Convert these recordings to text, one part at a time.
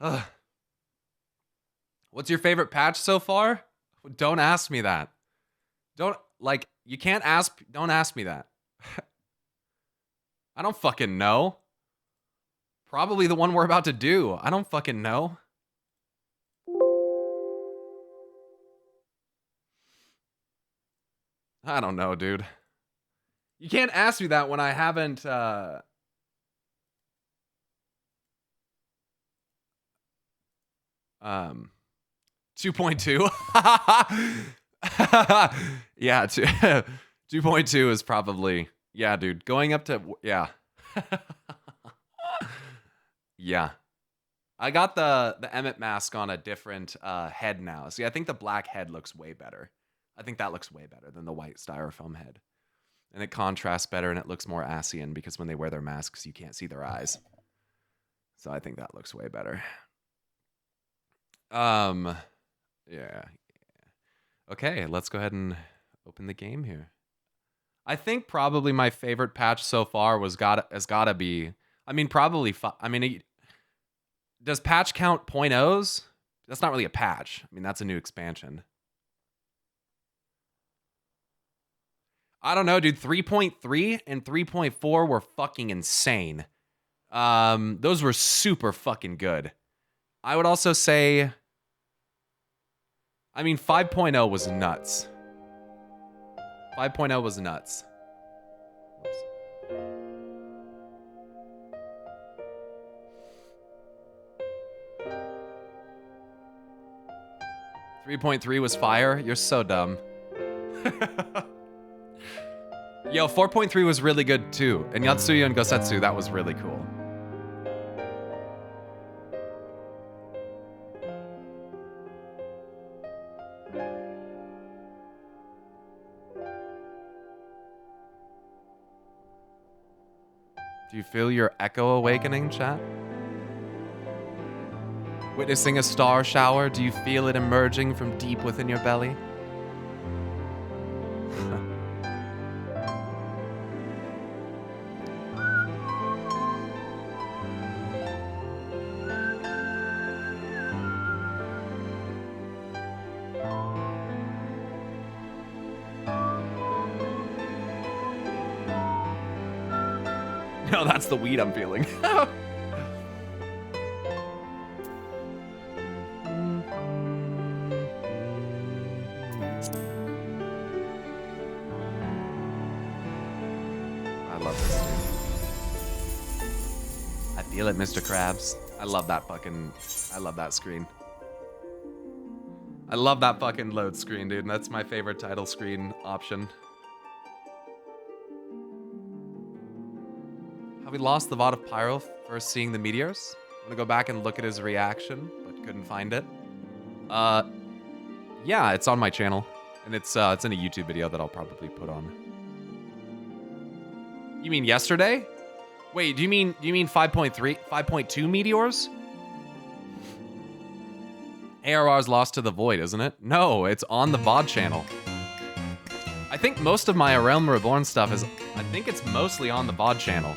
Ugh. What's your favorite patch so far? Don't ask me that. You can't ask, don't ask me that. I don't fucking know. Probably the one we're about to do. I don't fucking know. I don't know, dude. You can't ask me that when I haven't, 2.2. Yeah, 2.2 is probably, yeah, dude. Going up to, yeah. Yeah. I got the Emmet mask on a different head now. See, I think the black head looks way better. I think that looks way better than the white styrofoam head. And it contrasts better and it looks more Asian because when they wear their masks, you can't see their eyes. So I think that looks way better. Yeah. Okay, let's go ahead and open the game here. I think probably my favorite patch so far has gotta be. I mean, probably. Does patch count .0s? That's not really a patch. I mean, that's a new expansion. I don't know, dude. 3.3 and 3.4 were fucking insane. Those were super fucking good. I would also say, I mean, 5.0 was nuts. 5.0 was nuts. Oops. 3.3 was fire? You're so dumb. Yo, 4.3 was really good too. And Yatsuya and Gosetsu, that was really cool. Do you feel your echo awakening, chat? Witnessing a star shower, do you feel it emerging from deep within your belly? No, that's the weed I'm feeling. Feel it, Mr. Krabs. I love that screen. I love that fucking load screen, dude. That's my favorite title screen option. Have we lost the VOD of Pyro first seeing the meteors? I'm gonna go back and look at his reaction, but couldn't find it. Yeah, it's on my channel. And it's in a YouTube video that I'll probably put on. You mean yesterday? Wait, do you mean 5.3, 5.2 meteors? ARR's lost to the void, isn't it? No, it's on the VOD channel. I think most of my Realm Reborn stuff is, I think it's mostly on the VOD channel.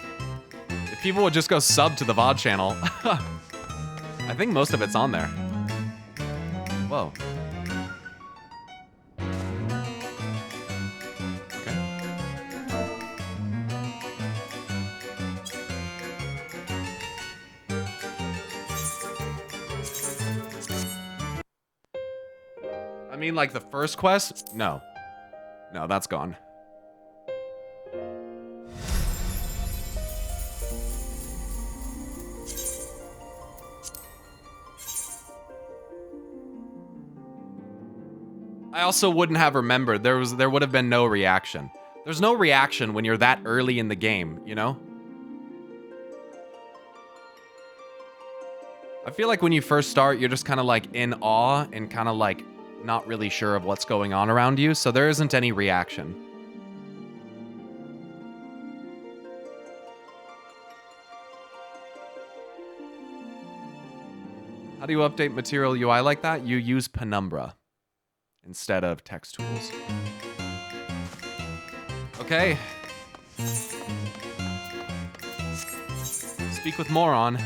If people would just go sub to the VOD channel, I think most of it's on there. Whoa. I mean, like the first quest? No. No, that's gone. I also wouldn't have remembered. There would have been no reaction. There's no reaction when you're that early in the game, you know? I feel like when you first start, you're just kind of like in awe and kind of like not really sure of what's going on around you, so there isn't any reaction. How do you update Material UI like that? You use Penumbra instead of text tools. Okay. Speak with Moron. Okay.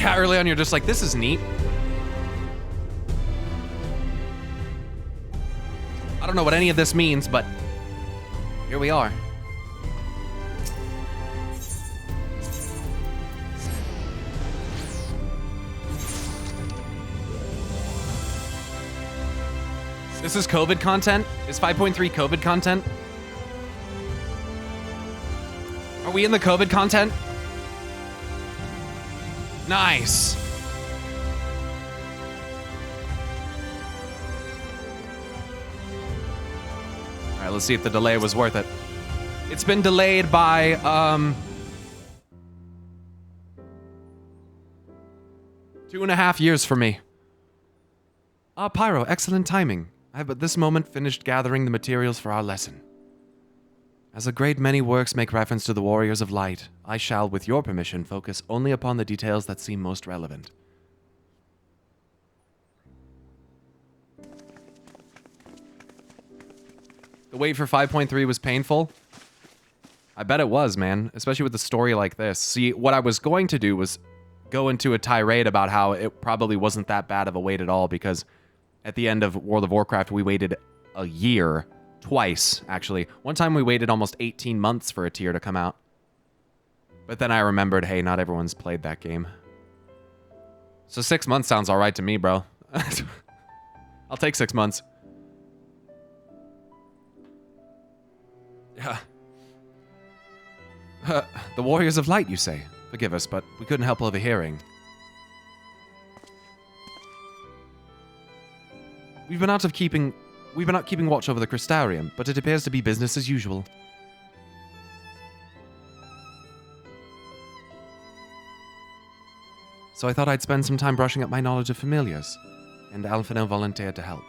Yeah, early on you're just like, this is neat. I don't know what any of this means, but here we are. This is COVID content? Is 5.3 COVID content? Are we in the COVID content? Nice. All right, let's see if the delay was worth it. It's been delayed by, 2.5 years for me. Ah, Pyro, excellent timing. I have at this moment finished gathering the materials for our lesson. As a great many works make reference to the Warriors of Light, I shall, with your permission, focus only upon the details that seem most relevant. The wait for 5.3 was painful? I bet it was, man. Especially with a story like this. See, what I was going to do was go into a tirade about how it probably wasn't that bad of a wait at all, because at the end of World of Warcraft, we waited a year. Twice, actually. One time we waited almost 18 months for a tier to come out. But then I remembered, hey, not everyone's played that game. So 6 months sounds alright to me, bro. I'll take 6 months. Yeah. The Warriors of Light, you say? Forgive us, but we couldn't help overhearing. We've been out keeping watch over the Crystarium, but it appears to be business as usual. So I thought I'd spend some time brushing up my knowledge of familiars, and Alphino volunteered to help.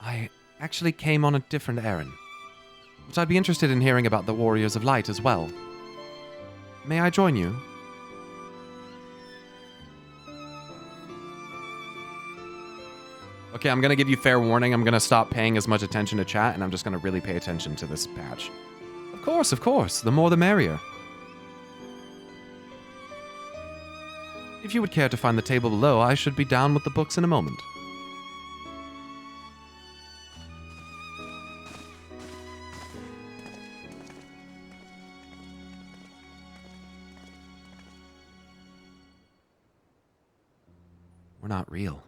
I actually came on a different errand, but I'd be interested in hearing about the Warriors of Light as well. May I join you? Okay, I'm gonna give you fair warning. I'm gonna stop paying as much attention to chat, and I'm just gonna really pay attention to this patch. Of course. The more the merrier. If you would care to find the table below, I should be down with the books in a moment. We're not real.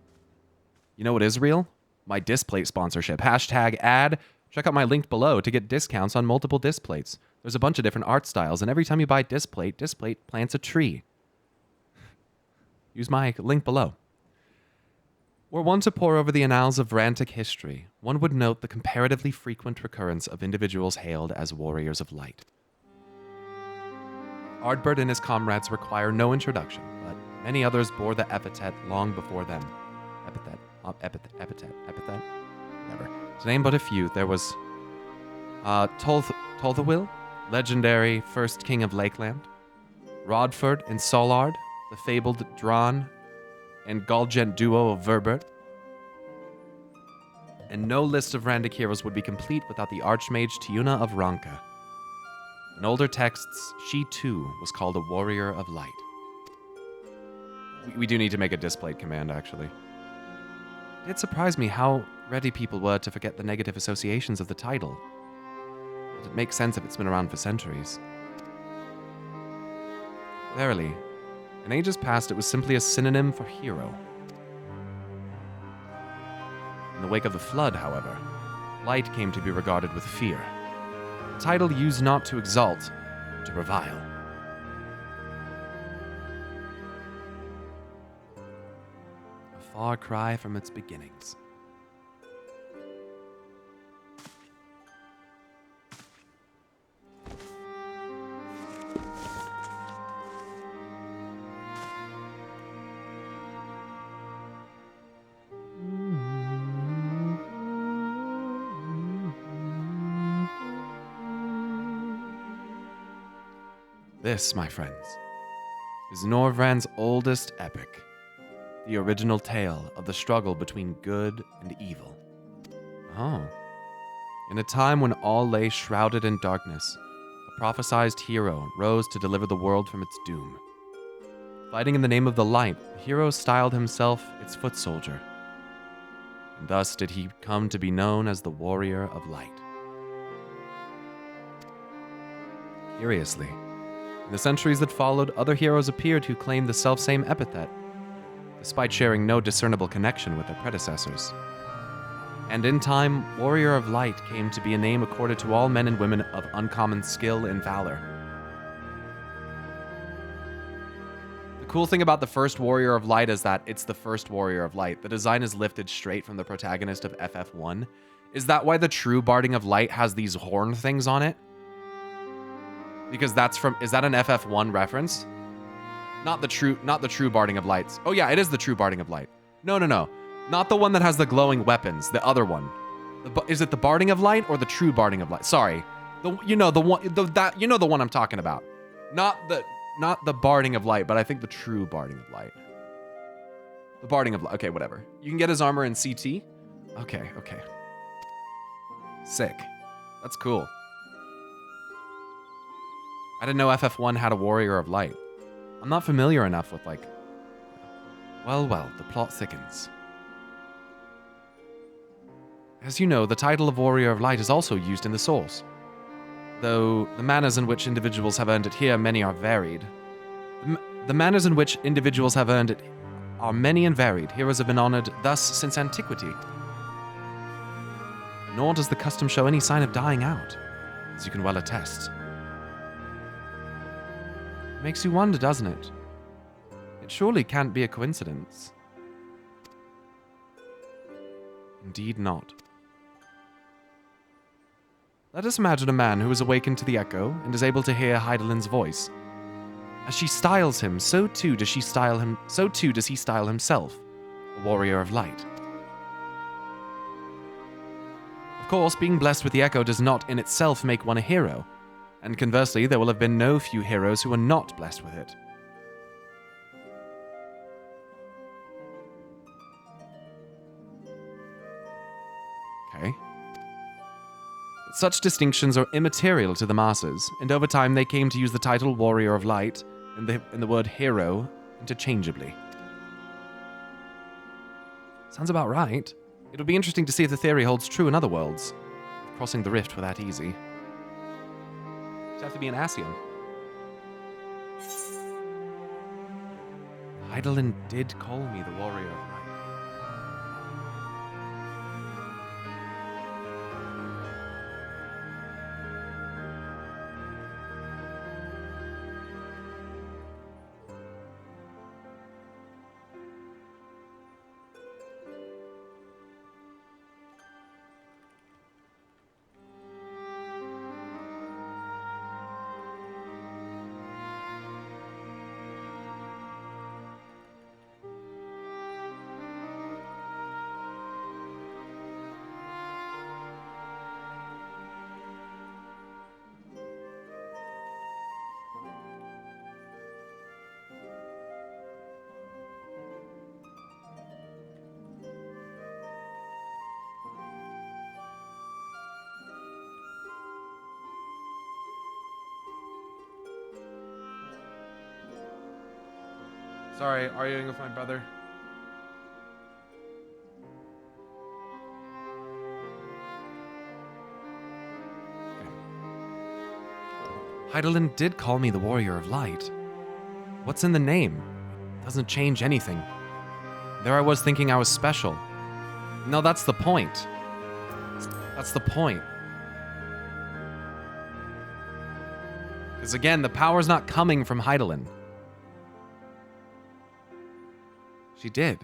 You know what is real? My Displate sponsorship. #ad. Check out my link below to get discounts on multiple Displates. There's a bunch of different art styles, and every time you buy Displate, Displate plants a tree. Use my link below. Were one to pore over the annals of Rantic history, one would note the comparatively frequent recurrence of individuals hailed as Warriors of Light. Ardbert and his comrades require no introduction, but many others bore the epithet long before them. Epithet. Never. To name but a few, there was Tolthawil, legendary first king of Lakeland, Rodford and Solard, the fabled Dran and Galgent duo of Verbert. And no list of Randic heroes would be complete without the Archmage Tiuna of Ranka. In older texts, she too was called a Warrior of Light. We do need to make a Displate command, actually. It surprised me how ready people were to forget the negative associations of the title. But it makes sense if it's been around for centuries. Verily, in ages past it was simply a synonym for hero. In the wake of the Flood, however, light came to be regarded with fear. A title used not to exalt, but to revile. Far cry from its beginnings. This, my friends, is Norvrand's oldest epic. The original tale of the struggle between good and evil. Oh. In a time when all lay shrouded in darkness, a prophesized hero rose to deliver the world from its doom. Fighting in the name of the light, the hero styled himself its foot soldier. And thus did he come to be known as the Warrior of Light. Curiously, in the centuries that followed, other heroes appeared who claimed the selfsame epithet, despite sharing no discernible connection with their predecessors. And in time, Warrior of Light came to be a name accorded to all men and women of uncommon skill and valor. The cool thing about the first Warrior of Light is that it's the first Warrior of Light. The design is lifted straight from the protagonist of FF1. Is that why the true Barding of Light has these horn things on it? Because is that an FF1 reference? Not the true Barding of Lights. Oh yeah, it is the true Barding of Light. No. Not the one that has the glowing weapons, the other one. Is it the Barding of Light or the true Barding of Light? Sorry. The one I'm talking about. Not the Barding of Light, but I think the true Barding of Light. The Barding of Light. Okay, whatever. You can get his armor in CT? Okay. Sick. That's cool. I didn't know FF1 had a Warrior of Light. I'm not familiar enough with, like... Well, the plot thickens. As you know, the title of Warrior of Light is also used in the source. Though the manners in which individuals have earned it here, many are varied. The manners in which individuals have earned it are many and varied. Heroes have been honored thus since antiquity. Nor does the custom show any sign of dying out, as you can well attest. Makes you wonder, doesn't it? It surely can't be a coincidence. Indeed not. Let us imagine a man who is awakened to the echo and is able to hear Heidelin's voice. As she styles him, so too does he style himself, a warrior of light. Of course, being blessed with the echo does not in itself make one a hero, and conversely, there will have been no few heroes who are not blessed with it. Okay. Such distinctions are immaterial to the masses, and over time they came to use the title Warrior of Light and the word hero interchangeably. Sounds about right. It'll be interesting to see if the theory holds true in other worlds. Crossing the rift were that easy. Just have to be an Ascian. Heidelin did call me the Warrior of Light. Sorry, arguing with my brother. Heidelin did call me the Warrior of Light. What's in the name? Doesn't change anything. There I was thinking I was special. No, that's the point. That's the point. Because again, the power's not coming from Heidelin. She did.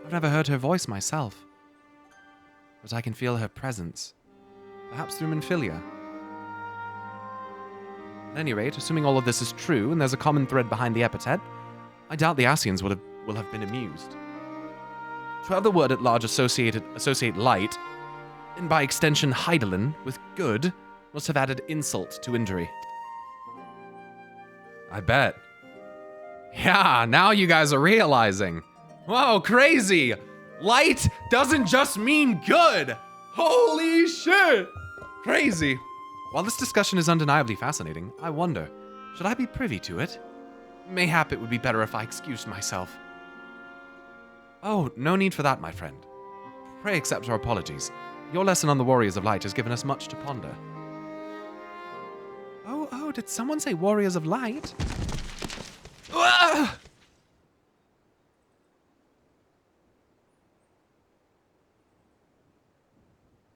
I've never heard her voice myself. But I can feel her presence. Perhaps through Minfilia. At any rate, assuming all of this is true and there's a common thread behind the epithet, I doubt the Ascians will have been amused. To have the word at large associate light, and by extension Heidelin, with good, must have added insult to injury. I bet. Yeah, now you guys are realizing. Whoa, crazy! Light doesn't just mean good! Holy shit! Crazy. While this discussion is undeniably fascinating, I wonder, should I be privy to it? Mayhap it would be better if I excused myself. Oh, no need for that, my friend. Pray accept our apologies. Your lesson on the Warriors of Light has given us much to ponder. Oh, did someone say Warriors of Light? Ah!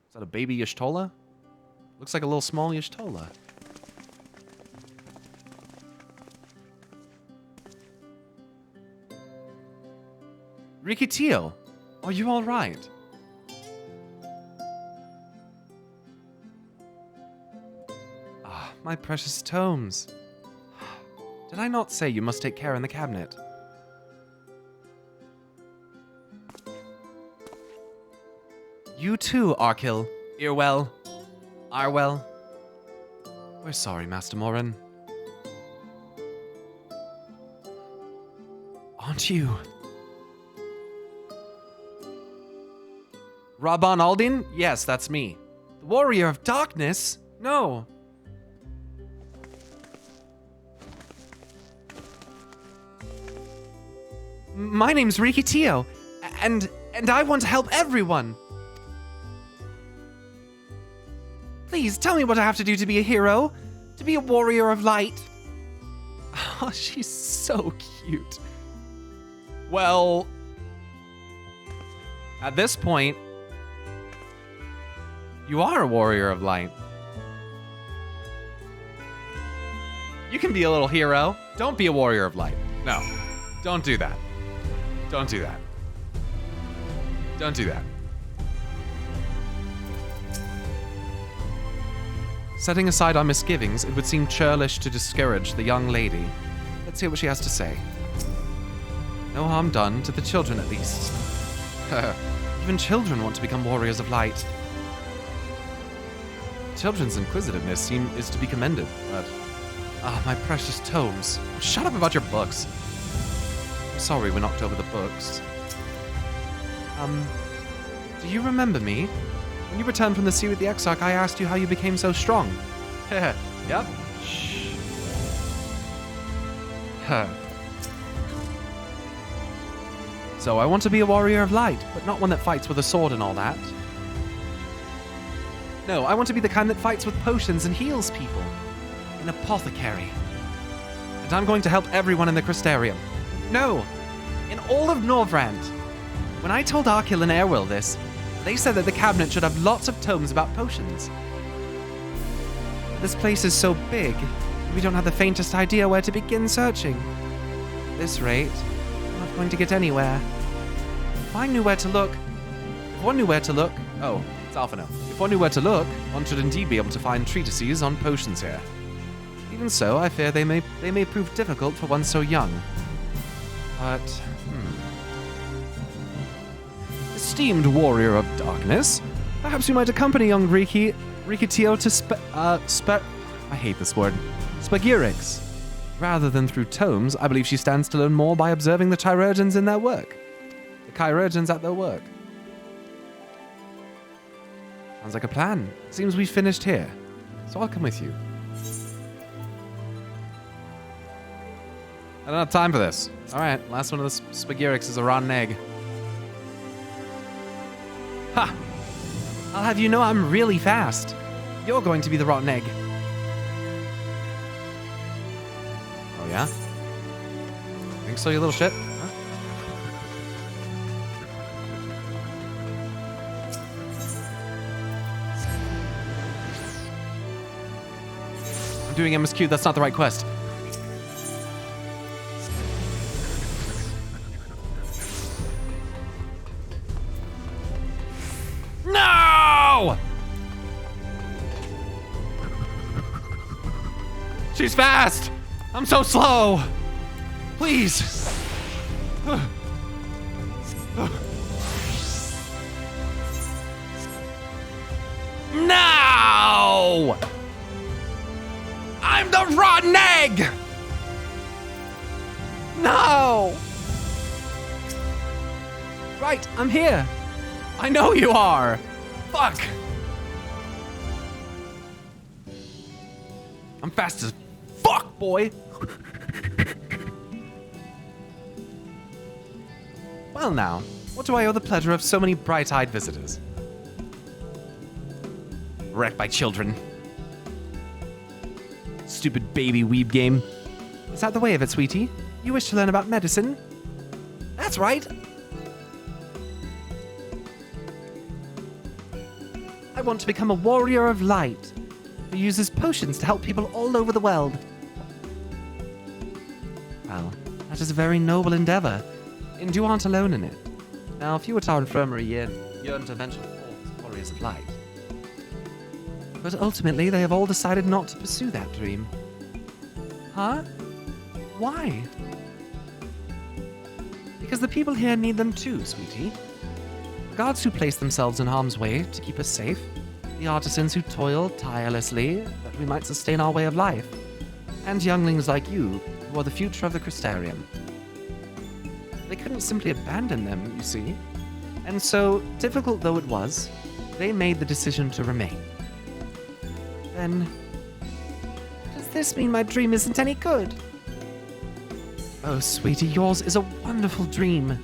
Is that a baby Y'shtola? Looks like a little small Y'shtola. Rikitio, are you all right? Ah, my precious tomes. Did I not say you must take care in the cabinet? You too, Arkil, Earwell, Arwell. We're sorry, Master Morin. Aren't you? Rabban Aldin? Yes, that's me. The Warrior of Darkness? No. My name's Rikitio, and I want to help everyone. Please, tell me what I have to do to be a hero, to be a warrior of light. Oh, she's so cute. Well, at this point, you are a warrior of light. You can be a little hero. Don't be a warrior of light. No, don't do that. Don't do that. Don't do that. Setting aside our misgivings, it would seem churlish to discourage the young lady. Let's hear what she has to say. No harm done to the children, at least. Even children want to become warriors of light. Children's inquisitiveness is to be commended, but... Ah, my precious tomes. Shut up about your books. I'm sorry we knocked over the books. Do you remember me? When you returned from the sea with the Exarch, I asked you how you became so strong. Yep. Shh. So I want to be a warrior of light, but not one that fights with a sword and all that. No, I want to be the kind that fights with potions and heals people. An apothecary. And I'm going to help everyone in the Crystarium. No, in all of Norvrand. When I told Arkil and Airwill this, they said that the cabinet should have lots of tomes about potions. But this place is so big, we don't have the faintest idea where to begin searching. At this rate, we're not going to get anywhere. If I knew where to look... If one knew where to look... Oh, it's Alpha now. If one knew where to look, one should indeed be able to find treatises on potions here. Even so, I fear they may prove difficult for one so young. But... Esteemed warrior of darkness, perhaps you might accompany young Rikitio to I hate this word. Spagirix. Rather than through tomes, I believe she stands to learn more by observing the chirurgeons in their work. The chirurgeons at their work. Sounds like a plan. Seems we've finished here. So I'll come with you. I don't have time for this. Alright, last one of the Spagirix is a rotten egg. Ha! I'll have you know I'm really fast. You're going to be the rotten egg. Oh yeah? Think so, you little shit? Huh? I'm doing MSQ, that's not the right quest. No! She's fast! I'm so slow! Please! No! I'm the rotten egg! No! Right, I'm here. I know you are. Fuck. I'm fast as fuck, boy! Well now, what do I owe the pleasure of so many bright-eyed visitors? Wrecked by children. Stupid baby weeb game. Is that the way of it, sweetie? You wish to learn about medicine? That's right! I want to become a warrior of light who uses potions to help people all over the world. Well, that is a very noble endeavor, and you aren't alone in it. Now, if you were to our infirmary, yearn to venture forth as warriors of light. But ultimately, they have all decided not to pursue that dream. Huh? Why? Because the people here need them too, sweetie. The guards who place themselves in harm's way to keep us safe, the artisans who toil tirelessly that we might sustain our way of life, and younglings like you who are the future of the Crystarium. They couldn't simply abandon them, you see. And so, difficult though it was, they made the decision to remain. Then, does this mean my dream isn't any good? Oh, sweetie, yours is a wonderful dream,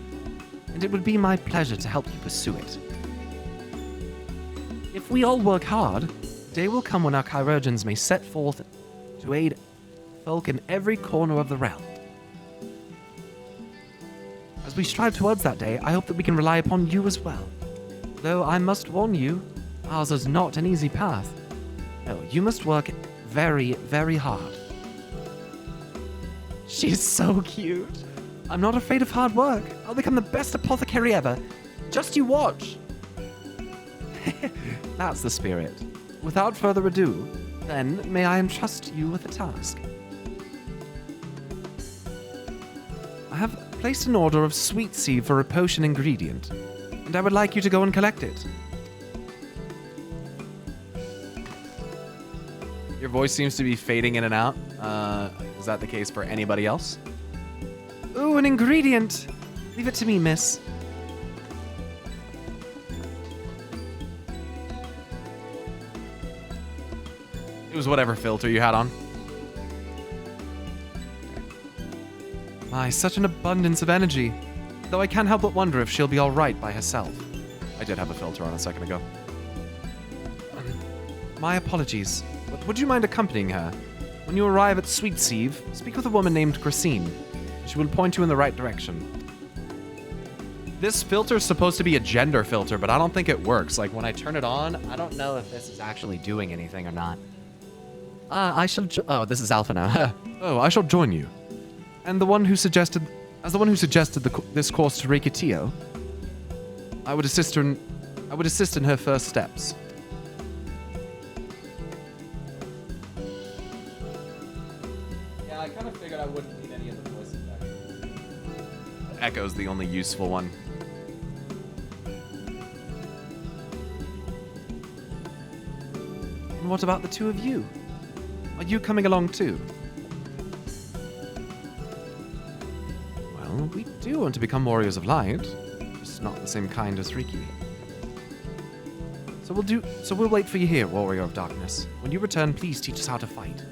and it would be my pleasure to help you pursue it. If we all work hard, the day will come when our chirurgeons may set forth to aid folk in every corner of the realm. As we strive towards that day, I hope that we can rely upon you as well. Though I must warn you, ours is not an easy path. No, you must work very, very hard. She's so cute. I'm not afraid of hard work. I'll become the best apothecary ever. Just you watch. That's the spirit. Without further ado, then may I entrust you with a task. I have placed an order of sweet seed for a potion ingredient, and I would like you to go and collect it. Your voice seems to be fading in and out. Is that the case for anybody else? Ooh, an ingredient! Leave it to me, miss. It was whatever filter you had on. My, such an abundance of energy. Though I can't help but wonder if she'll be alright by herself. I did have a filter on a second ago. My apologies, but would you mind accompanying her? When you arrive at Sweet Sieve, speak with a woman named Gracine. She will point you in the right direction. This filter is supposed to be a gender filter, but I don't think it works. Like, when I turn it on, I don't know if this is actually doing anything or not. Oh, this is Alpha now. Oh, I shall join you. And the one who suggested this course to Reikitio, I would assist in her first steps. Yeah, I kind of figured I wouldn't need any of the voices back. Echo's the only useful one. And what about the two of you? Are you coming along too? Well, we do want to become warriors of light, just not the same kind as Riki. So we'll wait for you here, warrior of darkness. When you return, please teach us how to fight.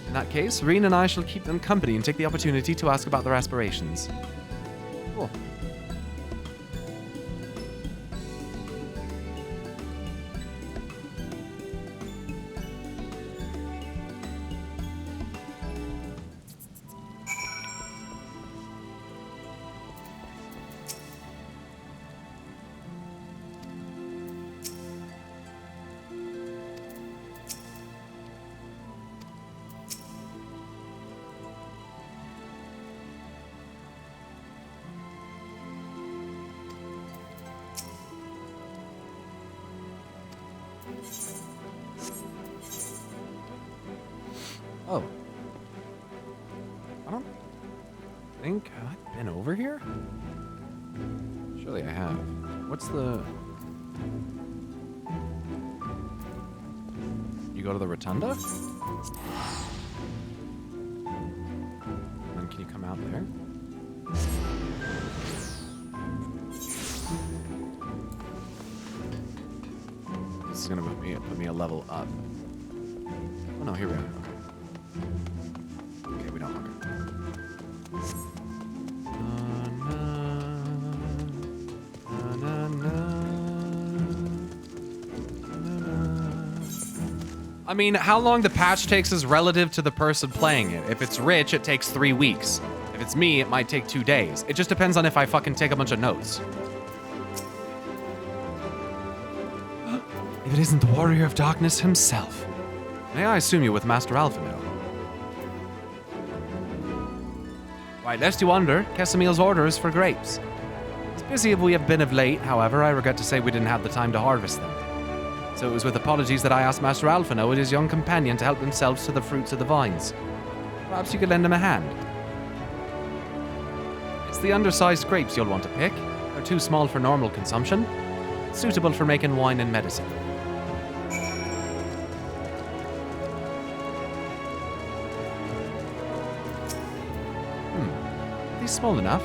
In that case, Reen and I shall keep them company and take the opportunity to ask about their aspirations. Cool. Oh. I don't think I've been over here? Surely I have. What's the... You go to the rotunda? And then can you come out there? This is gonna put me a level up. Oh no, here we are. Okay, we don't. I mean, how long the patch takes is relative to the person playing it. If it's Rich, it takes 3 weeks. If it's me, it might take 2 days. It just depends on if I fucking take a bunch of notes. If it isn't the Warrior of Darkness himself. May I assume you're with Master Alphino? Right, lest you wonder, Kesamil's orders for grapes. As busy as we have been of late, however, I regret to say we didn't have the time to harvest them. So it was with apologies that I asked Master Alphino and his young companion to help themselves to the fruits of the vines. Perhaps you could lend him a hand. It's the undersized grapes you'll want to pick. They're too small for normal consumption. Suitable for making wine and medicine. Are these small enough?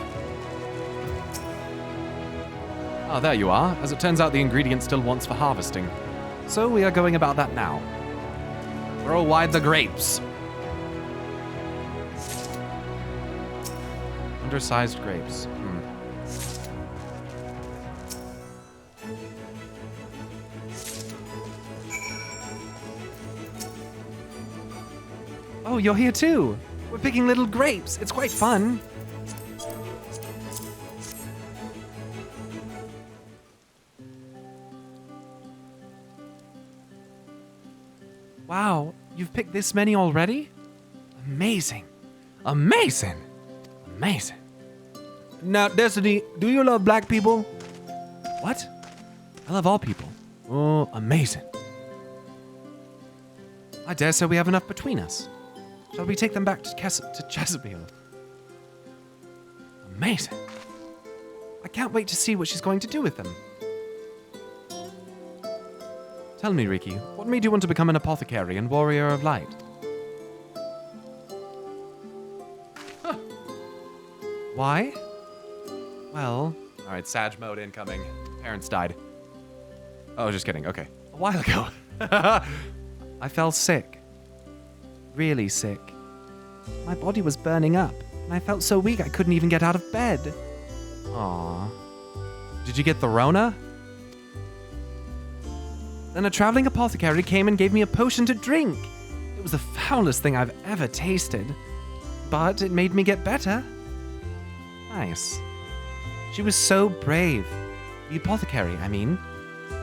Ah, there you are. As it turns out, the ingredient still wants for harvesting. So we are going about that now. Throw wide the grapes. Undersized grapes. Oh, you're here too. We're picking little grapes. It's quite fun. Wow, you've picked this many already? Amazing. Amazing. Amazing. Now, Destiny, do you love black people? What? I love all people. Oh, amazing. I dare say we have enough between us. Shall we take them back to Chesapeake? Amazing. I can't wait to see what she's going to do with them. Tell me, Riki, what made you want to become an apothecary and warrior of light? Huh. Why? Well... Alright, Sag mode incoming. Parents died. Oh, just kidding. Okay. A while ago. I fell sick. Really sick. My body was burning up, and I felt so weak I couldn't even get out of bed. Aww. Did you get the Rona? Then a traveling apothecary came and gave me a potion to drink. It was the foulest thing I've ever tasted. But it made me get better. Nice. She was so brave. The apothecary, I mean.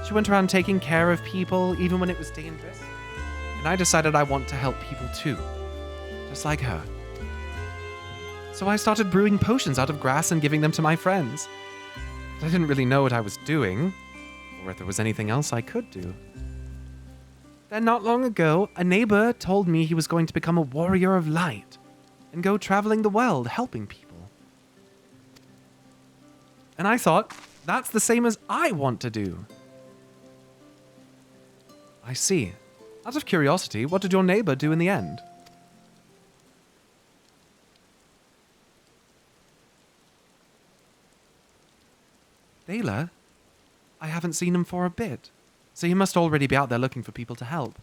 She went around taking care of people even when it was dangerous. And I decided I want to help people too. Just like her. So I started brewing potions out of grass and giving them to my friends. But I didn't really know what I was doing. Or if there was anything else I could do. Then not long ago, a neighbor told me he was going to become a warrior of light and go traveling the world helping people. And I thought, that's the same as I want to do. I see. Out of curiosity, what did your neighbor do in the end? Thaler? I haven't seen him for a bit, so he must already be out there looking for people to help.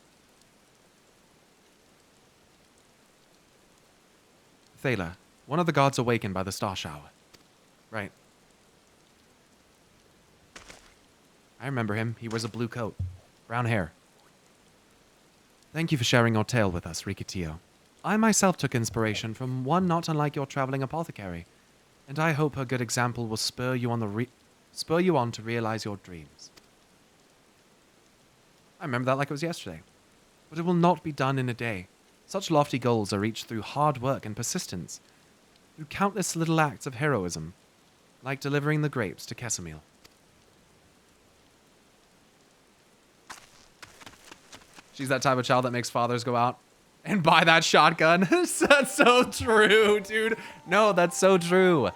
Thaler, one of the gods awakened by the star shower. Right. I remember him. He wears a blue coat. Brown hair. Thank you for sharing your tale with us, Rikitio. I myself took inspiration from one not unlike your traveling apothecary, and I hope her good example will spur you on to realize your dreams. I remember that like it was yesterday. But it will not be done in a day. Such lofty goals are reached through hard work and persistence, through countless little acts of heroism, like delivering the grapes to Kesamil. She's that type of child that makes fathers go out and buy that shotgun. That's so true, dude. No, that's so true.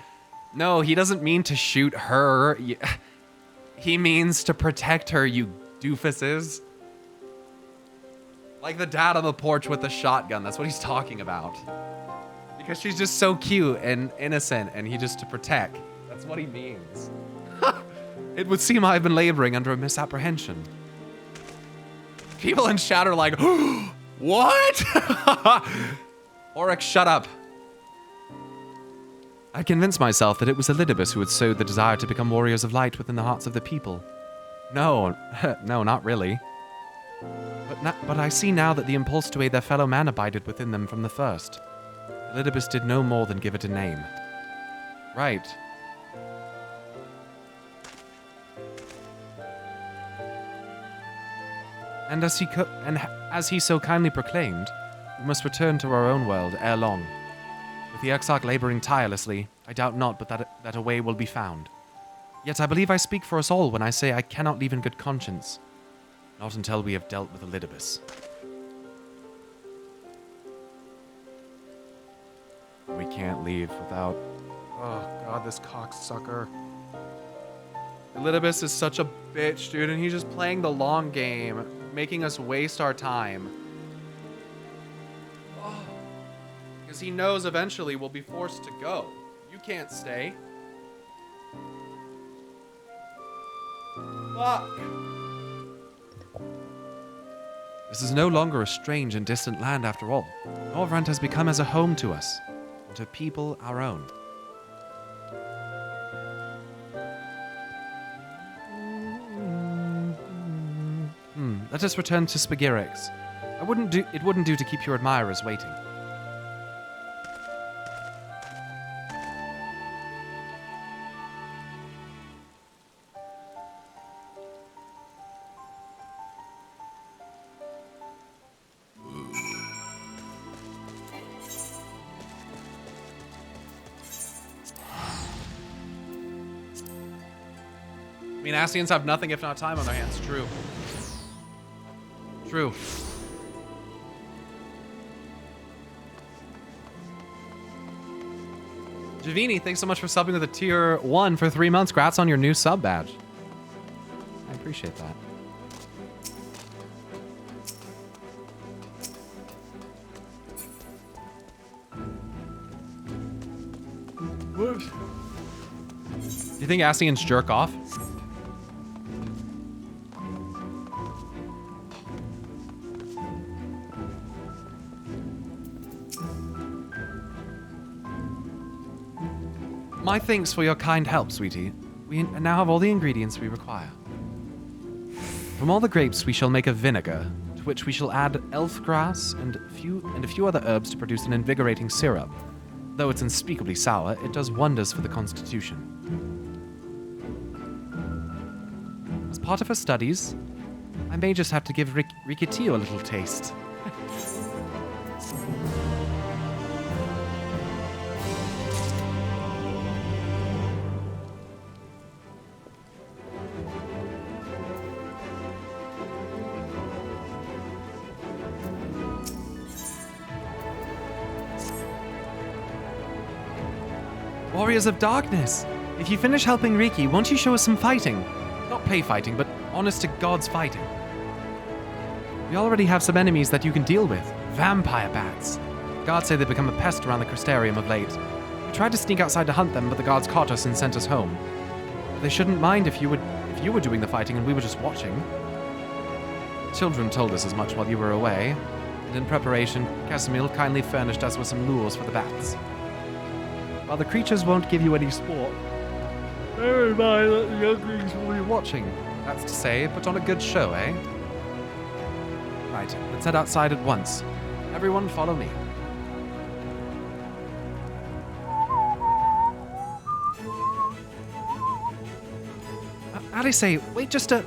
No, he doesn't mean to shoot her. He means to protect her, you doofuses. Like the dad on the porch with the shotgun. That's what he's talking about. Because she's just so cute and innocent, and he just to protect. That's what he means. It would seem I've been laboring under a misapprehension. People in chat are like, what? Oryx, shut up. I convinced myself that it was Elidibus who had sowed the desire to become warriors of light within the hearts of the people. No, no, not really. But I see now that the impulse to aid their fellow man abided within them from the first. Elidibus did no more than give it a name. Right. And as he so kindly proclaimed, we must return to our own world ere long. With the Exarch laboring tirelessly, I doubt not but that a way will be found. Yet I believe I speak for us all when I say I cannot leave in good conscience. Not until we have dealt with Elidibus. We can't leave without... Oh god, this cocksucker. Elidibus is such a bitch, dude, and he's just playing the long game, making us waste our time. Because he knows eventually we'll be forced to go. You can't stay. Fuck. This is no longer a strange and distant land after all. Norvrant has become as a home to us, and to people our own. Let us return to Spagirix. It wouldn't do to keep your admirers waiting. I mean, Ascians have nothing if not time on their hands. True. True. Javini, thanks so much for subbing with a tier 1 for 3 months. Congrats on your new sub badge. I appreciate that. Whoops. Do you think Ascians jerk off? My thanks for your kind help, sweetie. We now have all the ingredients we require. From all the grapes, we shall make a vinegar, to which we shall add elf grass and a few other herbs to produce an invigorating syrup. Though it's unspeakably sour, it does wonders for the constitution. As part of her studies, I may just have to give Rikitio a little taste. Warriors of Darkness! If you finish helping Riki, won't you show us some fighting? Not play fighting, but honest to God's fighting. We already have some enemies that you can deal with. Vampire bats. Guards say they've become a pest around the Crystarium of late. We tried to sneak outside to hunt them, but the guards caught us and sent us home. They shouldn't mind if you were doing the fighting and we were just watching. Children told us as much while you were away, and in preparation, Casimil kindly furnished us with some lures for the bats. While the creatures won't give you any sport, bear in mind that the younglings will be watching. That's to say, put on a good show, eh? Right, let's head outside at once. Everyone follow me. Alice, wait just a...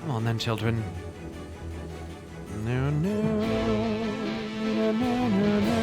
Come on then, children. No, no, no, no, no, no, no.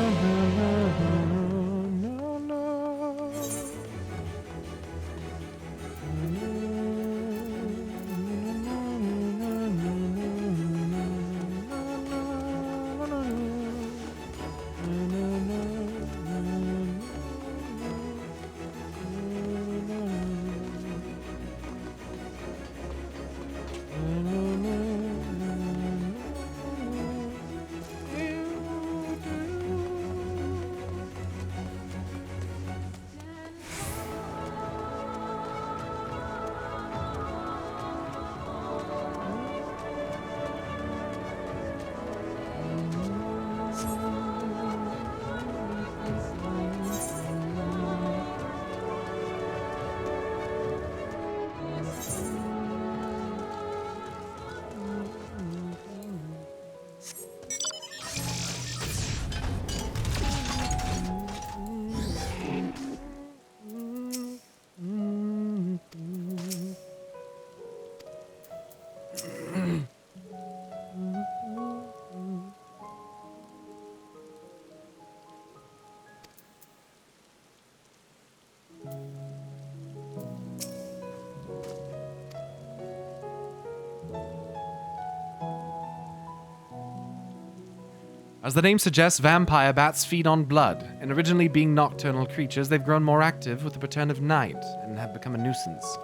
As the name suggests, vampire bats feed on blood, and originally being nocturnal creatures, they've grown more active with the return of night and have become a nuisance.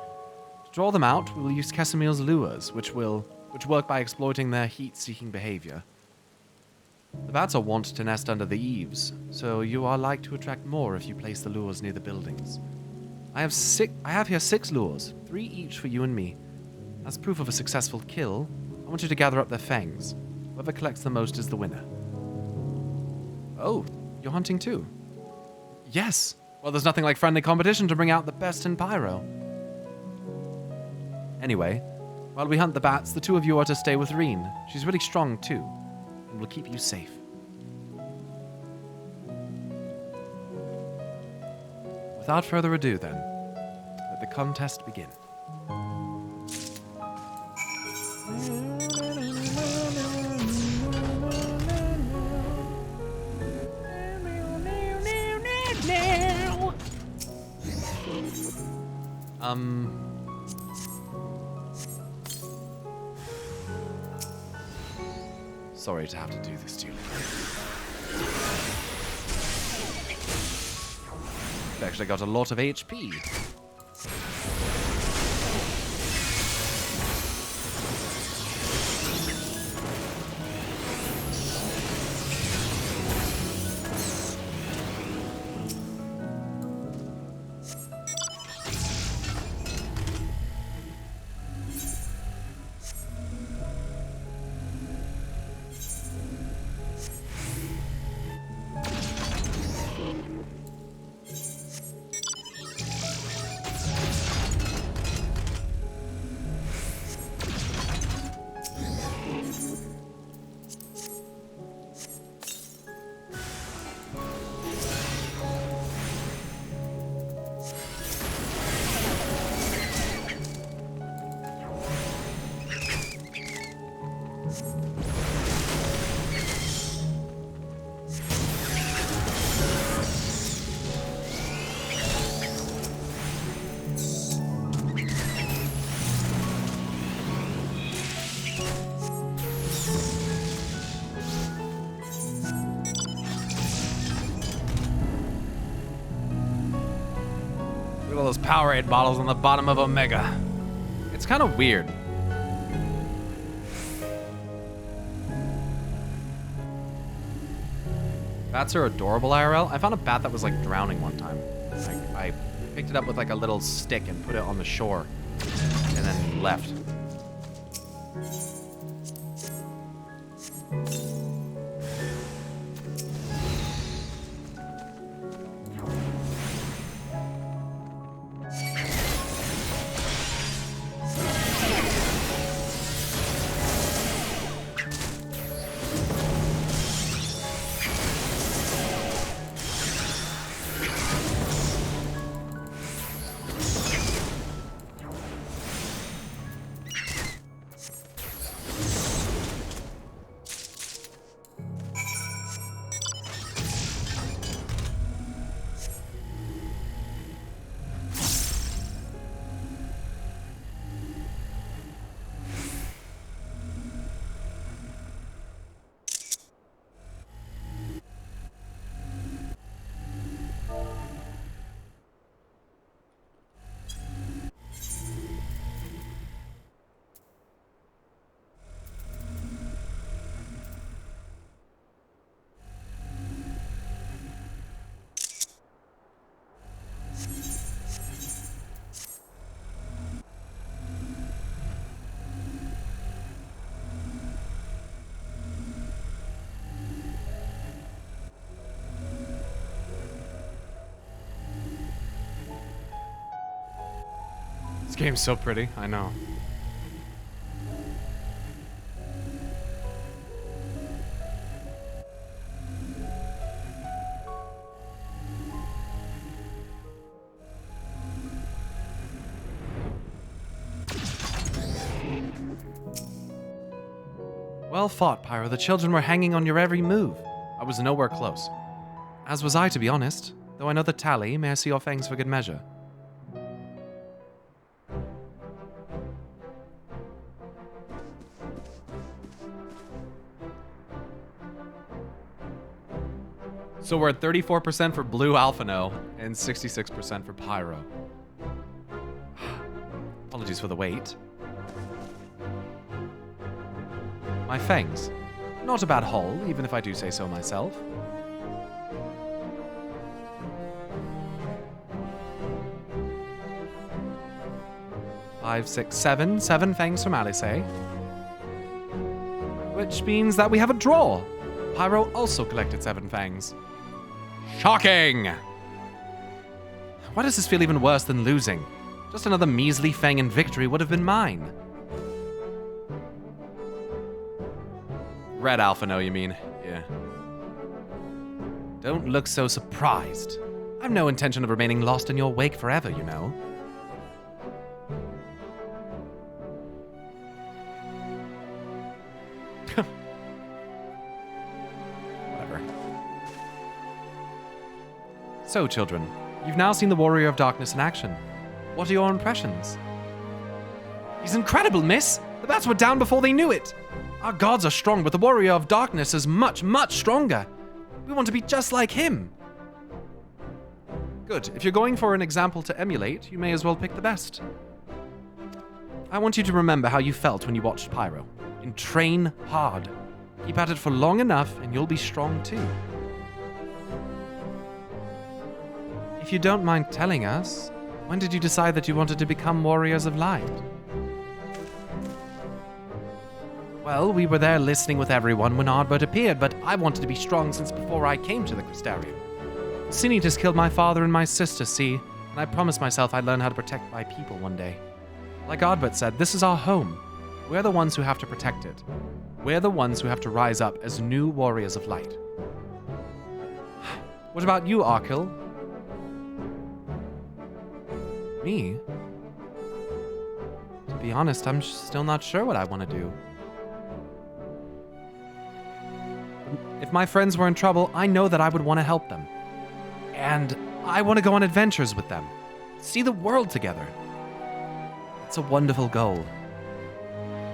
To draw them out, we will use Casimir's lures, which work by exploiting their heat-seeking behavior. The bats are wont to nest under the eaves, so you are like to attract more if you place the lures near the buildings. I have here 6 lures, 3 each for you and me. As proof of a successful kill, I want you to gather up their fangs. Whoever collects the most is the winner. Oh, you're hunting too? Yes! Well, there's nothing like friendly competition to bring out the best in Pyro. Anyway, while we hunt the bats, the 2 of you are to stay with Reen. She's really strong too, and will keep you safe. Without further ado then, let the contest begin. Sorry to have to do this to you. I've actually got a lot of HP. Look at all those Powerade bottles on the bottom of Omega. It's kind of weird. Bats are adorable, IRL. I found a bat that was like drowning one time. I picked it up with like a little stick and put it on the shore and then left. This game's so pretty, I know. Well fought, Pyro. The children were hanging on your every move. I was nowhere close. As was I, to be honest. Though I know the tally, may I see your fangs for good measure? So we're at 34% for Blue Alphino and 66% for Pyro. Apologies for the wait. My fangs. Not a bad haul, even if I do say so myself. Five, six, seven. 7 fangs from Alice. Which means that we have a draw. Pyro also collected 7 fangs. Shocking! Why does this feel even worse than losing? Just another measly fang and victory would have been mine. Red Alphino, you mean? Yeah. Don't look so surprised. I've no intention of remaining lost in your wake forever, you know. Whatever. So, children, you've now seen the Warrior of Darkness in action. What are your impressions? He's incredible, miss! The bats were down before they knew it! Our gods are strong, but the Warrior of Darkness is much, much stronger. We want to be just like him. Good. If you're going for an example to emulate, you may as well pick the best. I want you to remember how you felt when you watched Pyro. And train hard. Keep at it for long enough, and you'll be strong too. If you don't mind telling us, when did you decide that you wanted to become Warriors of Light? Well, we were there listening with everyone when Ardbert appeared, but I wanted to be strong since before I came to the Crystarium. Sinitas killed my father and my sister, see, and I promised myself I'd learn how to protect my people one day. Like Ardbert said, this is our home. We're the ones who have to protect it. We're the ones who have to rise up as new Warriors of Light. What about you, Arkil? Me? To be honest, I'm still not sure what I want to do. If my friends were in trouble, I know that I would want to help them. And I want to go on adventures with them. See the world together. It's a wonderful goal.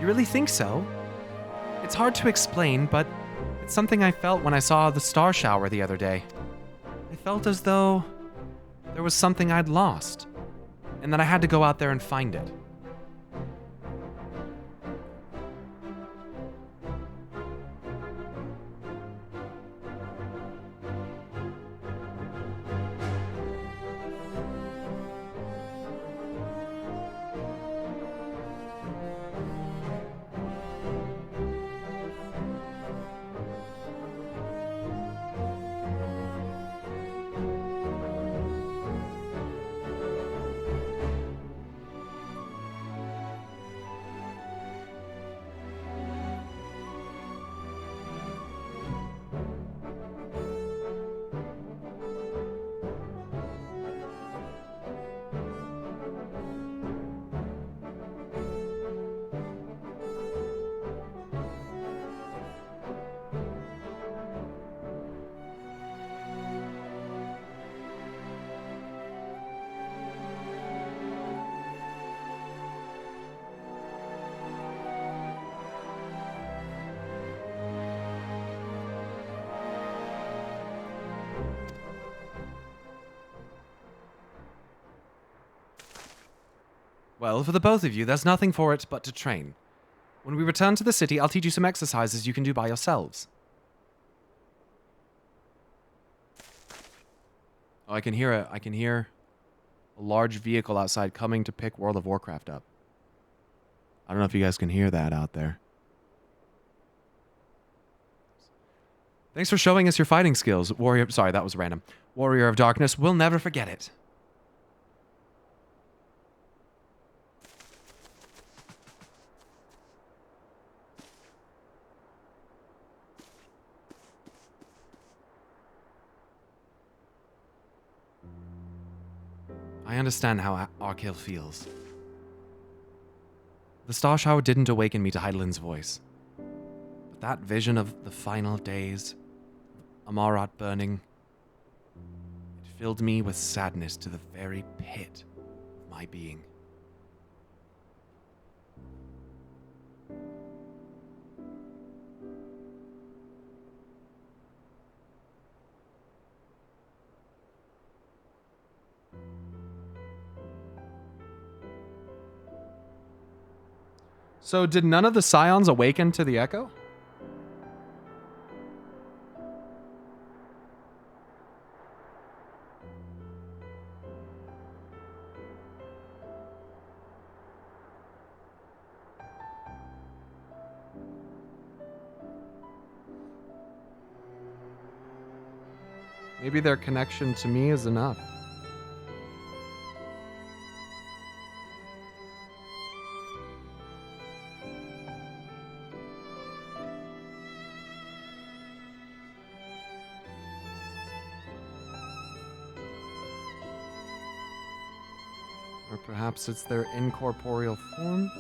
You really think so? It's hard to explain, but it's something I felt when I saw the star shower the other day. I felt as though there was something I'd lost, and that I had to go out there and find it. Well, for the both of you, there's nothing for it but to train. When we return to the city, I'll teach you some exercises you can do by yourselves. Oh, I can hear a large vehicle outside coming to pick World of Warcraft up. I don't know if you guys can hear that out there. Thanks for showing us your fighting skills, Warrior. Sorry, that was random. Warrior of Darkness, we'll never forget it. I understand how Arkil feels. The star shower didn't awaken me to Heidelin's voice. But that vision of the final days, Amarat burning, it filled me with sadness to the very pit of my being. So did none of the scions awaken to the echo? Maybe their connection to me is enough. Or perhaps it's their incorporeal form?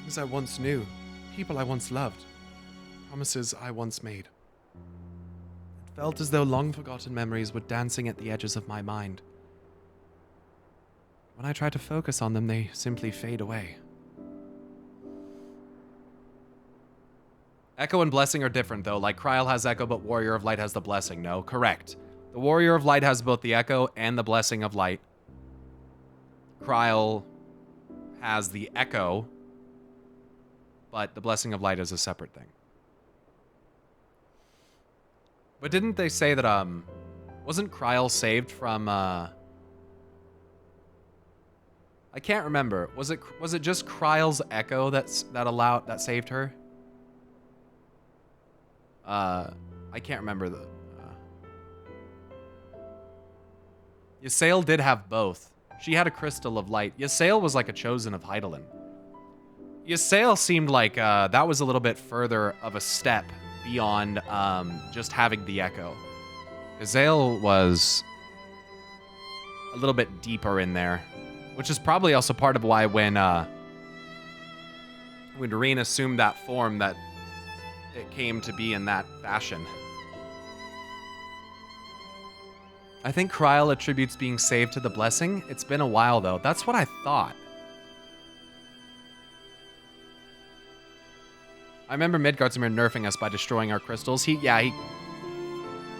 Things I once knew, people I once loved, promises I once made. It felt as though long-forgotten memories were dancing at the edges of my mind. When I try to focus on them, they simply fade away. Echo and Blessing are different, though. Like, Kryl has Echo, but Warrior of Light has the Blessing. No, correct. The Warrior of Light has both the Echo and the Blessing of Light. Kryl has the Echo, but the Blessing of Light is a separate thing. But didn't they say that, wasn't Kryl saved from, I can't remember. Was it just Kryl's Echo that saved her? I can't remember the, Ysayle did have both. She had a Crystal of Light. Ysayle was like a chosen of Hydaelyn. Ysayle seemed like that was a little bit further of a step beyond just having the Echo. Ysayle was a little bit deeper in there, which is probably also part of why when Reen assumed that form, that it came to be in that fashion. I think Kryl attributes being saved to the Blessing. It's been a while, though. That's what I thought. I remember Midgardsormr nerfing us by destroying our crystals. He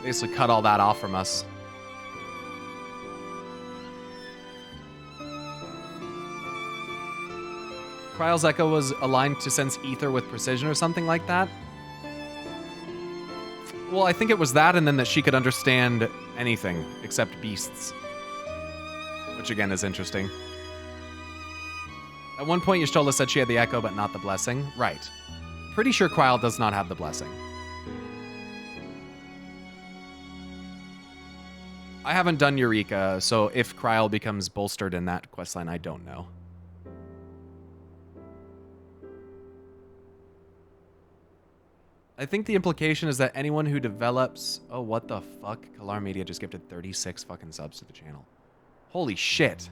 basically cut all that off from us. Kryl's Echo was aligned to sense ether with precision or something like that. Well, I think it was that, and then that she could understand anything except beasts. Which, again, is interesting. At one point, Y'shtola said she had the Echo, but not the Blessing. Right. Pretty sure Kryl does not have the Blessing. I haven't done Eureka, so if Kryl becomes bolstered in that questline, I don't know. I think the implication is that anyone who develops... Oh, what the fuck? Kalar Media just gifted 36 fucking subs to the channel. Holy shit.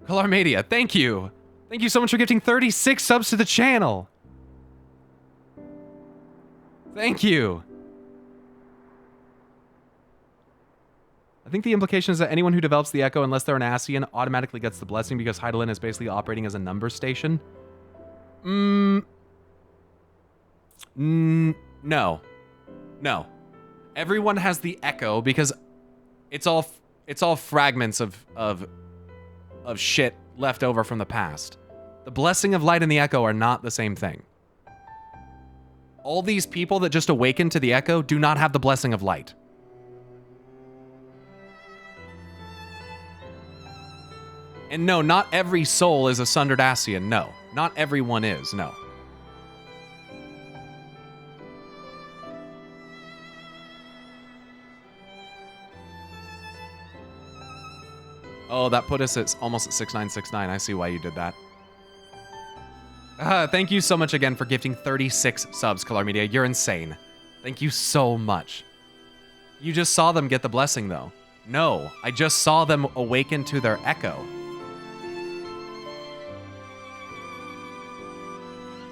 Kalar Media, thank you! Thank you so much for gifting 36 subs to the channel! Thank you! I think the implication is that anyone who develops the Echo, unless they're an Ascian, automatically gets the Blessing because Hydaelyn is basically operating as a number station. No. No. Everyone has the Echo because it's all fragments of shit left over from the past. The Blessing of Light and the Echo are not the same thing. All these people that just awaken to the Echo do not have the Blessing of Light. And no, not every soul is a Sundered Ascian. No. Not everyone is. No. Oh, that put us at almost at 6969. I see why you did that. Thank you so much again for gifting 36 subs, Color Media. You're insane. Thank you so much. You just saw them get the blessing, though. No, I just saw them awaken to their echo.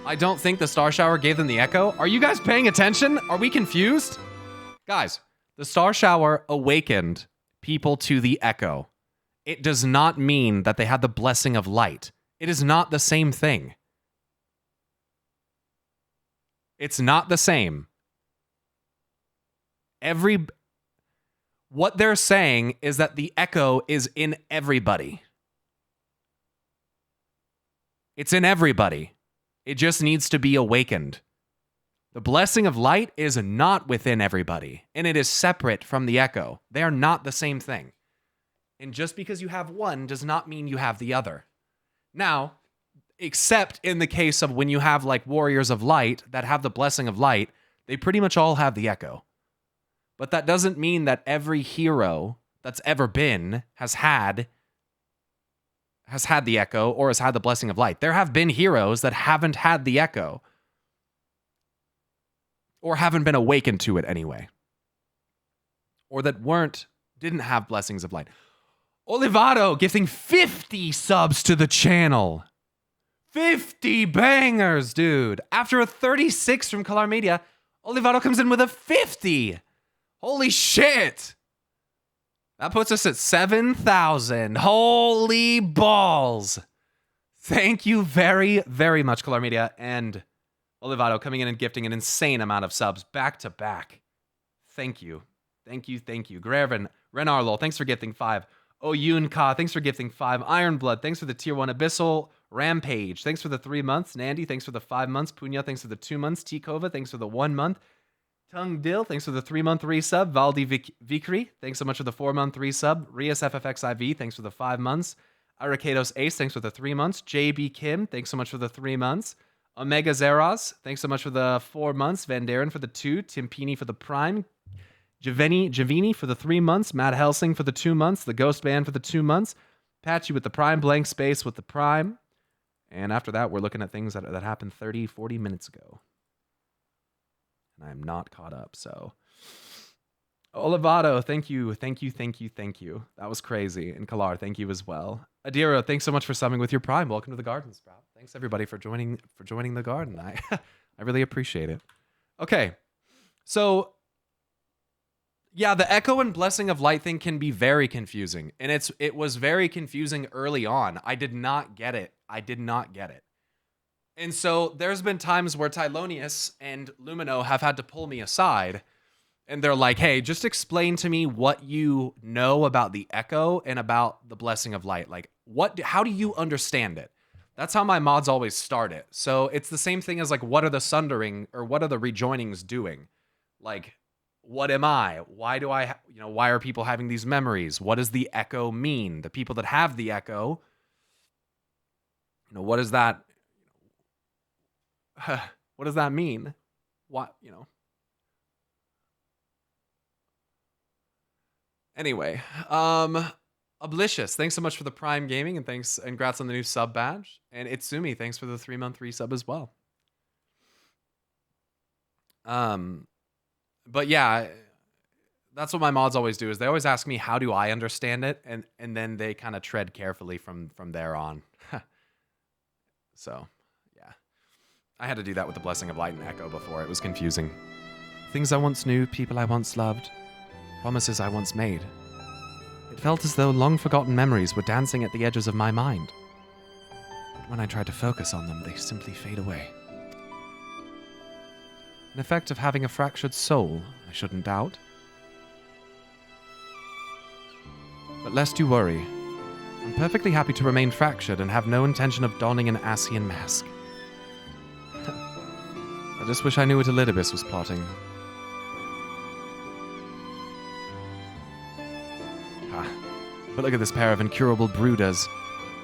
I don't think the Star Shower gave them the echo. Are you guys paying attention? Are we confused? Guys, the Star Shower awakened people to the echo. It does not mean that they had the blessing of light. It is not the same thing. It's not the same. What they're saying is that the echo is in everybody. It's in everybody. It just needs to be awakened. The blessing of light is not within everybody, and it is separate from the echo. They are not the same thing. And just because you have one does not mean you have the other. Now, except in the case of when you have like warriors of light that have the blessing of light, they pretty much all have the echo. But that doesn't mean that every hero that's ever been has had the echo or has had the blessing of light. There have been heroes that haven't had the echo or haven't been awakened to it anyway. Or that didn't have blessings of light. Olivado gifting 50 subs to the channel. 50 bangers, dude. After a 36 from Color Media, Olivado comes in with a 50. Holy shit. That puts us at 7,000. Holy balls. Thank you very, very much, Color Media. And Olivado coming in and gifting an insane amount of subs back to back. Thank you. Thank you, thank you. Graven, Renarlo, thanks for gifting 5. Oyun Ka, thanks for gifting 5. Ironblood, thanks for the tier 1. Abyssal Rampage, thanks for the 3 months. Nandy, thanks for the 5 months. Punya, thanks for the 2 months. Tikova, thanks for the 1 month. Tung Dill, thanks for the 3-month resub. Valdi Vikri, thanks so much for the 4-month resub. Rias FFXIV, thanks for the 5 months. Arakados Ace, thanks for the 3 months. JB Kim, thanks so much for the 3 months. Omega Zeros, thanks so much for the 4 months. Vandaren for the 2. Timpini for the Prime. Javini for the 3 months. Matt Helsing for the 2 months. The Ghost Band for the 2 months. Patchy with the Prime. Blank Space with the Prime. And after that, we're looking at things that happened 30, 40 minutes ago. And I'm not caught up, so. Olivado, thank you, thank you, thank you, thank you. That was crazy. And Kalar, thank you as well. Adira, thanks so much for subbing with your Prime. Welcome to the Garden Sprout. Thanks everybody for joining the garden. I really appreciate it. Okay, so yeah, the Echo and Blessing of Light thing can be very confusing, and it was very confusing early on. I did not get it. And so there's been times where Tylonius and Lumino have had to pull me aside, and they're like, hey, just explain to me what you know about the Echo and about the Blessing of Light. Like, how do you understand it? That's how my mods always start it. So it's the same thing as like, what are the Sundering or what are the Rejoinings doing? Like, what am I? Why do I, why are people having these memories? What does the Echo mean? The people that have the Echo, what does that, what does that mean? What, Anyway, Oblicious, thanks so much for the Prime Gaming, and thanks and congrats on the new sub badge. And Itsumi, thanks for the 3-month resub as well. But yeah, that's what my mods always do, is they always ask me how do I understand it, and then they kind of tread carefully from there on. So, yeah. I had to do that with the Blessing of Light and Echo before. It was confusing. Things I once knew, people I once loved, promises I once made. It felt as though long-forgotten memories were dancing at the edges of my mind. But when I tried to focus on them, they simply fade away. An effect of having a fractured soul, I shouldn't doubt. But lest you worry, I'm perfectly happy to remain fractured and have no intention of donning an Asian mask. I just wish I knew what Elidibus was plotting. But look at this pair of incurable brooders.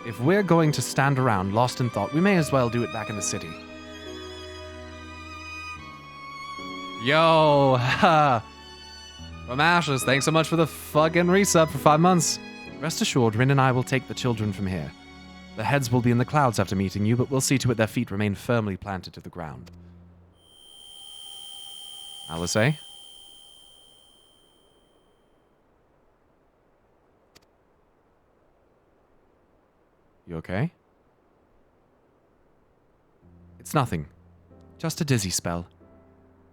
If we're going to stand around lost in thought, we may as well do it back in the city. Yo! From Ashes, thanks so much for the fucking resub for 5 months. Rest assured, Rin and I will take the children from here. The heads will be in the clouds after meeting you, but we'll see to it their feet remain firmly planted to the ground. Alice? You okay? It's nothing. Just a dizzy spell.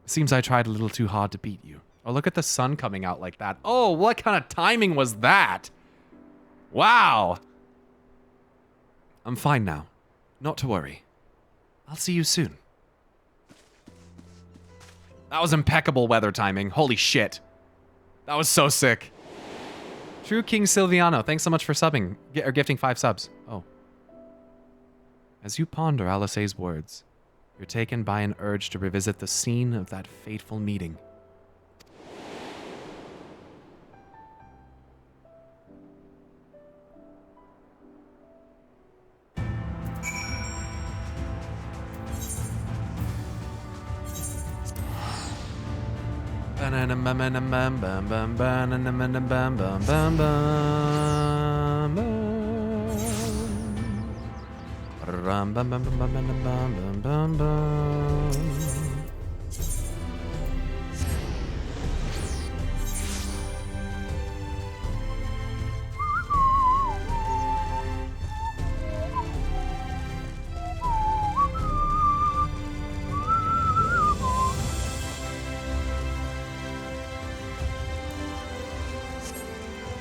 Seems I tried a little too hard to beat you. Oh, look at the sun coming out like that. Oh, what kind of timing was that? Wow. I'm fine now. Not to worry. I'll see you soon. That was impeccable weather timing. Holy shit. That was so sick. True King Silviano, thanks so much for subbing, or gifting 5 subs. Oh. As you ponder Alice's words, you're taken by an urge to revisit the scene of that fateful meeting.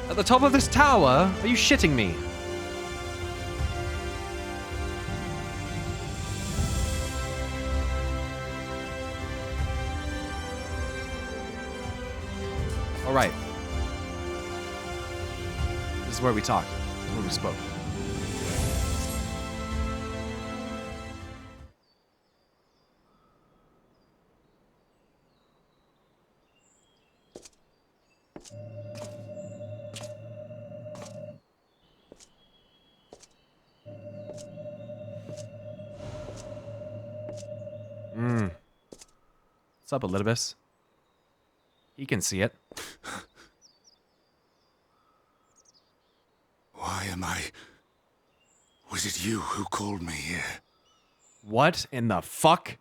At the top of this tower? Are you shitting me? Alright. This is where we talked. This is where we spoke. What's up, Elidibus? He can see it. Why am I... Was it you who called me here? What in the fuck?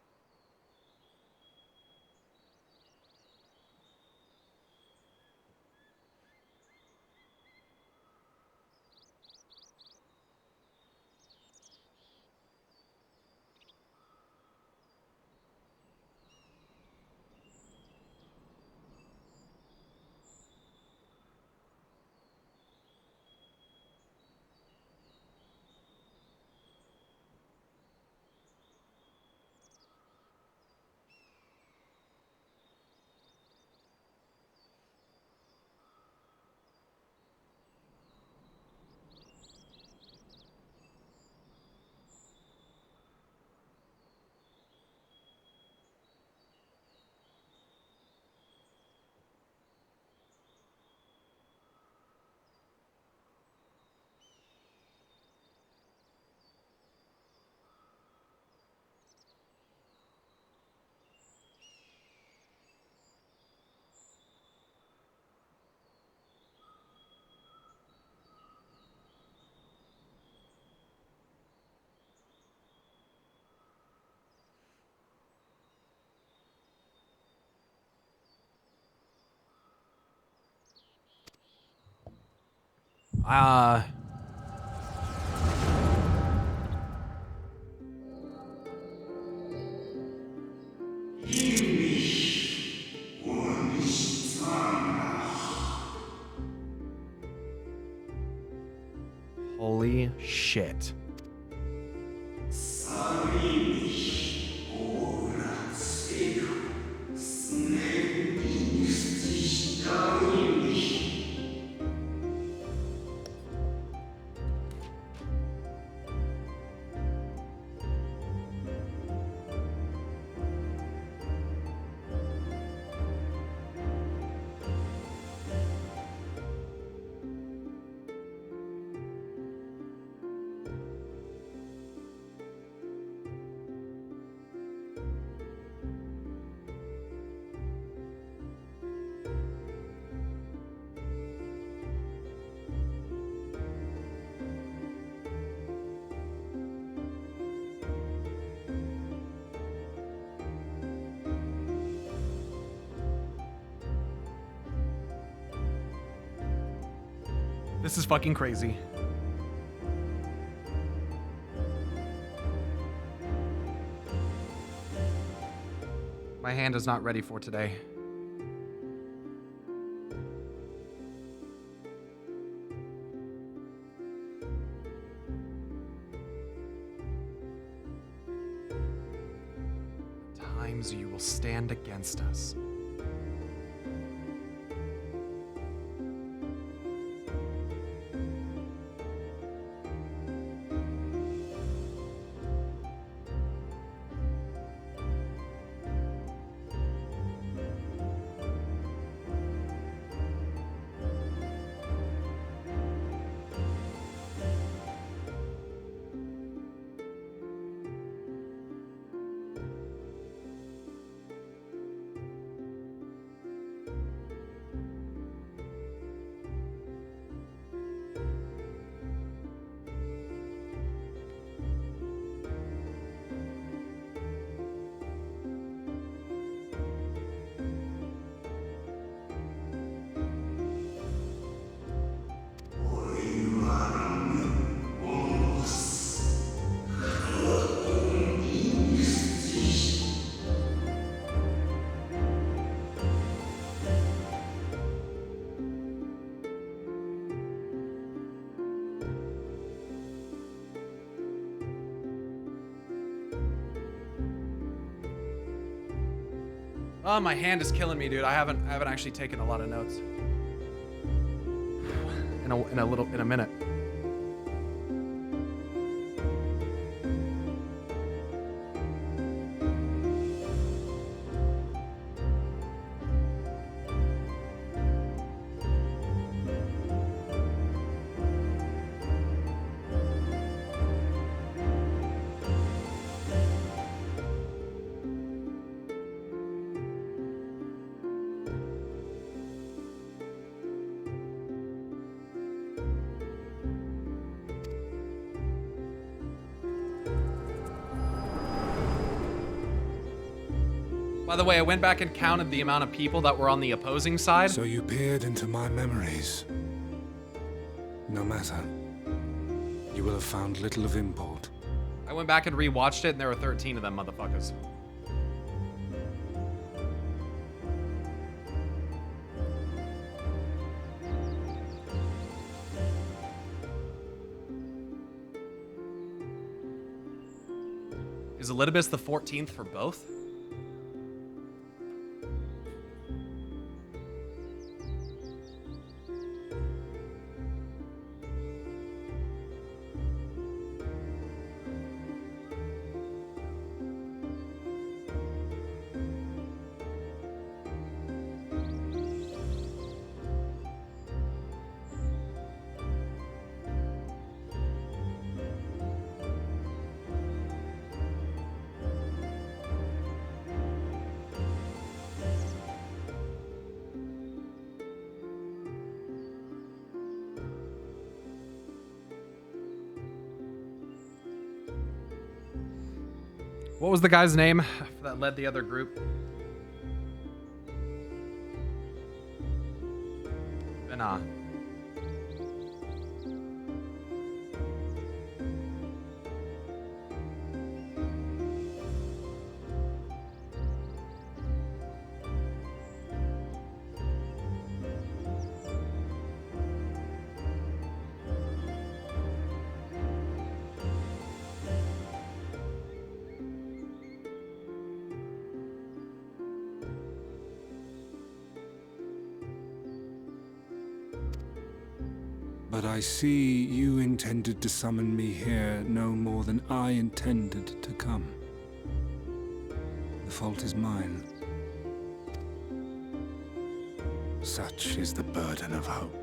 Holy shit. This is fucking crazy. My hand is not ready for today. Times you will stand against us. Oh, my hand is killing me, dude. I haven't actually taken a lot of notes. In a minute. By the way, I went back and counted the amount of people that were on the opposing side. So you peered into my memories. No matter. You will have found little of import. I went back and rewatched it, and there were 13 of them motherfuckers. Is Elidibus the 14th for both? What was the guy's name that led the other group? Benah. But I see you intended to summon me here no more than I intended to come. The fault is mine. Such is the burden of hope.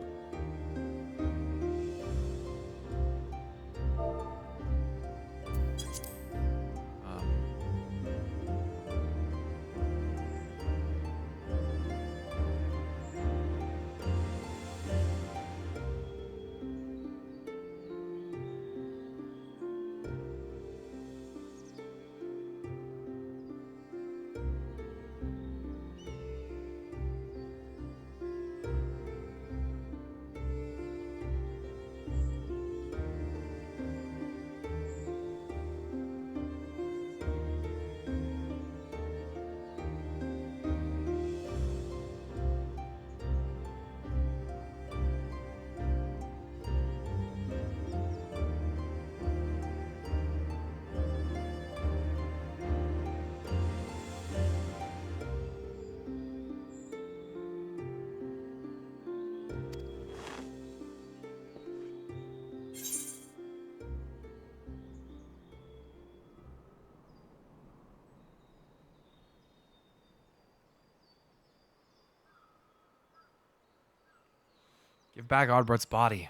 Give back Ardbert's body.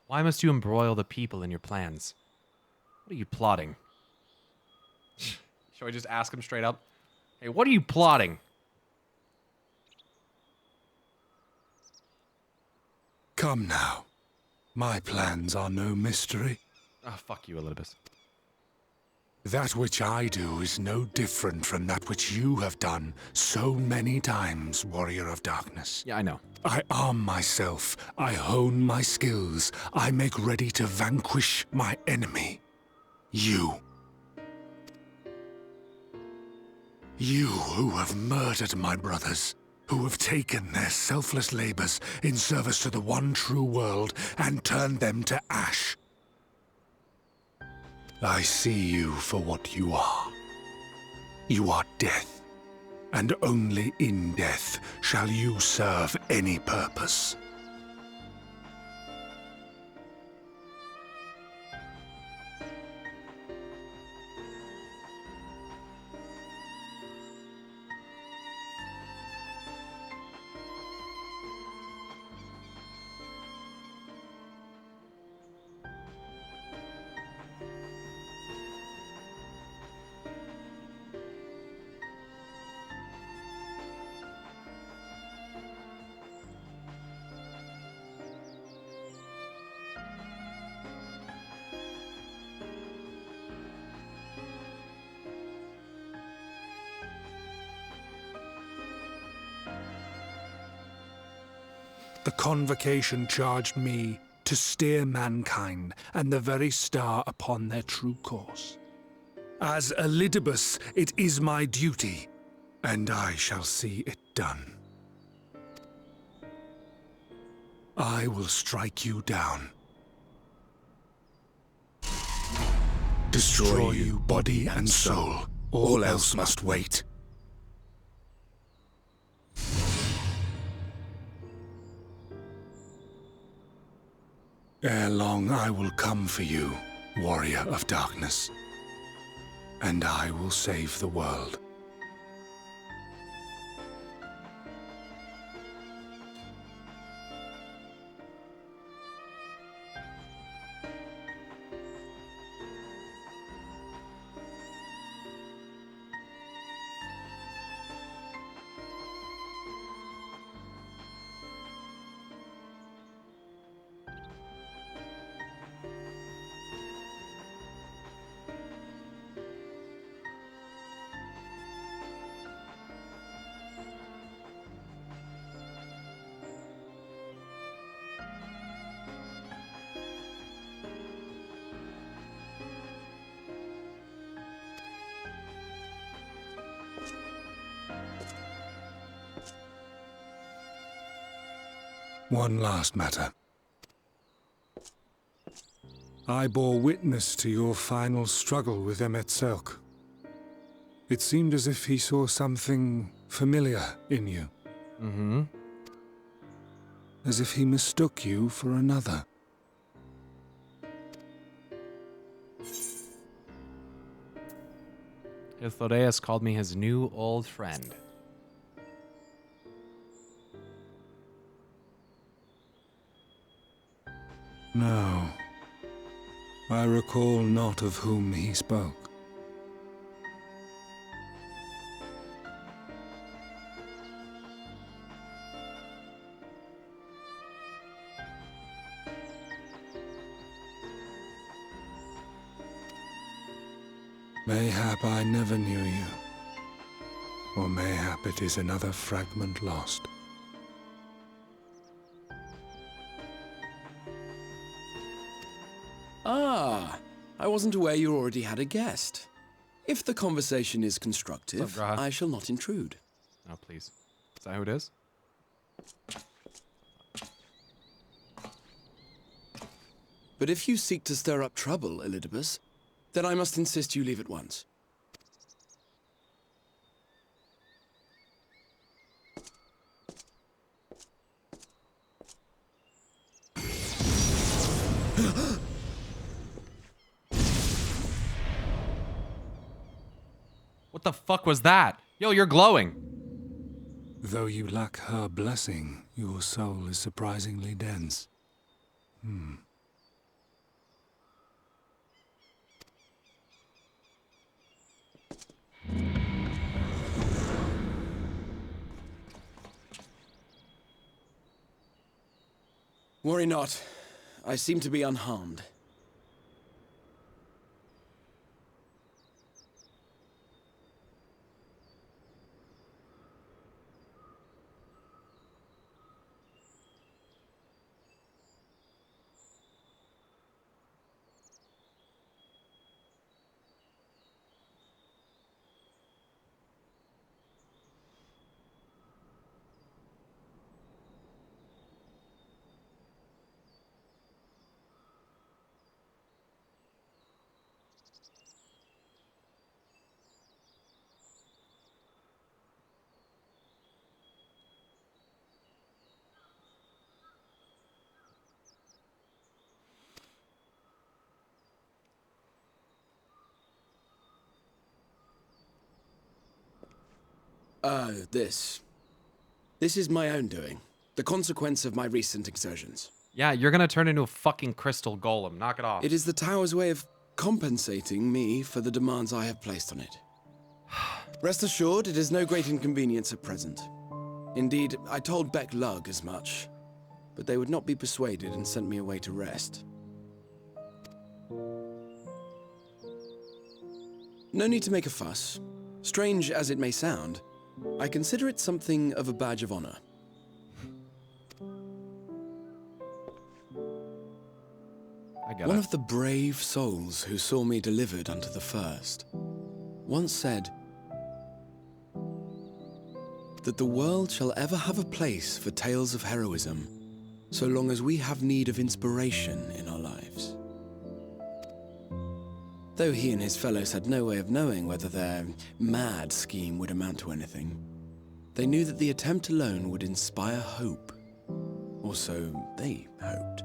Why must you embroil the people in your plans? What are you plotting? Shall I just ask him straight up? Hey, what are you plotting? Come now. My plans are no mystery. Oh, fuck you, Elidibus. That which I do is no different from that which you have done so many times, Warrior of Darkness. Yeah, I know. I arm myself, I hone my skills, I make ready to vanquish my enemy. You. You who have murdered my brothers, who have taken their selfless labors in service to the one true world and turned them to ash. I see you for what you are. You are death, and only in death shall you serve any purpose. The Convocation charged me to steer mankind and the very star upon their true course. As Elidibus, it is my duty, and I shall see it done. I will strike you down. Destroy you body and soul. All else must wait. Ere long I will come for you, Warrior of Darkness, and I will save the world. One last matter. I bore witness to your final struggle with Emet-Selch. It seemed as if he saw something familiar in you. Mm-hmm. As if he mistook you for another. Hithoreus called me his new old friend. No. I recall not of whom he spoke. Mayhap I never knew you. Or mayhap it is another fragment lost. Ah, I wasn't aware you already had a guest. If the conversation is constructive, What's up, Graha? I shall not intrude. Oh, please. Is that who it is? But if you seek to stir up trouble, Elidibus, then I must insist you leave at once. What the fuck was that? Yo, you're glowing. Though you lack her blessing, your soul is surprisingly dense. Worry not. I seem to be unharmed. This is my own doing. The consequence of my recent exertions. Yeah, you're gonna turn into a fucking crystal golem. Knock it off. It is the tower's way of compensating me for the demands I have placed on it. Rest assured, it is no great inconvenience at present. Indeed, I told Beck Lug as much, but they would not be persuaded and sent me away to rest. No need to make a fuss. Strange as it may sound, I consider it something of a badge of honor. I get One it. of the brave souls who saw me delivered unto the first once said that the world shall ever have a place for tales of heroism so long as we have need of inspiration in our lives. Though he and his fellows had no way of knowing whether their mad scheme would amount to anything, they knew that the attempt alone would inspire hope. Or so they hoped.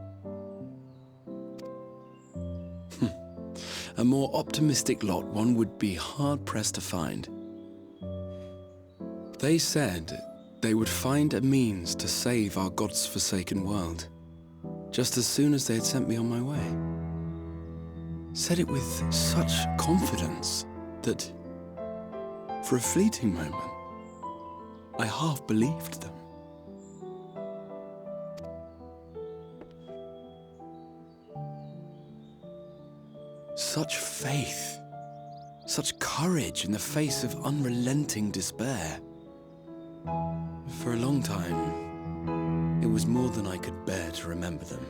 A more optimistic lot one would be hard-pressed to find. They said they would find a means to save our God's forsaken world, just as soon as they had sent me on my way. Said it with such confidence that, for a fleeting moment, I half believed them. Such faith, such courage in the face of unrelenting despair. For a long time, it was more than I could bear to remember them.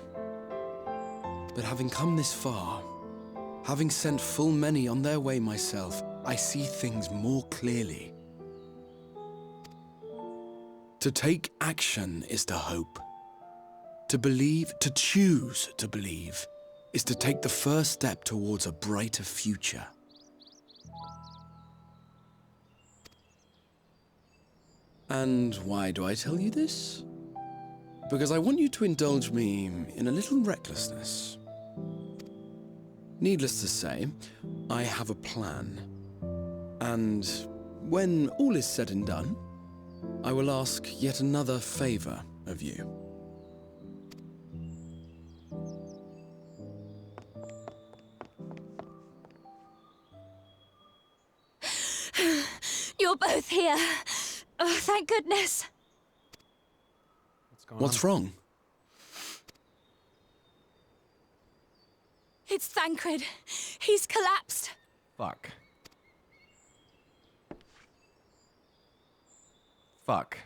But having come this far, having sent full many on their way myself, I see things more clearly. To take action is to hope. To believe, to choose to believe, is to take the first step towards a brighter future. And why do I tell you this? Because I want you to indulge me in a little recklessness. Needless to say, I have a plan. And when all is said and done, I will ask yet another favor of you. You're both here. Oh, thank goodness. What's going What's on? wrong? It's Thancred. He's collapsed. Fuck. Fuck.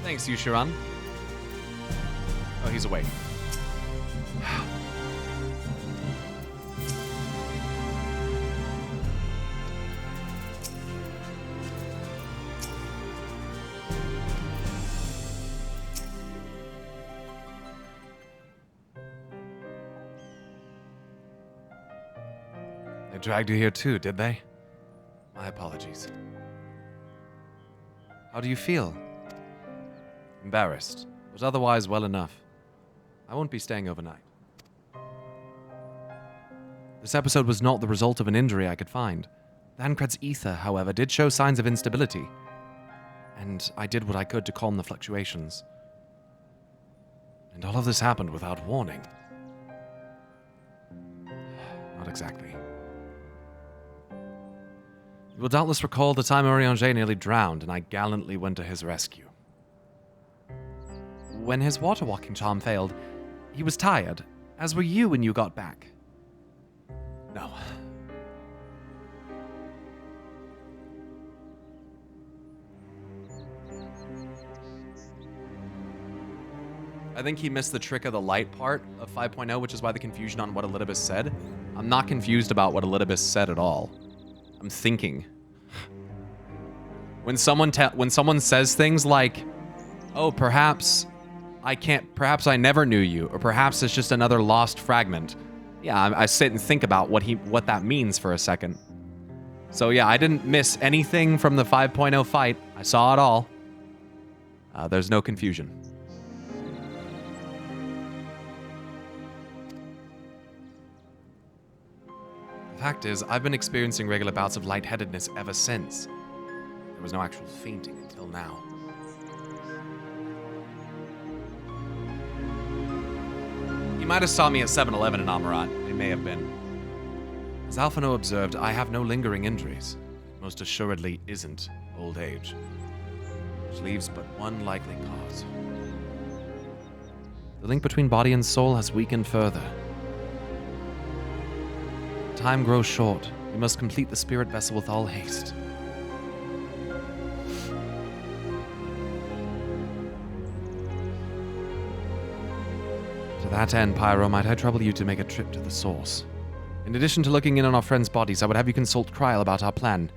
Thanks, Yushiran. Oh, he's awake. They dragged you here too, did they? My apologies. How do you feel? Embarrassed, but otherwise well enough. I won't be staying overnight. This episode was not the result of an injury I could find. Thancred's ether, however, did show signs of instability, and I did what I could to calm the fluctuations. And all of this happened without warning. Not exactly. You will doubtless recall the time Orianger nearly drowned, and I gallantly went to his rescue. When his water-walking charm failed, he was tired, as were you when you got back. No. I think he missed the trick of the light part of 5.0, which is why the confusion on what Elidibus said. I'm not confused about what Elidibus said at all. I'm thinking. When someone says things like, "Oh, perhaps I never knew you," or perhaps it's just another lost fragment. Yeah, I sit and think about what that means for a second. So yeah, I didn't miss anything from the 5.0 fight. I saw it all. There's no confusion. The fact is, I've been experiencing regular bouts of lightheadedness ever since. There was no actual fainting until now. He might have saw me at 7-Eleven in Amarat. It may have been. As Alphino observed, I have no lingering injuries. Most assuredly isn't old age. Which leaves but one likely cause. The link between body and soul has weakened further. Time grows short. We must complete the spirit vessel with all haste. To that end, Pyro, might I trouble you to make a trip to the source? In addition to looking in on our friends' bodies, I would have you consult Kryl about our plan.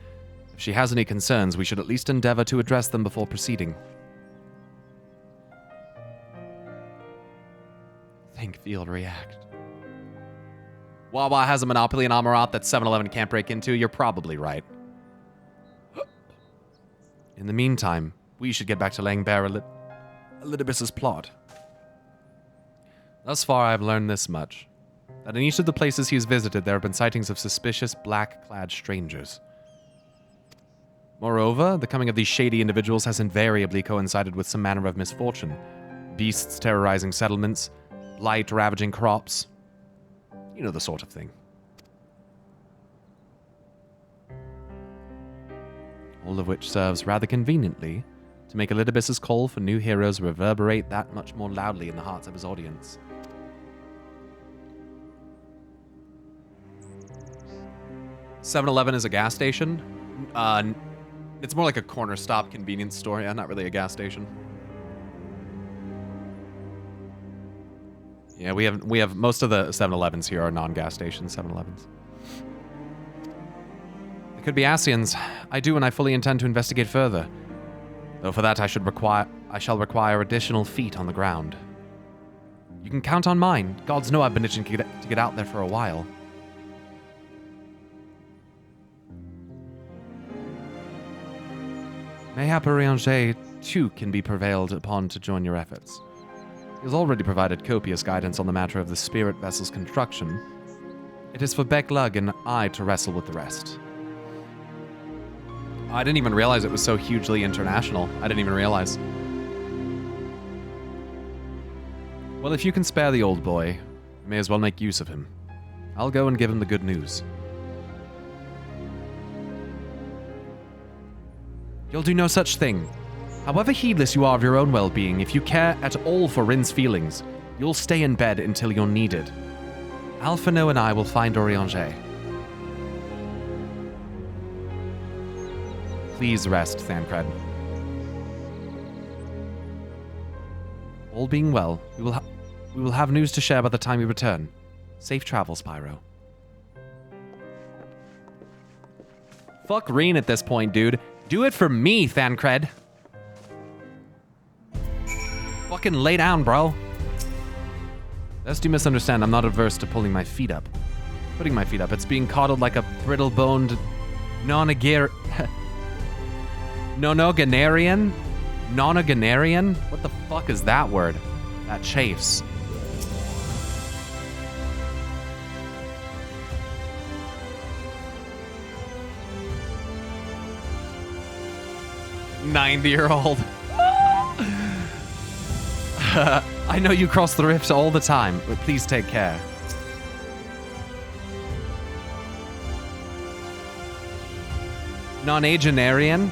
If she has any concerns, we should at least endeavor to address them before proceeding. Think, feel, react. Wawa has a monopoly in Amarat that 7-Eleven can't break into. You're probably right. In the meantime, we should get back to laying bare Elidibus's plot. Thus far, I've learned this much. That in each of the places he has visited, there have been sightings of suspicious, black-clad strangers. Moreover, the coming of these shady individuals has invariably coincided with some manner of misfortune. Beasts terrorizing settlements, blight ravaging crops. You know the sort of thing. All of which serves rather conveniently to make Elidibus's call for new heroes reverberate that much more loudly in the hearts of his audience. 7-Eleven is a gas station. It's more like a corner stop convenience store. Yeah, not really a gas station. Yeah, we have most of the 7-Elevens here are non-gas stations, 7-Elevens. They could be Asians. I do, and I fully intend to investigate further. Though for that I shall require additional feet on the ground. You can count on mine. Gods know I've been itching to get out there for a while. Mayhap Orianger too can be prevailed upon to join your efforts. He has already provided copious guidance on the matter of the spirit vessel's construction. It is for Beck Lug and I to wrestle with the rest. I didn't even realize it was so hugely international. I didn't even realize. Well, if you can spare the old boy, you may as well make use of him. I'll go and give him the good news. You'll do no such thing. However heedless you are of your own well-being, if you care at all for Rin's feelings, you'll stay in bed until you're needed. Alphino and I will find Orianger. Please rest, Thancred. All being well, we will have news to share by the time we return. Safe travels, Pyro. Fuck Reen at this point, dude. Do it for me, Thancred. Fucking lay down, bro. Lest you misunderstand, I'm not averse to pulling my feet up. Putting my feet up. It's being coddled like a brittle-boned nonagenarian? Nonagenarian? What the fuck is that word? That chafes. "90-year-old. I know you cross the rift all the time, but please take care. Nonagenarian?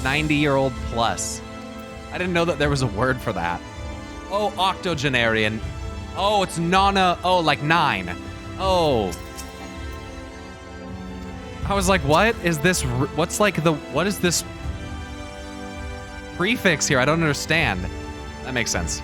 90-year-old plus. I didn't know that there was a word for that. Oh, octogenarian. Oh, it's oh, like 9. Oh. I was like, what is this? What's like what is this prefix here? I don't understand. That makes sense.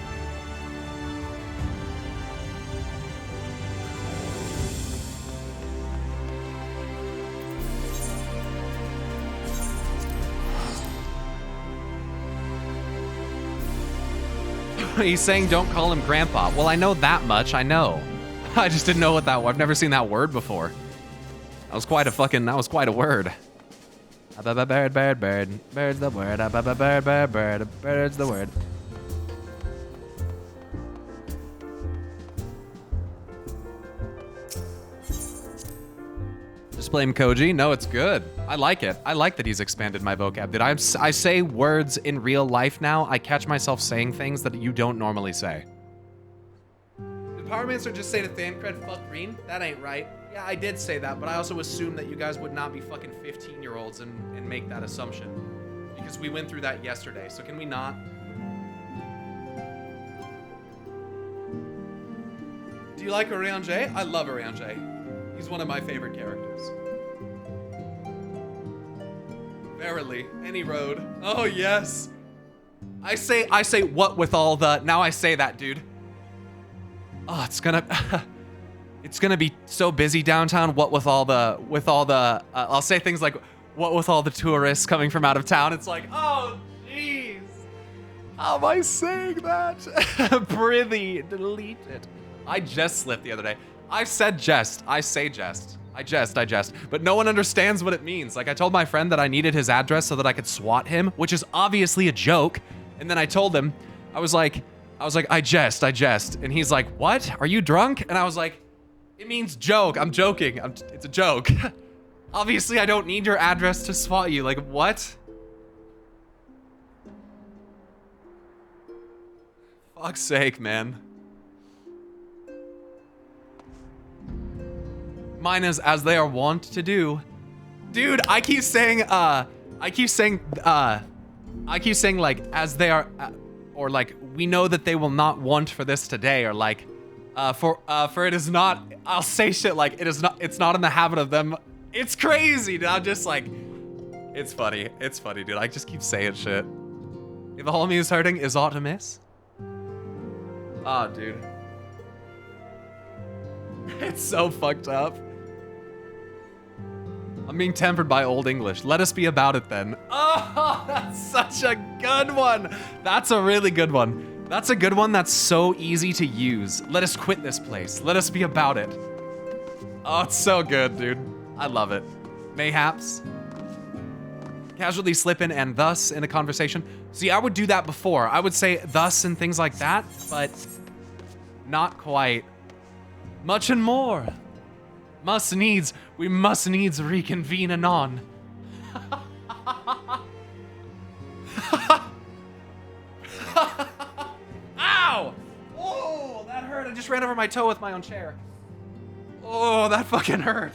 He's saying don't call him grandpa. Well, I know that much. I know. I just didn't know what that was. I've never seen that word before. That was quite a word. Bird, bird, bird. Bird's the word. Bird, bird, bird. Bird's the word. Just blame Koji. No, it's good. I like it. I like that he's expanded my vocab. That I say words in real life now. I catch myself saying things that you don't normally say. Did Pyromancer just say to Thancred, fuck Green? That ain't right. Yeah, I did say that, but I also assumed that you guys would not be fucking 15-year-olds and make that assumption. Because we went through that yesterday, so can we not? Do you like Oriange? I love Oriange. He's one of my favorite characters. Verily, any road. Oh, yes. I say what with all the... Now I say that, dude. Oh, it's gonna be so busy downtown. What with all the... I'll say things like, what with all the tourists coming from out of town. It's like, oh, jeez. How am I saying that? Prithee, delete it. I just slipped the other day. I said jest. I say jest. I jest. But no one understands what it means. Like, I told my friend that I needed his address so that I could swat him, which is obviously a joke. And then I told him, I was like, I jest. And he's like, what? Are you drunk? And I was like, it means joke. I'm joking. It's a joke. Obviously, I don't need your address to swat you. Like, what? Fuck's sake, man. Mine is as they are wont to do. Dude, I keep saying like as they are, or like we know that they will not want for this today, or like for it is not. I'll say shit like it is not. It's not in the habit of them. It's crazy, dude. I'm just like, it's funny. It's funny, dude. I just keep saying shit. If the homie is hurting, is aught amiss? Ah, dude. It's so fucked up. I'm being tempered by Old English. Let us be about it then. Oh, that's such a good one. That's a really good one. That's a good one that's so easy to use. Let us quit this place. Let us be about it. Oh, it's so good, dude. I love it. Mayhaps. Casually slip in and thus in a conversation. See, I would do that before. I would say thus and things like that, but not quite. Much and more. We must needs reconvene anon. Ow! Oh, that hurt. I just ran over my toe with my own chair. Oh, that fucking hurt.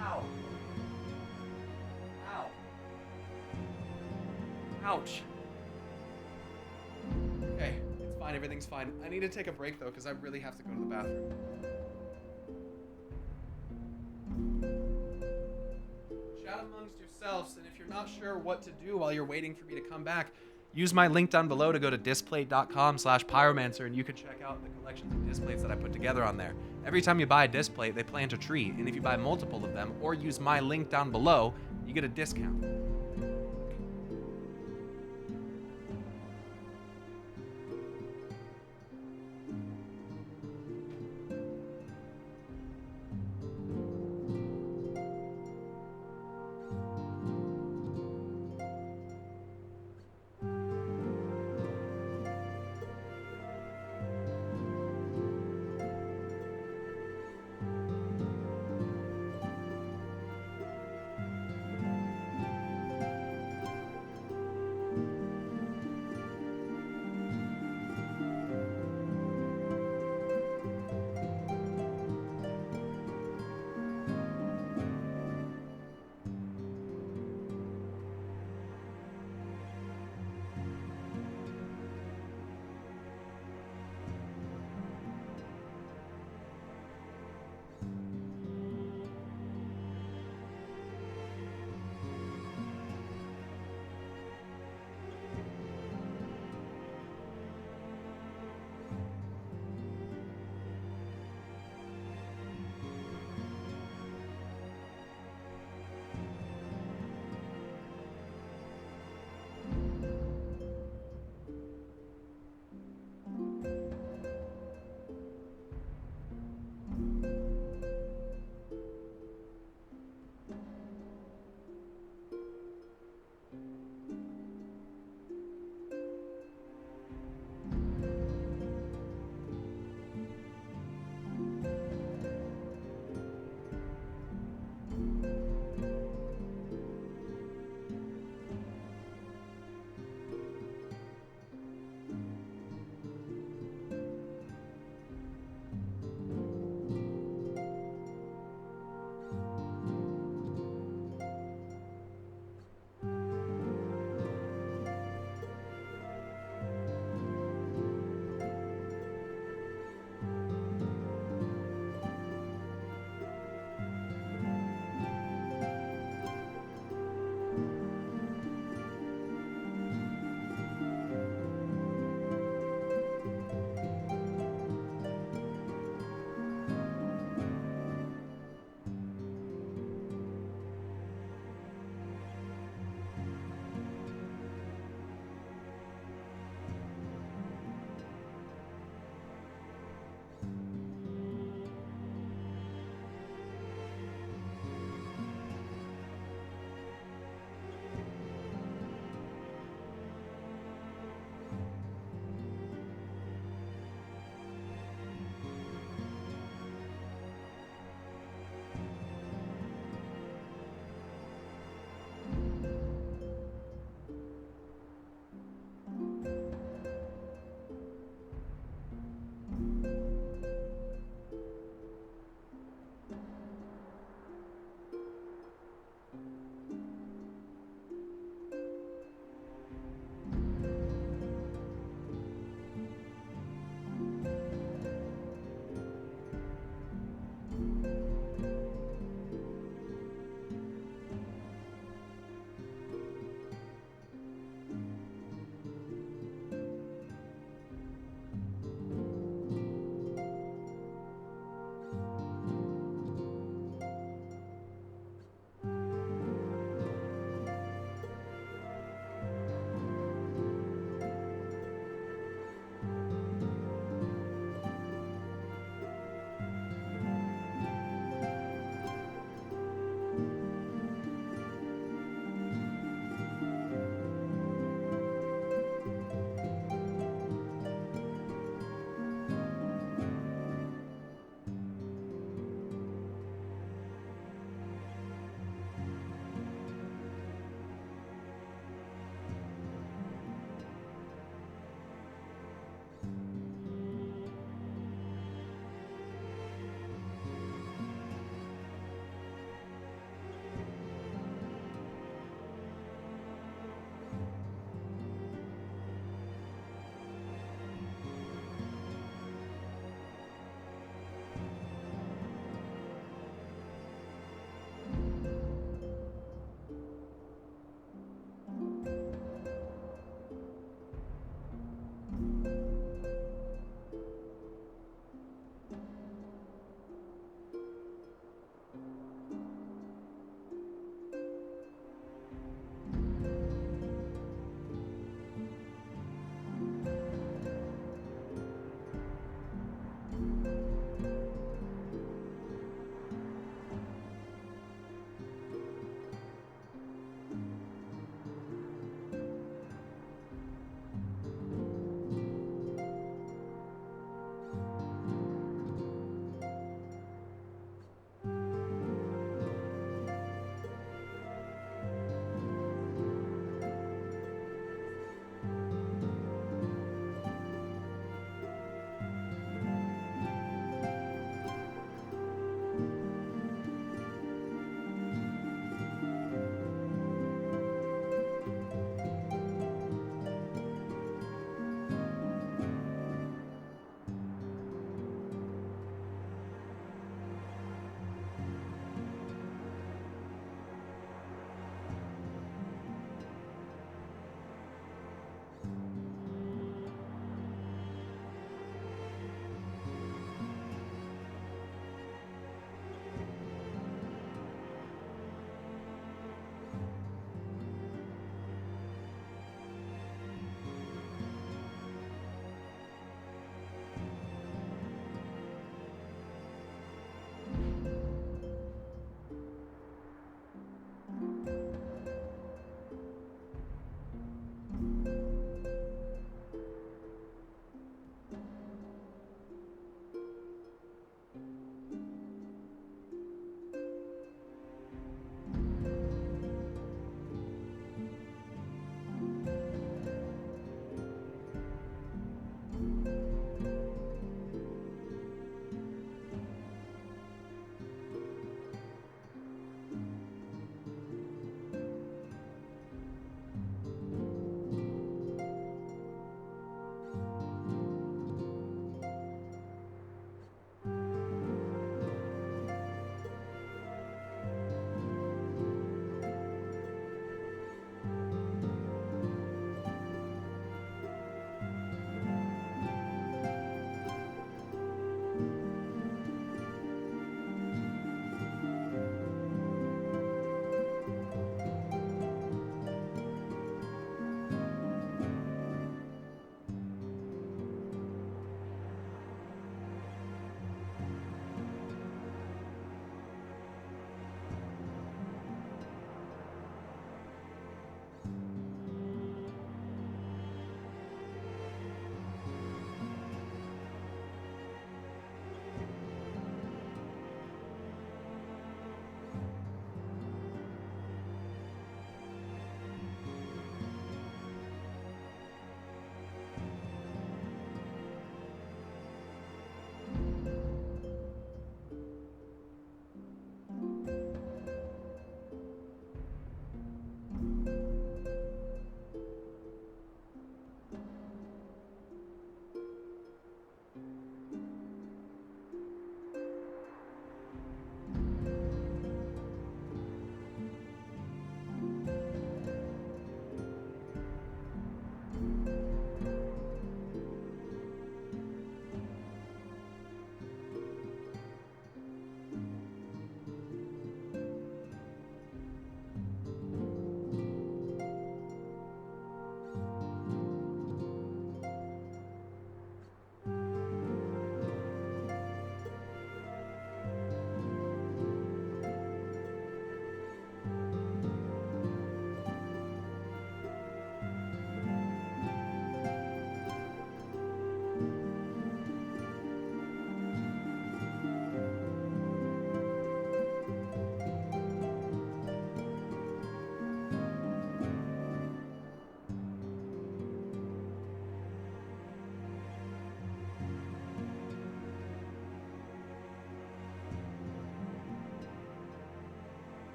Ow. Ow. Ouch. Okay, it's fine. Everything's fine. I need to take a break, though, because I really have to go to the bathroom. Chat amongst yourselves, and if you're not sure what to do while you're waiting for me to come back, use my link down below to go to displate.com/pyromancer, and you can check out the collections of displates that I put together on there. Every time you buy a displate, they plant a tree, and if you buy multiple of them or use my link down below, you get a discount.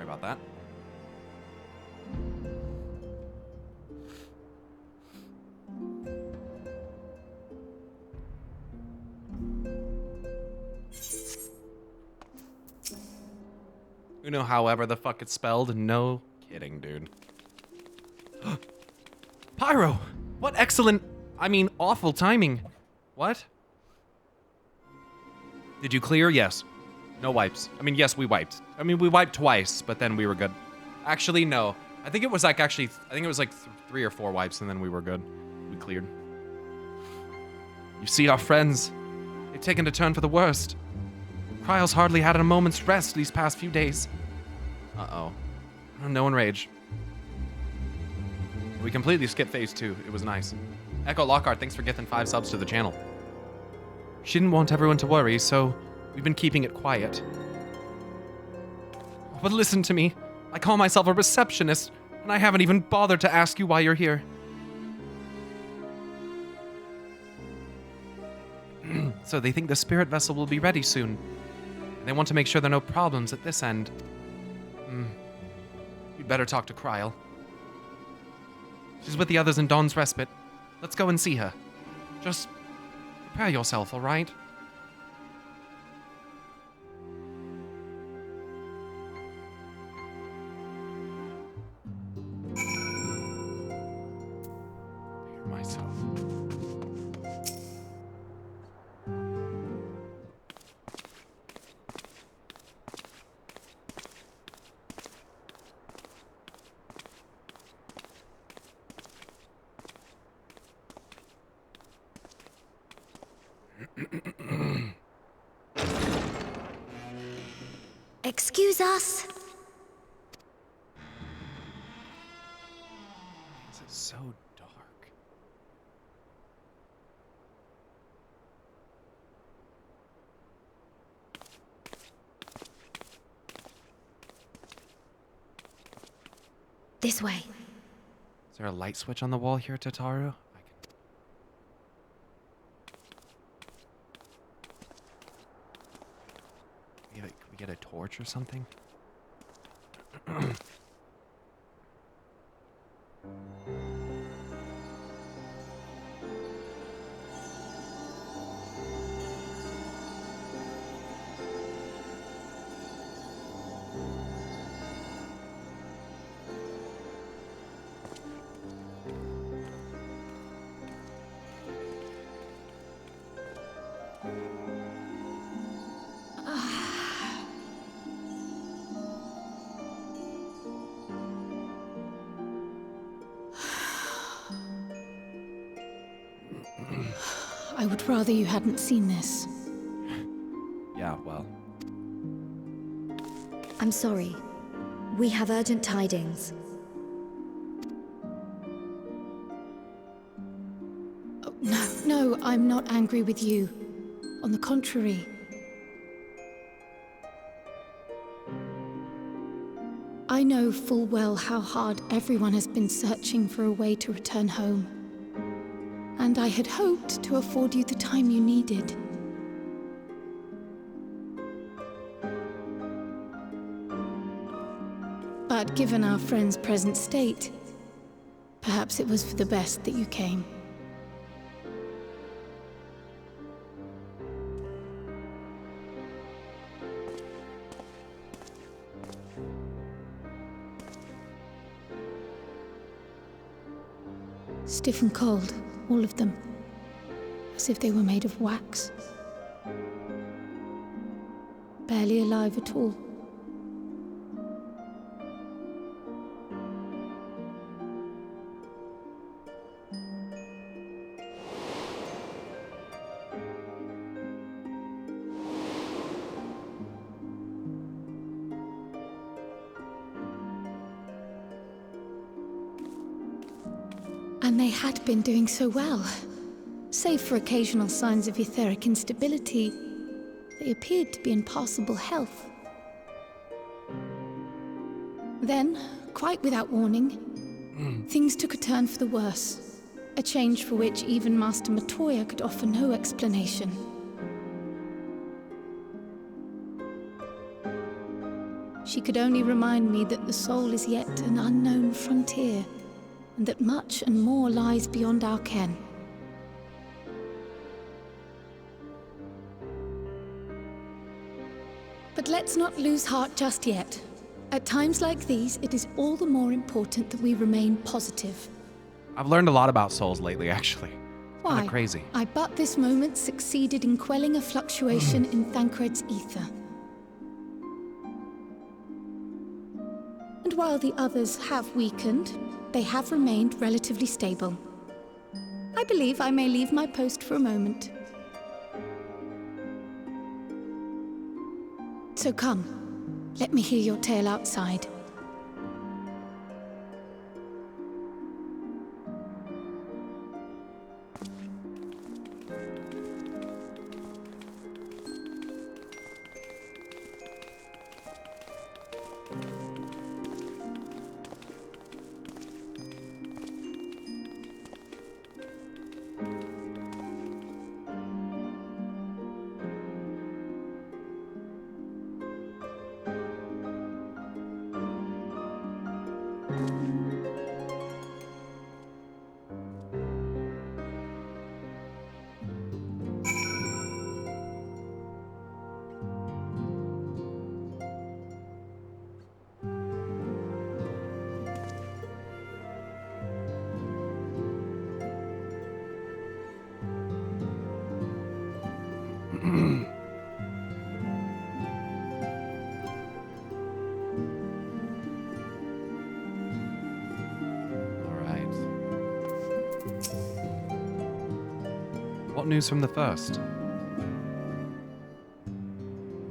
about that. Uno, however the fuck it's spelled, no kidding, dude. Pyro! What excellent, I mean, awful timing. What? Did you clear? Yes. No wipes. I mean, yes, we wiped. I mean, we wiped twice, but then we were good. Actually, no. I think it was like, I think it was like 3 or 4 wipes, and then we were good. We cleared. You see, our friends, they've taken a turn for the worst. Cryle's hardly had a moment's rest these past few days. Uh-oh. No one rage. We completely skipped phase 2. It was nice. Echo Lockhart, thanks for gifting 5 subs to the channel. She didn't want everyone to worry, so we've been keeping it quiet. But listen to me. I call myself a receptionist, and I haven't even bothered to ask you why you're here. So they think the spirit vessel will be ready soon. They want to make sure there are no problems at this end. You'd better talk to Kryle. She's with the others in Dawn's Respite. Let's go and see her. Just prepare yourself, all right? Prepare myself. Excuse us. This is so dark. This way. Is there a light switch on the wall here, Tataru? Can we get a torch or something? I would rather you hadn't seen this. Yeah, well. I'm sorry. We have urgent tidings. Oh, no, I'm not angry with you. On the contrary. I know full well how hard everyone has been searching for a way to return home. And I had hoped to afford you the time you needed. But given our friend's present state, perhaps it was for the best that you came. Stiff and cold. All of them, as if they were made of wax. Barely alive at all. And they had been doing so well. Save for occasional signs of etheric instability, they appeared to be in passable health. Then, quite without warning, things took a turn for the worse. A change for which even Master Matoya could offer no explanation. She she could only remind me that the soul is yet an unknown frontier, and that much and more lies beyond our ken. But let's not lose heart just yet. At times like these, it is all the more important that we remain positive. I've learned a lot about souls lately, actually. Why? Kinda crazy. I but this moment succeeded in quelling a fluctuation in Thancred's ether. And while the others have weakened, they have remained relatively stable. I believe I may leave my post for a moment. So come, let me hear your tale outside. What news from the first?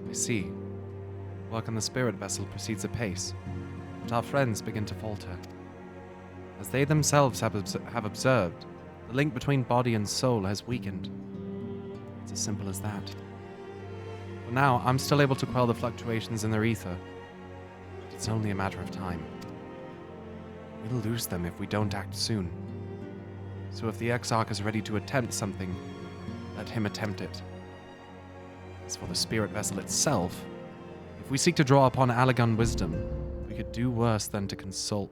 I see. Work on the spirit vessel proceeds apace, but our friends begin to falter. As they themselves have observed, the link between body and soul has weakened. It's as simple as that. For now, I'm still able to quell the fluctuations in their ether, but it's only a matter of time. We'll lose them if we don't act soon. So if the Exarch is ready to attempt something, let him attempt it. As for the spirit vessel itself, if we seek to draw upon Allagan wisdom, we could do worse than consult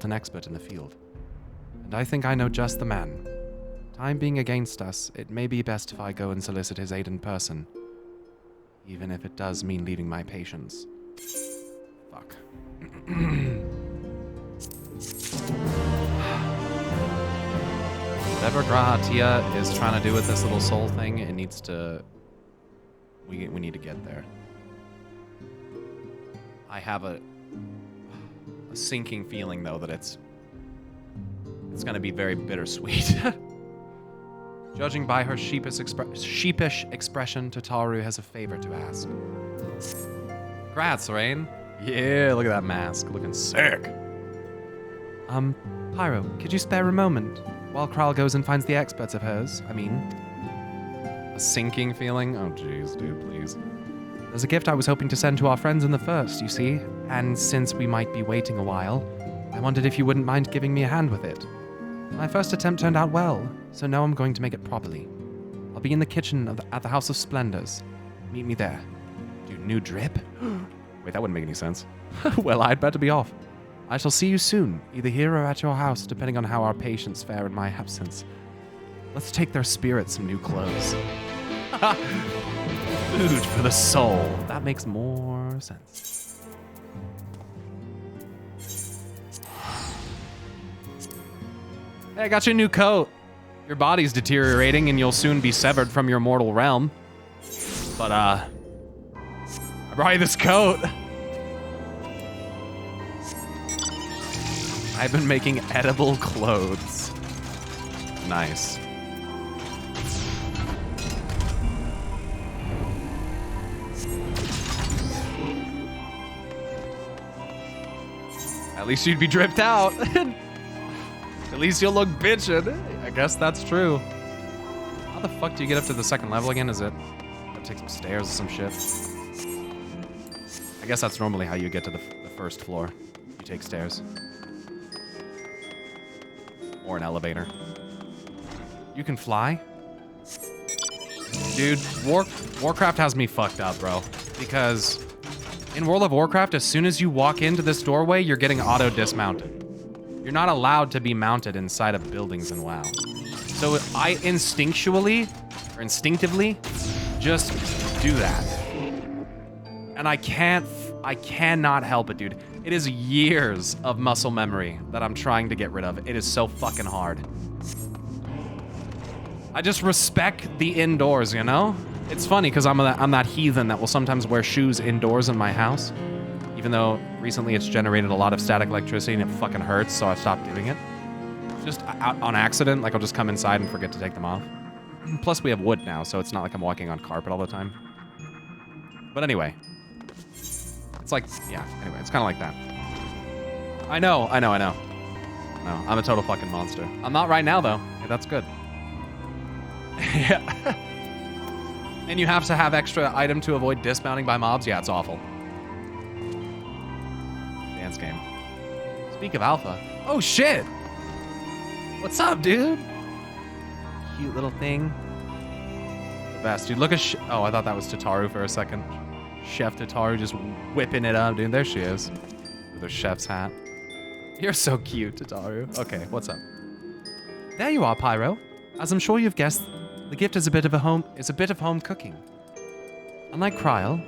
an expert in the field. And I think I know just the man. Time being against us, it may be best if I go and solicit his aid in person, even if it does mean leaving my patients. Fuck. Whatever Grahatia is trying to do with this little soul thing, it needs to... We need to get there. I have a sinking feeling, though, that it's going to be very bittersweet. Judging by her sheepish expression, Tataru has a favor to ask. Congrats, Rain. Yeah, look at that mask. Looking sick. Pyro, could you spare a moment while Kral goes and finds the experts of hers? I mean... A sinking feeling? Oh, jeez, dude, please. There's a gift I was hoping to send to our friends in the first, you see, and since we might be waiting a while, I wondered if you wouldn't mind giving me a hand with it. My first attempt turned out well, so now I'm going to make it properly. I'll be in the kitchen at the House of Splendors. Meet me there. Dude, new drip? Wait, that wouldn't make any sense. Well, I'd better be off. I shall see you soon, either here or at your house, depending on how our patients fare in my absence. Let's take their spirits some new clothes. Food for the soul. That makes more sense. Hey, I got you a new coat. Your body's deteriorating and you'll soon be severed from your mortal realm. But, I brought you this coat. I've been making edible clothes. Nice. At least you'd be dripped out. At least you'll look bitchin'. I guess that's true. How the fuck do you get up to the second level again? Is it? Gotta take some stairs or some shit. I guess that's normally how you get to the first floor. You take stairs. Or an elevator. You can fly? Dude, Warcraft has me fucked up, bro. Because In World of Warcraft, as soon as you walk into this doorway, you're getting auto-dismounted. You're not allowed to be mounted inside of buildings in WoW. So I instinctively just do that. And I cannot help it, dude. It is years of muscle memory that I'm trying to get rid of. It is so fucking hard. I just respect the indoors, you know? It's funny because I'm that heathen that will sometimes wear shoes indoors in my house. Even though recently it's generated a lot of static electricity and it fucking hurts, so I stopped doing it. Just on accident, like I'll just come inside and forget to take them off. Plus we have wood now, so it's not like I'm walking on carpet all the time. But anyway. It's like, yeah, anyway, it's kind of like that. I know. No, I'm a total fucking monster. I'm not right now, though. Hey, that's good. Yeah. And you have to have extra item to avoid dismounting by mobs? Yeah, it's awful. Dance game. Speak of alpha. Oh, shit! What's up, dude? Cute little thing. The best, dude. Look at oh, I thought that was Tataru for a second. Chef Tataru just whipping it up, dude. There she is. With her chef's hat. You're so cute, Tataru. Okay, what's up? There you are, Pyro. As I'm sure you've guessed, the gift is a bit of home cooking. Unlike Kryl,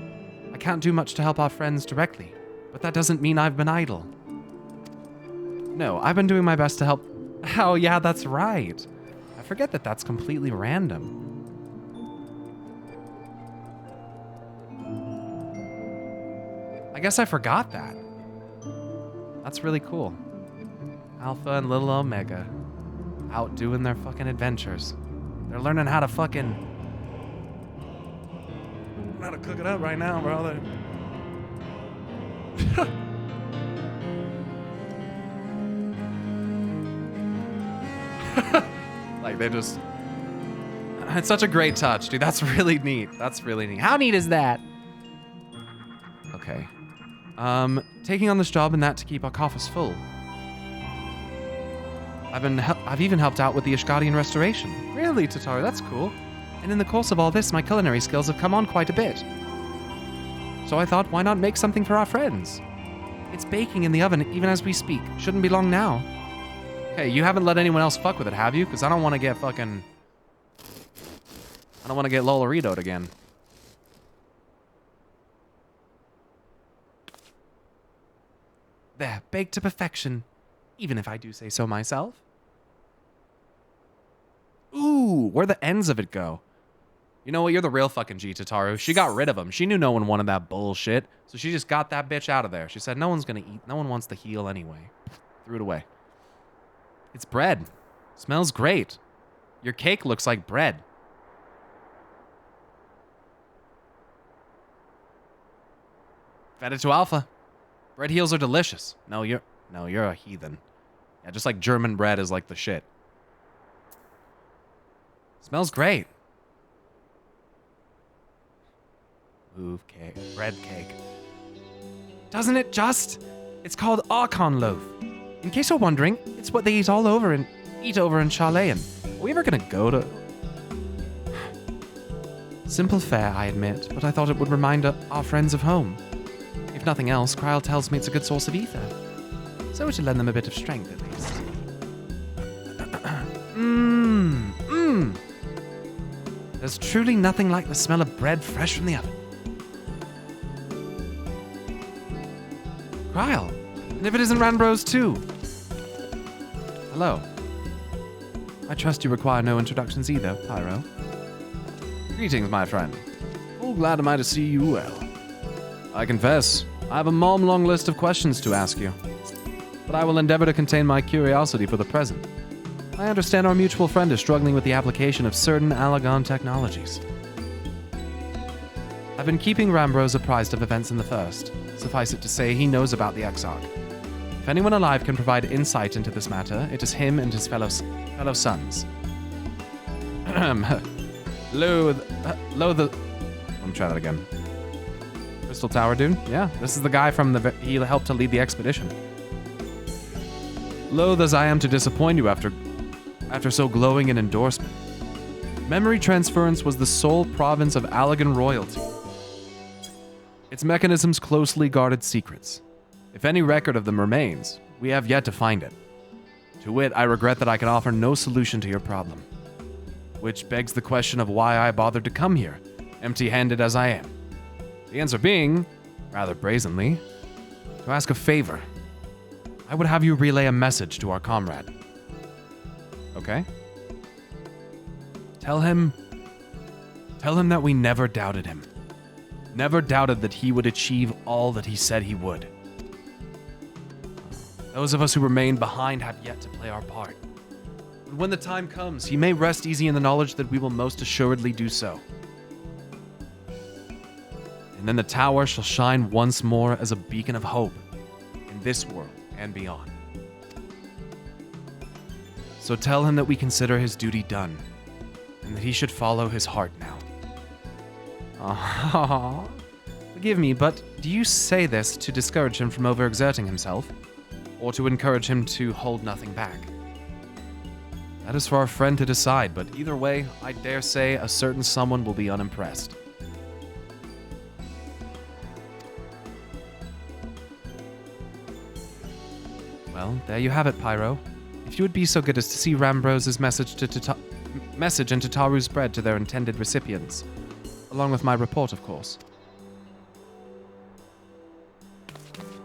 I can't do much to help our friends directly, but that doesn't mean I've been idle. No, I've been doing my best to help. Oh yeah, that's right. I forget that that's completely random. I guess I forgot that. That's really cool. Alpha and little Omega out doing their fucking adventures. They're learning how to fucking... how to cook it up right now, brother. Like, they just... It's such a great touch, dude. That's really neat. That's really neat. How neat is that? Okay. Taking on this job and that to keep our coffers full. I've even helped out with the Ishgardian restoration. Really, Tataru? That's cool. And in the course of all this, my culinary skills have come on quite a bit. So I thought, why not make something for our friends? It's baking in the oven even as we speak. Shouldn't be long now. Hey, you haven't let anyone else fuck with it, have you? Because I don't want to get fucking... I don't want to get Lolorito'd again. There, baked to perfection. Even if I do say so myself. Ooh, where'd the ends of it go? You know what? You're the real fucking G, Tataru. She got rid of him. She knew no one wanted that bullshit. So she just got that bitch out of there. She said, no one's gonna eat. No one wants to heal anyway. Threw it away. It's bread. Smells great. Your cake looks like bread. Fed it to Alpha. Bread heals are delicious. No, you're a heathen. Yeah, just like German bread is like the shit. Smells great. Move cake. Bread cake. Doesn't it just? It's called Archon loaf. In case you're wondering, it's what they eat over in Charlayan. Are we ever gonna go to... Simple fare, I admit, but I thought it would remind our friends of home. If nothing else, Kryl tells me it's a good source of ether. So it should lend them a bit of strength, at least. There's truly nothing like the smell of bread fresh from the oven. Kryl, and if it isn't Ranbros too. Hello. I trust you require no introductions either, Pyro. Greetings, my friend. Oh, glad am I to see you well. I confess, I have a long list of questions to ask you, but I will endeavor to contain my curiosity for the present. I understand our mutual friend is struggling with the application of certain Allagan technologies. I've been keeping Ranbros apprised of events in the First. Suffice it to say, he knows about the Exarch. If anyone alive can provide insight into this matter, it is him and his fellow sons. Let me try that again. Crystal Tower dude? Yeah, this is the guy from he helped to lead the expedition. Loath as I am to disappoint you after so glowing an endorsement. Memory transference was the sole province of Allagan royalty. its mechanisms closely guarded secrets. If any record of them remains, we have yet to find it. To wit, I regret that I can offer no solution to your problem. Which begs the question of why I bothered to come here, empty-handed as I am. The answer being, rather brazenly, to ask a favor. I would have you relay a message to our comrade. Okay? Tell him that we never doubted him. Never doubted that he would achieve all that he said he would. Those of us who remain behind have yet to play our part. But when the time comes, he may rest easy in the knowledge that we will most assuredly do so. And then the tower shall shine once more as a beacon of hope in this world and beyond. So tell him that we consider his duty done, and that he should follow his heart now. Ah, forgive me, but do you say this to discourage him from overexerting himself, or to encourage him to hold nothing back? That is for our friend to decide, but either way, I dare say a certain someone will be unimpressed. Well, there you have it, Pyro. If you would be so good as to see Rambrose's message and Tataru's bread to their intended recipients, along with my report, of course.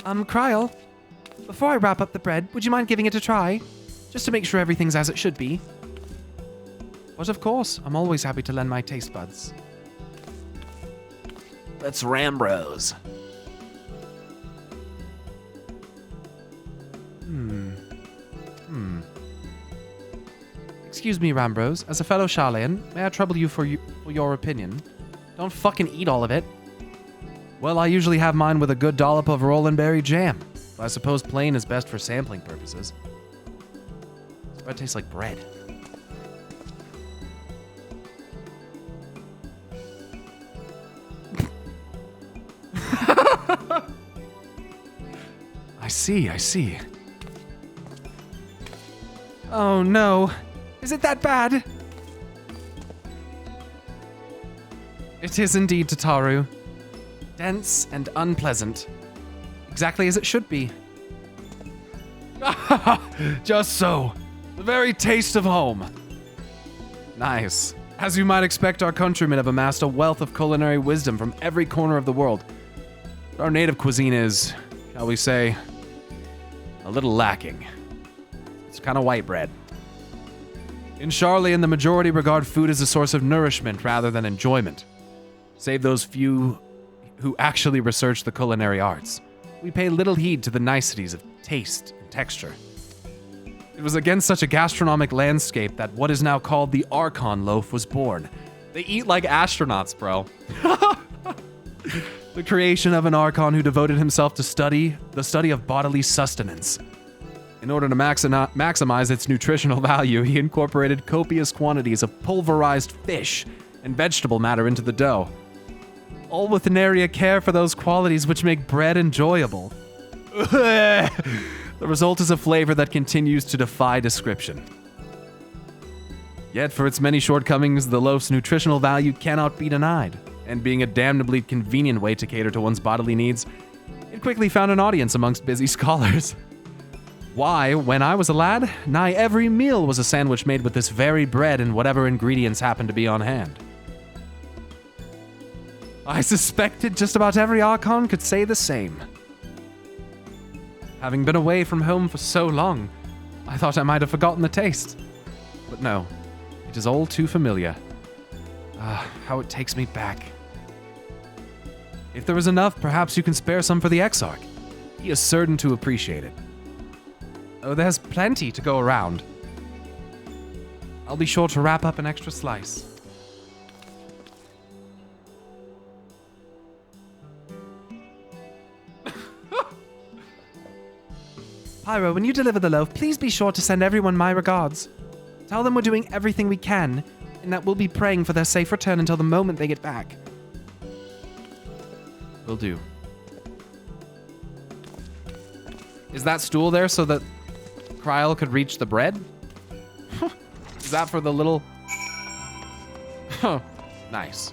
Kryl, before I wrap up the bread, would you mind giving it a try? Just to make sure everything's as it should be. But of course, I'm always happy to lend my taste buds. Let's Rambrose. Excuse me, Rambrose. As a fellow Sharlayan, may I trouble you for your opinion? Don't fucking eat all of it. Well, I usually have mine with a good dollop of Roland Berry jam. But I suppose plain is best for sampling purposes. This bread tastes like bread. I see. Oh no. Is it that bad? It is indeed, Tataru. Dense and unpleasant. Exactly as it should be. Just so. The very taste of home. Nice. As you might expect, our countrymen have amassed a wealth of culinary wisdom from every corner of the world. But our native cuisine is, shall we say, a little lacking. It's kind of white bread. In Sharlayan, the majority regard food as a source of nourishment rather than enjoyment. Save those few who actually research the culinary arts. We pay little heed to the niceties of taste and texture. It was against such a gastronomic landscape that what is now called the Archon loaf was born. They eat like astronauts, bro. The creation of an Archon who devoted himself to the study of bodily sustenance. In order to maximize its nutritional value, he incorporated copious quantities of pulverized fish and vegetable matter into the dough. All with nary a care for those qualities which make bread enjoyable. The result is a flavor that continues to defy description. Yet, for its many shortcomings, the loaf's nutritional value cannot be denied, and being a damnably convenient way to cater to one's bodily needs, it quickly found an audience amongst busy scholars. Why, when I was a lad, nigh every meal was a sandwich made with this very bread and whatever ingredients happened to be on hand. I suspected just about every Archon could say the same. Having been away from home for so long, I thought I might have forgotten the taste. But no, it is all too familiar. How it takes me back. If there is enough, perhaps you can spare some for the Exarch. He is certain to appreciate it. Oh, there's plenty to go around. I'll be sure to wrap up an extra slice. Pyro, when you deliver the loaf, please be sure to send everyone my regards. Tell them we're doing everything we can, and that we'll be praying for their safe return until the moment they get back. Will do. Is that stool there so that Kryl could reach the bread? Is that for the little... Nice.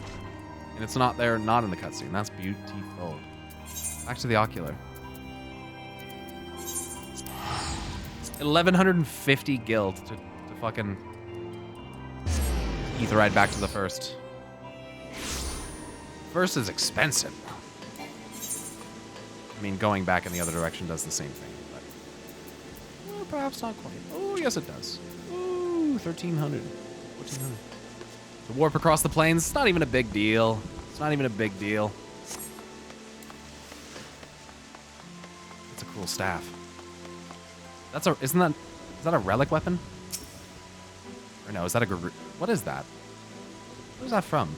And it's not there, not in the cutscene. That's beautiful. Back to the ocular. 1150 guild to fucking ether right back to the first. First is expensive. I mean, going back in the other direction does the same thing, but well, perhaps not quite. Oh, yes, it does. Ooh, 1300, 1400. To warp across the plains, it's not even a big deal. It's not even a big deal. It's a cool staff. That's a, isn't that, is that a relic weapon? Or no, is that a, what is that? Where's that from?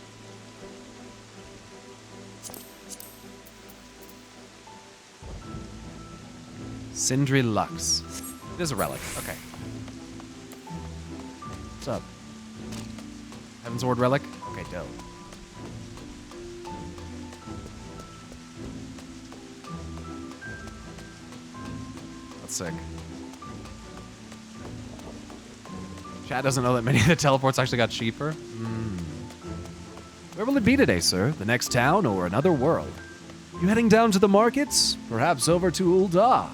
Sindri Lux. It is a relic. Okay. What's up? Heaven's Ward relic? Okay, dope. That's sick. Chat doesn't know that many of the teleports actually got cheaper. Where will it be today, sir? The next town or another world? You heading down to the markets? Perhaps over to Ul'dah?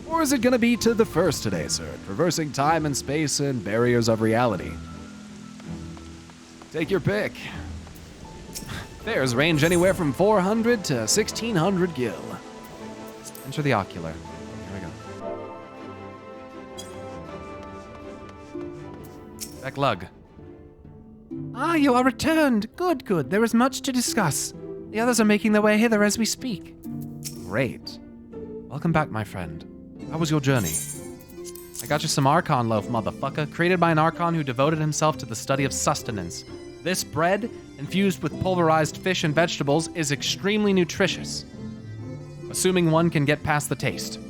Or is it gonna be to the first today, sir? Traversing time and space and barriers of reality. Take your pick. Fares range anywhere from 400 to 1600 gil. Enter the ocular. Here we go. Back lug. Ah, you are returned. Good, good. There is much to discuss. The others are making their way hither as we speak. Great. Welcome back, my friend. How was your journey? I got you some Archon loaf, motherfucker, created by an Archon who devoted himself to the study of sustenance. This bread, infused with pulverized fish and vegetables, is extremely nutritious. Assuming one can get past the taste.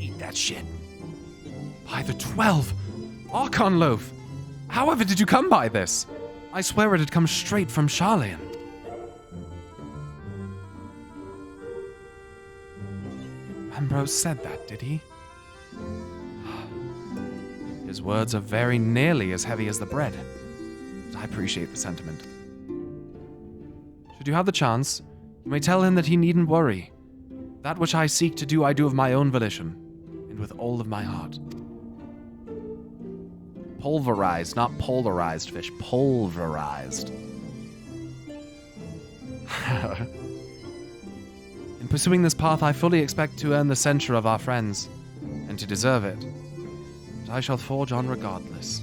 Eat that shit. By the 12! Archon loaf! However did you come by this? I swear it had come straight from Sharlayan. Ambrose said that, did he? His words are very nearly as heavy as the bread. But I appreciate the sentiment. Should you have the chance, you may tell him that he needn't worry. That which I seek to do, I do of my own volition, and with all of my heart. Pulverized, not polarized fish. Pulverized. In pursuing this path, I fully expect to earn the censure of our friends, and to deserve it. But I shall forge on regardless.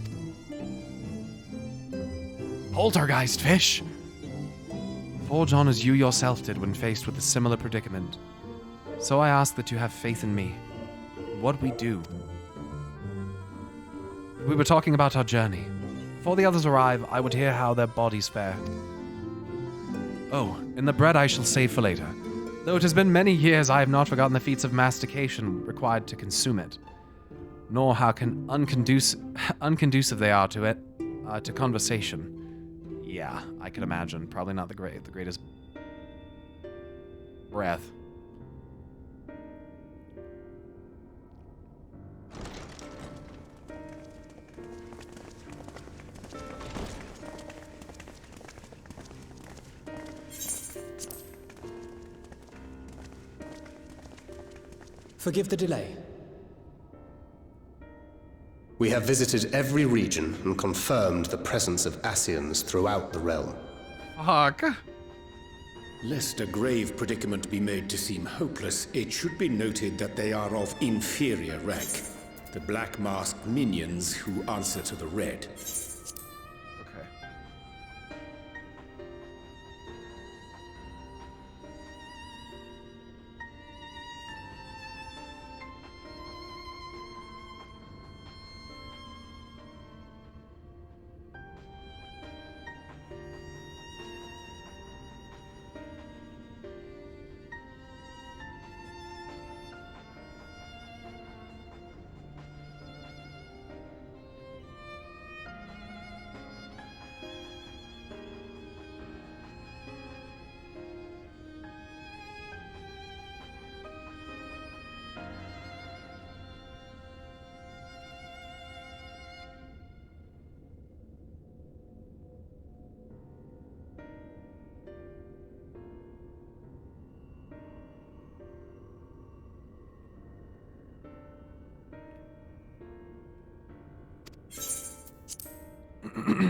Poltergeist fish! Forge on as you yourself did when faced with a similar predicament. So I ask that you have faith in me, in what we do. We were talking about our journey. Before the others arrive, I would hear how their bodies fare. Oh, and the bread I shall save for later. Though it has been many years, I have not forgotten the feats of mastication required to consume it, nor how unconducive they are to it, to conversation. Yeah, I can imagine. Probably not the greatest breath. Forgive the delay. We have visited every region and confirmed the presence of Ascians throughout the realm. Fuck. Lest a grave predicament be made to seem hopeless, it should be noted that they are of inferior rank. The black-masked minions who answer to the red. Okay.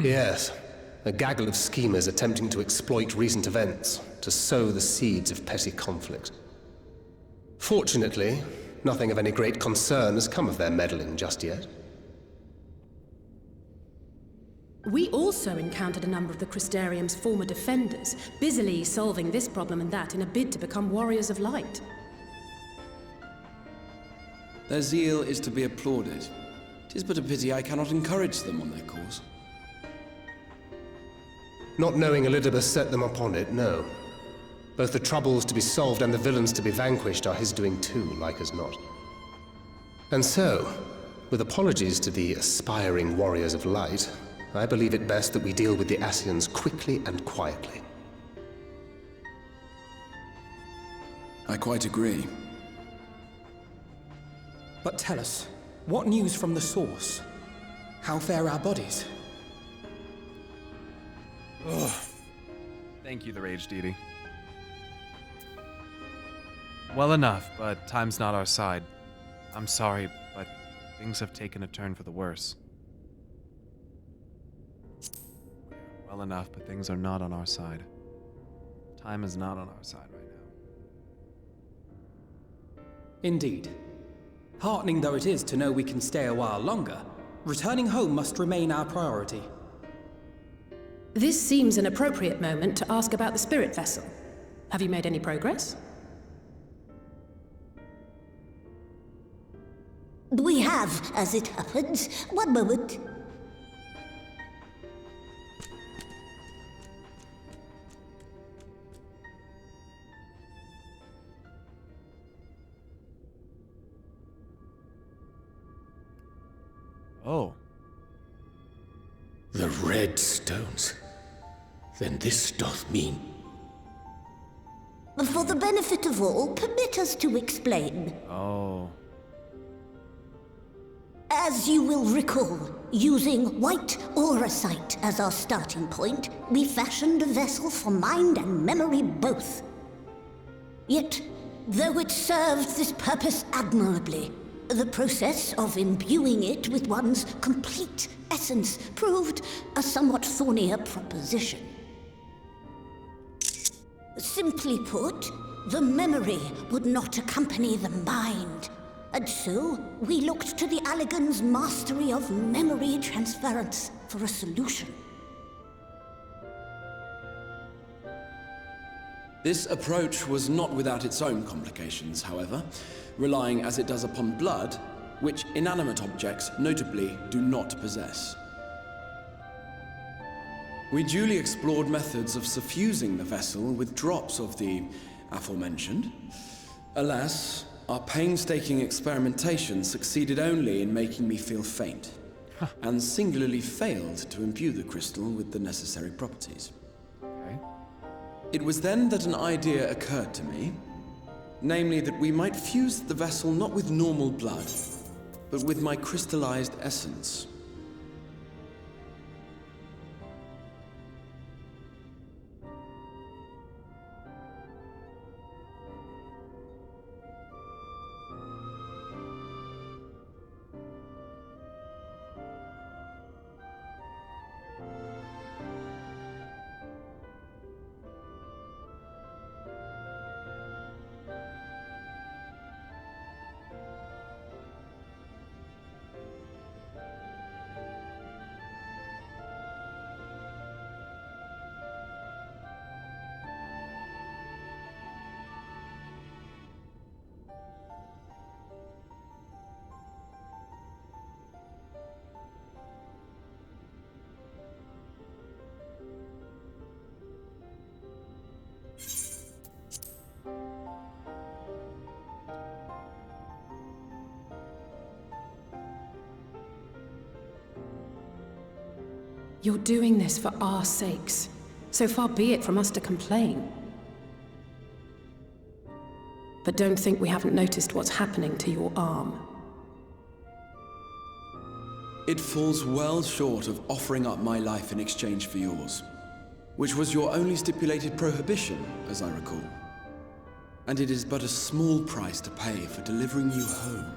Yes, a gaggle of schemers attempting to exploit recent events to sow the seeds of petty conflict. Fortunately, nothing of any great concern has come of their meddling just yet. We also encountered a number of the Crystarium's former defenders, busily solving this problem and that in a bid to become warriors of light. Their zeal is to be applauded. 'Tis but a pity I cannot encourage them on their cause. Not knowing Elidibus set them upon it, no. Both the troubles to be solved and the villains to be vanquished are his doing too, like as not. And so, with apologies to the aspiring warriors of light, I believe it best that we deal with the Ascians quickly and quietly. I quite agree. But tell us, what news from the source? How fare our bodies? Thank you, the Rage Deity. Well enough, but time's not our side. I'm sorry, but things have taken a turn for the worse. Well enough, but things are not on our side. Time is not on our side right now. Indeed. Heartening though it is to know we can stay a while longer, returning home must remain our priority. This seems an appropriate moment to ask about the spirit vessel. Have you made any progress? We have, as it happens. One moment. Oh. The red stones. Then this doth mean... For the benefit of all, permit us to explain. Oh. As you will recall, using white auracite as our starting point, we fashioned a vessel for mind and memory both. Yet, though it served this purpose admirably, the process of imbuing it with one's complete essence proved a somewhat thornier proposition. Simply put, the memory would not accompany the mind, and so we looked to the Allegan's mastery of memory transference for a solution. This approach was not without its own complications, however, relying as it does upon blood, which inanimate objects notably do not possess. We duly explored methods of suffusing the vessel with drops of the aforementioned. Alas, our painstaking experimentation succeeded only in making me feel faint, and singularly failed to imbue the crystal with the necessary properties. Okay. It was then that an idea occurred to me, namely that we might fuse the vessel not with normal blood, but with my crystallized essence. You're doing this for our sakes. So far be it from us to complain. But don't think we haven't noticed what's happening to your arm. It falls well short of offering up my life in exchange for yours, which was your only stipulated prohibition, as I recall. And it is but a small price to pay for delivering you home.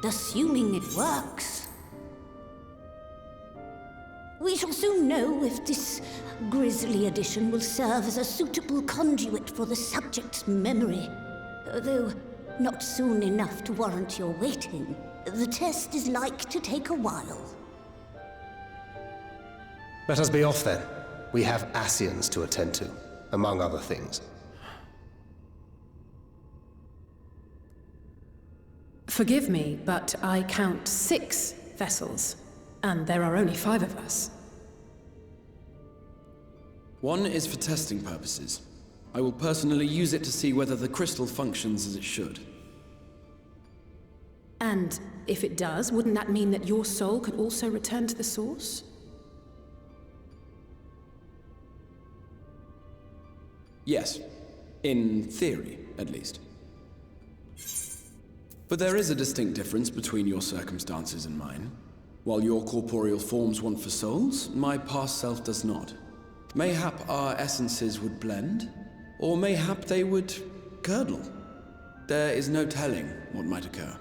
assuming it works. We shall soon know if this grisly addition will serve as a suitable conduit for the subject's memory. Though not soon enough to warrant your waiting. The test is like to take a while. Let us be off then. We have Ascians to attend to, among other things. Forgive me, but I count 6 vessels, and there are only 5 of us. 1 is for testing purposes. I will personally use it to see whether the crystal functions as it should. And if it does, wouldn't that mean that your soul could also return to the source? Yes. In theory, at least. But there is a distinct difference between your circumstances and mine. While your corporeal forms want for souls, my past self does not. Mayhap our essences would blend, or mayhap they would curdle. There is no telling what might occur.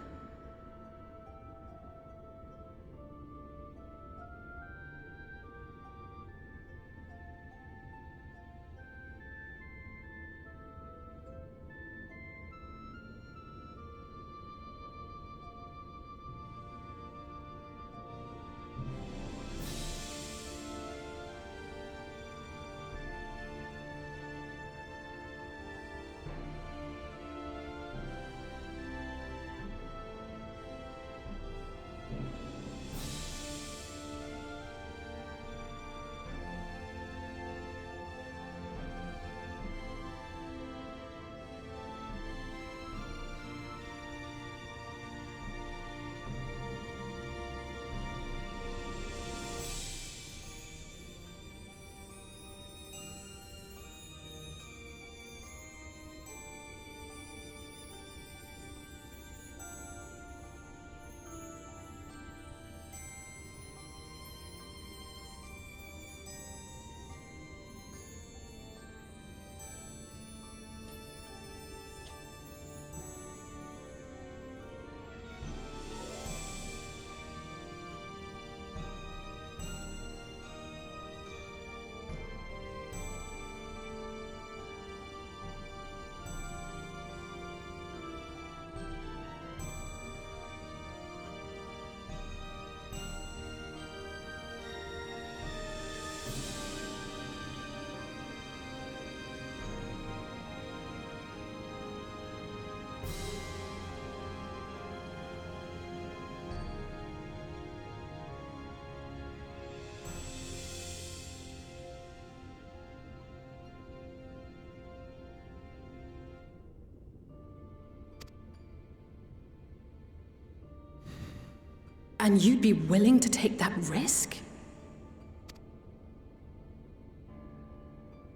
And you'd be willing to take that risk?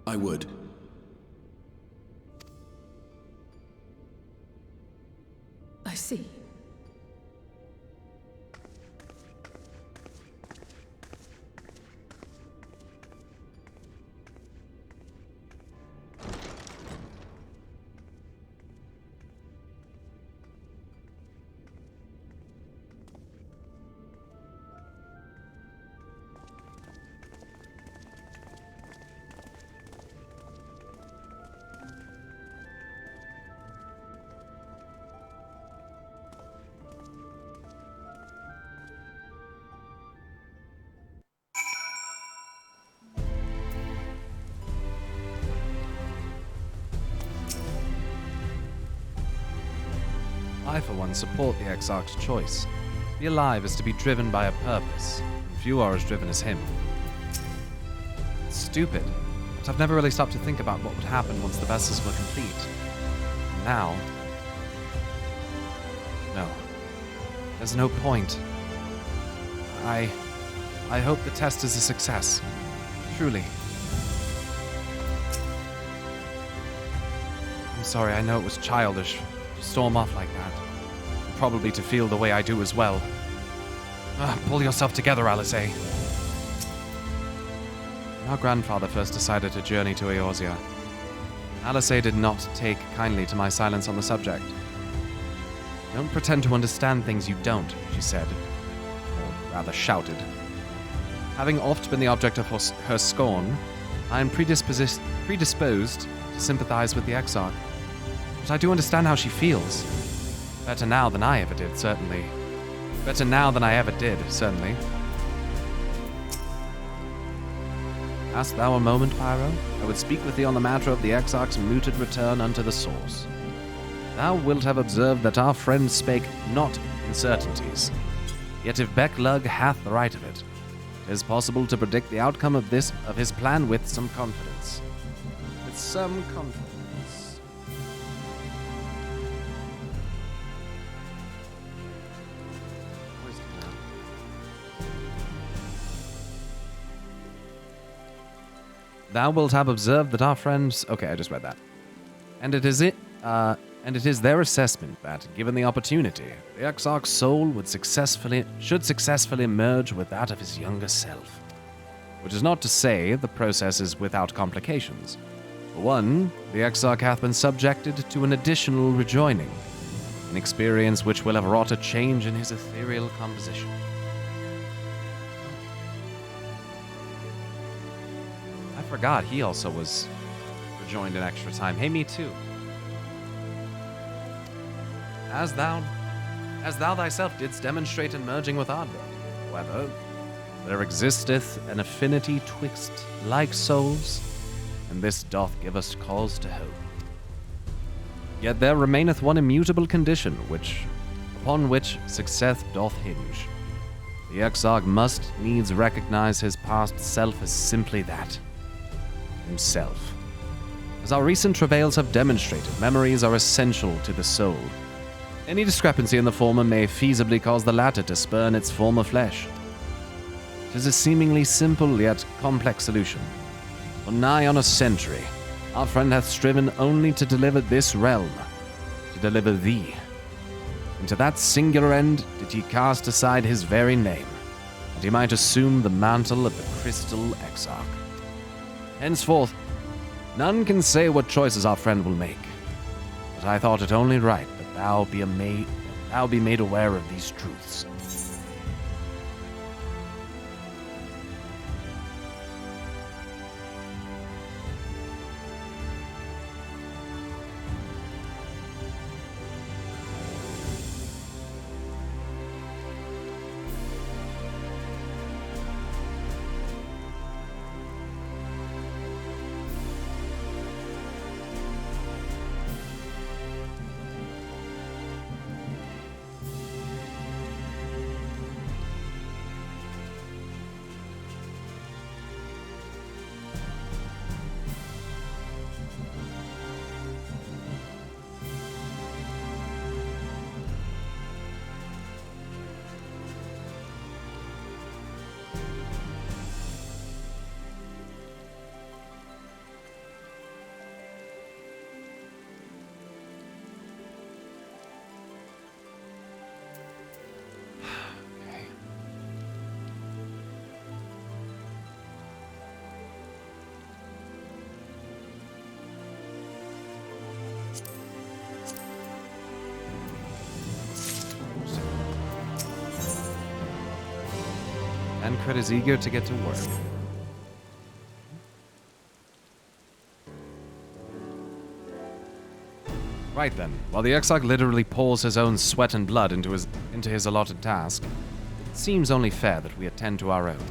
I would. I see. I, for one, support the Exarch's choice. To be alive is to be driven by a purpose, and few are as driven as him. It's stupid, but I've never really stopped to think about what would happen once the vessels were complete. And now... no. There's no point. I hope the test is a success. Truly. I'm sorry, I know it was childish to storm off like that. And probably to feel the way I do as well. Pull yourself together, Alice. When our grandfather first decided to journey to Eorzea, Alice did not take kindly to my silence on the subject. Don't pretend to understand things you don't, she said, or rather shouted. Having oft been the object of her scorn, I am predisposed to sympathize with the Exarch. But I do understand how she feels. Better now than I ever did, certainly. Hast thou a moment, Pyro? I would speak with thee on the matter of the Exarch's mooted return unto the source. Thou wilt have observed that our friend spake not in certainties. Yet if Becklug hath the right of it, it is possible to predict the outcome of his plan with some confidence. With some confidence. Where's it now? Thou wilt have observed that our friends... Okay, I just read that. And it is their assessment that, given the opportunity, the Exarch's soul should successfully merge with that of his younger self. Which is not to say the process is without complications. For one, the Exarch hath been subjected to an additional rejoining, an experience which will have wrought a change in his ethereal composition. I forgot he also was rejoined in extra time. Hey, me too. As thou thyself didst demonstrate in merging with Ardra. However, there existeth an affinity twixt like souls, and this doth give us cause to hope. Yet there remaineth one immutable condition, upon which success doth hinge. The Exarch must needs recognize his past self as simply that, himself. As our recent travails have demonstrated, memories are essential to the soul. Any discrepancy in the former may feasibly cause the latter to spurn its former flesh. It is a seemingly simple yet complex solution. For nigh on a century, our friend hath striven only to deliver this realm, to deliver thee. And to that singular end did he cast aside his very name, that he might assume the mantle of the Crystal Exarch. Henceforth, none can say what choices our friend will make, but I thought it only right that thou be made aware of these truths. Tancred is eager to get to work. Right then, while the Exarch literally pours his own sweat and blood into his allotted task, it seems only fair that we attend to our own.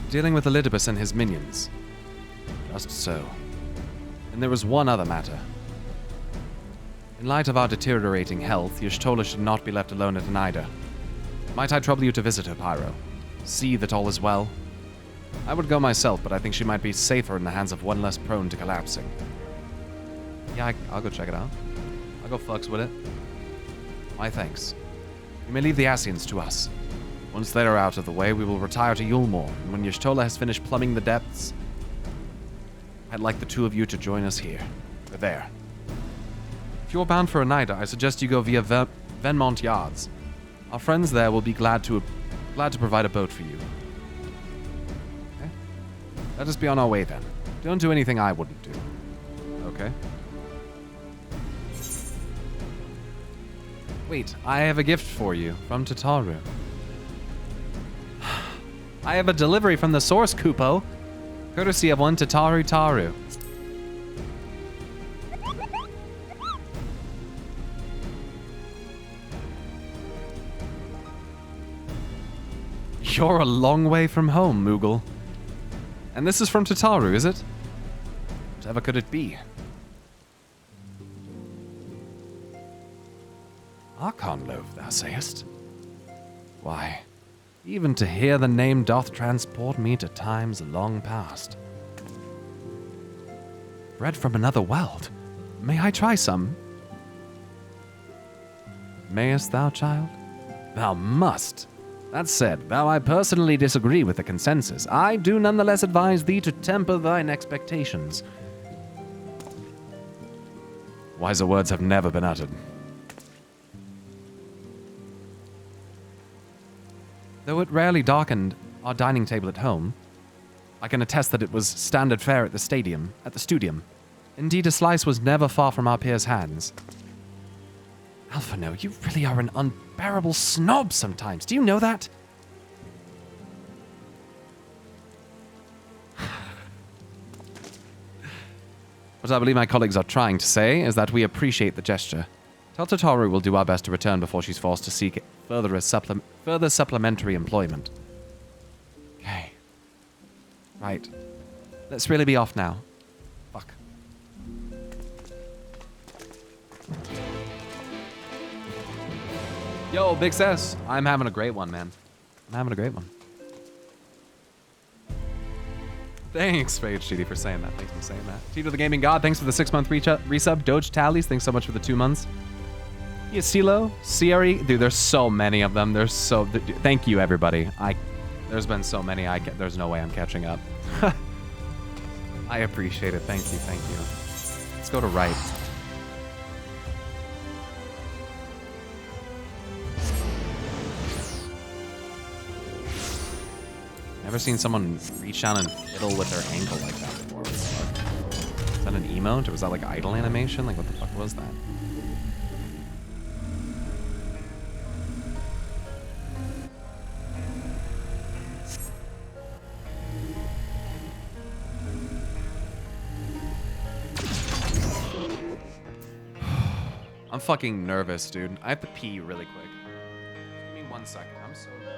Dealing with Elidibus and his minions. Just so. And there was one other matter. In light of our deteriorating health, Y'shtola should not be left alone at Anida. Might I trouble you to visit her, Pyro? See that all is well? I would go myself, but I think she might be safer in the hands of one less prone to collapsing. Yeah, I'll go check it out. I'll go fucks with it. My thanks. You may leave the Ascians to us. Once they are out of the way, we will retire to Yulmore, and when Y'shtola has finished plumbing the depths, I'd like the two of you to join us here. We're there. If you're bound for Anida, I suggest you go via Venmont Yards. Our friends there will be glad to provide a boat for you. Okay? Let us be on our way then. Don't do anything I wouldn't do. Okay? Wait, I have a gift for you from Tataru. I have a delivery from the source, Kupo. Courtesy of one Tataru Taru. You're a long way from home, Moogle. And this is from Tataru, is it? Whatever could it be? Archon loaf, thou sayest? Why, even to hear the name doth transport me to times long past. Bread from another world. May I try some? Mayest thou, child? Thou must. That said, though I personally disagree with the consensus, I do nonetheless advise thee to temper thine expectations. Wiser words have never been uttered. Though it rarely darkened our dining table at home, I can attest that it was standard fare at the studium. Indeed, a slice was never far from our peers' hands. Alphino, you really are an unbearable snob sometimes. Do you know that? What I believe my colleagues are trying to say is that we appreciate the gesture. Tell Tataru we'll do our best to return before she's forced to seek further supplementary employment. Okay. Right. Let's really be off now. Fuck. Yo, Big Sis. I'm having a great one, man. I'm having a great one. Thanks, HGD, for saying that. Thanks for saying that. Tito the Gaming God, thanks for the 6-month resub. Doge Tallies, thanks so much for the 2 months. Yeah, CeeLo, Sierra, dude, there's so many of them. There's so... Thank you, everybody. There's been so many, there's no way I'm catching up. I appreciate it. Thank you, thank you. Let's go to right. Never seen someone reach down and fiddle with their ankle like that before. What the fuck? Is that an emote, or was that like idle animation? Like, what the fuck was that? I'm fucking nervous, dude. I have to pee really quick. Give me 1 second. I'm so nervous.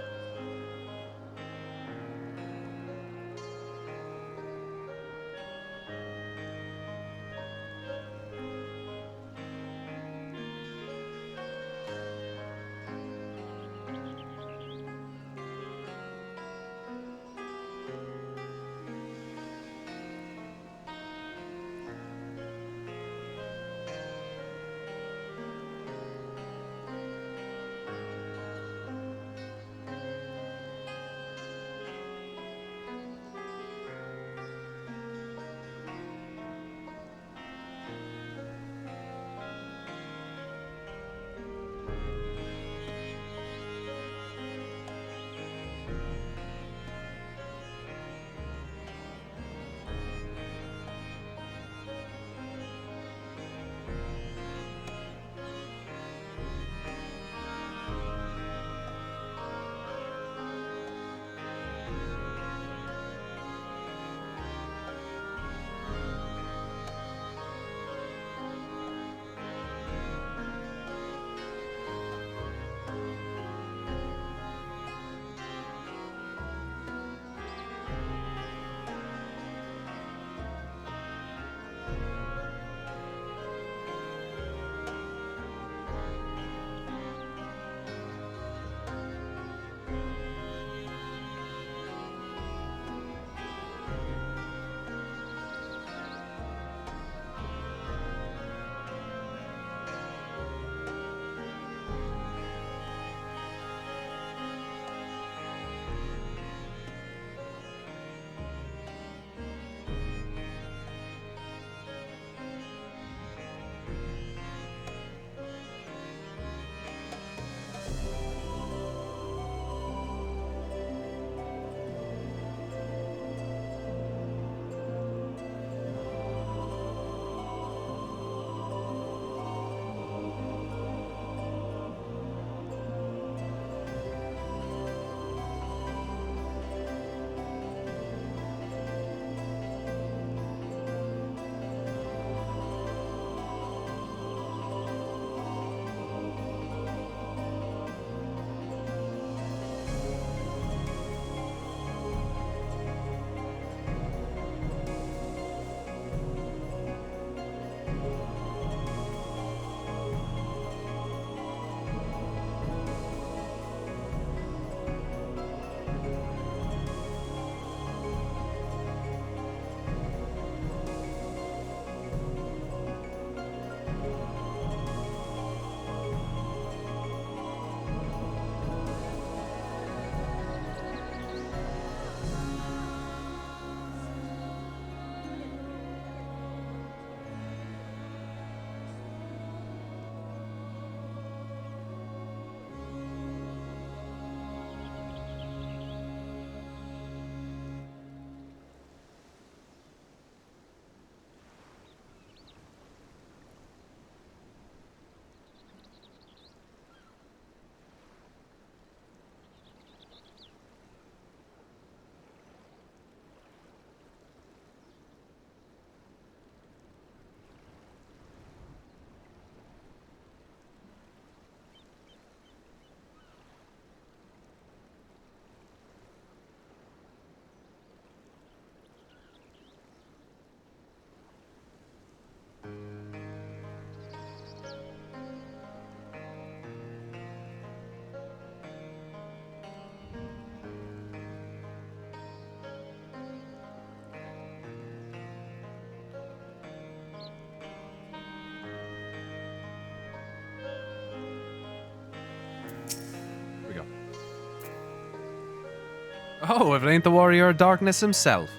Oh, if it ain't the warrior of darkness himself.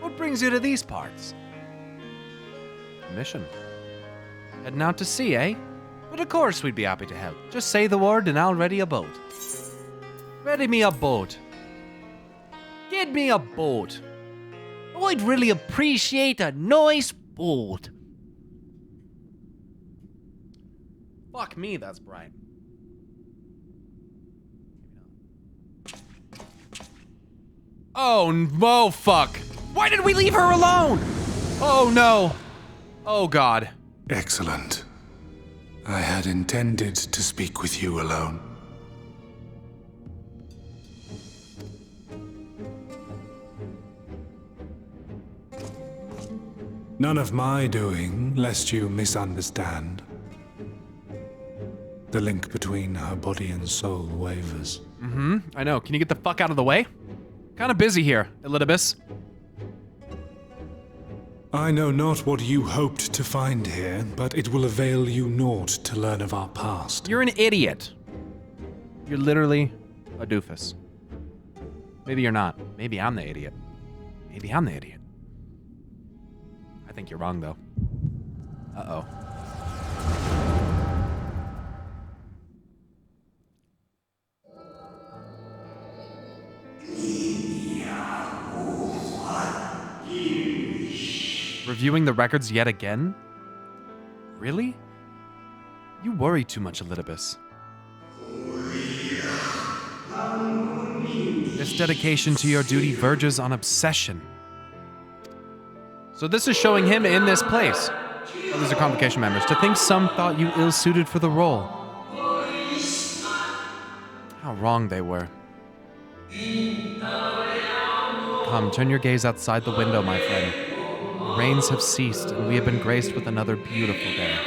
What brings you to these parts? Mission. Heading out to sea, eh? But of course we'd be happy to help. Just say the word and I'll ready a boat. Ready me a boat. Get me a boat. I'd really appreciate a nice boat. Fuck me, that's bright. Oh, fuck. Why did we leave her alone? Oh, no. Oh, God. Excellent. I had intended to speak with you alone. None of my doing, lest you misunderstand. The link between her body and soul wavers. I know. Can you get the fuck out of the way? Kind of busy here, Elidibus. I know not what you hoped to find here, but it will avail you naught to learn of our past. You're an idiot. You're literally a doofus. Maybe you're not. Maybe I'm the idiot. Maybe I'm the idiot. I think you're wrong, though. Uh-oh. Reviewing the records yet again? Really? You worry too much, Elidibus. This dedication to your duty verges on obsession. So this is showing him in this place. Oh, these are convocation members. To think some thought you ill-suited for the role. How wrong they were. Come, turn your gaze outside the window, my friend. The rains have ceased, and we have been graced with another beautiful day.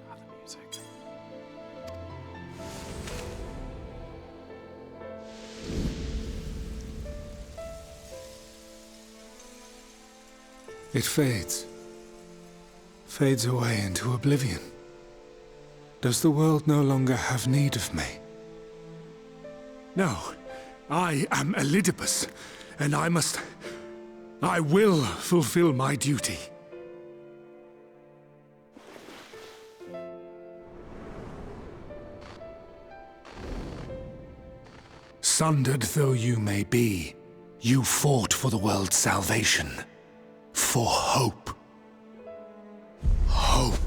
God, the music. It fades. Fades away into oblivion. Does the world no longer have need of me? No. I am Elidibus, and I will fulfill my duty. Sundered though you may be, you fought for the world's salvation. For hope. Hope.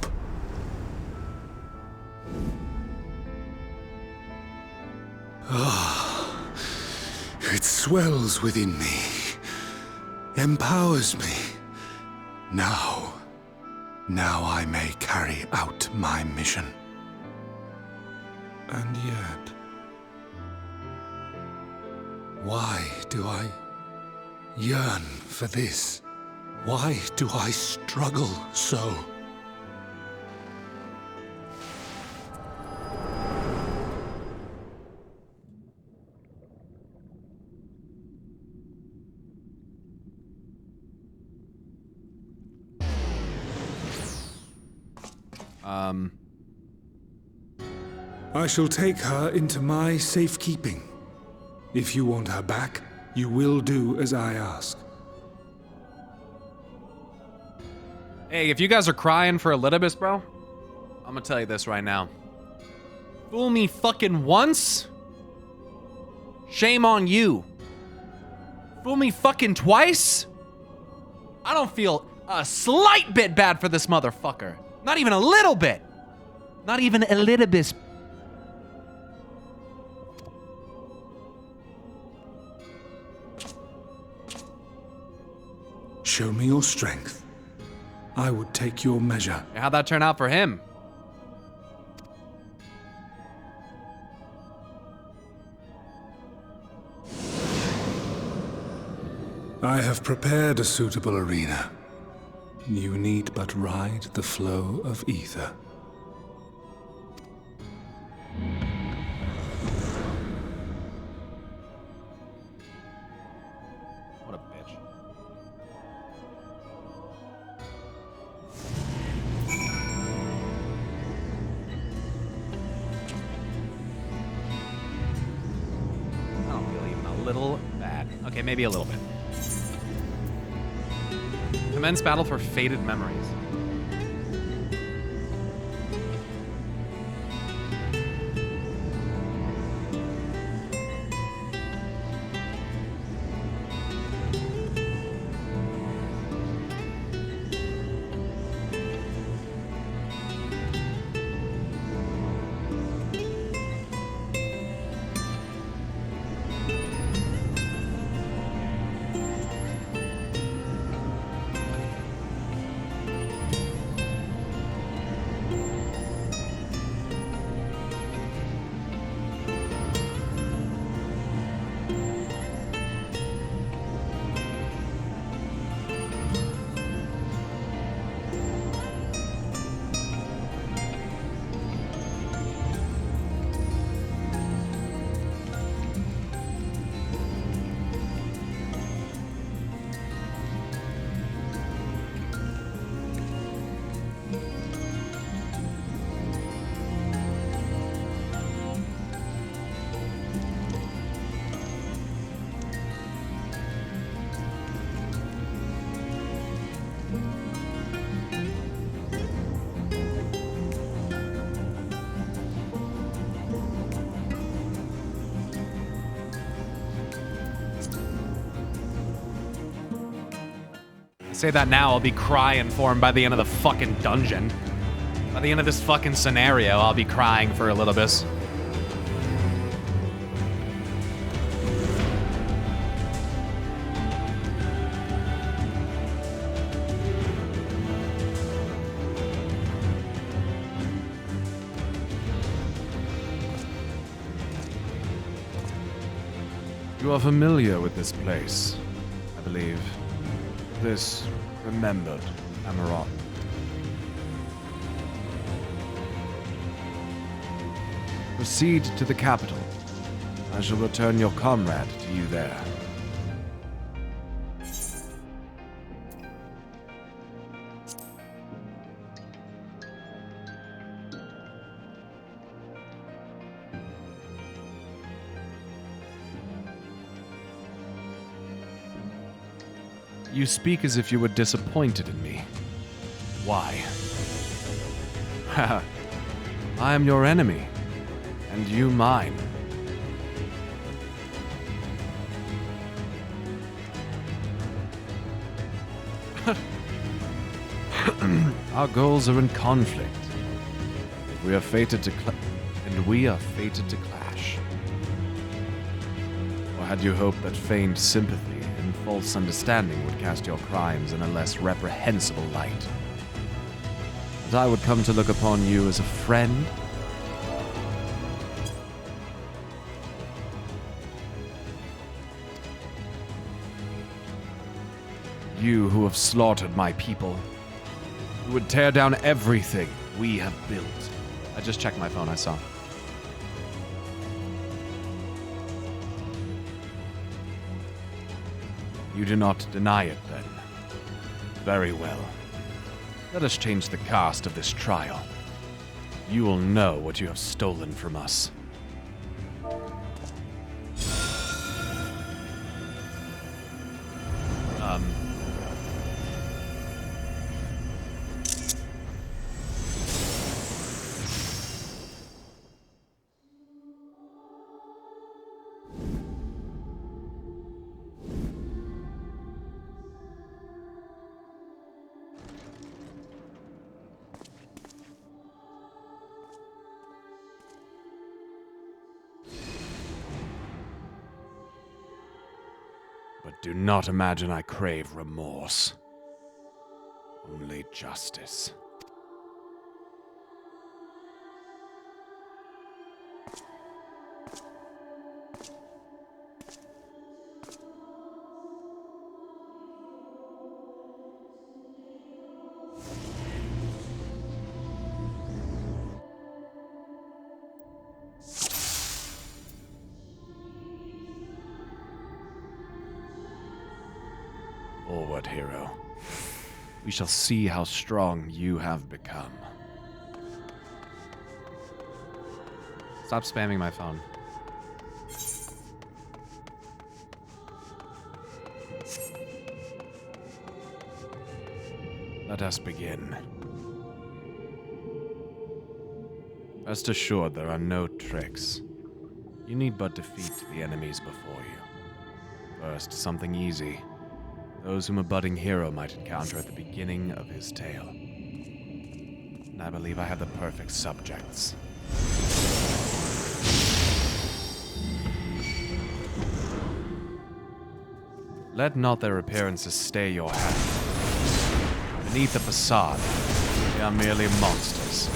It swells within me, empowers me. Now I may carry out my mission. And yet, why do I yearn for this? Why do I struggle so? I shall take her into my safekeeping. If you want her back, you will do as I ask. Hey, if you guys are crying for Elidibus, bro, I'm gonna tell you this right now. Fool me fucking once? Shame on you. Fool me fucking twice? I don't feel a slight bit bad for this motherfucker. Not even a little bit. Not even Elidibus. Show me your strength. I would take your measure. How'd that turn out for him? I have prepared a suitable arena. You need but ride the flow of ether. What a bitch. little bad. Okay, maybe a little bit. Commence battle for faded memories. Say that now, I'll be crying for him by the end of the fucking dungeon. By the end of this fucking scenario, I'll be crying for a little bit. You are familiar with this place, I believe. This remembered Amarok. Proceed to the capital. I shall return your comrade to you there. You speak as if you were disappointed in me. Why? Haha. I am your enemy, and you mine. Our goals are in conflict. We are fated to clash. Or had you hoped that feigned sympathy and false understanding would cast your crimes in a less reprehensible light? That I would come to look upon you as a friend? You who have slaughtered my people, who would tear down everything we have built. I just checked my phone, I saw. You do not deny it, then. Very well. Let us change the cast of this trial. You will know what you have stolen from us. But do not imagine I crave remorse. Only justice. Forward, hero. We shall see how strong you have become. Stop spamming my phone. us begin. Rest assured there are no tricks. You need but defeat the enemies before you. First, something easy. Those whom a budding hero might encounter at the beginning of his tale. And I believe I have the perfect subjects. Let not their appearances stay your hand. Beneath the facade, they are merely monsters.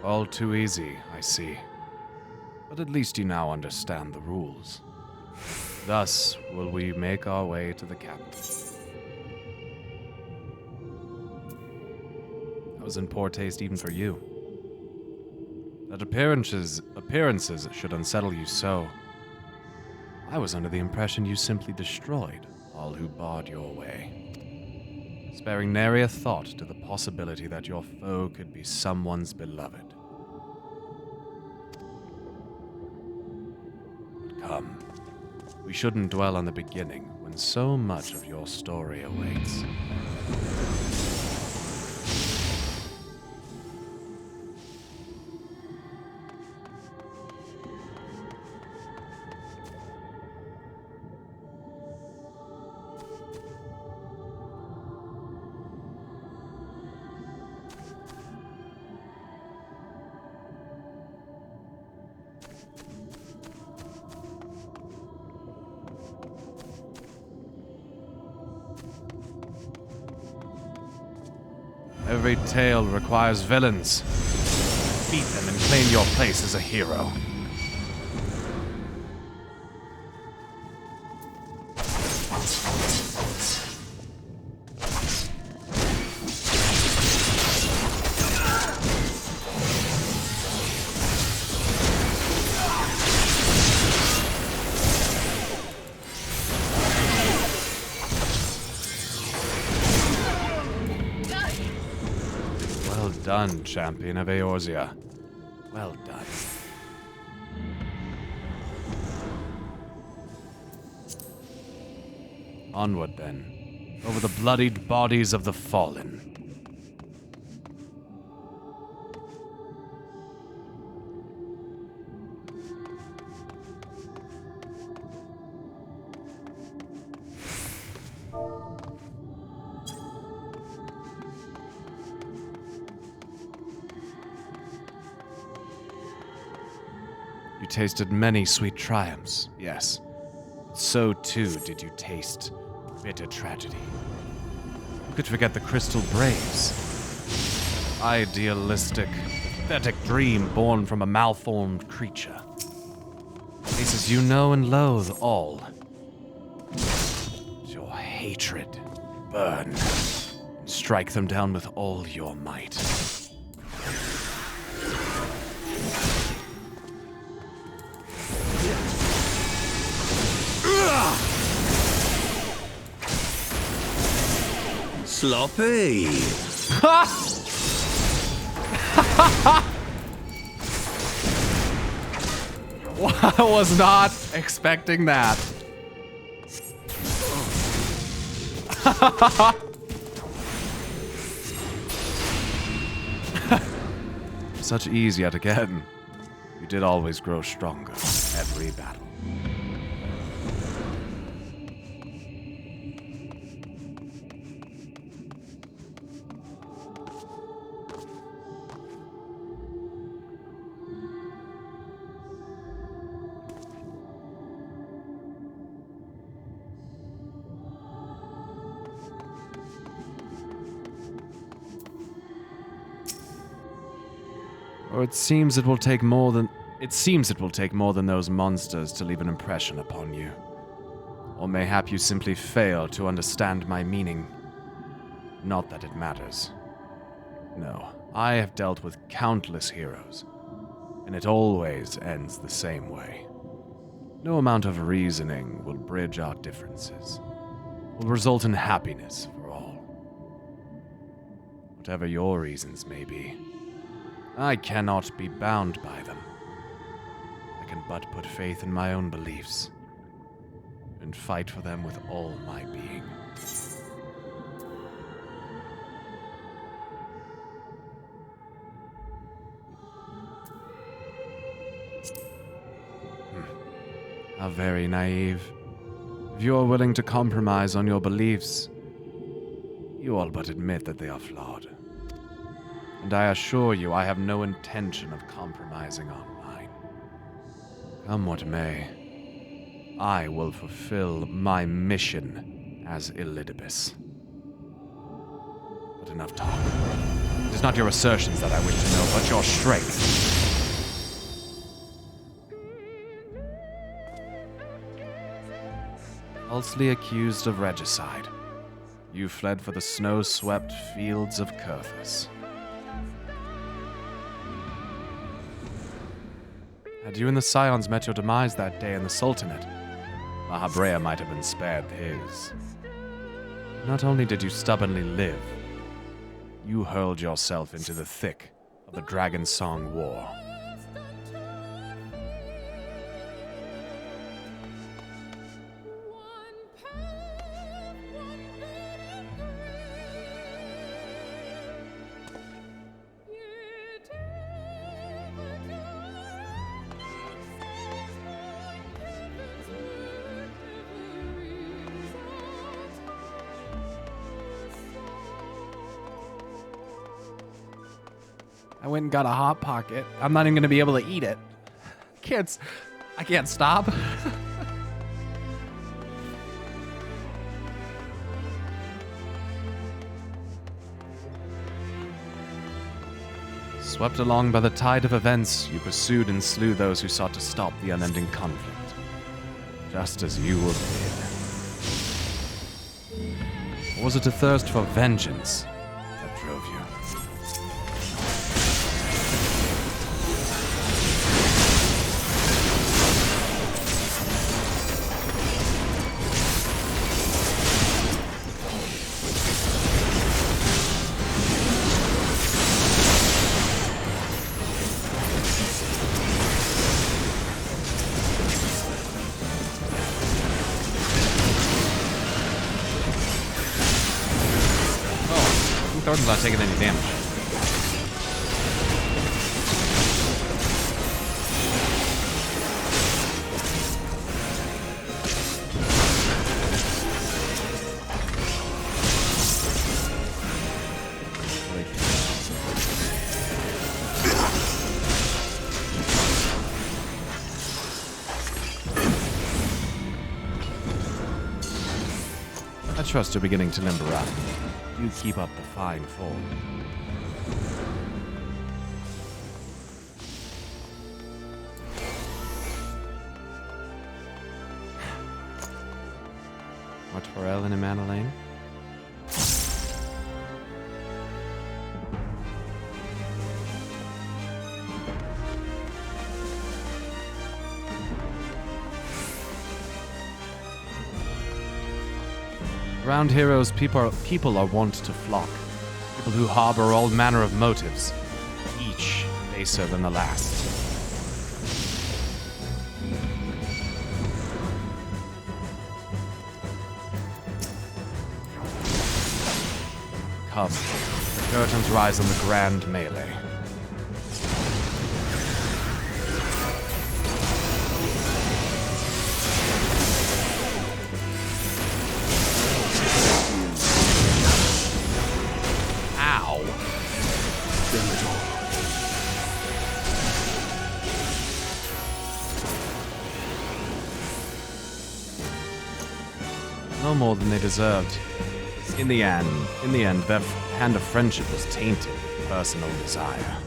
All too easy, I see. But at least you now understand the rules. Thus will we make our way to the capital. That was in poor taste even for you. That appearances should unsettle you so. I was under the impression you simply destroyed all who barred your way, sparing nary a thought to the possibility that your foe could be someone's beloved. Come, we shouldn't dwell on the beginning when so much of your story awaits. Every tale requires villains. Beat them and claim your place as a hero. Well done, champion of Eorzea. Well done. Onward, then, over the bloodied bodies of the fallen. You tasted many sweet triumphs, yes. So too did you taste bitter tragedy. Who could forget the Crystal Braves? Idealistic, pathetic dream born from a malformed creature. Faces you know and loathe all. Your hatred burn. Strike them down with all your might. Sloppy! I was not expecting that. Such ease yet again. You did always grow stronger every battle. Or it seems it will take more than those monsters to leave an impression upon you. Or mayhap you simply fail to understand my meaning. Not that it matters. No, I have dealt with countless heroes, and it always ends the same way. No amount of reasoning will bridge our differences, will result in happiness for all. Whatever your reasons may be, I cannot be bound by them. I can but put faith in my own beliefs, and fight for them with all my being. How very naive. If you are willing to compromise on your beliefs, you all but admit that they are flawed. And I assure you I have no intention of compromising on mine. Come what may, I will fulfill my mission as Elidibus. But enough talk. It is not your assertions that I wish to know, but your strength. Falsely accused of regicide, you fled for the snow-swept fields of Kurthus. Had you and the Scions met your demise that day in the Sultanate, Mahabrea might have been spared his. Not only did you stubbornly live, you hurled yourself into the thick of the Dragon Song War. I went and got a Hot Pocket. I'm not even going to be able to eat it. I can't stop. Swept along by the tide of events, you pursued and slew those who sought to stop the unending conflict, just as you were bid. Or was it a thirst for vengeance that drove you? Thornton's not taking any damage. I trust you're beginning to limber up. You keep up the fine form. More Torel and Amanda Lane? Around heroes, people are wont to flock. People who harbor all manner of motives, each baser than the last. Come, the curtains rise on the grand melee. No more than they deserved. In the end, their hand of friendship was tainted with personal desire.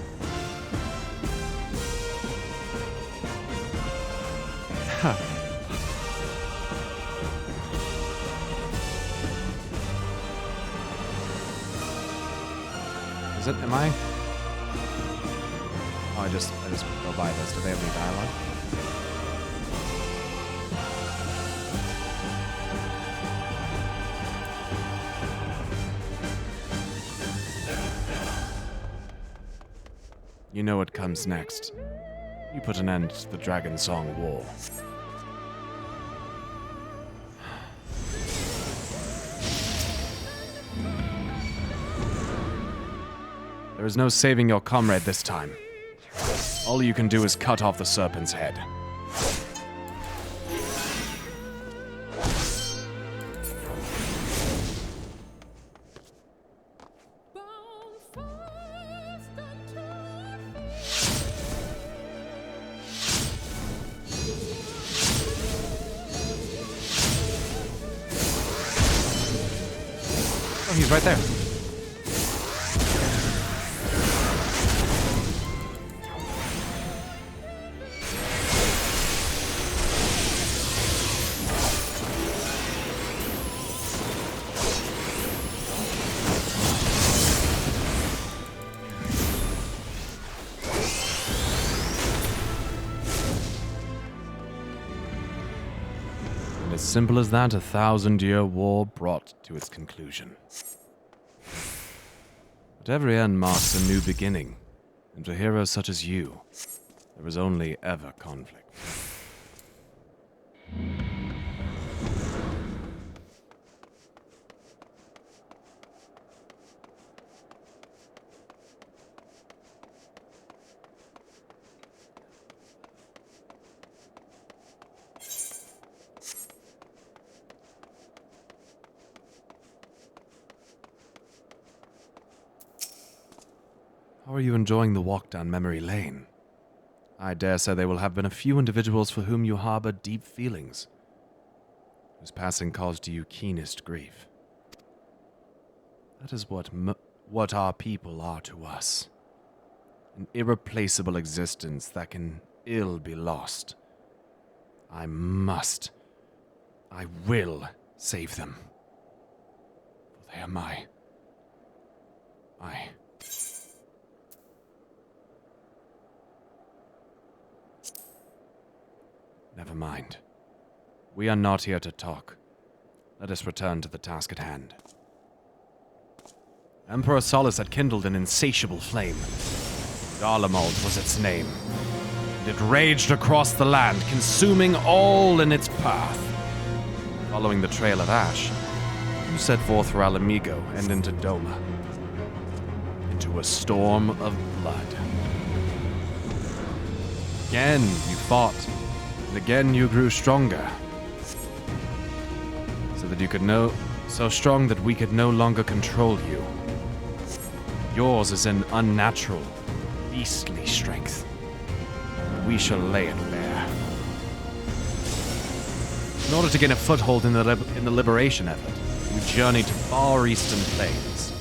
Is it? Am I? Oh, I just go by this. Do they have any dialogue? You know what comes next. You put an end to the Dragon Song War. There is no saving your comrade this time. All you can do is cut off the serpent's head. Oh, he's right there. And as simple as that, a 1,000-year war brought to its conclusion. But every end marks a new beginning, and for heroes such as you, there is only ever conflict. How are you enjoying the walk down memory lane? I dare say there will have been a few individuals for whom you harbor deep feelings, whose passing caused you keenest grief. That is what our people are to us. An irreplaceable existence that can ill be lost. I will save them. For they are my... Never mind. We are not here to talk. Let us return to the task at hand. Emperor Solus had kindled an insatiable flame. Garlemald was its name, and it raged across the land, consuming all in its path. Following the trail of ash, you set forth for Alamigo and into Doma, into a storm of blood. Again, you fought. And again you grew stronger. So strong that we could no longer control you. Yours is an unnatural, beastly strength. We shall lay it bare. In order to gain a foothold in the liberation effort, you journeyed to far eastern plains.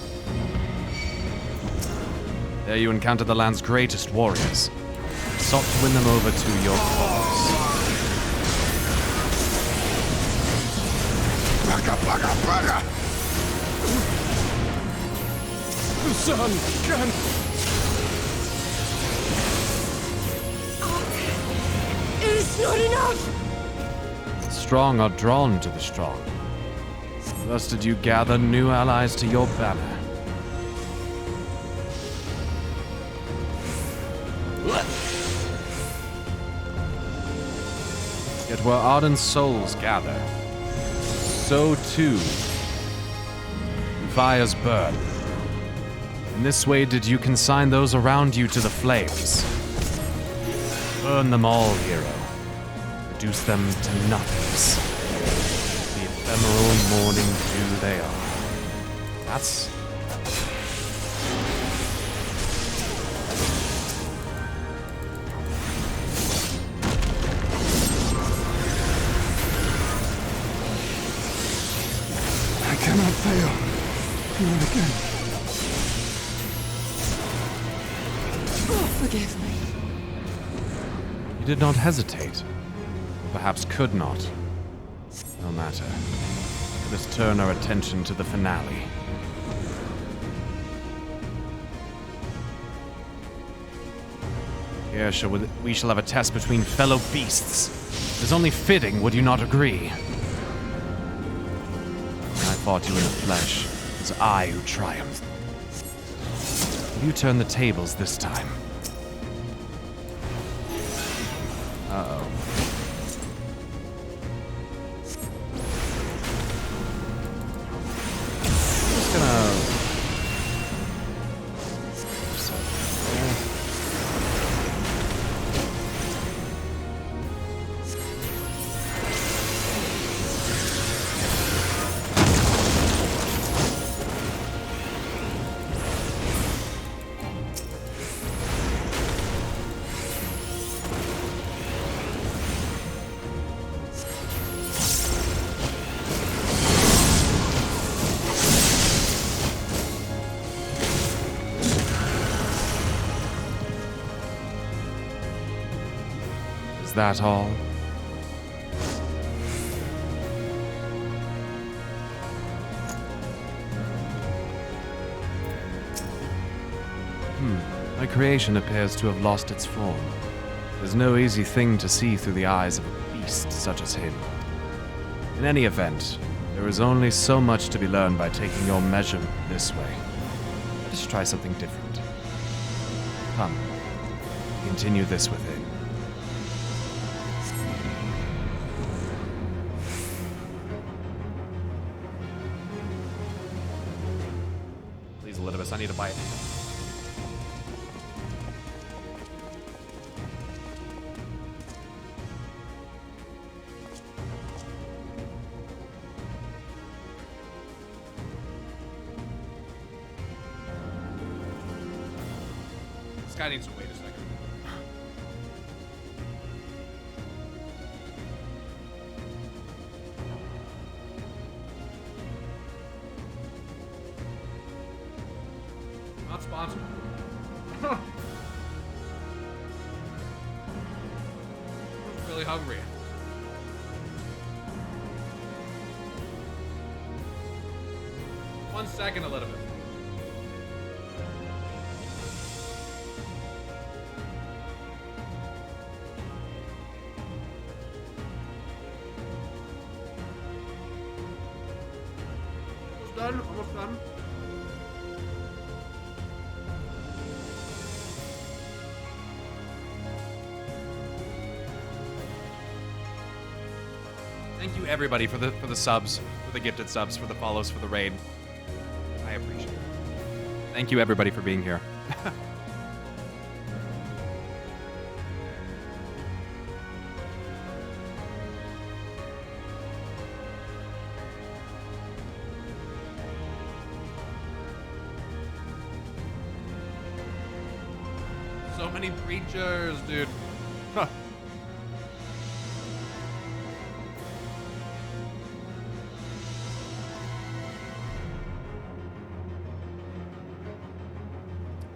There you encountered the land's greatest warriors, and sought to win them over to your cause. Baga! The sun can... It is not enough! The strong are drawn to the strong. Thus did you gather new allies to your banner. Yet where ardent souls gather, so too fires burn. In this way did you consign those around you to the flames. Burn them all, hero. Reduce them to nothingness. The ephemeral morning dew they are. That's... I cannot fail. Not again. Oh, forgive me. You did not hesitate. perhaps could not. No matter. Let us turn our attention to the finale. Here we shall have a test between fellow beasts. It is only fitting, would you not agree? When I fought you in the flesh, it was I who triumphed. Will you turn the tables this time? Uh-oh. I'm just gonna... Is that all? My creation appears to have lost its form. It is no easy thing to see through the eyes of a beast such as him. In any event, there is only so much to be learned by taking your measure this way. Let us try something different. Come, continue this within. Please, Elidibus, I need a bite. This guy needs to wait a second. Not sponsored. I'm really hungry. One second, Elidibus. Almost done, almost done. Thank you everybody for the subs, for the gifted subs, for the follows, for the raid. I appreciate it. Thank you everybody for being here. So many creatures, dude. Huh.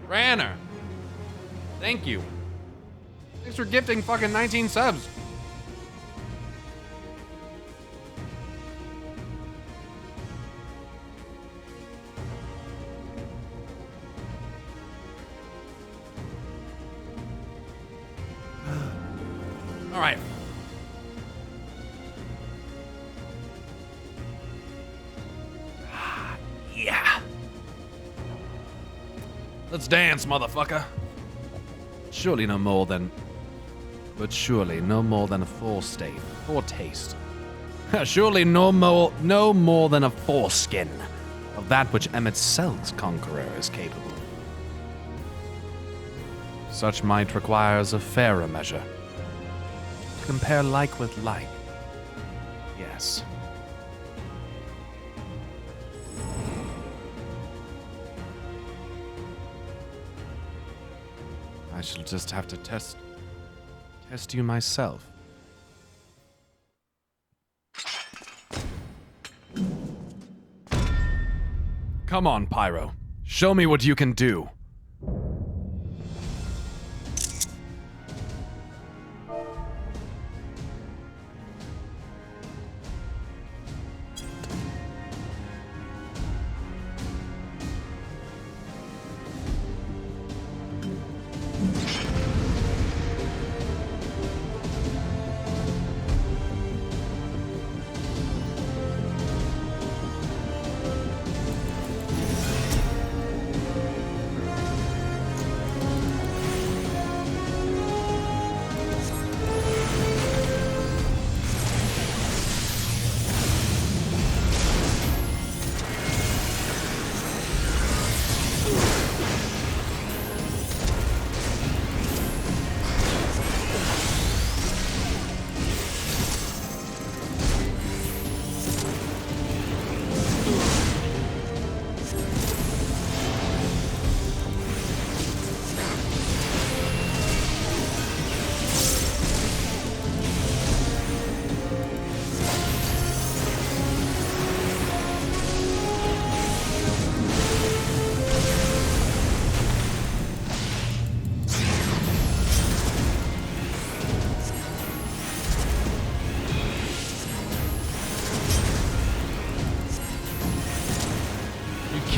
Ranner. Thank you. Thanks for gifting fucking 19 subs. All right. Yeah. Let's dance, motherfucker. Surely no more than a foretaste. Surely no more than a foreskin of that which Emet-Sel's conqueror is capable. Such might requires a fairer measure. To compare like with like. Yes. I shall just have to test you myself. Come on, Pyro. Show me what you can do.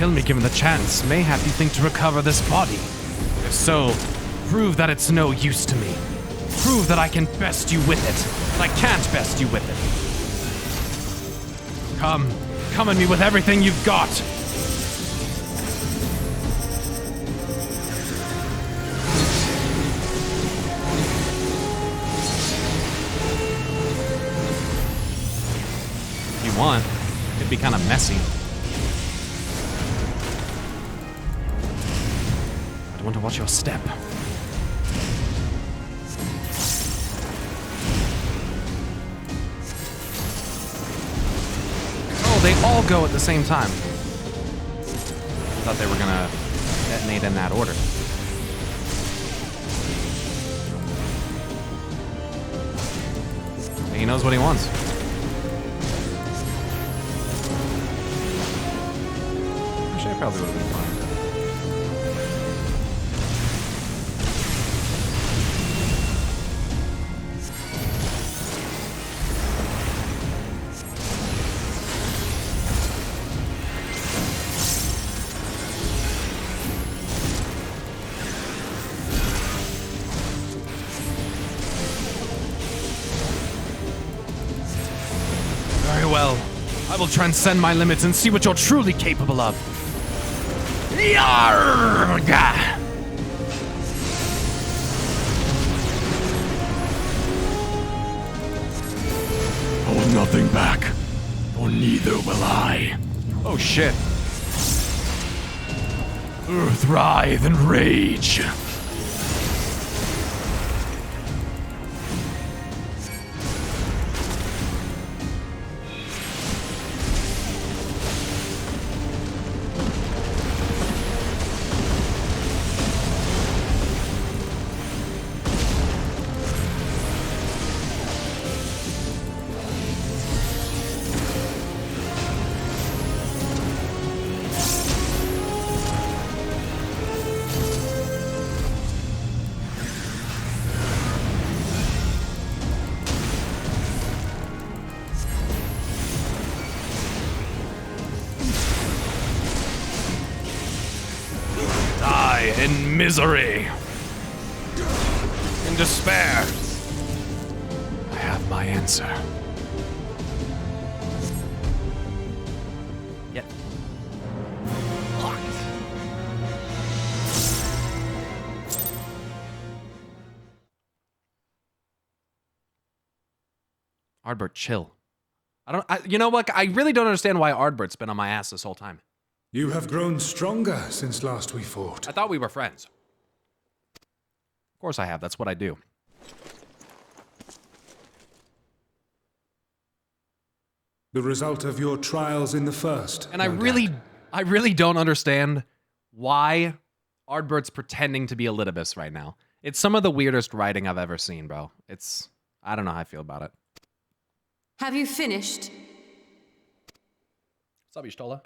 kill me given the chance. Mayhap you think to recover this body. If so, prove that it's no use to me. Prove that I can best you with it, but I can't best you with it. Come at me with everything you've got. If you want, it could be kind of messy. I want to watch your step. Oh, they all go at the same time. I thought they were gonna detonate in that order. He knows what he wants. Actually, I probably would have been fine. Very well. I will transcend my limits and see what you're truly capable of. Yargh! Hold nothing back, or neither will I. Oh shit. Earth writhe and rage. In misery, in despair, I have my answer. Yep. Ardbert, chill. You know what? I really don't understand why Ardbert's been on my ass this whole time. You have grown stronger since last we fought. I thought we were friends. Of course I have. That's what I do. The result of your trials in the first. And I really don't understand why Ardbert's pretending to be Elidibus right now. It's some of the weirdest writing I've ever seen, bro. I don't know how I feel about it. Have you finished? What's up, Y'shtola?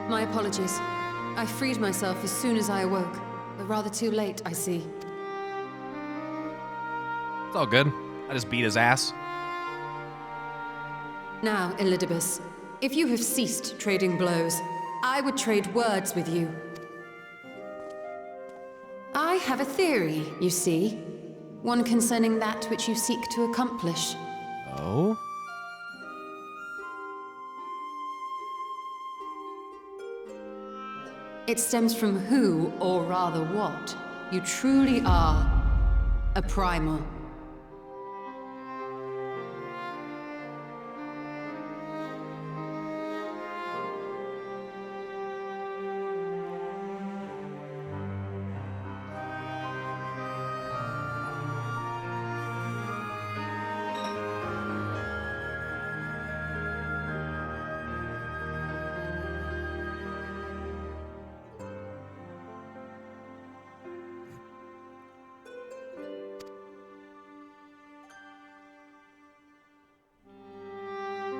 My apologies. I freed myself as soon as I awoke, but rather too late, I see. It's all good. I just beat his ass. Now, Elidibus, if you have ceased trading blows, I would trade words with you. I have a theory, you see. One concerning that which you seek to accomplish. Oh? It stems from who, or rather what, you truly are. A primal.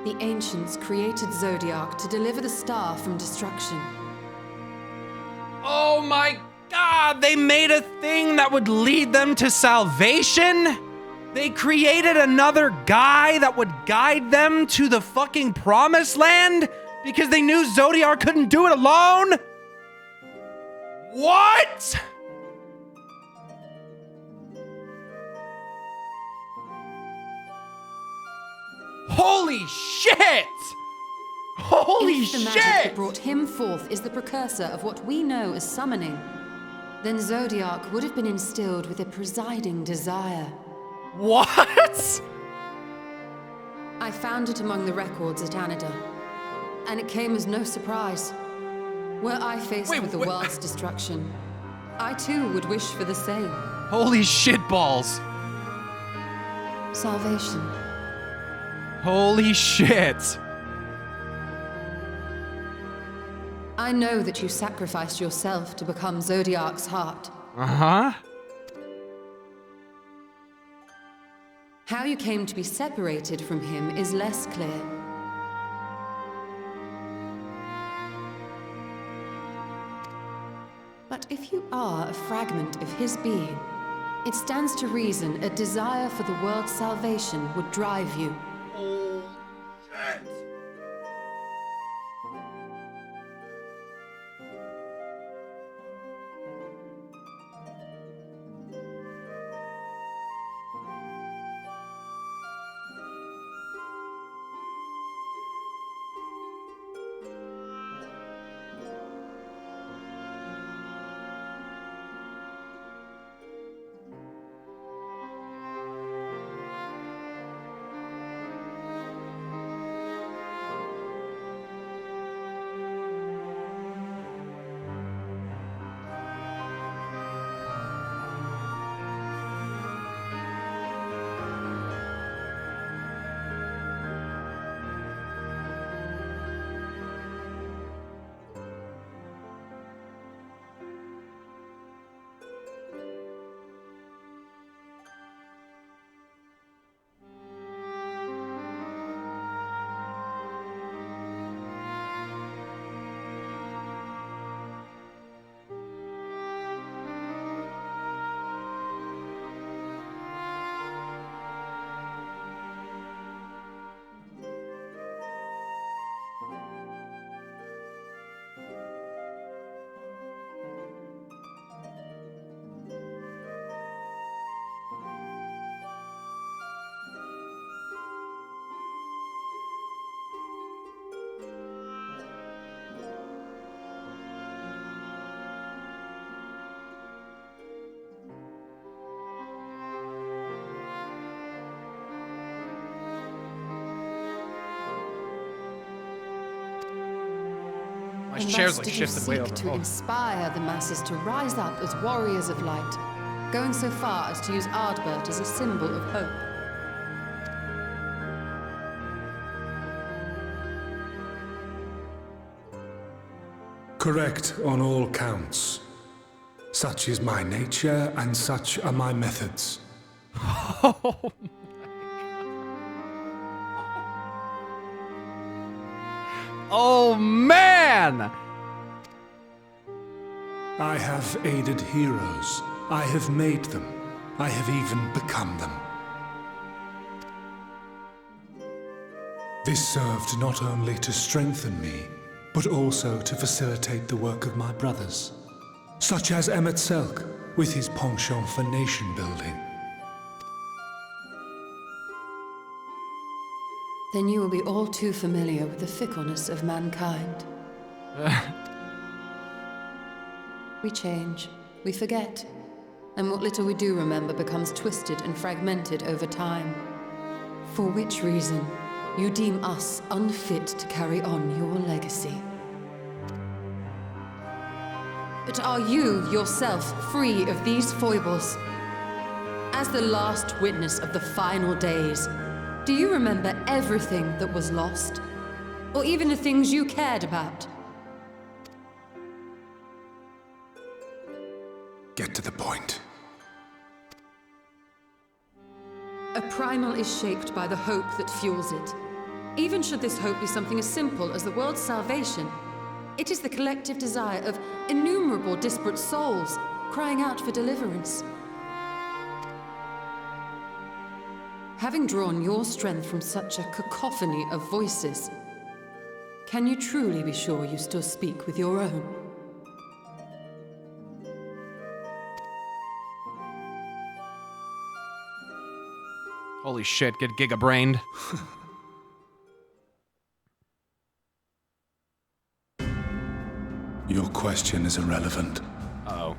The ancients created Zodiac to deliver the star from destruction. Oh my god! They made a thing that would lead them to salvation? They created another guy that would guide them to the fucking promised land because they knew Zodiac couldn't do it alone? What? Holy shit! Holy if the magic that brought him forth is the precursor of what we know as summoning, then Zodiac would have been instilled with a presiding desire. What? I found it among the records at Anida, and it came as no surprise. Were I faced with the world's destruction, I too would wish for the same. Holy shit balls. Salvation. Holy shit. I know that you sacrificed yourself to become Zodiac's heart. Uh-huh. How you came to be separated from him is less clear. But if you are a fragment of his being, it stands to reason a desire for the world's salvation would drive you. My chair's like did you shifted way seek over. to inspire the masses to rise up as warriors of light, going so far as to use Ardbert as a symbol of hope. Correct on all counts. Such is my nature, and such are my methods. Oh man! I have aided heroes. I have made them. I have even become them. This served not only to strengthen me, but also to facilitate the work of my brothers, such as Emmet Selk, with his penchant for nation building. Then you will be all too familiar with the fickleness of mankind. We change, we forget, and what little we do remember becomes twisted and fragmented over time. For which reason, you deem us unfit to carry on your legacy. But are you yourself free of these foibles? As the last witness of the final days, do you remember everything that was lost? Or even the things you cared about? Get to the point. A primal is shaped by the hope that fuels it. Even should this hope be something as simple as the world's salvation, it is the collective desire of innumerable disparate souls crying out for deliverance. Having drawn your strength from such a cacophony of voices, can you truly be sure you still speak with your own? Holy shit, get giga-brained. Your question is irrelevant. Uh-oh.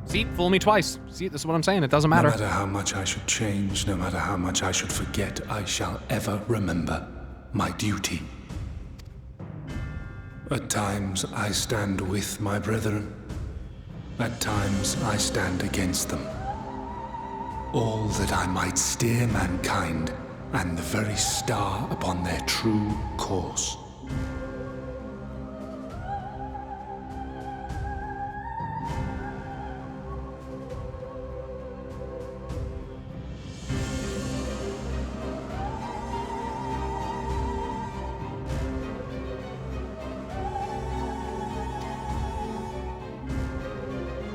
See, fool me twice. See, this is what I'm saying, it doesn't matter. No matter how much I should change, no matter how much I should forget, I shall ever remember my duty. At times I stand with my brethren. At times I stand against them. All that I might steer mankind and the very star upon their true course.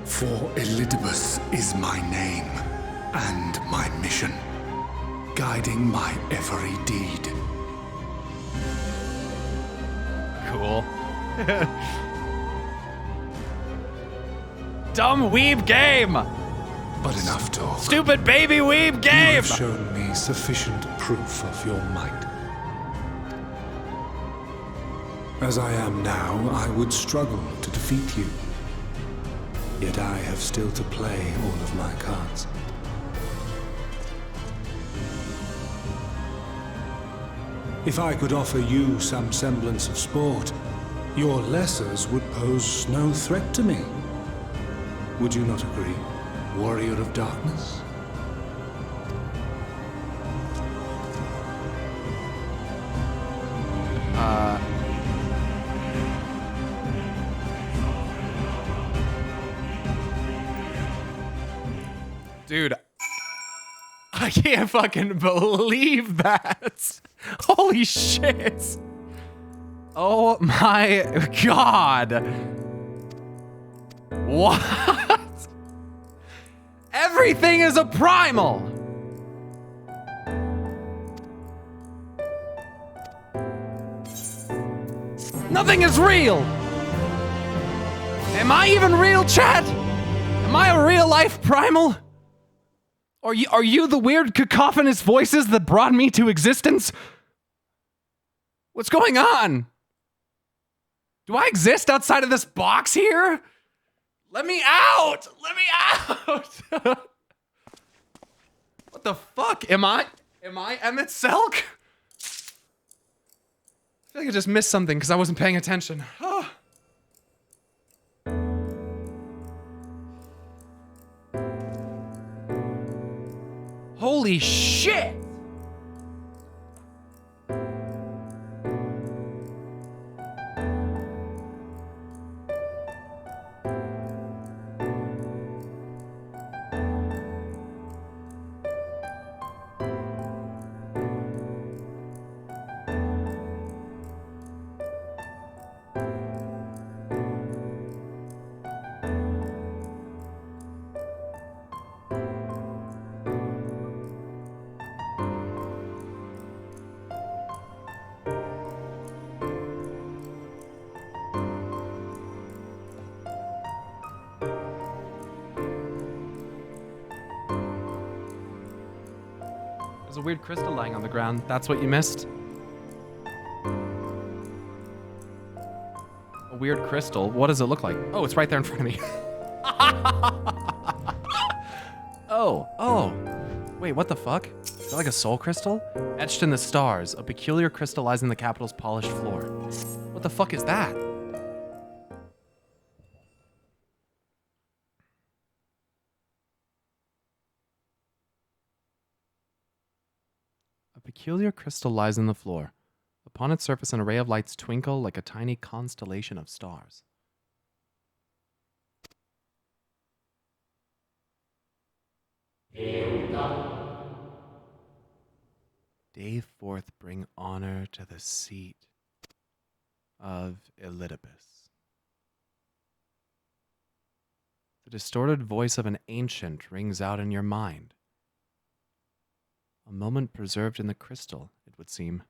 For Elidibus is my name and my mission, guiding my every deed. Cool. Dumb weeb game! But enough talk. Stupid baby weeb game! You have shown me sufficient proof of your might. As I am now, I would struggle to defeat you. Yet I have still to play all of my cards. If I could offer you some semblance of sport, your lessers would pose no threat to me. Would you not agree, warrior of darkness? Dude, I can't fucking believe that. Holy shit. Oh my god. What? Everything is a primal. Nothing is real. Am I even real, chat? Am I a real life primal? Are you the weird cacophonous voices that brought me to existence? What's going on? Do I exist outside of this box here? Let me out! Let me out! What the fuck? Am I Emmett Selk? I feel like I just missed something because I wasn't paying attention. Oh. Holy shit! There's a weird crystal lying on the ground. That's what you missed? A weird crystal? What does it look like? Oh, it's right there in front of me. Oh. Wait, what the fuck? Is that like a soul crystal? Etched in the stars, a peculiar crystal lies in the capital's polished floor. What the fuck is that? A peculiar crystal lies in the floor. Upon its surface, an array of lights twinkle like a tiny constellation of stars. Day forth bring honor to the seat of Elidibus. The distorted voice of an ancient rings out in your mind. A moment preserved in the crystal, it would seem.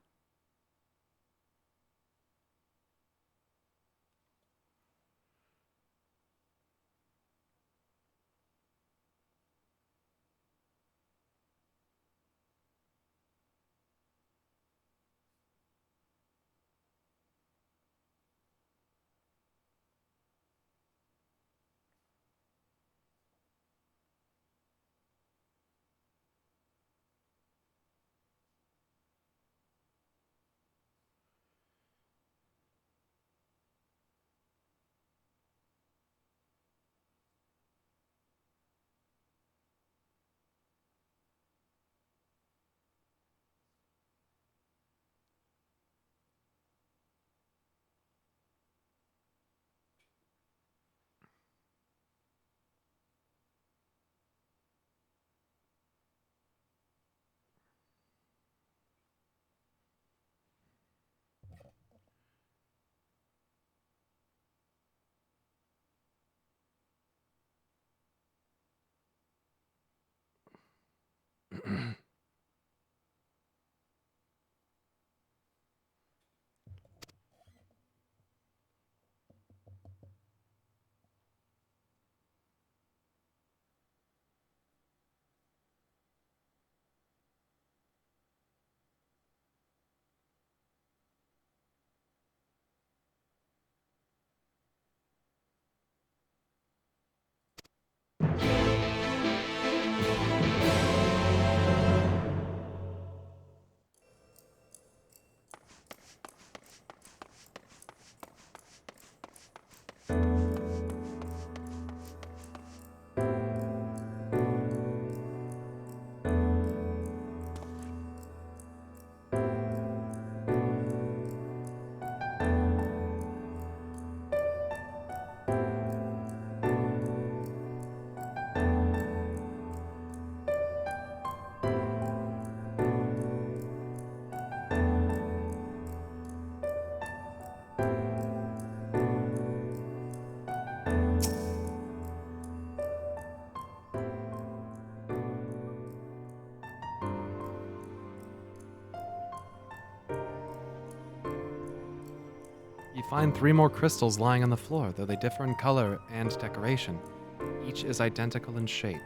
You find 3 more crystals lying on the floor, though they differ in color and decoration. Each is identical in shape.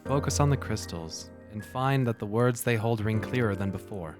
Focus on the crystals, and find that the words they hold ring clearer than before.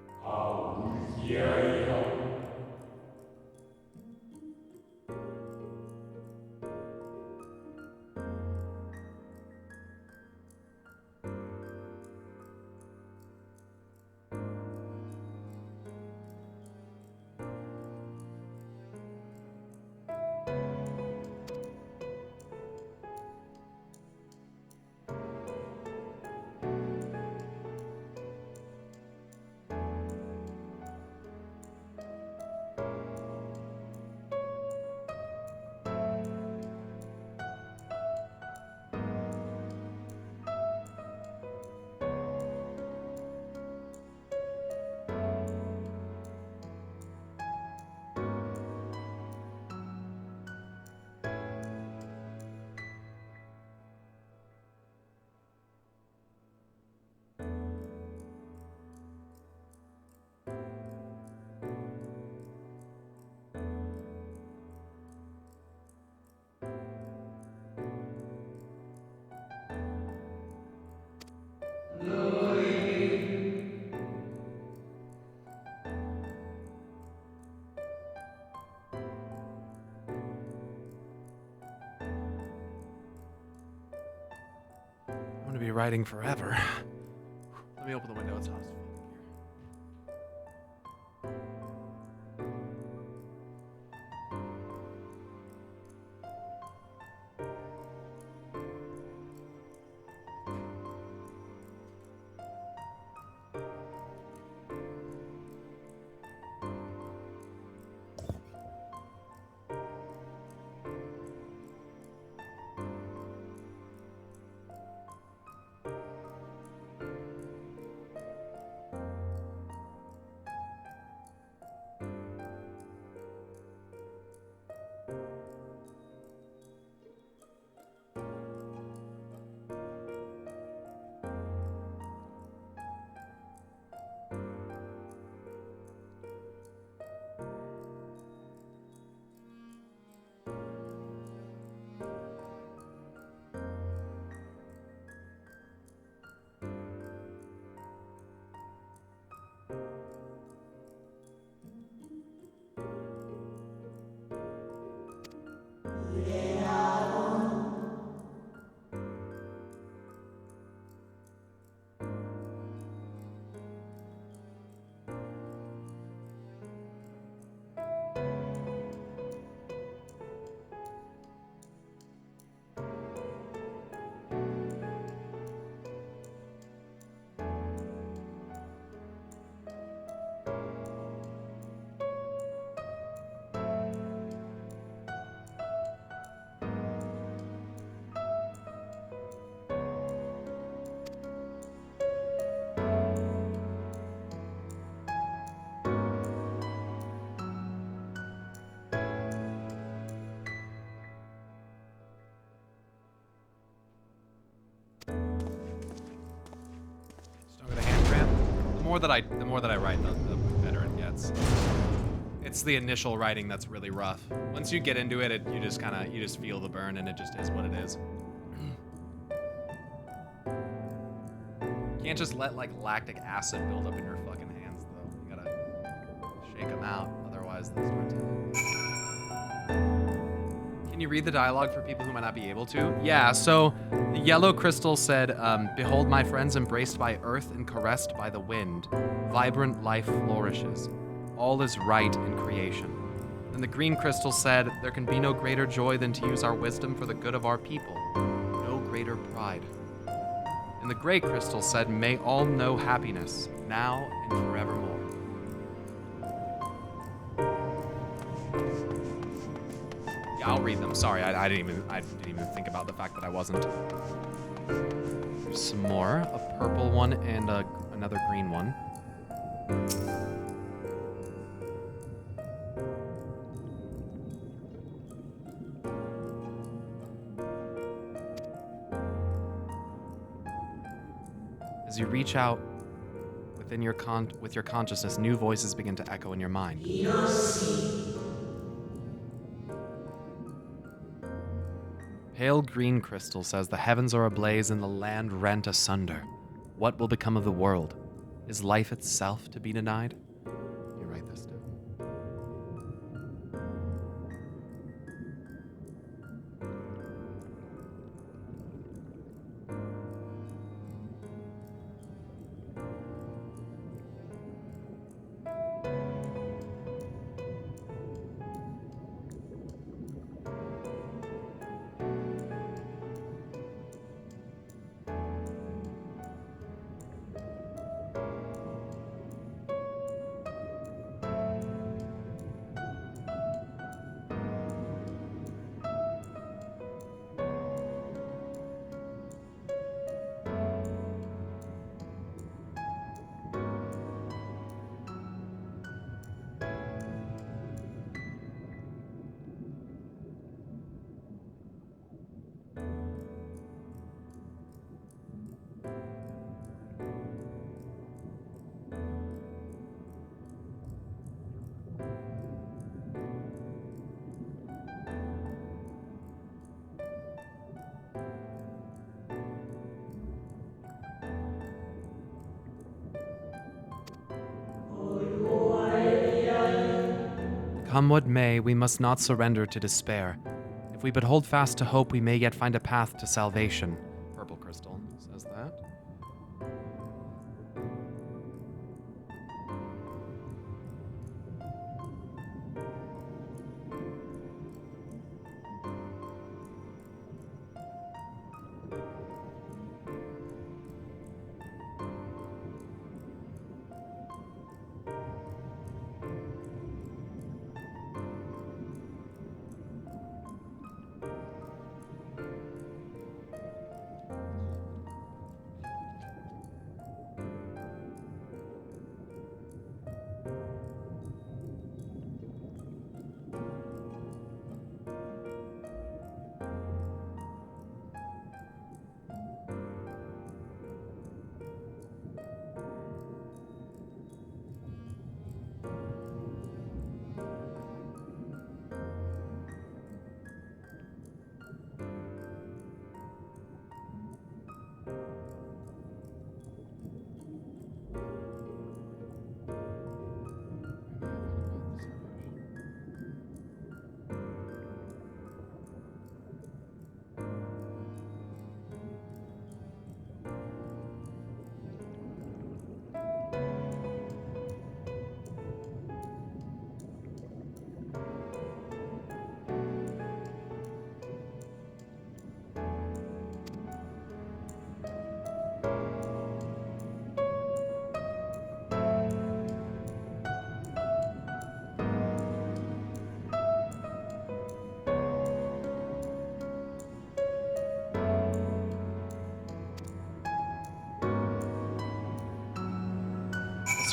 I'm gonna be writing forever. Let me open the window. It's hot as fuck in here. The more that I write, the better it gets. It's the initial writing that's really rough. Once you get into it, you just feel the burn, and it just is what it is. Can't just let like lactic acid build up in your fucking hands, though. You gotta shake them out, otherwise they'll start to. Can you read the dialogue for people who might not be able to? Yeah, so the yellow crystal said, behold my friends embraced by earth and caressed by the wind. Vibrant life flourishes. All is right in creation. And the green crystal said, there can be no greater joy than to use our wisdom for the good of our people. No greater pride. And the gray crystal said, may all know happiness, now and forevermore. I'll read them. Sorry, I didn't even think about the fact that I wasn't. There's some more. A purple one and another green one. As you reach out within with your consciousness, new voices begin to echo in your mind. Pale green crystal says the heavens are ablaze and the land rent asunder. What will become of the world? Is life itself to be denied? You write this down. Come what may, we must not surrender to despair. If we but hold fast to hope, we may yet find a path to salvation. Purple crystal says that.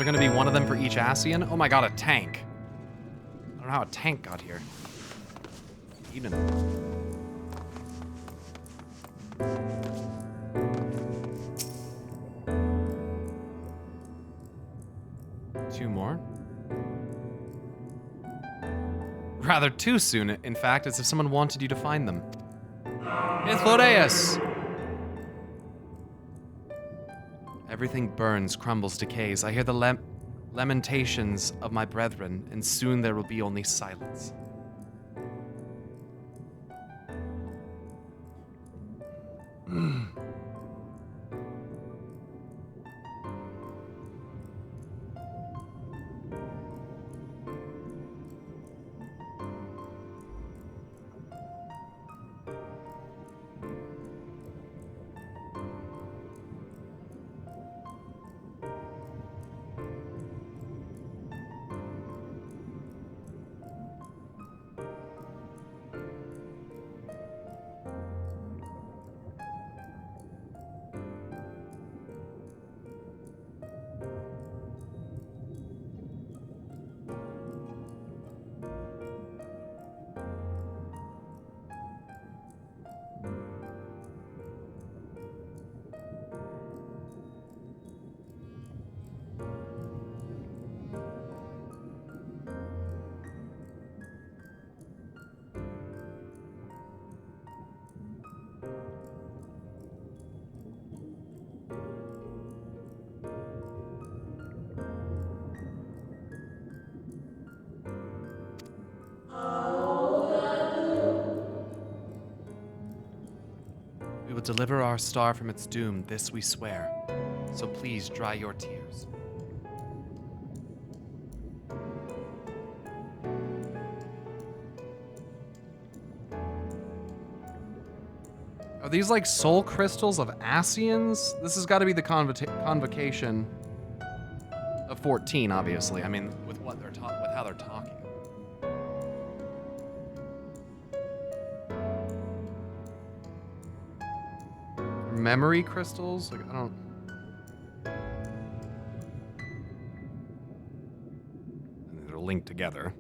there going to be one of them for each Ascian? Oh my god, a tank. I don't know how a tank got here. Even. Two more. Rather too soon, in fact, as if someone wanted you to find them. Ithlodeus! Everything burns, crumbles, decays. I hear the lamentations of my brethren, and soon there will be only silence. We will deliver our star from its doom, this we swear. So please dry your tears. Are these like soul crystals of Ascians? This has got to be the convocation of 14, obviously. I mean, with what they're with how they're talking. Memory crystals? Like, I don't... And they're linked together.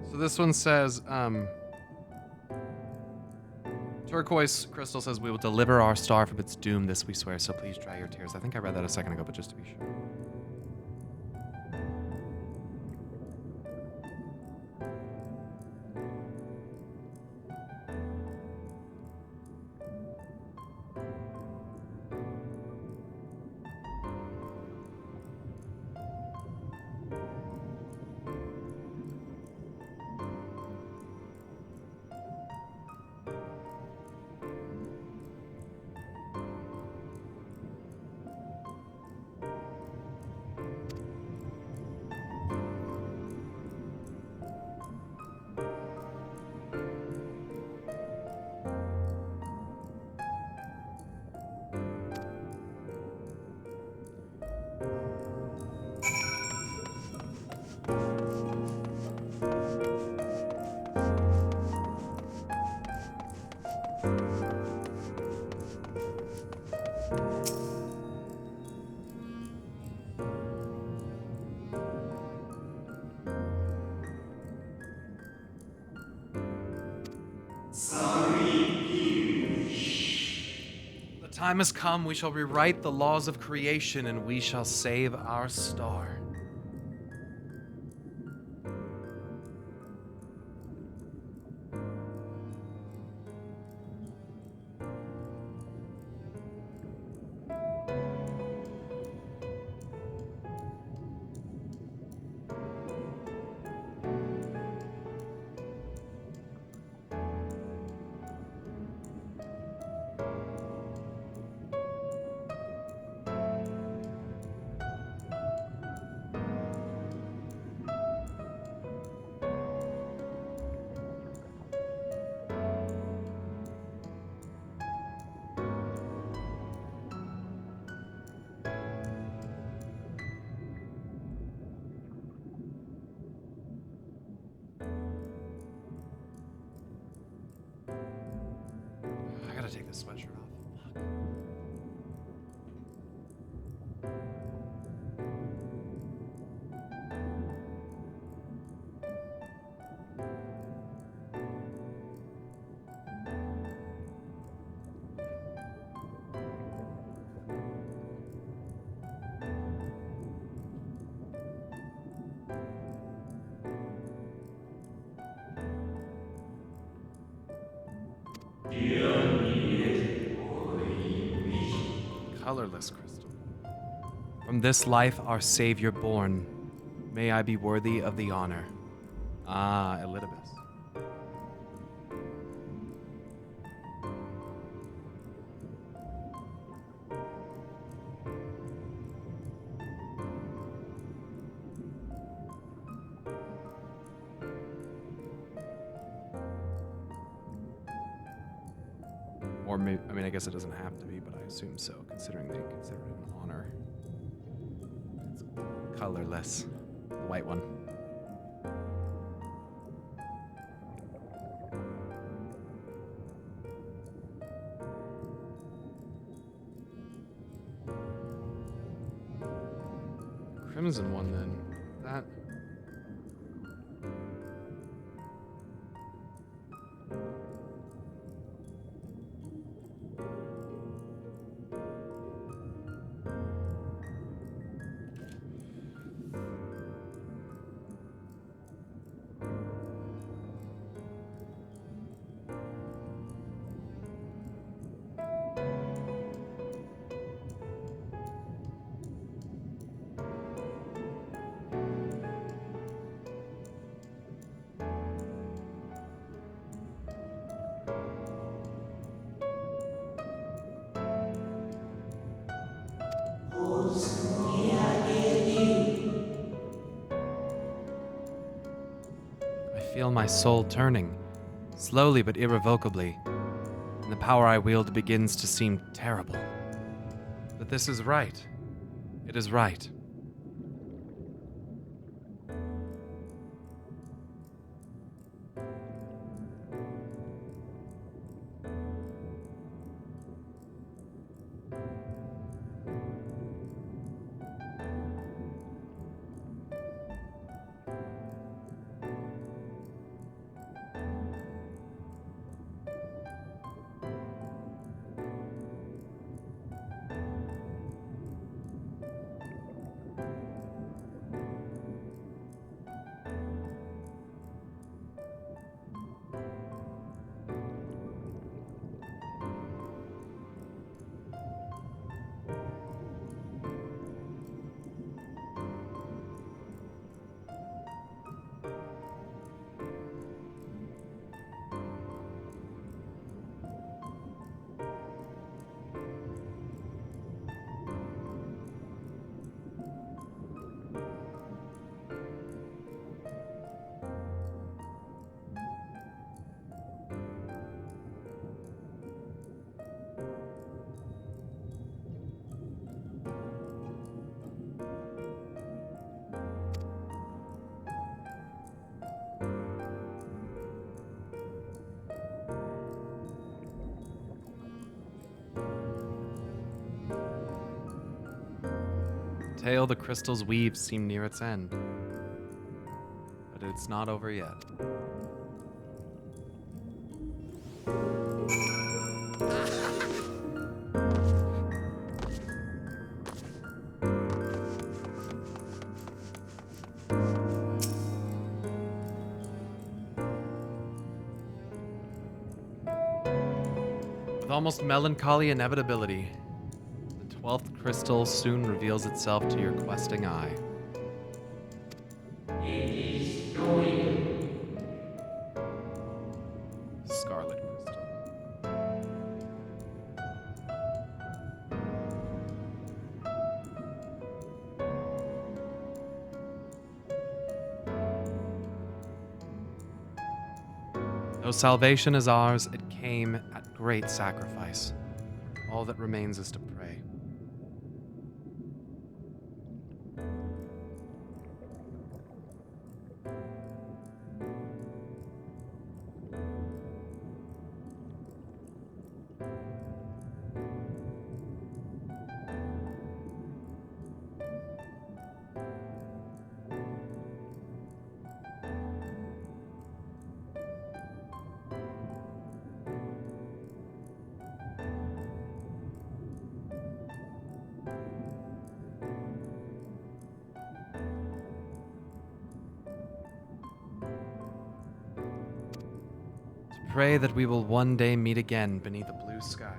So this one says, turquoise crystal says, we will deliver our star from its doom, this we swear, so please dry your tears. I think I read that a second ago, but just to be sure. The time has come, we shall rewrite the laws of creation, and we shall save our star. take this sweatshirt off. Fuck. Colorless crystal. From this life our Savior born, may I be worthy of the honor. Ah, Elidibus. Or maybe, I mean, I guess it doesn't have to be, but I assume so, considering they consider it an honor. It's colorless. The white one. Crimson one, then. That. I feel my soul turning, slowly but irrevocably, and the power I wield begins to seem terrible. But this is right. It is right. Tale the crystals weave seem near its end. But it's not over yet. With almost melancholy inevitability, the 12th crystal soon reveals itself to your questing eye. Scarlet crystal. Though salvation is ours, it came at great sacrifice. All that remains is to pray. pray that we will one day meet again beneath a blue sky.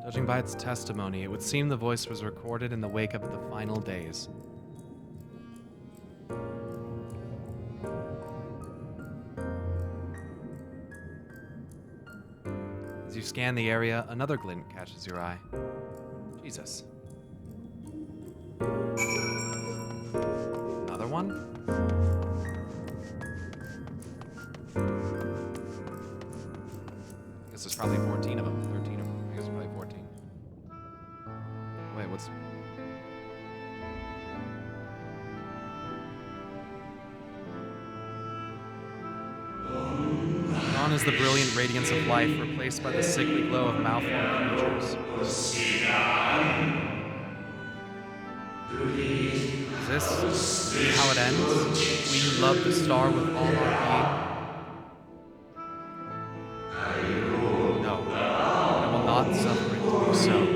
Judging by its testimony, it would seem the voice was recorded in the wake of the final days. As you scan the area, another glint catches your eye. Jesus. Another one? I guess there's probably 14 of them, 13 of them. I guess probably 14. Wait, what's... Gone is the brilliant radiance of life, replaced by the sickly glow of malformed creatures. Is this how it ends? We who love the star with all our being? No, I will not suffer it to be so.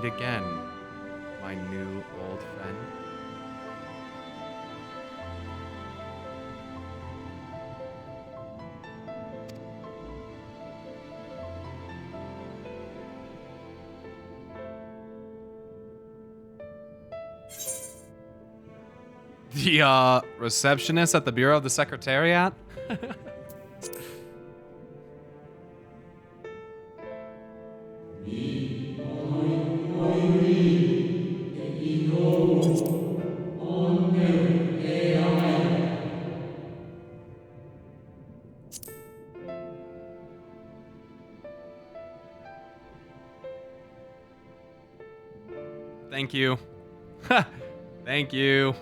Again, my new old friend. The receptionist at the Bureau of the Secretariat? Thank you. Thank you.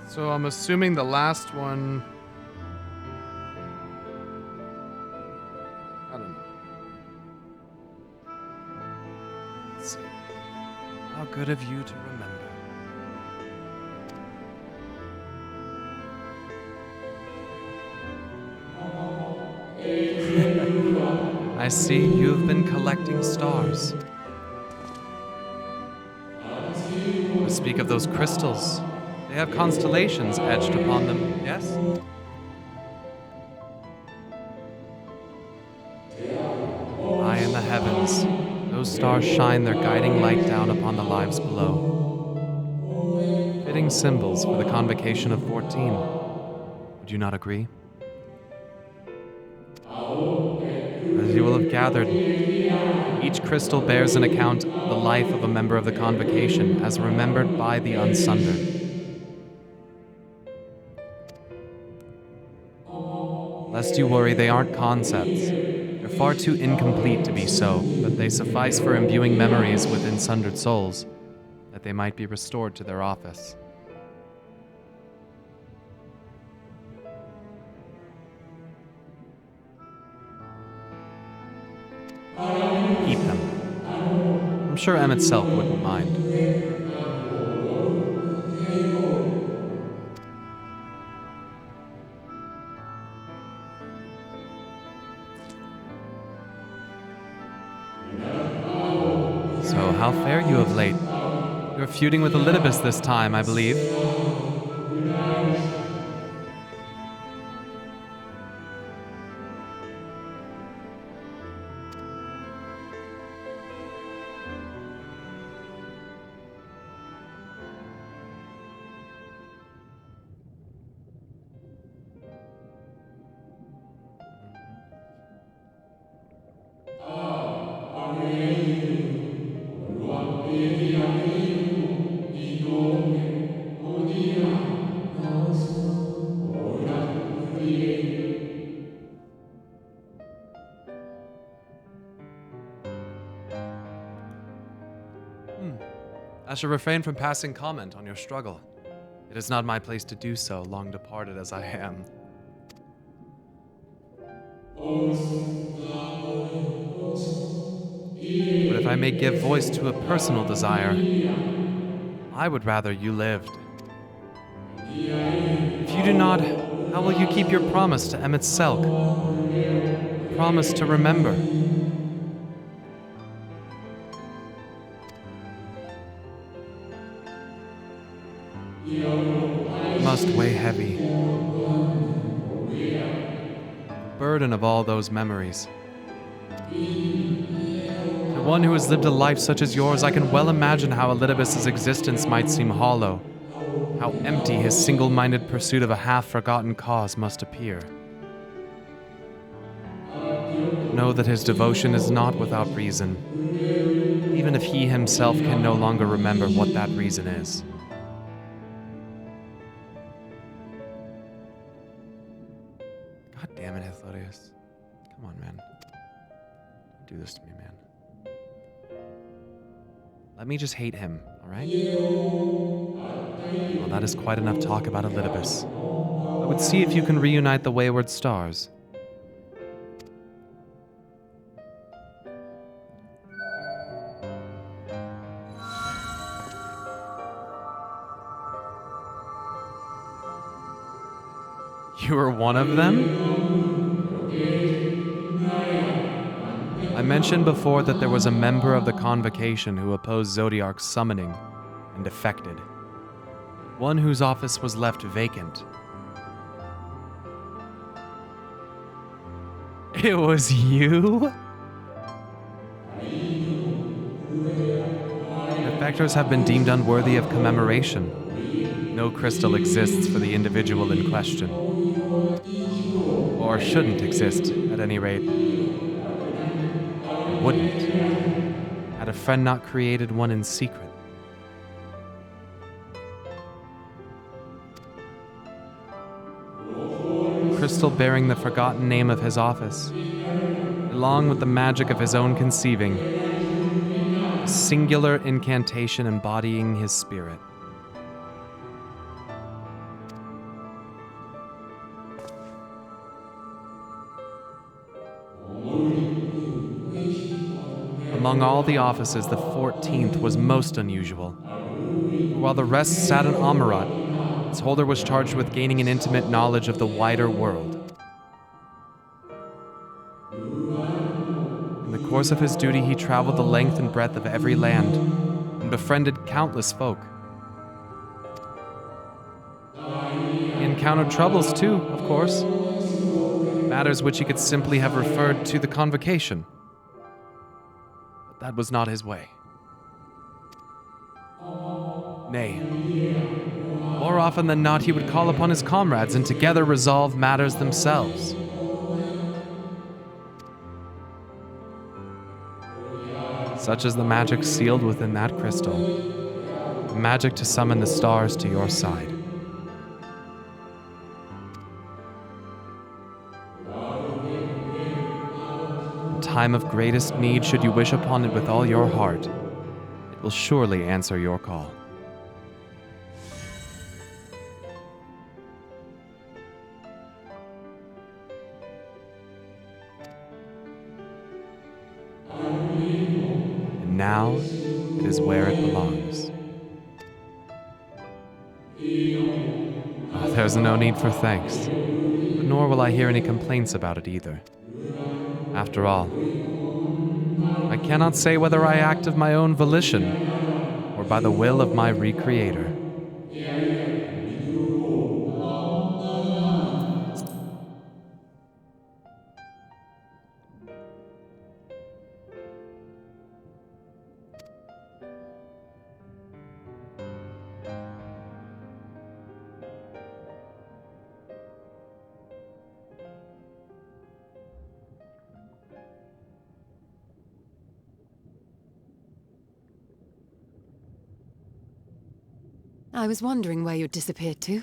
So I'm assuming the last one... I don't know. Let's see. How good of you to remember. I see you've been collecting stars. We speak of those crystals. They have constellations etched upon them, yes? High in the heavens, those stars shine their guiding light down upon the lives below. Fitting symbols for the convocation of 14. Would you not agree? As you will have gathered, each crystal bears an account of the life of a member of the convocation as remembered by the Unsundered. Lest you worry, they aren't concepts. They're far too incomplete to be so, but they suffice for imbuing memories within sundered souls, that they might be restored to their office. Keep them. I'm sure Selk wouldn't mind. So, how fare you of late? You're feuding with Elidibus this time, I believe. I shall refrain from passing comment on your struggle. It is not my place to do so, long departed as I am. But if I may give voice to a personal desire, I would rather you lived. If you do not, how will you keep your promise to Selk? Promise to remember. Must weigh heavy. Burden of all those memories. To one who has lived a life such as yours, I can well imagine how Elidibus's existence might seem hollow, how empty his single-minded pursuit of a half-forgotten cause must appear. Know that his devotion is not without reason, even if he himself can no longer remember what that reason is. God damn it, Hythlodaeus. Come on, man. Don't do this to me, man. Let me just hate him, alright? Well, that is quite enough talk about Elidibus. I would see if you can reunite the wayward stars. You were one of them? I mentioned before that there was a member of the convocation who opposed Zodiark's summoning and defected. One whose office was left vacant. It was you? Defectors have been deemed unworthy of commemoration. No crystal exists for the individual in question. Or shouldn't exist, at any rate. It wouldn't, had a friend not created one in secret. Crystal bearing the forgotten name of his office, along with the magic of his own conceiving, a singular incantation embodying his spirit. Among all the offices, the 14th was most unusual. While the rest sat in Amarat, its holder was charged with gaining an intimate knowledge of the wider world. course of his duty, he traveled the length and breadth of every land and befriended countless folk. He encountered troubles too, of course. Matters which he could simply have referred to the convocation. But that was not his way. Nay, more often than not, he would call upon his comrades and together resolve matters themselves. Such is the magic sealed within that crystal, the magic to summon the stars to your side. In time of greatest need, should you wish upon it with all your heart, it will surely answer your call. And now, it is where it belongs. Oh, there's no need for thanks, nor will I hear any complaints about it either. After all, I cannot say whether I act of my own volition or by the will of my recreator. I was wondering where you'd disappeared to.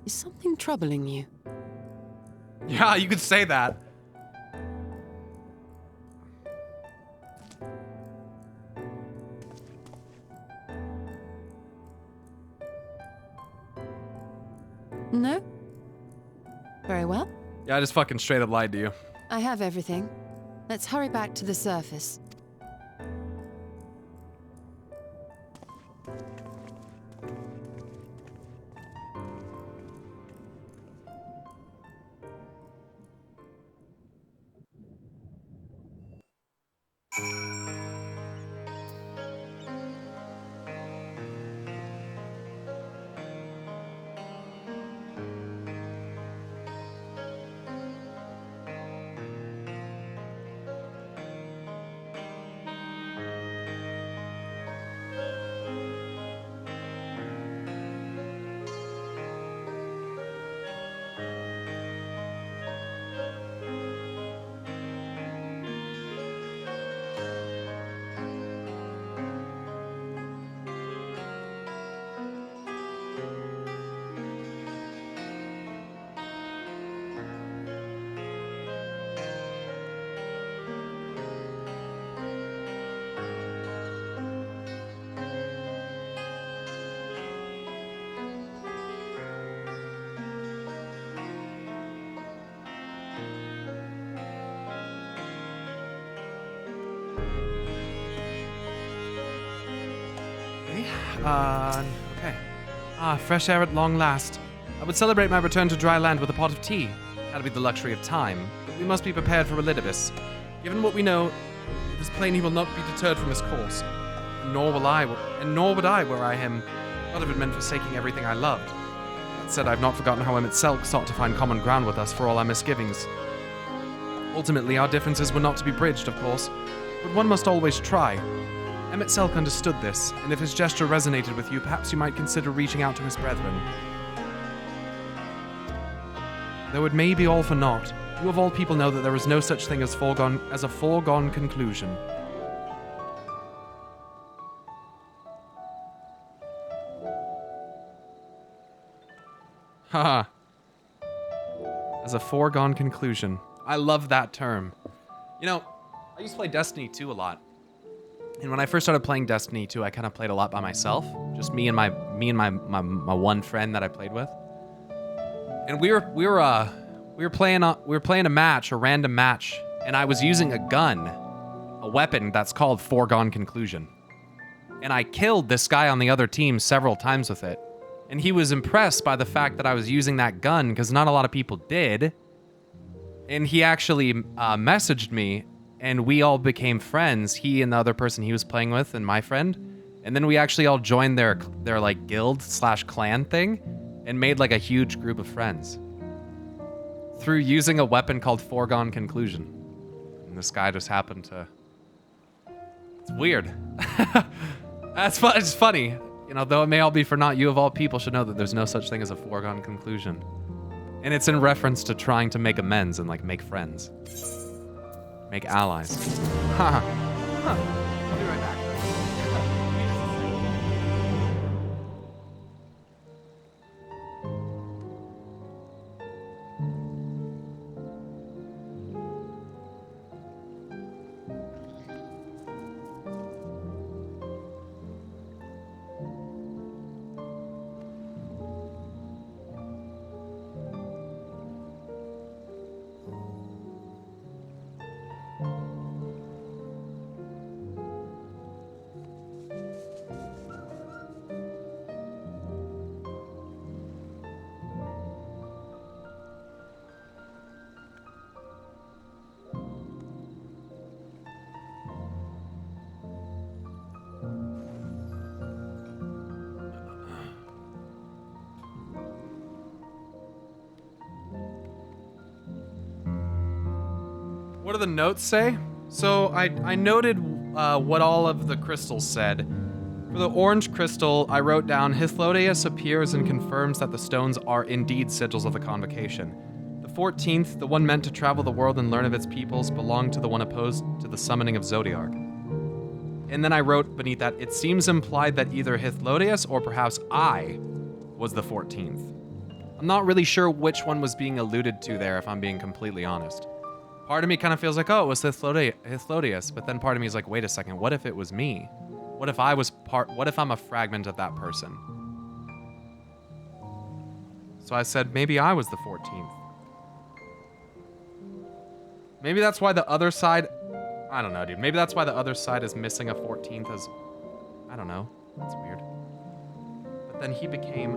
Is something troubling you? Yeah, you could say that. No? Very well. Yeah, I just fucking straight up lied to you. I have everything. Let's hurry back to the surface. Okay. Fresh air at long last. I would celebrate my return to dry land with a pot of tea. That'd be the luxury of time. But we must be prepared for Elidibus. Given what we know, it is plain he will not be deterred from his course. Nor would I were I him, not if it meant forsaking everything I loved. That said, I've not forgotten how Emmett Selk sought to find common ground with us for all our misgivings. Ultimately, our differences were not to be bridged, of course, but one must always try. Emmett Selk understood this, and if his gesture resonated with you, perhaps you might consider reaching out to his brethren. Though it may be all for naught, you of all people know that there is no such thing as a foregone conclusion. Haha. As a foregone conclusion. I love that term. You know, I used to play Destiny 2 a lot. And when I first started playing Destiny 2, I kind of played a lot by myself. Just me and my one friend that I played with. And we were playing a match, a random match, and I was using a gun, a weapon that's called Foregone Conclusion. And I killed this guy on the other team several times with it. And he was impressed by the fact that I was using that gun, because not a lot of people did. And he actually messaged me, and we all became friends. He and the other person he was playing with, and my friend. And then we actually all joined their like guild/clan thing, and made like a huge group of friends through using a weapon called Foregone Conclusion. And this guy just happened to. It's weird. That's fun. It's funny. You know, though it may all be for naught, you of all people should know that there's no such thing as a foregone conclusion. And it's in reference to trying to make amends and, like, make friends. Make allies. Haha. I'll be right back. What do the notes say? So I noted what all of the crystals said. For the orange crystal, I wrote down, Hythlodaeus appears and confirms that the stones are indeed sigils of the convocation. The 14th, the one meant to travel the world and learn of its peoples, belonged to the one opposed to the summoning of Zodiark. And then I wrote beneath that, it seems implied that either Hythlodaeus or perhaps I was the 14th. I'm not really sure which one was being alluded to there, if I'm being completely honest. Part of me kind of feels like, oh, it was Hythlodaeus, but then part of me is like, wait a second, what if it was me? What if I'm a fragment of that person? So I said, maybe I was the 14th. Maybe that's why the other side, I don't know, dude. Maybe that's why the other side is missing a 14th as, I don't know. That's weird. But then he became,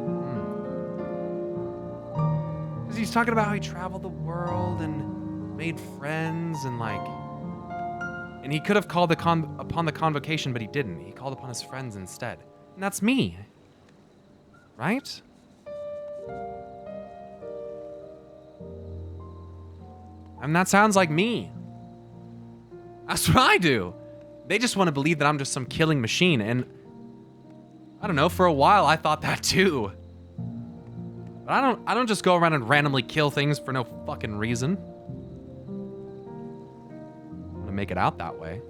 because he's talking about how he traveled the world and made friends and like, and he could have called upon the convocation, but he didn't. He called upon his friends instead. And that's me. Right? And that sounds like me. That's what I do. They just want to believe that I'm just some killing machine, and I don't know, for a while I thought that too. But I don't just go around and randomly kill things for no fucking reason. Make it out that way.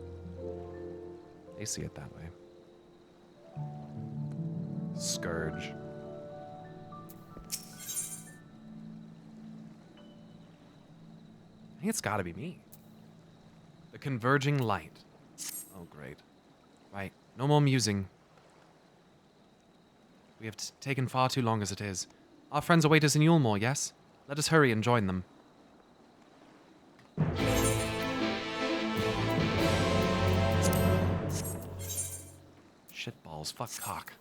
They see it that way. Scourge. I think it's gotta be me. The converging light. Oh, great. Right, no more musing. We have taken far too long as it is. Our friends await us in Yulmore, yes? Let us hurry and join them. Shitballs, fuck cock.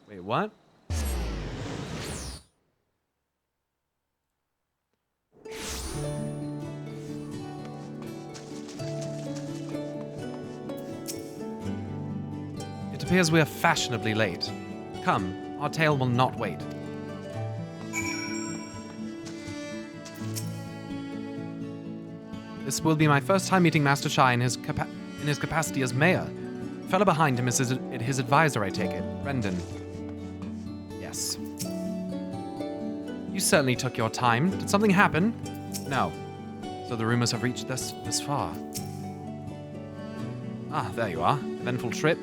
Wait, what? It appears we are fashionably late. Come, our tale will not wait. This will be my first time meeting Master Chai in his capacity as mayor. The fellow behind him is his advisor, I take it, Brendan. Yes. You certainly took your time. Did something happen? No. So the rumors have reached this far. Ah, there you are. Eventful trip.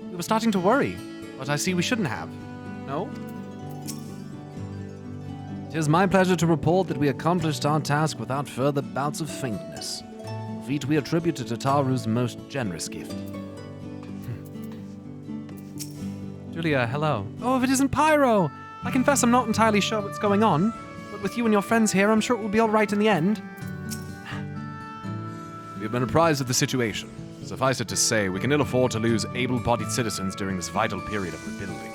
We were starting to worry, but I see we shouldn't have. No? It is my pleasure to report that we accomplished our task without further bouts of faintness. A feat we attribute to Tataru's most generous gift. Julia, hello. Oh, if it isn't Pyro! I confess I'm not entirely sure what's going on, but with you and your friends here, I'm sure it will be all right in the end. We have been apprised of the situation. Suffice it to say, we can ill afford to lose able-bodied citizens during this vital period of rebuilding.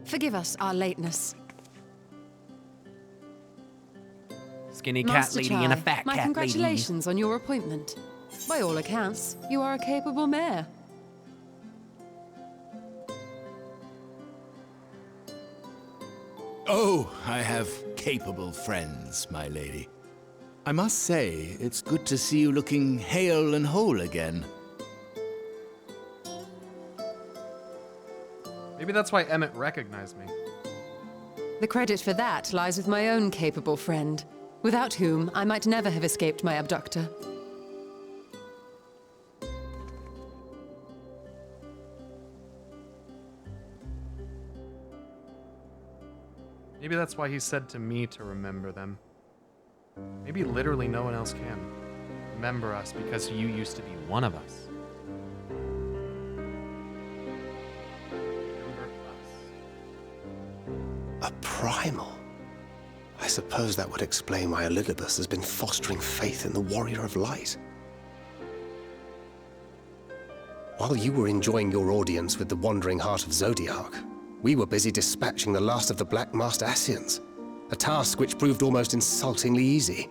Forgive us our lateness. Skinny cat Master lady Chai, and a fat my cat congratulations on your appointment. By all accounts, you are a capable mayor. Oh, I have capable friends, my lady. I must say, it's good to see you looking hale and whole again. Maybe that's why Emmett recognized me. The credit for that lies with my own capable friend, without whom I might never have escaped my abductor. Maybe that's why he said to me to remember them. Maybe literally no one else can. Remember us because you used to be one of us. Remember us. A primal? I suppose that would explain why Elidibus has been fostering faith in the Warrior of Light. While you were enjoying your audience with the Wandering Heart of Zodiac, we were busy dispatching the last of the Black Masked Ascians, a task which proved almost insultingly easy.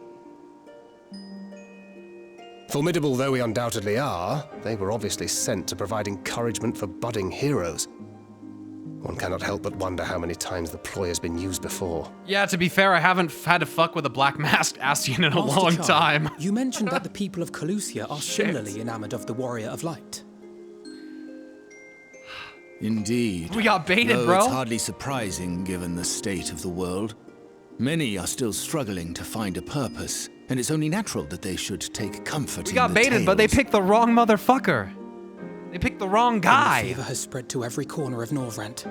Formidable though we undoubtedly are, they were obviously sent to provide encouragement for budding heroes. One cannot help but wonder how many times the ploy has been used before. Yeah, to be fair, I haven't had to fuck with a black masked Ascian in a Master long Chai, time. You mentioned that the people of Calusia are similarly enamored of the Warrior of Light. Indeed. We got baited, Though bro. It's hardly surprising given the state of the world. Many are still struggling to find a purpose, and it's only natural that they should take comfort in the We got baited, but they tales. picked the wrong motherfucker. They picked the wrong And guy. the fever has spread to every corner of Norvrent.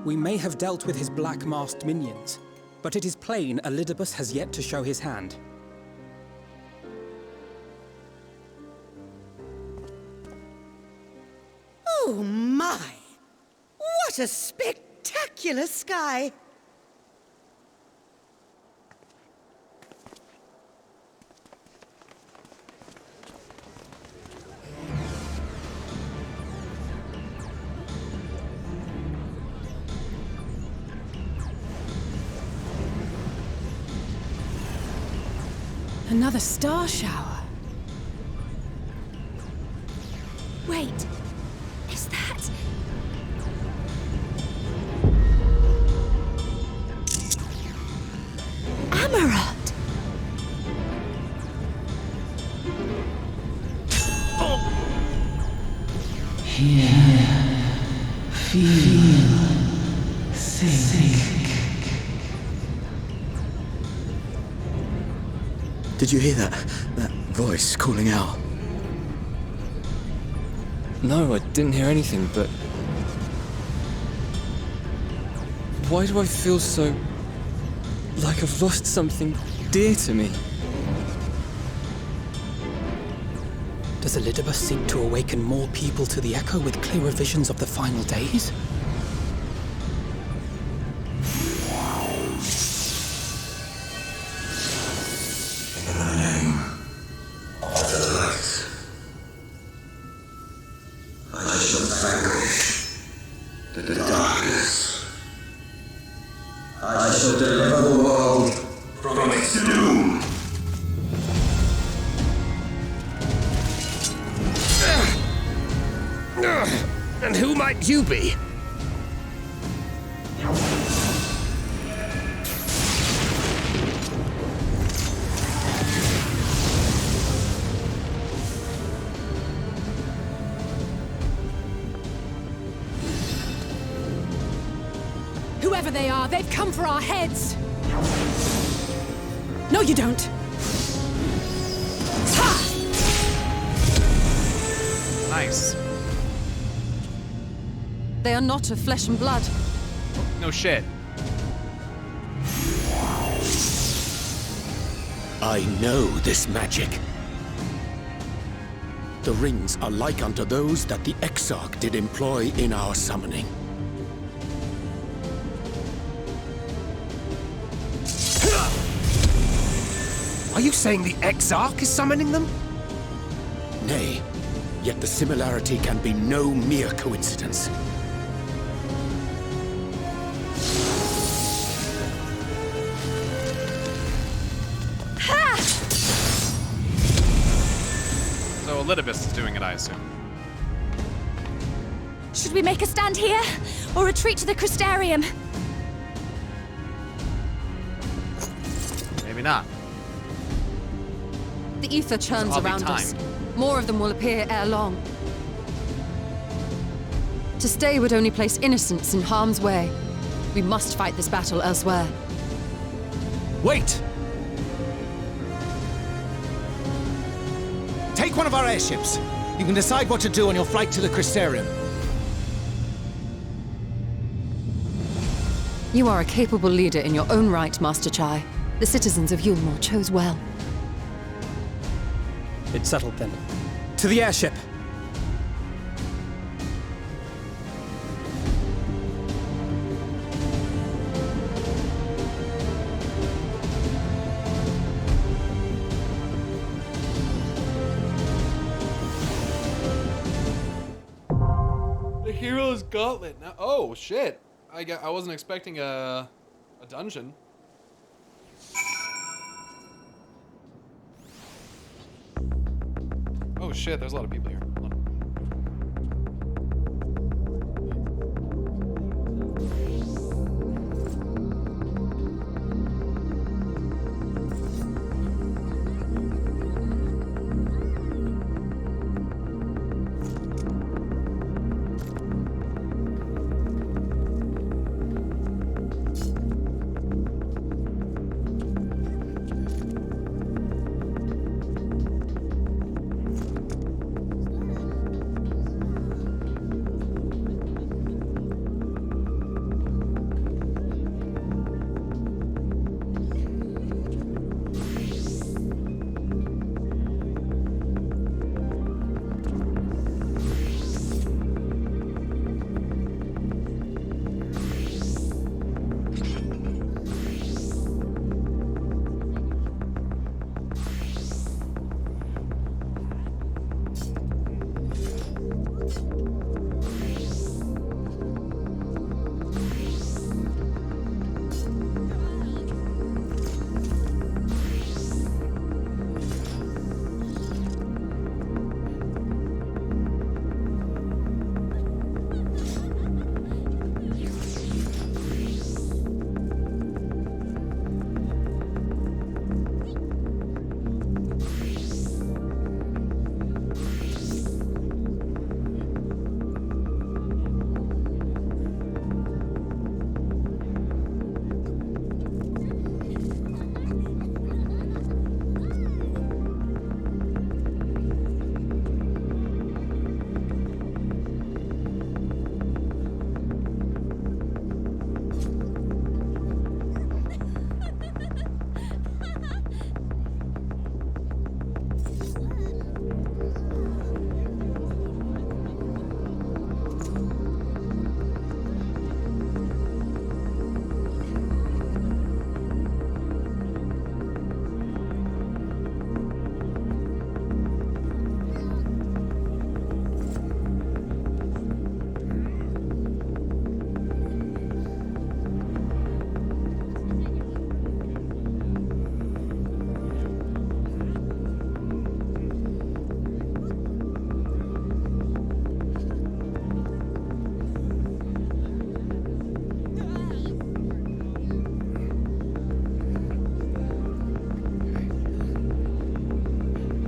We may have dealt with his black-masked minions, but it is plain Elidibus has yet to show his hand. Oh my! What a spectacular sky! Another star shower. Wait, is that... Amaranth! Did you hear that? That voice calling out? No, I didn't hear anything, but... Why do I feel so... like I've lost something dear to me? Does Elidibus seek to awaken more people to the Echo with clearer visions of the final days? In the name of the light, I shall vanquish the darkness. I shall deliver the world from its doom. And who might you be? Whoever they are, they've come for our heads! No, you don't! Nice. They are not of flesh and blood. No shit. I know this magic. The rings are like unto those that the Exarch did employ in our summoning. Are you saying the Exarch is summoning them? Nay, yet the similarity can be no mere coincidence. So Elidibus is doing it, I assume. Should we make a stand here, or retreat to the Crystarium? Maybe not. The ether churns Hardly around us. time. More of them will appear ere long. To stay would only place innocents in harm's way. We must fight this battle elsewhere. Wait! Take one of our airships. You can decide what to do on your flight to the Crystarium. You are a capable leader in your own right, Master Chai. The citizens of Yulmore chose well. It's settled then. To the airship! The hero's Gauntlet. Now, oh shit! I wasn't expecting a dungeon. Oh shit! There's a lot of people here. Hold on.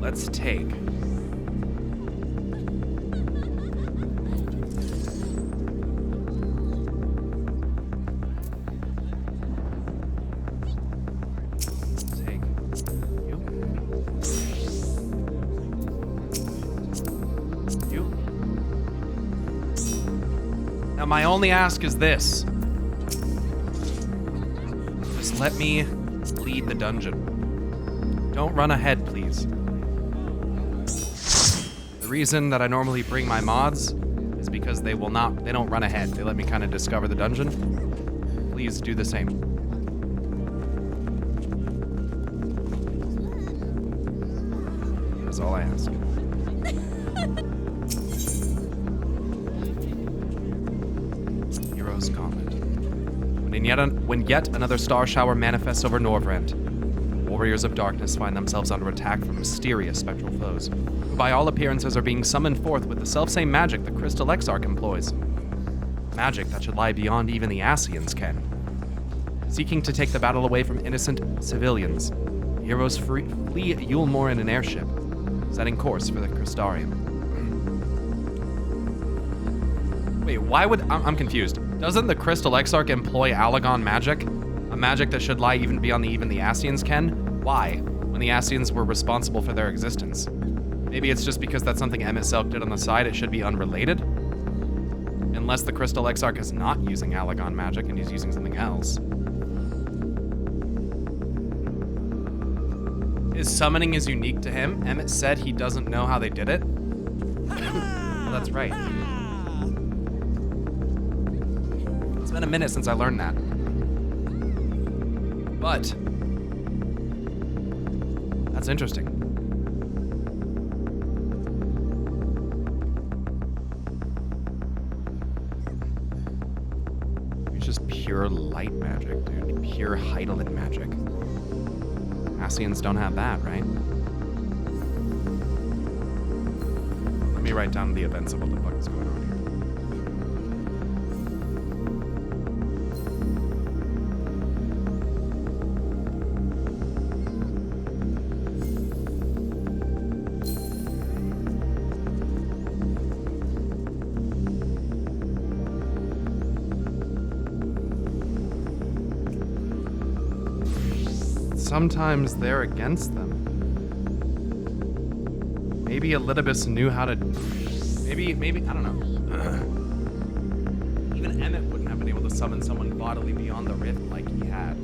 let's take. My only ask is this. Just let me lead the dungeon. Don't run ahead, please. The reason that I normally bring my mods is because they don't run ahead. They let me kind of discover the dungeon. Please do the same. That's all I ask. Gauntlet. When yet another star shower manifests over Norvrent, warriors of darkness find themselves under attack from mysterious spectral foes, who by all appearances are being summoned forth with the selfsame magic the Crystal Exarch employs. Magic that should lie beyond even the Ascians' ken. Seeking to take the battle away from innocent civilians, heroes flee Yulmore in an airship, setting course for the Crystarium. Wait, why would... I'm confused. Doesn't the Crystal Exarch employ Allagon magic? A magic that should lie even beyond even the Ascians' ken? Why? When the Ascians were responsible for their existence. Maybe it's just because that's something MSQ did on the side, it should be unrelated? Unless the Crystal Exarch is not using Allagon magic and he's using something else. His summoning is unique to him. Emmett said he doesn't know how they did it. Well, that's right. It's been a minute since I learned that. But that's interesting. It's just pure light magic, dude. Pure Heidelin magic. Ascians don't have that, right? Let me write down the events of what the fuck is going on here. Sometimes they're against them. Maybe Elidibus knew how to... Maybe, I don't know. Even Emmett wouldn't have been able to summon someone bodily beyond the rift like he had.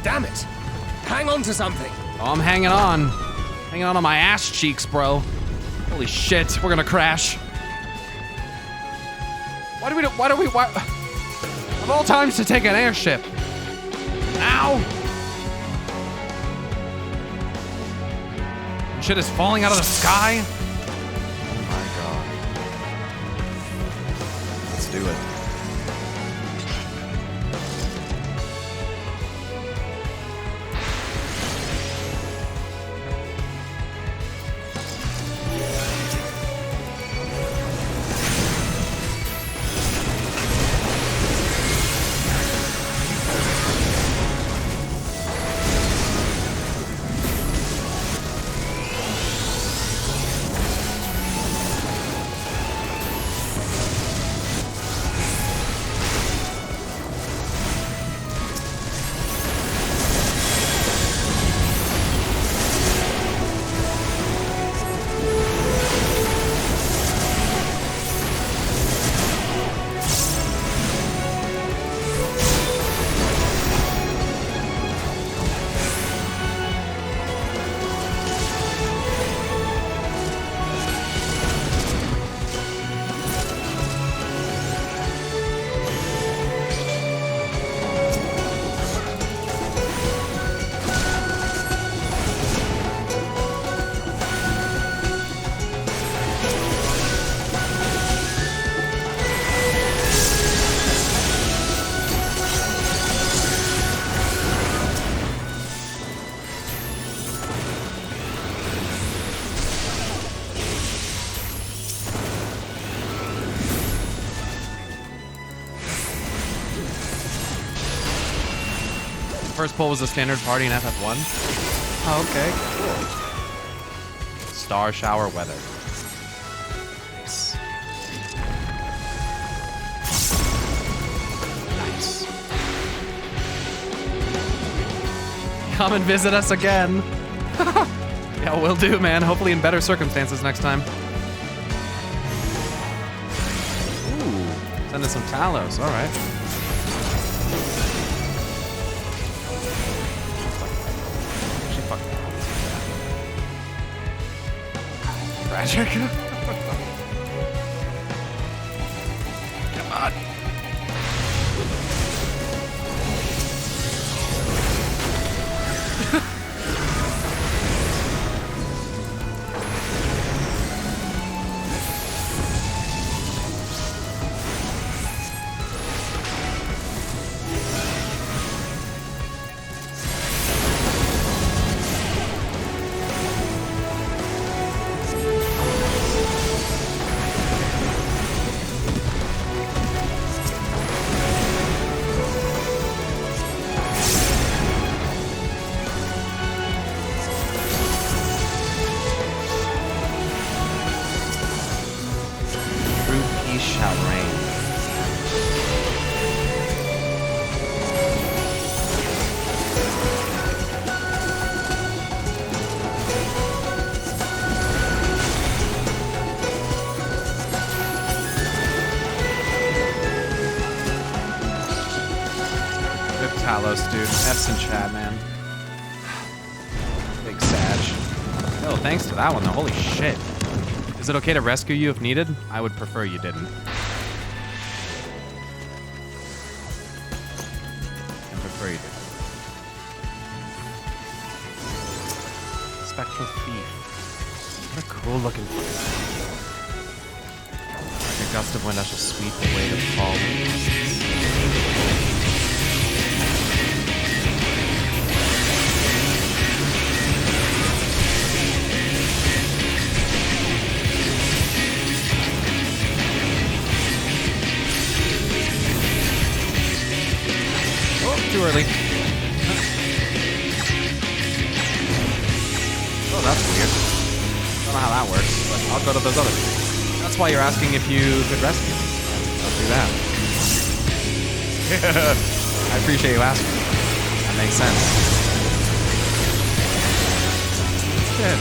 Damn it! Hang on to something! Oh, I'm hanging on. Hanging on my ass cheeks, bro. Holy shit, we're gonna crash. Why? Of all times to take an airship. Ow! Shit is falling out of the sky? Oh my god. Let's do it. First pull was a standard party in FF1. Oh, okay, cool. Star shower weather. Nice. Nice. Come and visit us again. Yeah, will do, man. Hopefully in better circumstances next time. Ooh, send us some Talos. All right. Tragic. Come on. Talos, dude. F's in chat, man. Big Sag. Oh, thanks to that one, though. Holy shit. Is it okay to rescue you if needed? I would prefer you didn't. I prefer you didn't. Spectral Thief. What a cool looking fucking. Like a gust of wind, I shall sweep away the fall. Too early. Oh, that's weird. Don't know how that works, but I'll go to those other things. That's why you're asking if you could rescue me. I'll do that. I appreciate you asking. That makes sense. Shit.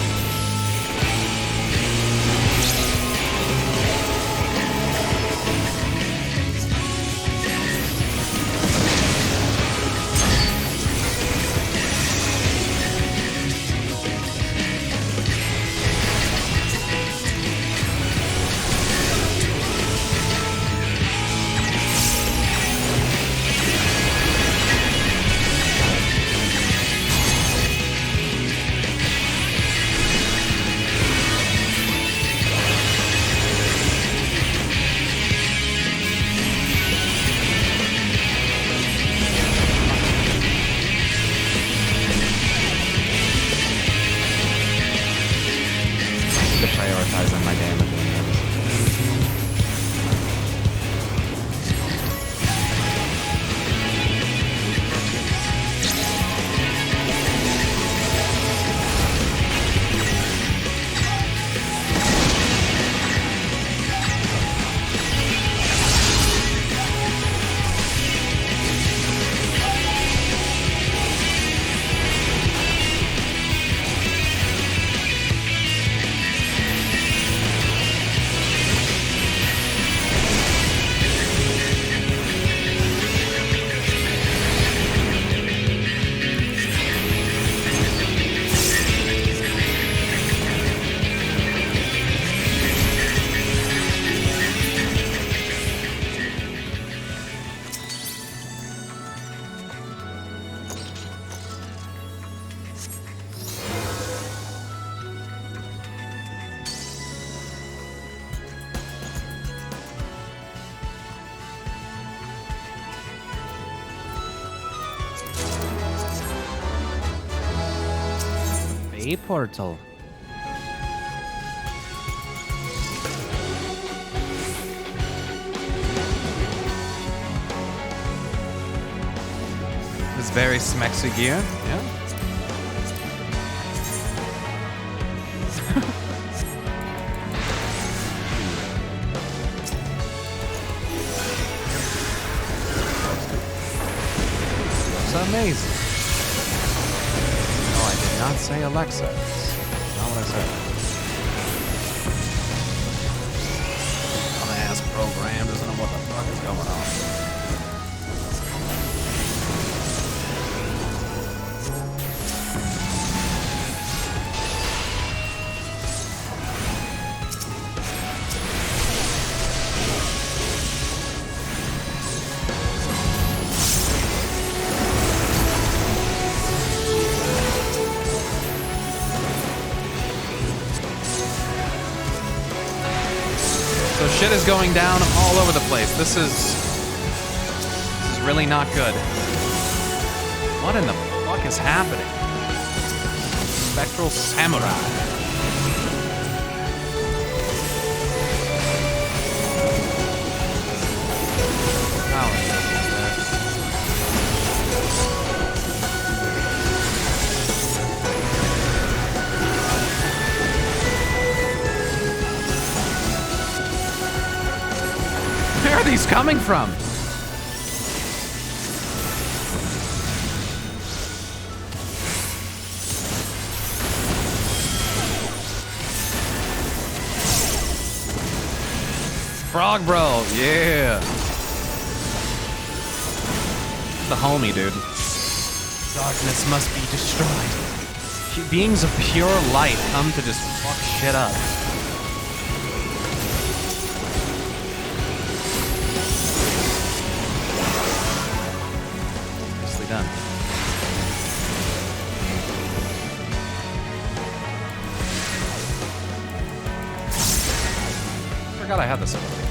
A portal. This very smexy gear, yeah. Amazing. No, I did not say Alexa. That's not what I said. Dumbass program doesn't know what the fuck is going on. So shit is going down all over the place. This is really not good. What in the fuck is happening? Spectral Samurai. Where are these coming from? Frog Bro, yeah. The homie, dude. Darkness must be destroyed. Beings of pure light come to just fuck shit up. Done. Forgot I had this ability.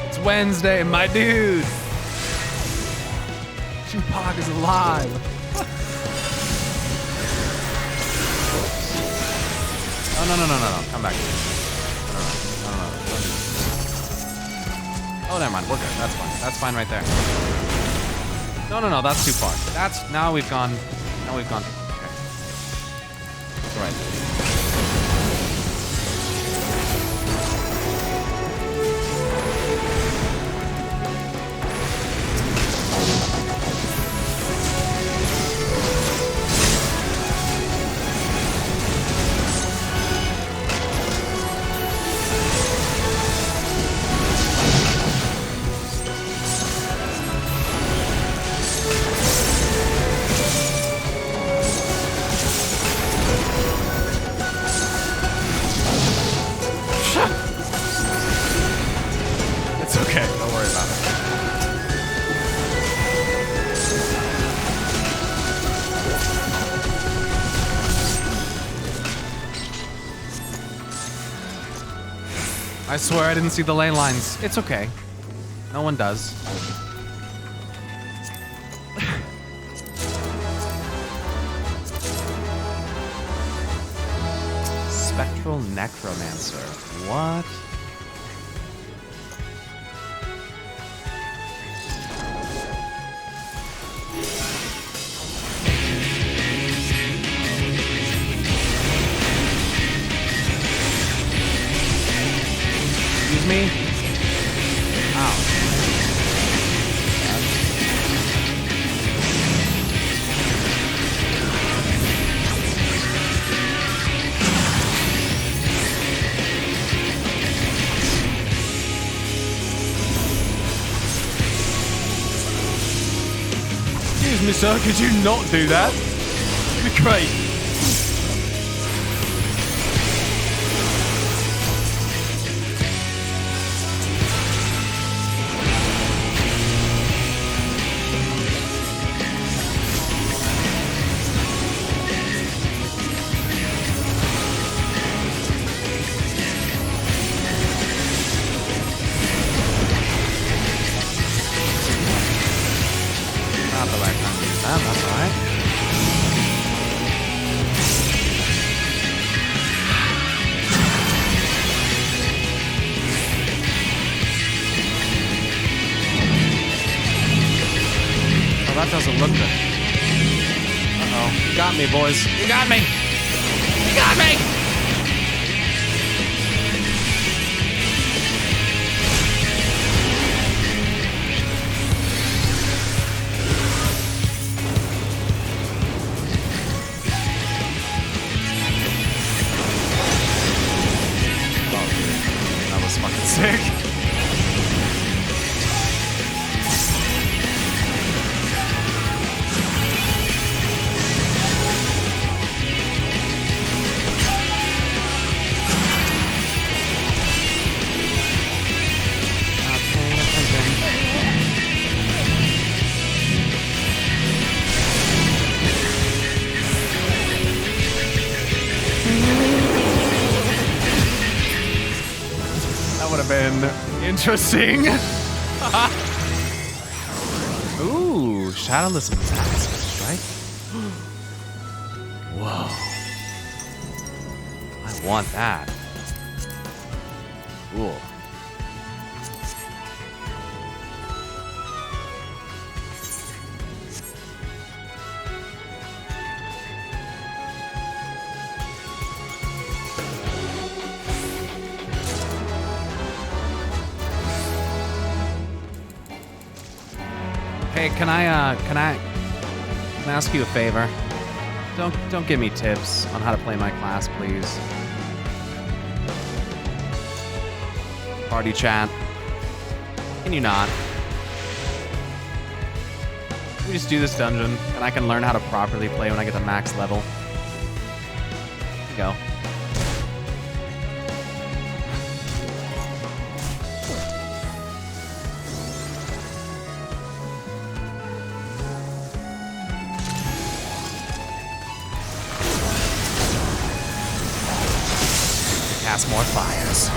It's Wednesday, my dude. Tupac is alive. Oh no! Come back. Oh, never mind. We're good. That's fine. That's fine right there. No. That's too far. Now we've gone. Okay. That's right. I swear I didn't see the lane lines. It's okay. No one does. Spectral Necromancer. What? Me? Ow. Excuse me, sir, could you not do that? That'd be great. doesn't look good. Uh-oh. You got me, boys. You got me! You got me! That was fucking sick. That would have been interesting. Ooh, Shadowless Master Strike. Whoa. I want that. Cool. Hey, can I ask you a favor? Don't give me tips on how to play my class, please. Party chat. Can you not? Can we just do this dungeon and I can learn how to properly play when I get to max level? Here we go. Cast more fires.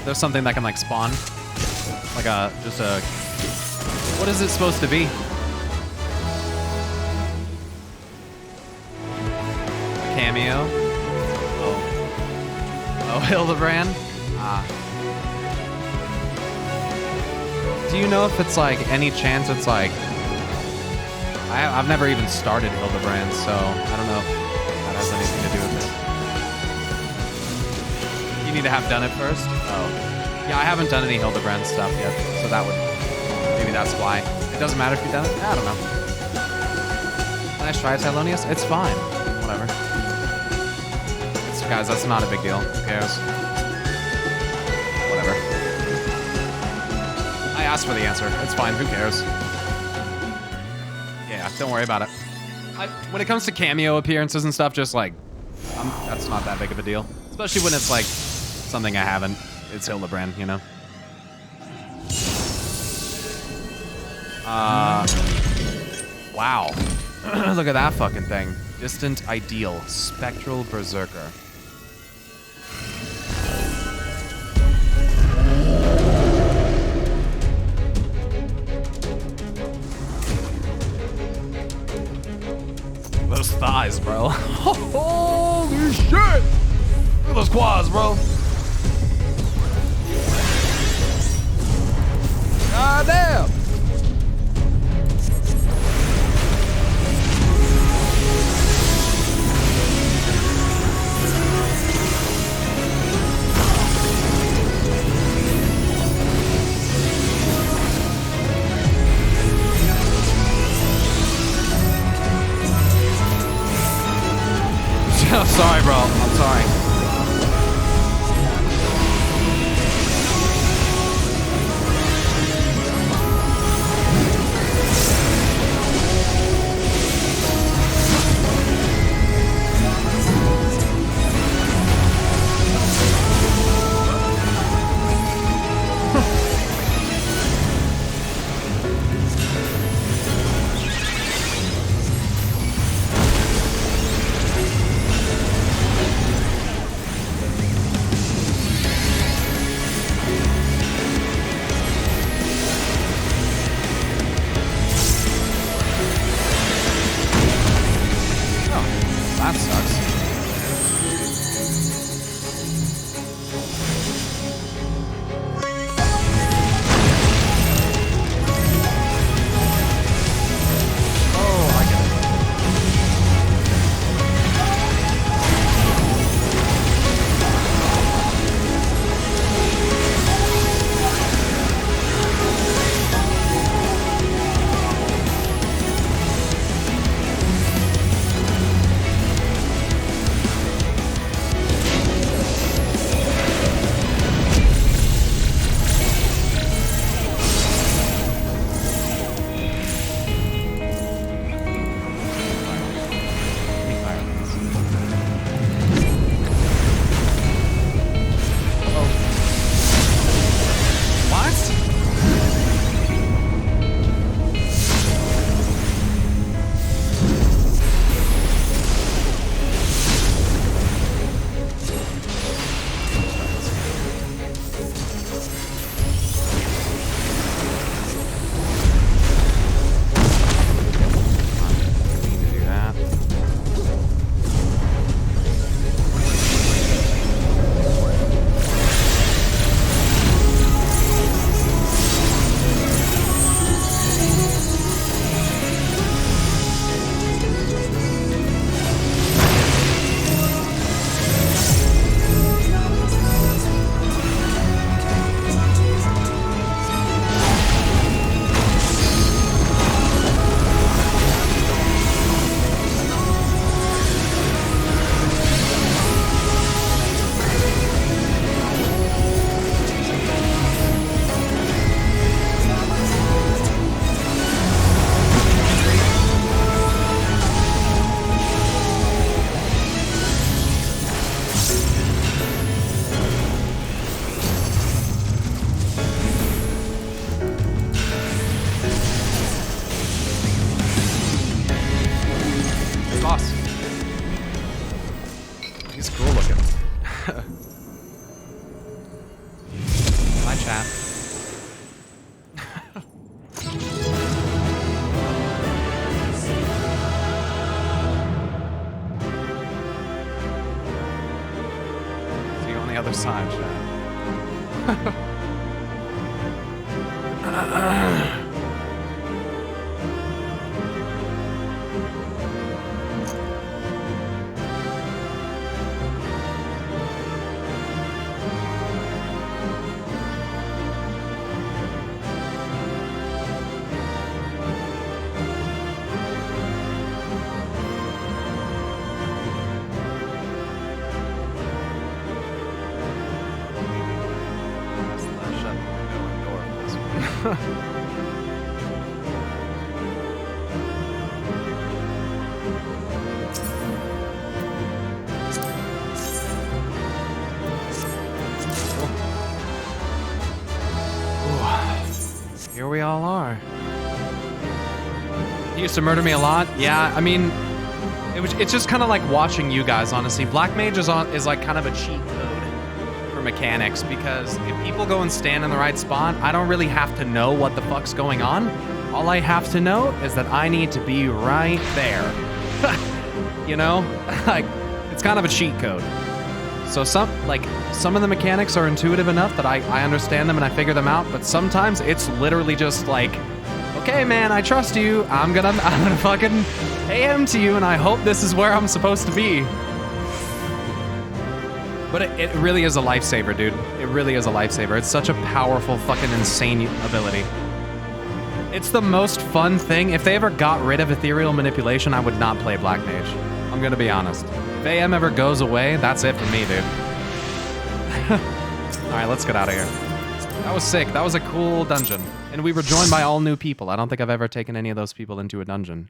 there's something that can like spawn, like just a. What is it supposed to be? A cameo. Oh, Hildebrand. Do you know if it's like any chance it's like? I've never even started Hildebrand, so I don't know if that has anything to do with it. You need to have done it first? Oh. Yeah, I haven't done any Hildebrand stuff yet, so that would... Maybe that's why. It doesn't matter if you've done it? I don't know. Nice try, Tylonius. It's fine. Whatever. Guys, that's not a big deal. Who cares? Whatever. I asked for the answer. It's fine. Who cares? Yeah, don't worry about it. When it comes to cameo appearances and stuff, just like, that's not that big of a deal. Especially when it's like something I haven't. It's Hildebrand, you know? Wow. Look at that fucking thing. Distant Ideal. Spectral Berserker. Those thighs, bro. Holy shit! Look at those quads, bro. God damn! I'm sorry, bro. I'm sorry. other side, Chad. Here we all are. He used to murder me a lot. Yeah, I mean, it's just kind of like watching you guys, honestly. Black Mage is like kind of a cheat code for mechanics, because if people go and stand in the right spot, I don't really have to know what the fuck's going on. All I have to know is that I need to be right there. You know? Like, it's kind of a cheat code. So some of the mechanics are intuitive enough that I understand them and I figure them out, but sometimes it's literally just like, okay, man, I trust you. I'm gonna fucking AM to you, and I hope this is where I'm supposed to be. But it really is a lifesaver, dude. It really is a lifesaver. It's such a powerful, fucking insane ability. It's the most fun thing. If they ever got rid of ethereal manipulation, I would not play Black Mage. I'm gonna be honest. If AM ever goes away, that's it for me, dude. Alright, let's get out of here. That was sick. That was a cool dungeon. And we were joined by all new people. I don't think I've ever taken any of those people into a dungeon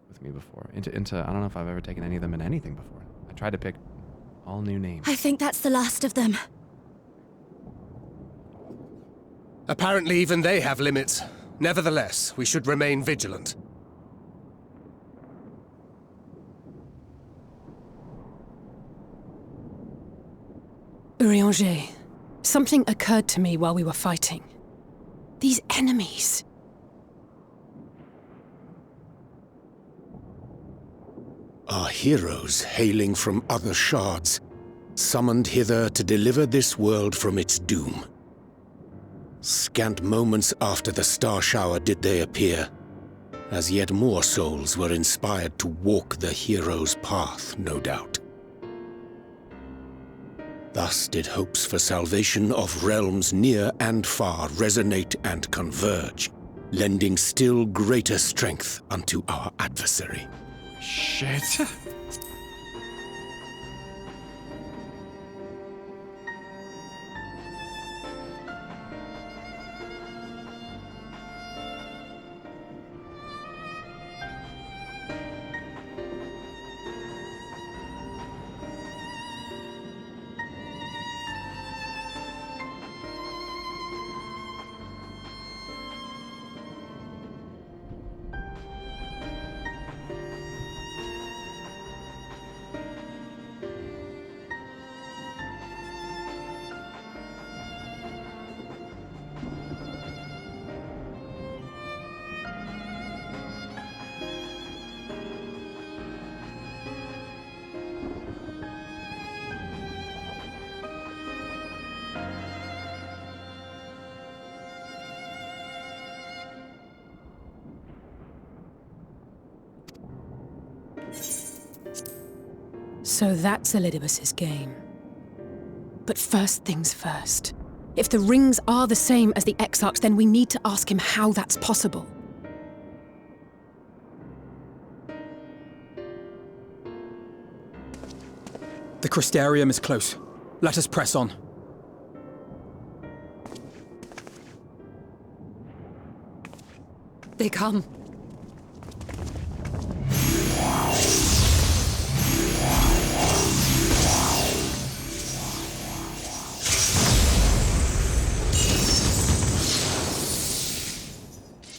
with me before. I don't know if I've ever taken any of them in anything before. I tried to pick all new names. I think that's the last of them. Apparently even they have limits. Nevertheless, we should remain vigilant. Urianger, something occurred to me while we were fighting. These enemies. Are heroes hailing from other shards, summoned hither to deliver this world from its doom. Scant moments after the star shower did they appear, as yet more souls were inspired to walk the hero's path, no doubt. Thus did hopes for salvation of realms near and far resonate and converge, lending still greater strength unto our adversary. Shit. So that's Elidibus's game. But first things first. If the rings are the same as the Exarchs, then we need to ask him how that's possible. The Crystarium is close. Let us press on. They come.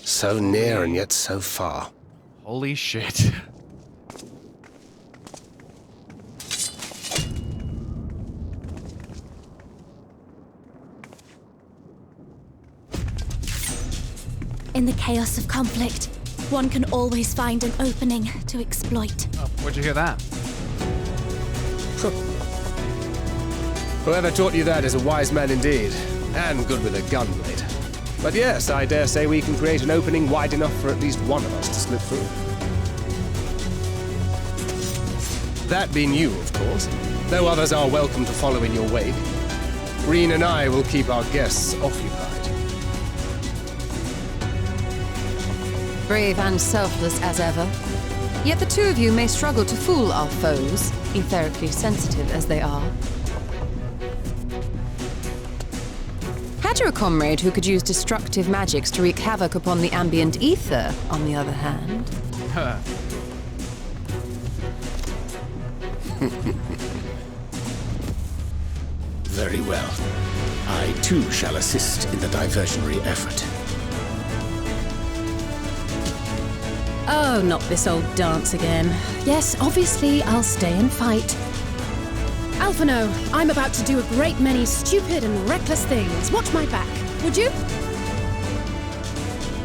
So near and yet so far. Holy shit. In the chaos of conflict, one can always find an opening to exploit. Oh, where'd you hear that? Whoever taught you that is a wise man indeed, and good with a gun blade. But yes, I dare say we can create an opening wide enough for at least one of us to slip through. That being you, of course, though others are welcome to follow in your wake. Green and I will keep our guests occupied. Brave and selfless as ever. Yet the two of you may struggle to fool our foes, etherically sensitive as they are. Had you a comrade who could use destructive magics to wreak havoc upon the ambient ether, on the other hand? Very well. I too shall assist in the diversionary effort. Oh, not this old dance again. Yes, obviously I'll stay and fight. Alphino, I'm about to do a great many stupid and reckless things. Watch my back, would you?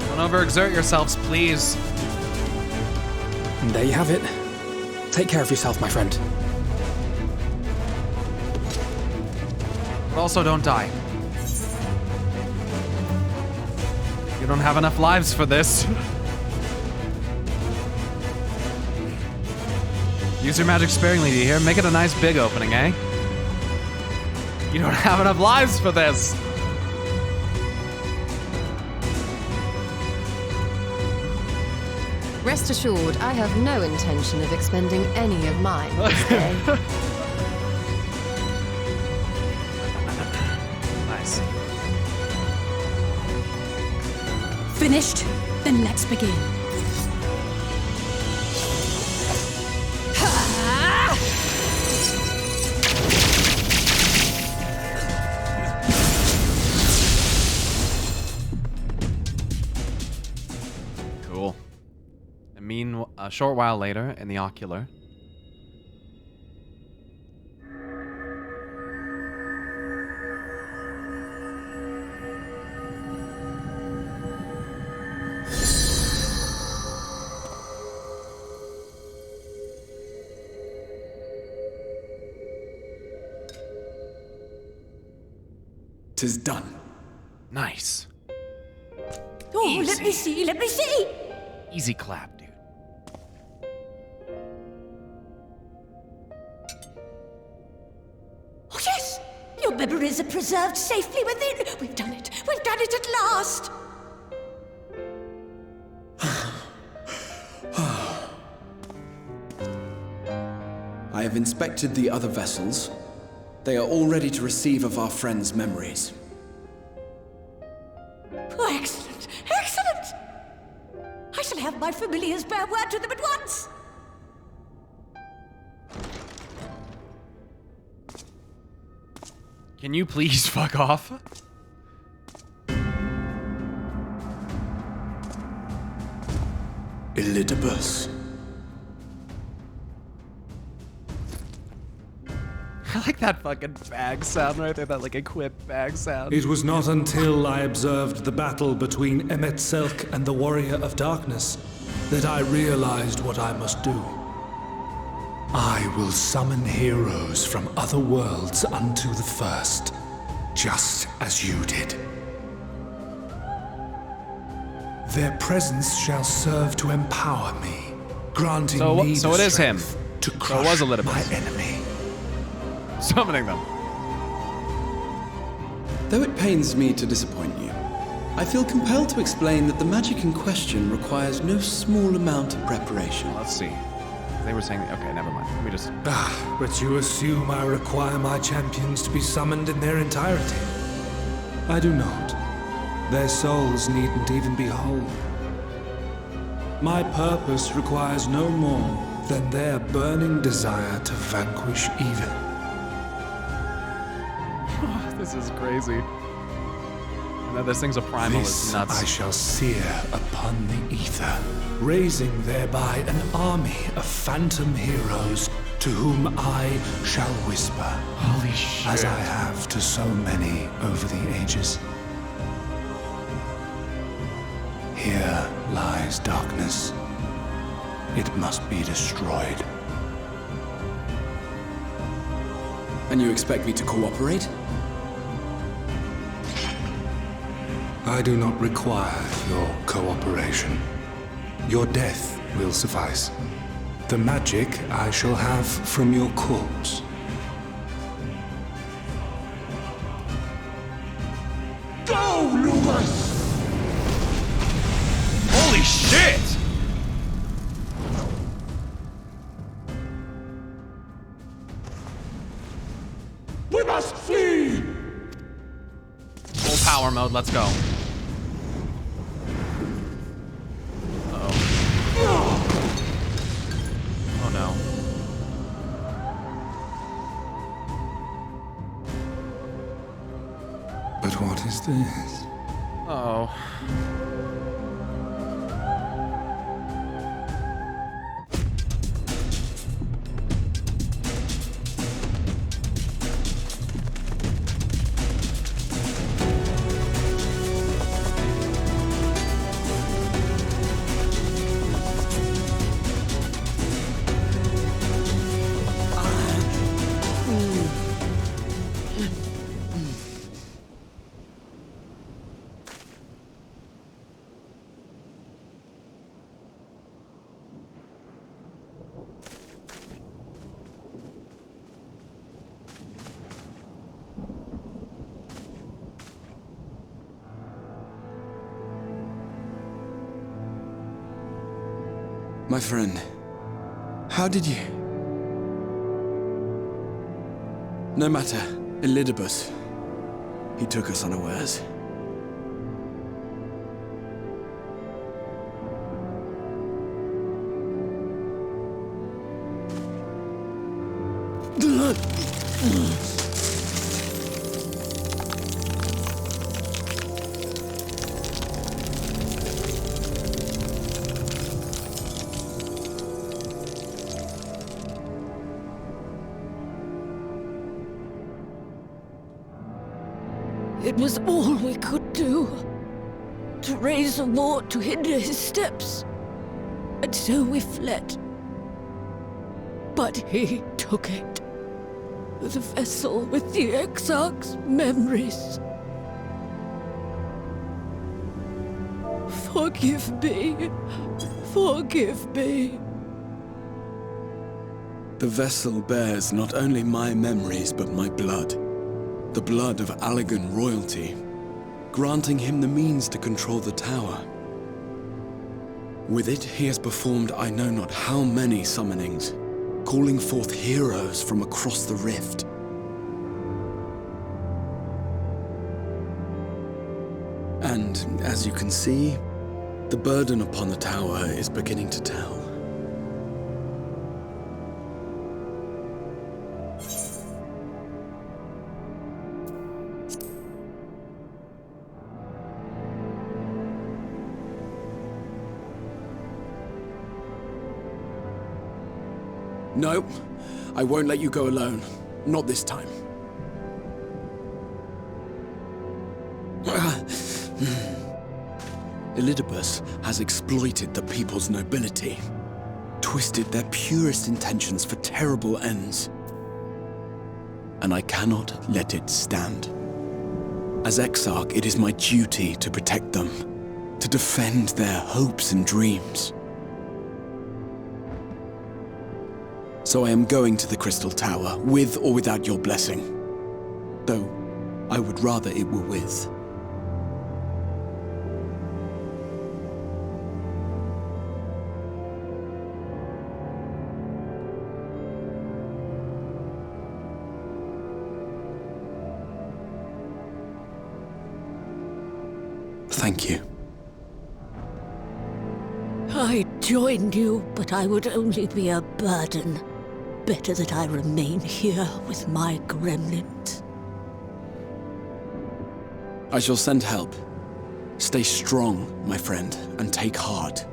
Don't overexert yourselves, please. And there you have it. Take care of yourself, my friend. But also don't die. You don't have enough lives for this. Use your magic sparingly, do you hear? Make it a nice big opening, eh? You don't have enough lives for this! Rest assured, I have no intention of expending any of mine this day. Nice. Finished? Then let's begin. Cool. A short while later, in the ocular. Tis done. Nice. Oh, Easy. let me see! Easy clap, dude. Oh, yes! Your memories are preserved safely within. We've done it at last! I have inspected the other vessels. They are all ready to receive of our friends' memories. Oh, excellent! Excellent! I shall have my familiars bear word to them at once! Can you please fuck off? Elidibus. I like that fucking bag sound right there, that like equip bag sound. It was not until I observed the battle between Emmet Selk and the Warrior of Darkness that I realized what I must do. I will summon heroes from other worlds unto the first, just as you did. Their presence shall serve to empower me, granting me So the it is him. strength to So crush it was Elidibus. my enemy. Summoning them. Though it pains me to disappoint you, I feel compelled to explain that the magic in question requires no small amount of preparation. Let's see. They were saying, okay, never mind. Let me just... But you assume I require my champions to be summoned in their entirety. I do not. Their souls needn't even be whole. My purpose requires no more than their burning desire to vanquish evil. This is crazy. Now this thing's a primal, This it's nuts. I shall sear upon the ether, raising thereby an army of phantom heroes to whom I shall whisper. Holy shit. As I have to so many over the ages. Here lies darkness. It must be destroyed. And you expect me to cooperate? I do not require your cooperation. Your death will suffice. The magic I shall have from your corpse. Go, Lucas! Holy shit! We must flee! Full power mode, let's go. Oh no. But what is this? Oh. My friend, how did you... No matter, Elidibus, he took us unawares. It was all we could do. To raise a ward to hinder his steps. And so we fled. But he took it. The vessel with the Exarch's memories. Forgive me. Forgive me. The vessel bears not only my memories, but my blood. The blood of Allegan royalty, granting him the means to control the tower. With it, he has performed I know not how many summonings, calling forth heroes from across the rift. And, as you can see, the burden upon the tower is beginning to tell. No, I won't let you go alone. Not this time. Elidibus has exploited the people's nobility, twisted their purest intentions for terrible ends. And I cannot let it stand. As Exarch, it is my duty to protect them, to defend their hopes and dreams. So I am going to the Crystal Tower, with or without your blessing. Though, I would rather it were with. Thank you. I joined you, but I would only be a burden. Better that I remain here with my gremlins. I shall send help. Stay strong, my friend, and take heart.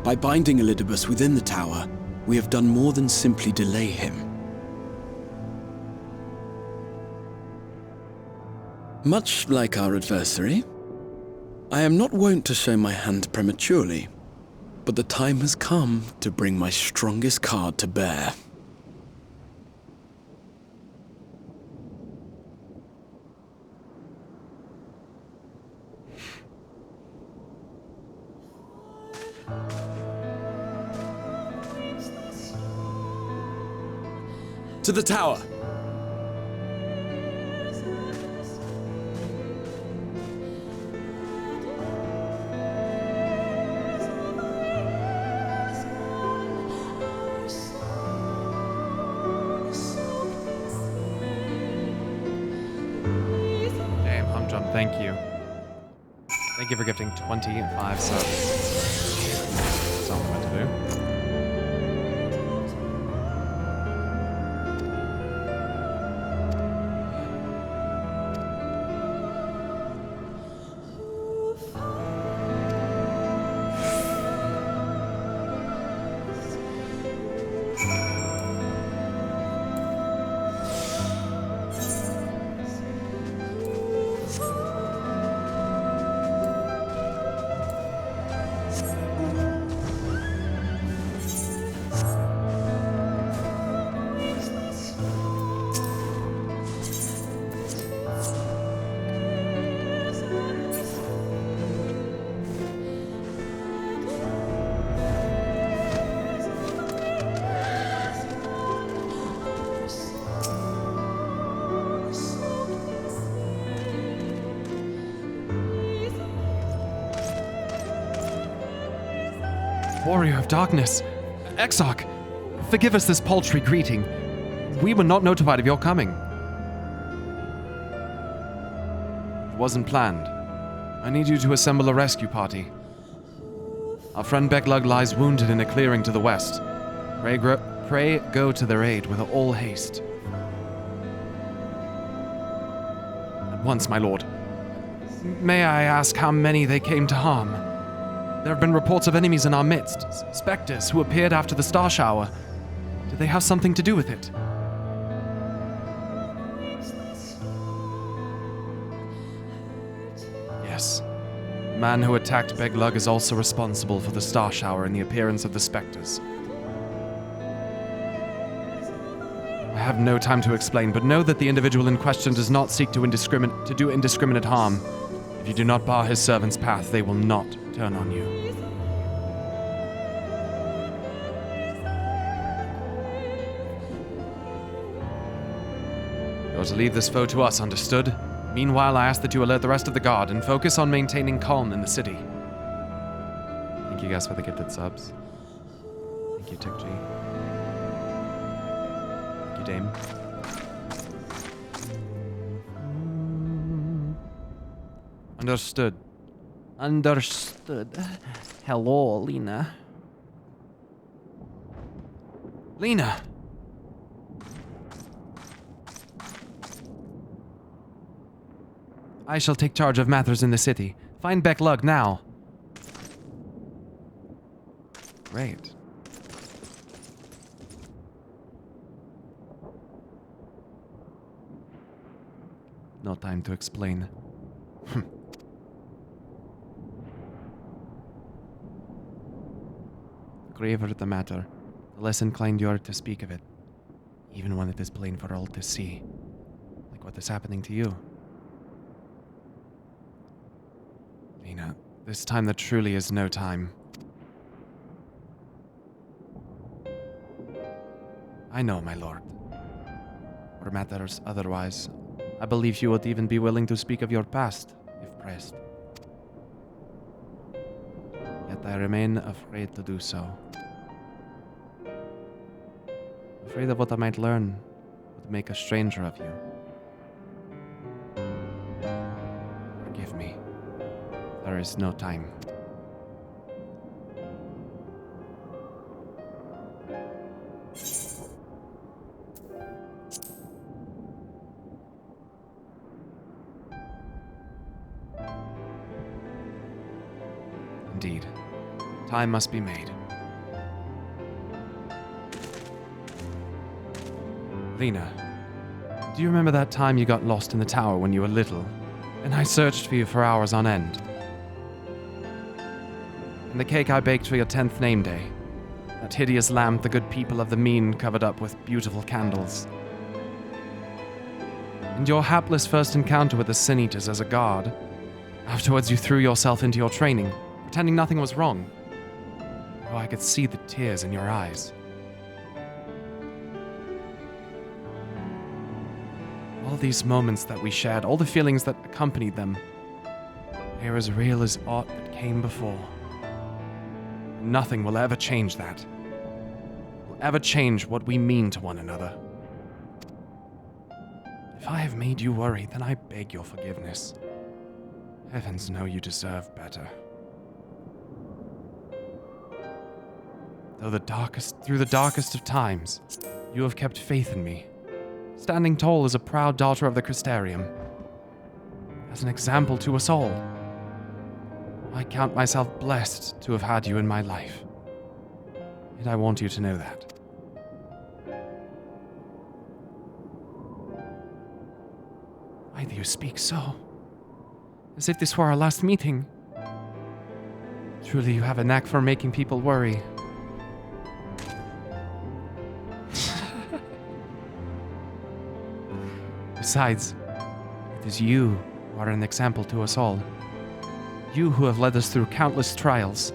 By binding Elidibus within the tower, we have done more than simply delay him. Much like our adversary, I am not wont to show my hand prematurely, but the time has come to bring my strongest card to bear. To the tower! Damn, Humdrum, thank you. Thank you for gifting 25 subs. That's all I'm meant to do. Warrior of Darkness! Exarch! Forgive us this paltry greeting. We were not notified of your coming. It wasn't planned. I need you to assemble a rescue party. Our friend Beglug lies wounded in a clearing to the west. Pray go to their aid with all haste. At once, my lord. May I ask how many they came to harm? There have been reports of enemies in our midst, specters who appeared after the star shower. Did they have something to do with it? Yes. The man who attacked Beglug is also responsible for the star shower and the appearance of the specters. I have no time to explain, but know that the individual in question does not seek to do indiscriminate harm. If you do not bar his servant's path, they will not turn on you. You're to leave this foe to us, understood? Meanwhile, I ask that you alert the rest of the guard and focus on maintaining calm in the city. Thank you guys for the gifted subs. Thank you, Tick G. Thank you, Dame. Understood. Understood. Hello, Lena. Lena! I shall take charge of matters in the city. Find Beglug now. Great. No time to explain. The graver the matter, the less inclined you are to speak of it, even when it is plain for all to see, like what is happening to you. Lena, this time there truly is no time. I know, my lord. Or matters otherwise, I believe you would even be willing to speak of your past, if pressed. Yet I remain afraid to do so. Afraid of what I might learn would make a stranger of you. Forgive me. There is no time. Indeed. Time must be made. Lena, do you remember that time you got lost in the tower when you were little, and I searched for you for hours on end? And the cake I baked for your 10th name day, that hideous lamp the good people of the mean covered up with beautiful candles. And your hapless first encounter with the Sin Eaters as a guard. Afterwards you threw yourself into your training, pretending nothing was wrong. Oh, I could see the tears in your eyes. All these moments that we shared, all the feelings that accompanied them, they are as real as aught that came before. Nothing will ever change that. Will ever change what we mean to one another. If I have made you worry, then I beg your forgiveness. Heavens know you deserve better. Through the darkest of times, you have kept faith in me, standing tall as a proud daughter of the Crystarium, as an example to us all. I count myself blessed to have had you in my life, and I want you to know that. Why do you speak so? As if this were our last meeting. Truly, you have a knack for making people worry. Besides, it is you who are an example to us all. You who have led us through countless trials,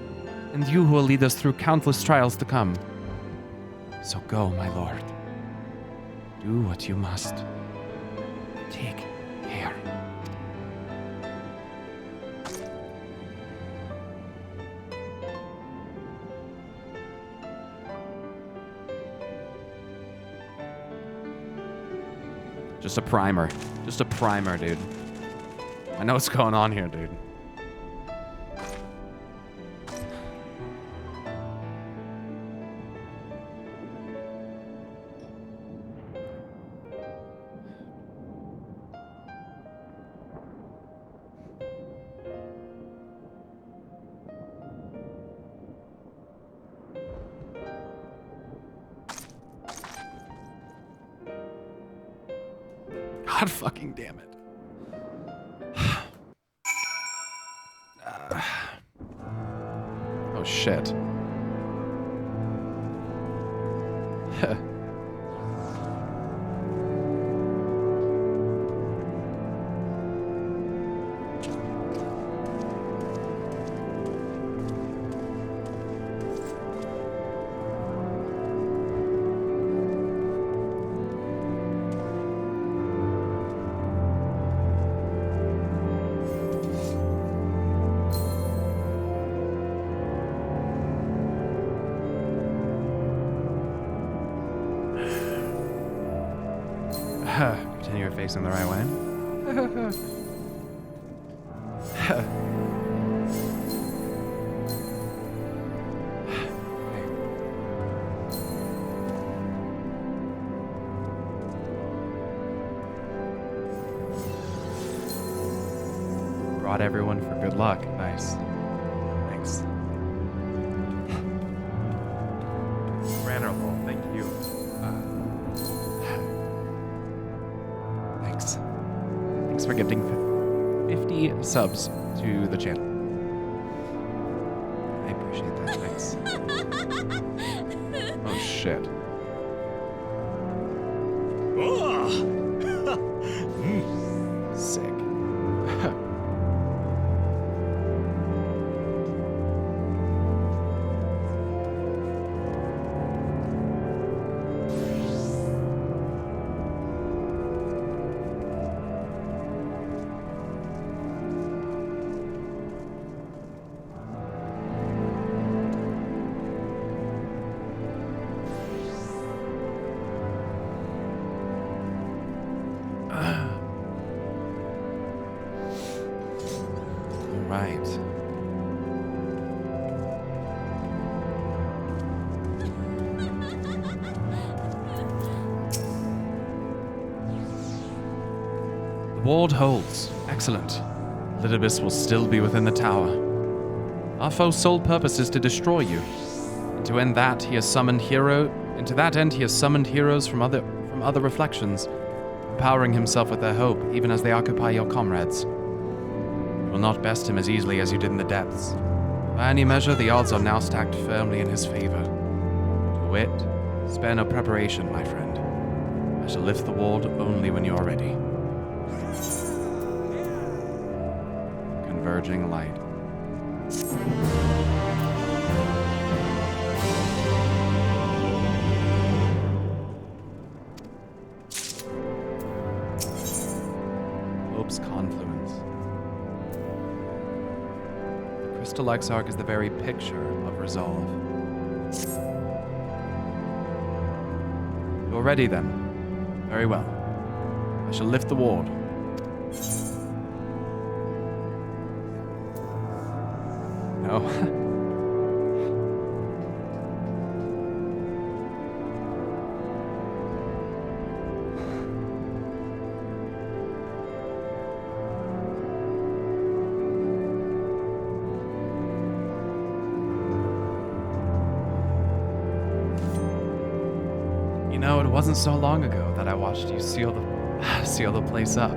and you who will lead us through countless trials to come. So go, my lord. Do what you must. Take care. Just a primer. Just a primer, dude. I know what's going on here, dude. God fucking damn it. Oh shit. Pretend you're facing the right way. Brought everyone for good luck. Nice. Thanks. Randerable, thank you. Thanks. Thanks for gifting 50 subs to the channel. I appreciate that. Thanks. Oh shit. Sick. Right. The ward holds. Excellent. Litibus will still be within the tower. Our foe's sole purpose is to destroy you. And to end that, he has summoned to that end he has summoned heroes from other reflections, empowering himself with their hope, even as they occupy your comrades. You will not best him as easily as you did in the depths. By any measure, the odds are now stacked firmly in his favor. To wit, spare no preparation, my friend. I shall lift the ward only when you are ready. Converging light. to Lexarch is the very picture of resolve. You're ready then. Very well. I shall lift the ward. No. You know, it wasn't so long ago that I watched you seal the place up.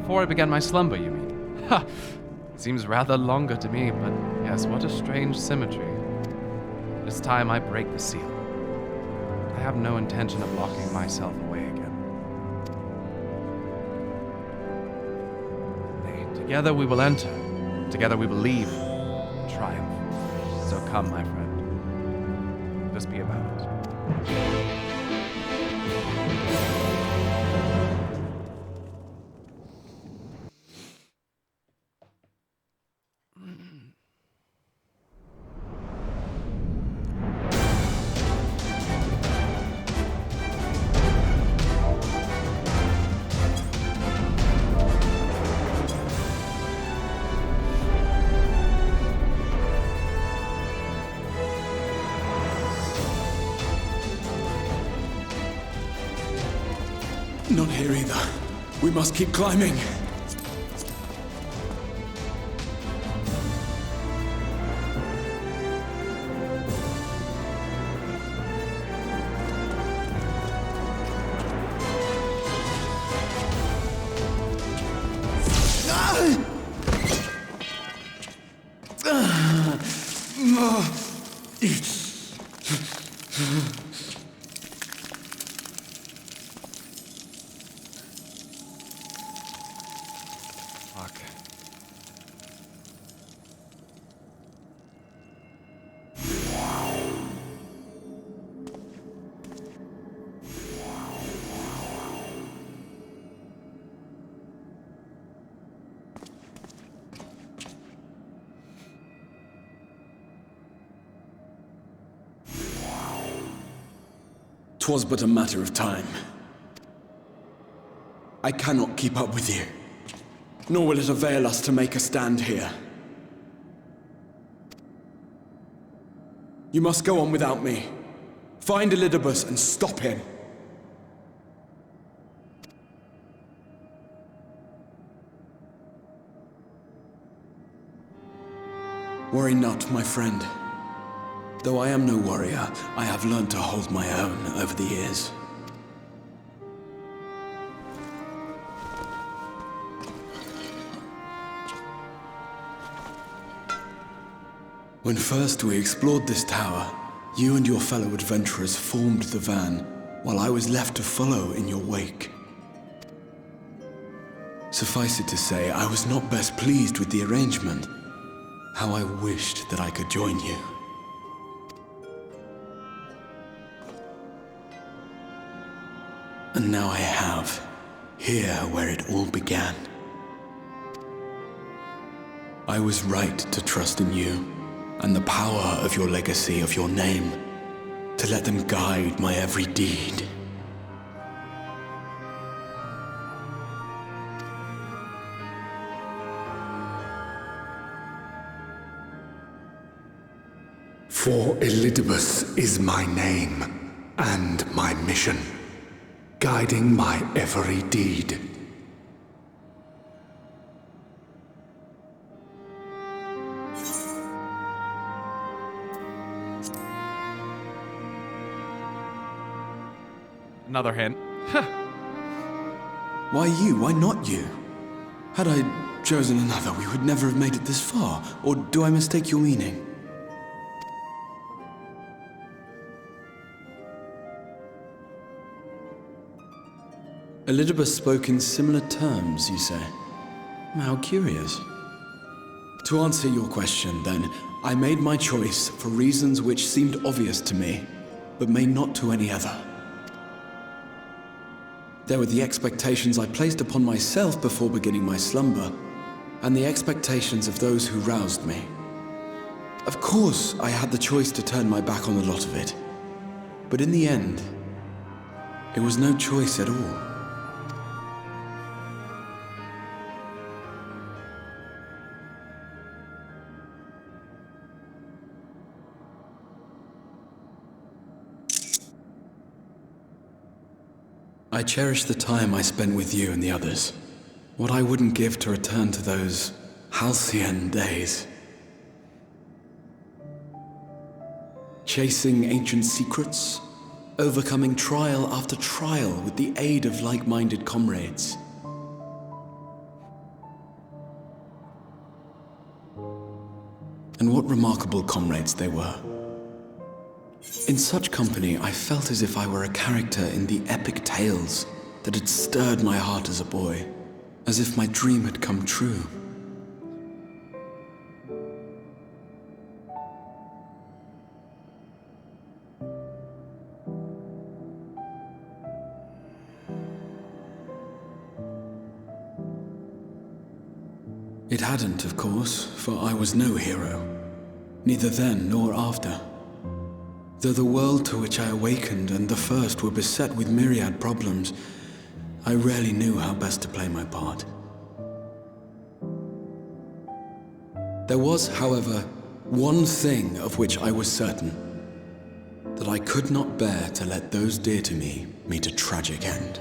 Before I began my slumber, you mean? Ha! Seems rather longer to me, but yes, what a strange symmetry. It's time I break the seal. I have no intention of locking myself away again. Nay, together we will enter. Together we will leave. Triumph. So come, my friend. Just be about it. Not here either. We must keep climbing. Twas but a matter of time. I cannot keep up with you, nor will it avail us to make a stand here. You must go on without me. Find Elidibus and stop him. Worry not, my friend. Though I am no warrior, I have learned to hold my own over the years. When first we explored this tower, you and your fellow adventurers formed the van, while I was left to follow in your wake. Suffice it to say, I was not best pleased with the arrangement. How I wished that I could join you. And now I have, here where it all began. I was right to trust in you, and the power of your legacy, of your name, to let them guide my every deed. For Elidibus is my name, and my mission, guiding my every deed. Another hint. Why you? Why not you? Had I chosen another, we would never have made it this far. Or do I mistake your meaning? Elidibus spoke in similar terms, you say? How curious. To answer your question, then, I made my choice for reasons which seemed obvious to me, but may not to any other. There were the expectations I placed upon myself before beginning my slumber, and the expectations of those who roused me. Of course, I had the choice to turn my back on a lot of it, but in the end, it was no choice at all. I cherish the time I spent with you and the others. What I wouldn't give to return to those halcyon days. Chasing ancient secrets, overcoming trial after trial with the aid of like-minded comrades. And what remarkable comrades they were. In such company, I felt as if I were a character in the epic tales that had stirred my heart as a boy, as if my dream had come true. It hadn't, of course, for I was no hero, neither then nor after. Though the world to which I awakened and the first were beset with myriad problems, I rarely knew how best to play my part. There was, however, one thing of which I was certain, that I could not bear to let those dear to me meet a tragic end.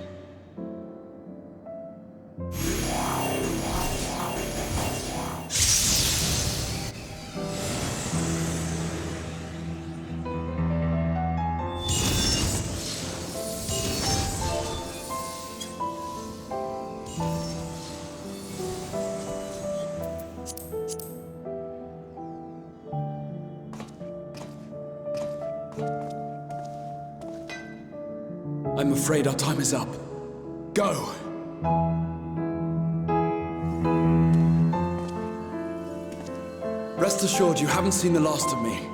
I'm afraid our time is up. Go! Rest assured you haven't seen the last of me.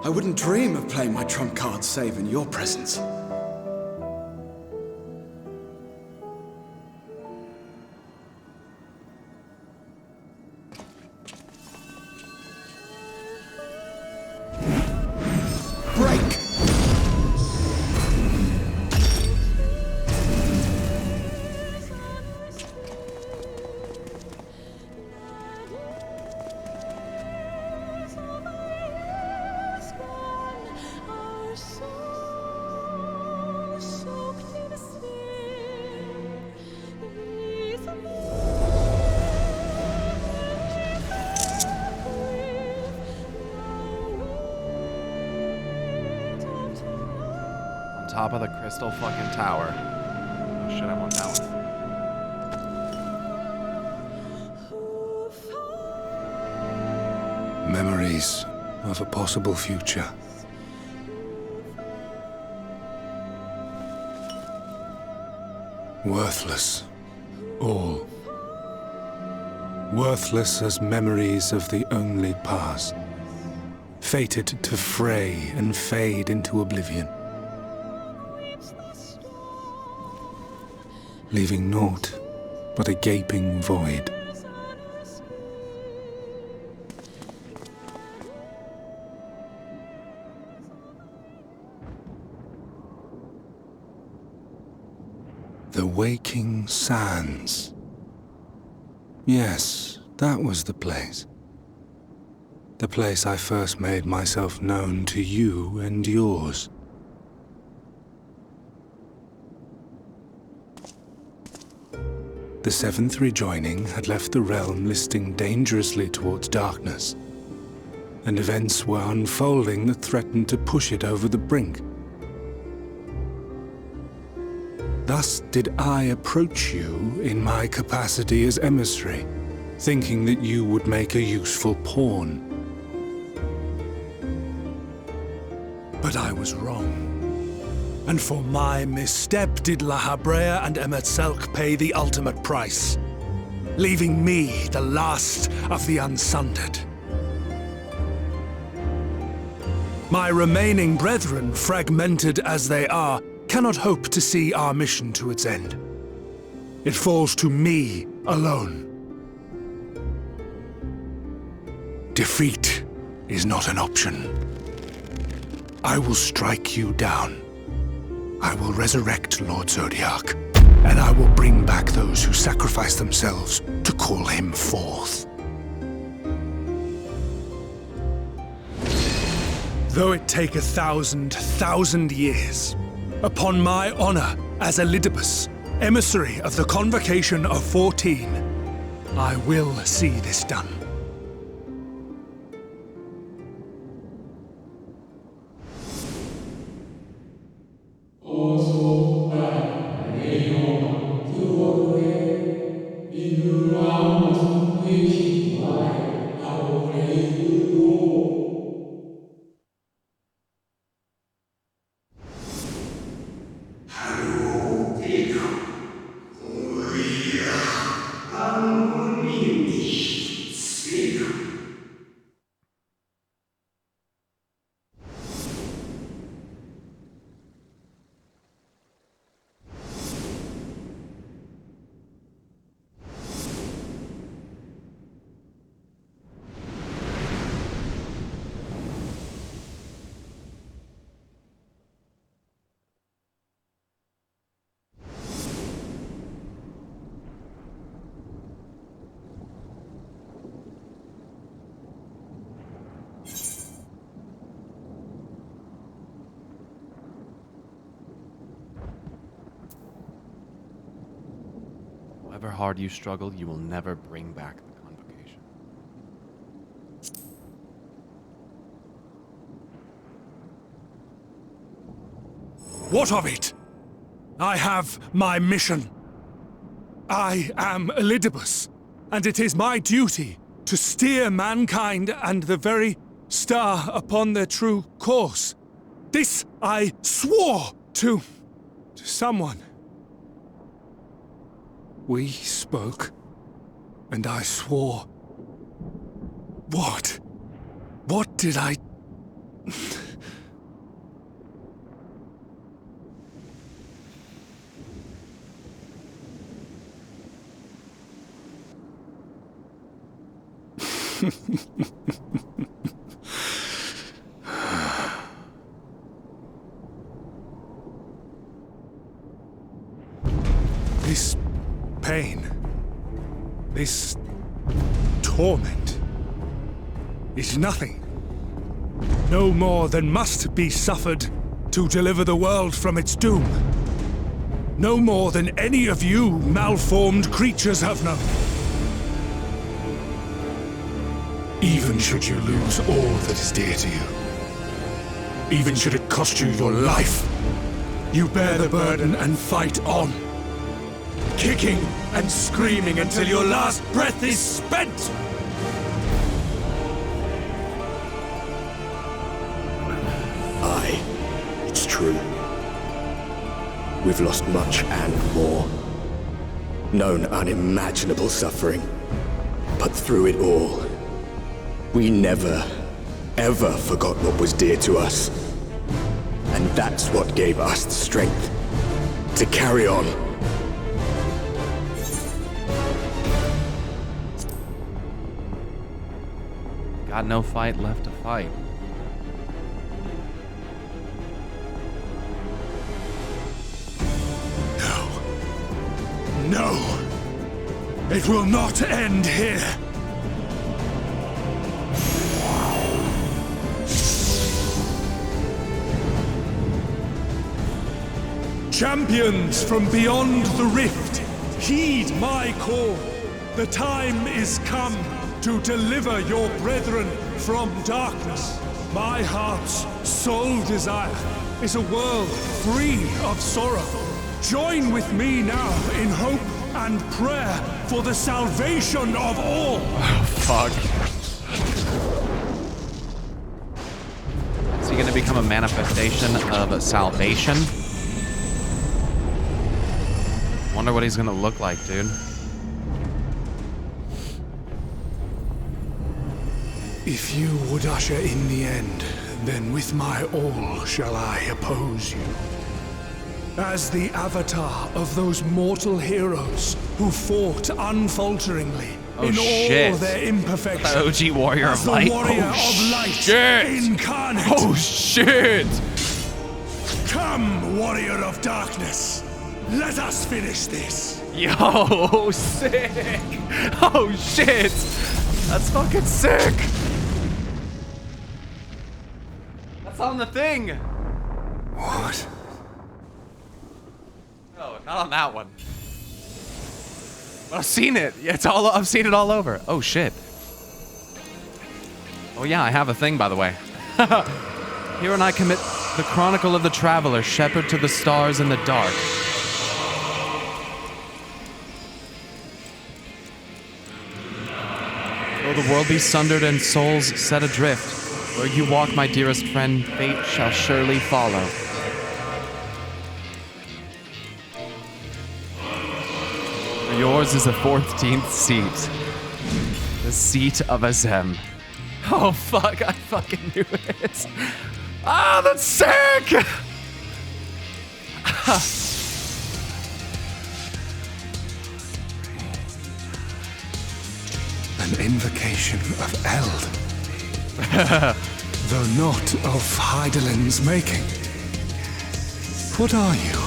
I wouldn't dream of playing my trump card save in your presence. Top of the crystal fucking tower. Oh shit, I want that one. Memories of a possible future. Worthless. All. Worthless as memories of the only past. Fated to fray and fade into oblivion. Leaving naught but a gaping void. The Waking Sands. Yes, that was the place. The place I first made myself known to you and yours. The seventh rejoining had left the realm listing dangerously towards darkness, and events were unfolding that threatened to push it over the brink. Thus did I approach you in my capacity as emissary, thinking that you would make a useful pawn. But I was wrong. And for my misstep did La Habrea and Emetzelk pay the ultimate price, leaving me the last of the unsundered. My remaining brethren, fragmented as they are, cannot hope to see our mission to its end. It falls to me alone. Defeat is not an option. I will strike you down. I will resurrect Lord Zodiac, and I will bring back those who sacrifice themselves to call him forth. Though it take 1,000 years, upon my honor as Elidibus, emissary of the Convocation of 14, I will see this done. However hard you struggle, you will never bring back the Convocation. What of it? I have my mission. I am Elidibus, and it is my duty to steer mankind and the very star upon their true course. This I swore to someone. We spoke, and I swore. What? What did I... This pain, this torment, is nothing. No more than must be suffered to deliver the world from its doom. No more than any of you malformed creatures have known. Even should you lose all that is dear to you, even should it cost you your life, you bear the burden and fight on, kicking and screaming until your last breath is spent! Aye, it's true. We've lost much and more. Known unimaginable suffering. But through it all, we never, ever forgot what was dear to us. And that's what gave us the strength to carry on. Got no fight left to fight. No! It will not end here! Champions from beyond the rift, heed my call. The time is come to deliver your brethren from darkness. My heart's sole desire is a world free of sorrow. Join with me now in hope and prayer for the salvation of all. Oh, fuck. Is he gonna become a manifestation of salvation? Wonder what he's gonna look like, dude. If you would usher in the end, then with my all shall I oppose you. As the avatar of those mortal heroes who fought unfalteringly in shit. all their imperfections. The OG warrior as of the light. warrior Oh, of light shit. incarnate. Oh shit! Come, warrior of darkness. Let us finish this. Yo, sick! Oh shit! That's fucking sick! That's on the thing! What? No, not on that one. But I've seen it. Yeah, I've seen it all over. Oh shit. Oh yeah, I have a thing, by the way. Here and I commit the chronicle of the traveler, shepherd to the stars in the dark. Though the world be sundered and souls set adrift, where you walk, my dearest friend, fate shall surely follow. For yours is the 14th seat. The seat of Azem. Oh fuck, I fucking knew it. Ah, that's sick! An invocation of Eld. Though not of Heidelin's making. What are you?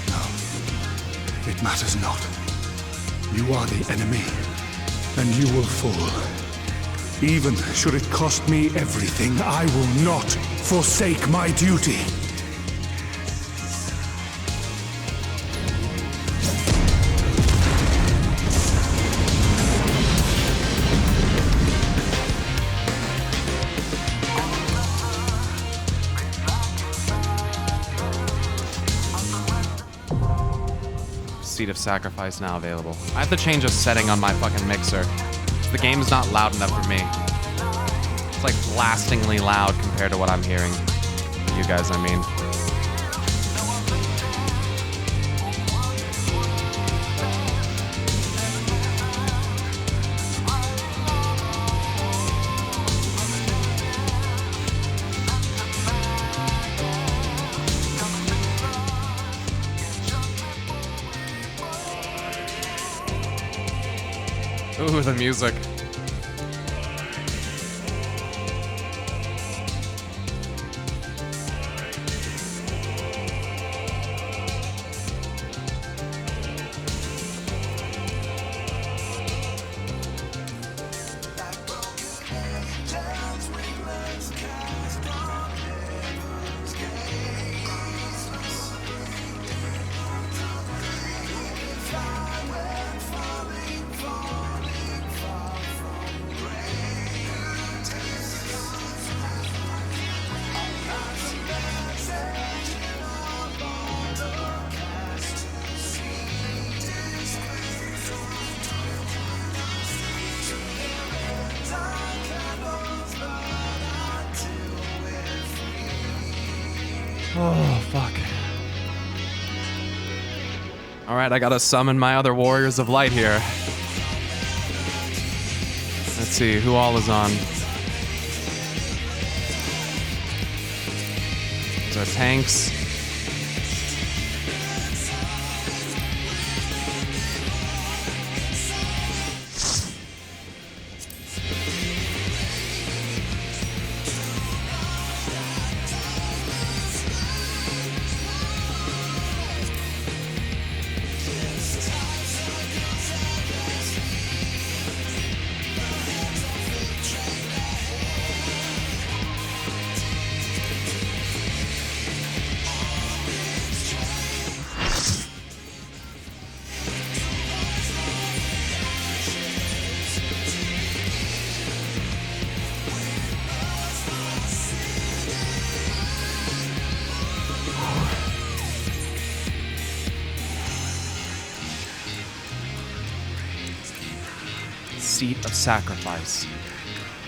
No, it matters not. You are the enemy, and you will fall. Even should it cost me everything, I will not forsake my duty. Seat of Sacrifice now available. I have to change a setting on my fucking mixer. The game's not loud enough for me. It's like blastingly loud compared to what I'm hearing. You guys, I mean. Ooh, the music. Oh, fuck. Alright, I gotta summon my other warriors of light here. Let's see, who all is on? These are tanks. Seat of Sacrifice.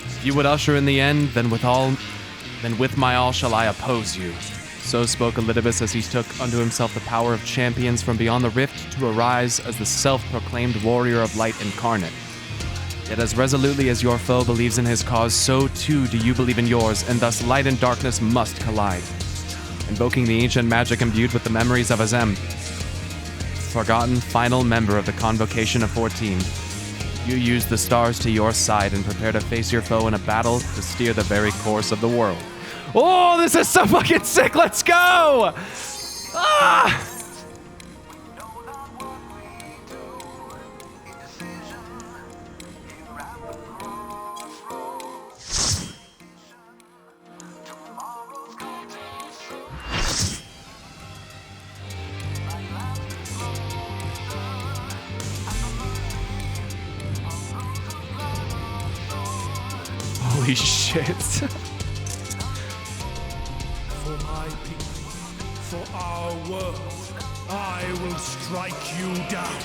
If you would usher in the end, then with my all shall I oppose you. So spoke Elidibus as he took unto himself the power of champions from beyond the rift to arise as the self-proclaimed warrior of light incarnate. Yet as resolutely as your foe believes in his cause, so too do you believe in yours, and thus light and darkness must collide. Invoking the ancient magic imbued with the memories of Azem, forgotten final member of the Convocation of 14, you use the stars to your side and prepare to face your foe in a battle to steer the very course of the world. Oh, this is so fucking sick! Let's go! Ah! Holy shit. For my people, for our world, I will strike you down.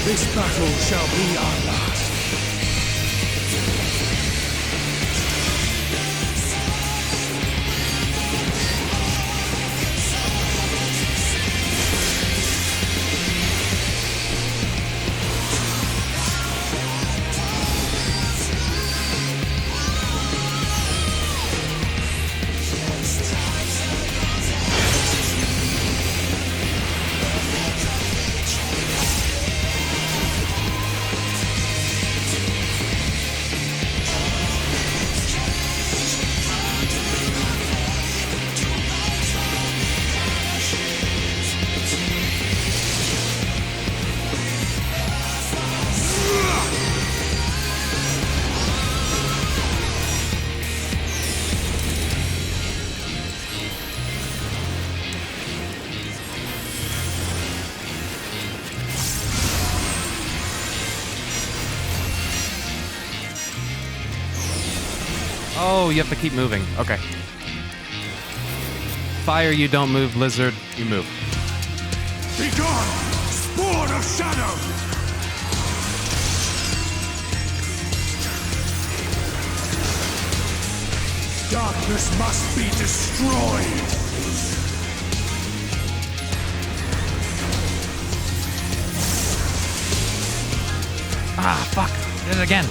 This battle shall be our last. Oh, you have to keep moving. Okay. Fire, you don't move. Lizard, you move. Be gone, spawn of shadow! Darkness must be destroyed! Ah, fuck. Did it again.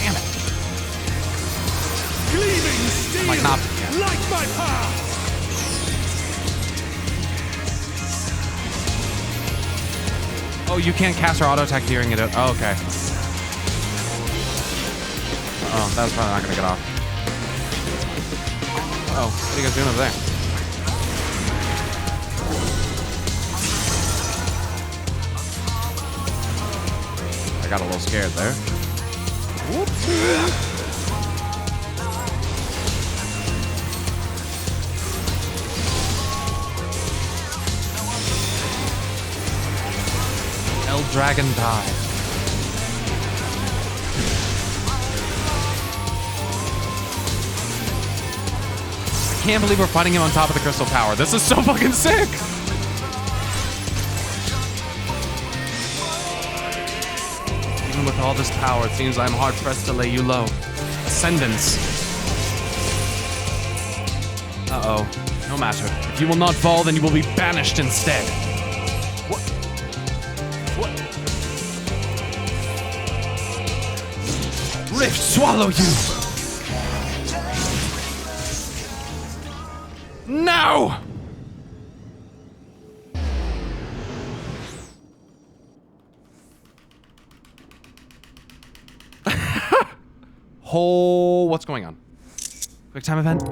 Damn it. Gleaming steel, Like not. like my path! Oh, you can't cast her auto attack during it. Oh, okay. Oh, that was probably not gonna get off. Oh, what are you guys doing over there? I got a little scared there. Whoop. Dragon die. I can't believe we're fighting him on top of the crystal tower. This is so fucking sick. Even with all this power, it seems I'm hard pressed to lay you low. Ascendance. Uh-oh. No matter. If you will not fall, then you will be banished instead. Rift swallow you! No! Oh, what's going on? Quick time event?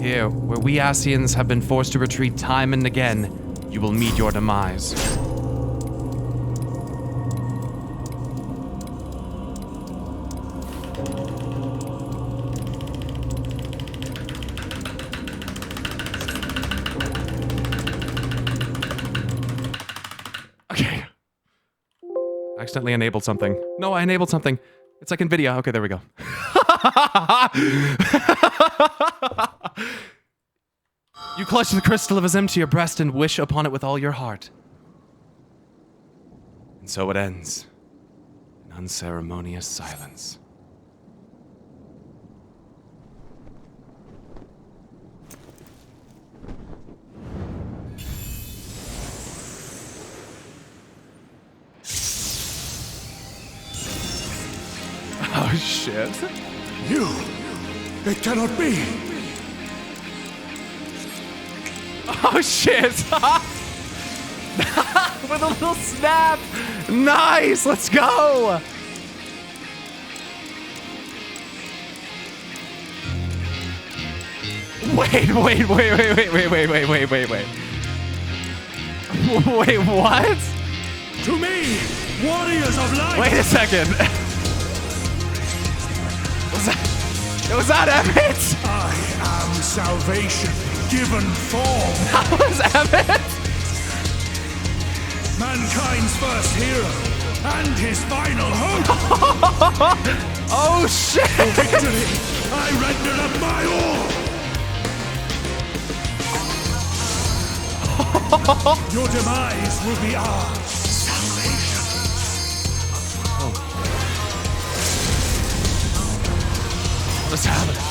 Here, where we Ascians have been forced to retreat time and again, you will meet your demise. Okay. I accidentally enabled something. No, I enabled something. It's like NVIDIA. Okay, there we go. You clutch the crystal of Azim to your breast and wish upon it with all your heart. And so it ends. In unceremonious silence. Oh, shit. You! It cannot be! Oh, shit! With a little snap! Nice! Let's go! Wait, wait, what? To me, warriors of light! Wait a second. Was that Emmett? I am salvation, given form. That was Emmett? Mankind's first hero, and his final hope. Oh, shit! For victory, I render up my all. Your demise will be ours. Salvation. What is happening?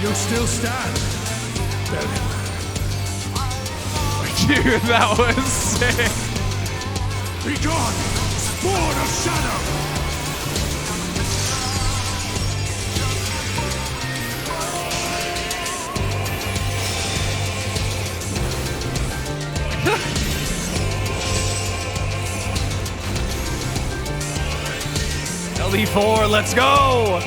You still stand. Very well. Dude, that was sick. Be gone, spawn of shadow. LD4, let's go!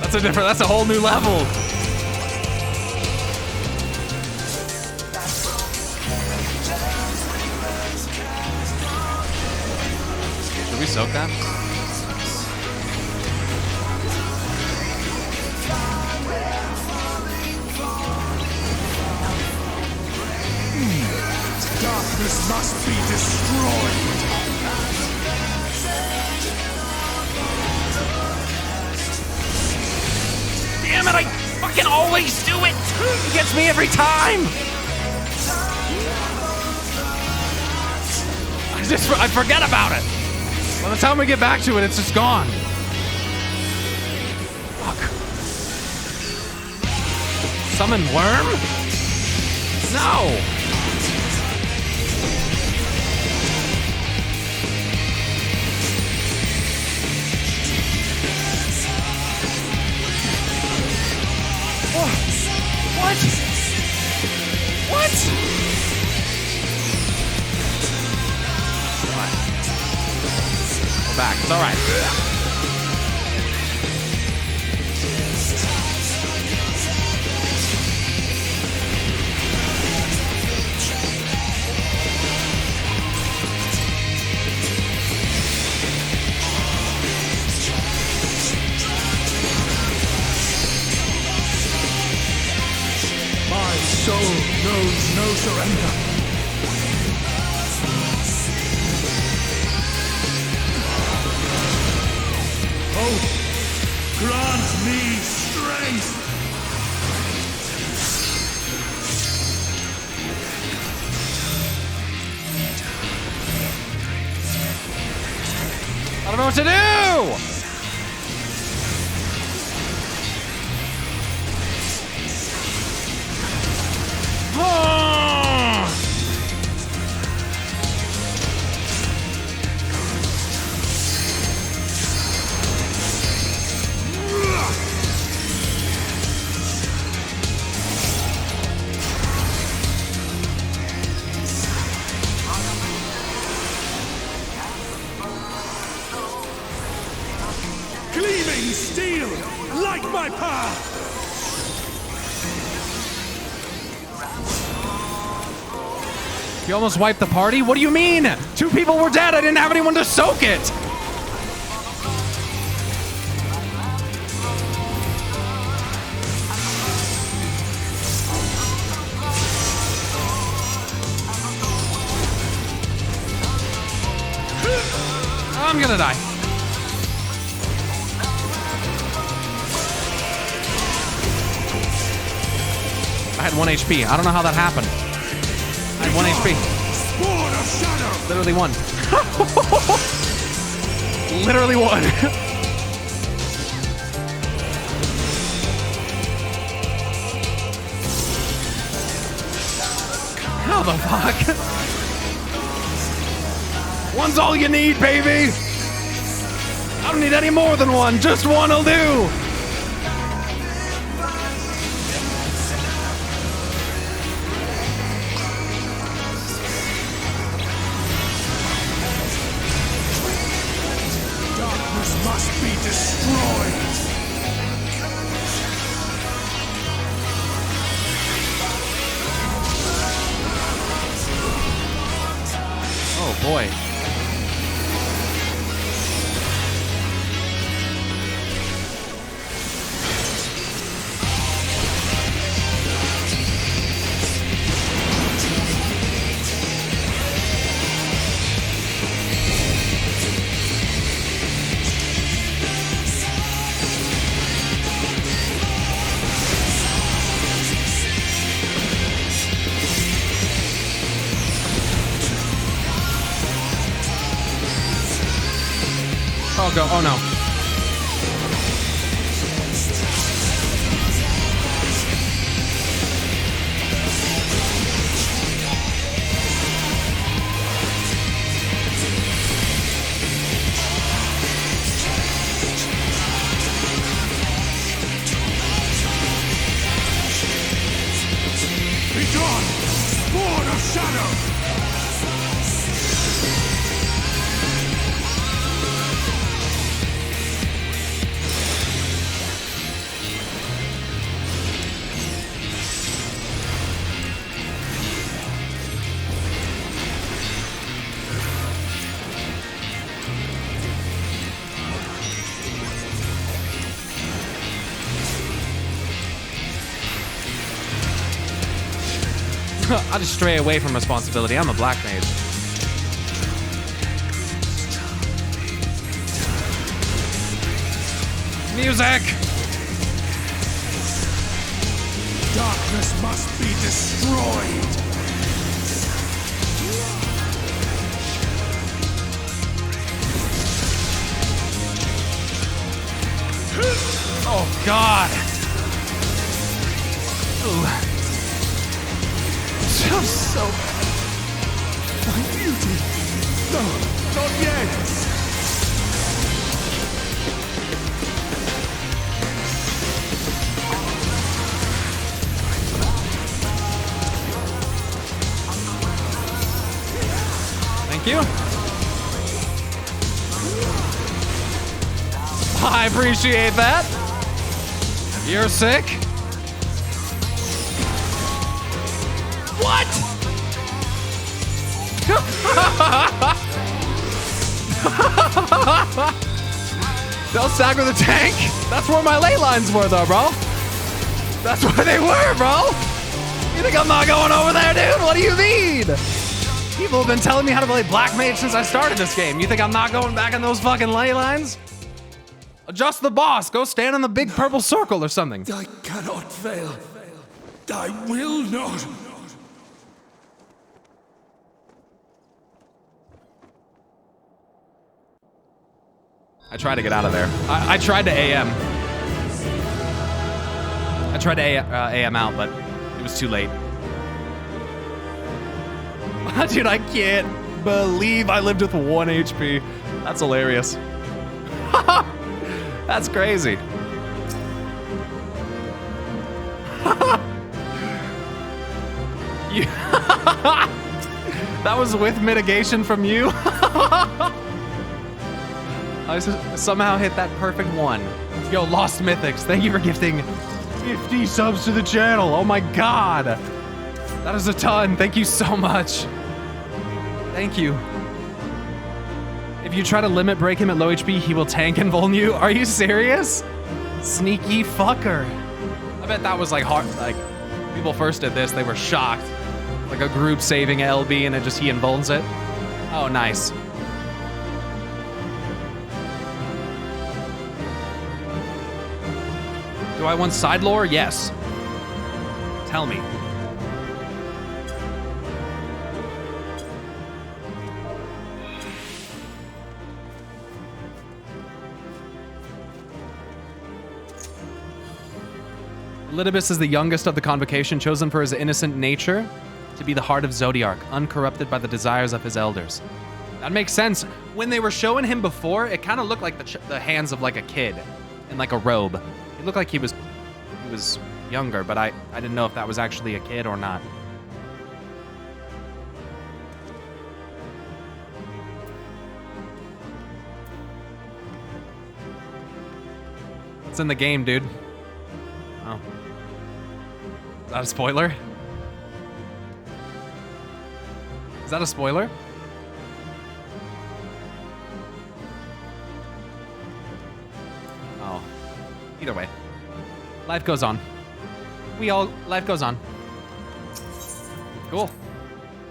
That's a whole new level. Should we soak that? Darkness must be destroyed. Damn it, I fucking always do it! It gets me every time! I forget about it! By the time we get back to it, it's just gone. Fuck. Summon worm? No! What? What? We're back. It's all right. My soul knows no surrender. Hope, grant me strength. I don't know what to do! my path! You almost wiped the party? What do you mean? 2 people were dead. I didn't have anyone to soak it. I'm gonna die. I had 1 HP. I don't know how that happened. I had 1 HP. Sword of Shadow! Literally 1. Literally 1. How the fuck? 1's all you need, baby! I don't need any more than 1. Just 1 will do! Darkness must be destroyed! Oh boy. Oh, go. Oh, no. Be gone! Sword of Shadow! I'll just stray away from responsibility. I'm a black mage. Music! Darkness must be destroyed! Oh, God! Ooh. So My beauty! No, not yet! Thank you. I appreciate that. You're sick. What? They'll stagger the tank? That's where my ley lines were though, bro. That's where they were, bro. You think I'm not going over there, dude? What do you mean? People have been telling me how to play Black Mage since I started this game. You think I'm not going back in those fucking ley lines? Adjust the boss. Go stand in the big purple circle or something. I cannot fail. I will not. I tried to get out of there. I tried to AM. I tried to AM out, but it was too late. Dude, I can't believe I lived with 1 HP. That's hilarious. That's crazy. That was with mitigation from you? I somehow hit that perfect 1. Yo, Lost Mythics, thank you for gifting 50 subs to the channel. Oh my god. That is a ton. Thank you so much. Thank you. If you try to limit break him at low HP, he will tank and vuln you. Are you serious? Sneaky fucker. I bet that was like hard. Like, people first did this, they were shocked. Like a group saving LB and it just he invulns it. Oh, nice. Do I want side lore? Yes. Tell me. Elidibus is the youngest of the convocation, chosen for his innocent nature to be the heart of Zodiark, uncorrupted by the desires of his elders. That makes sense. When they were showing him before, it kind of looked like the hands of like a kid in like a robe. It looked like he was younger, but I didn't know if that was actually a kid or not. It's in the game, dude. Oh. Is that a spoiler? Is that a spoiler? Oh. Either way. Life goes on. Life goes on. Cool.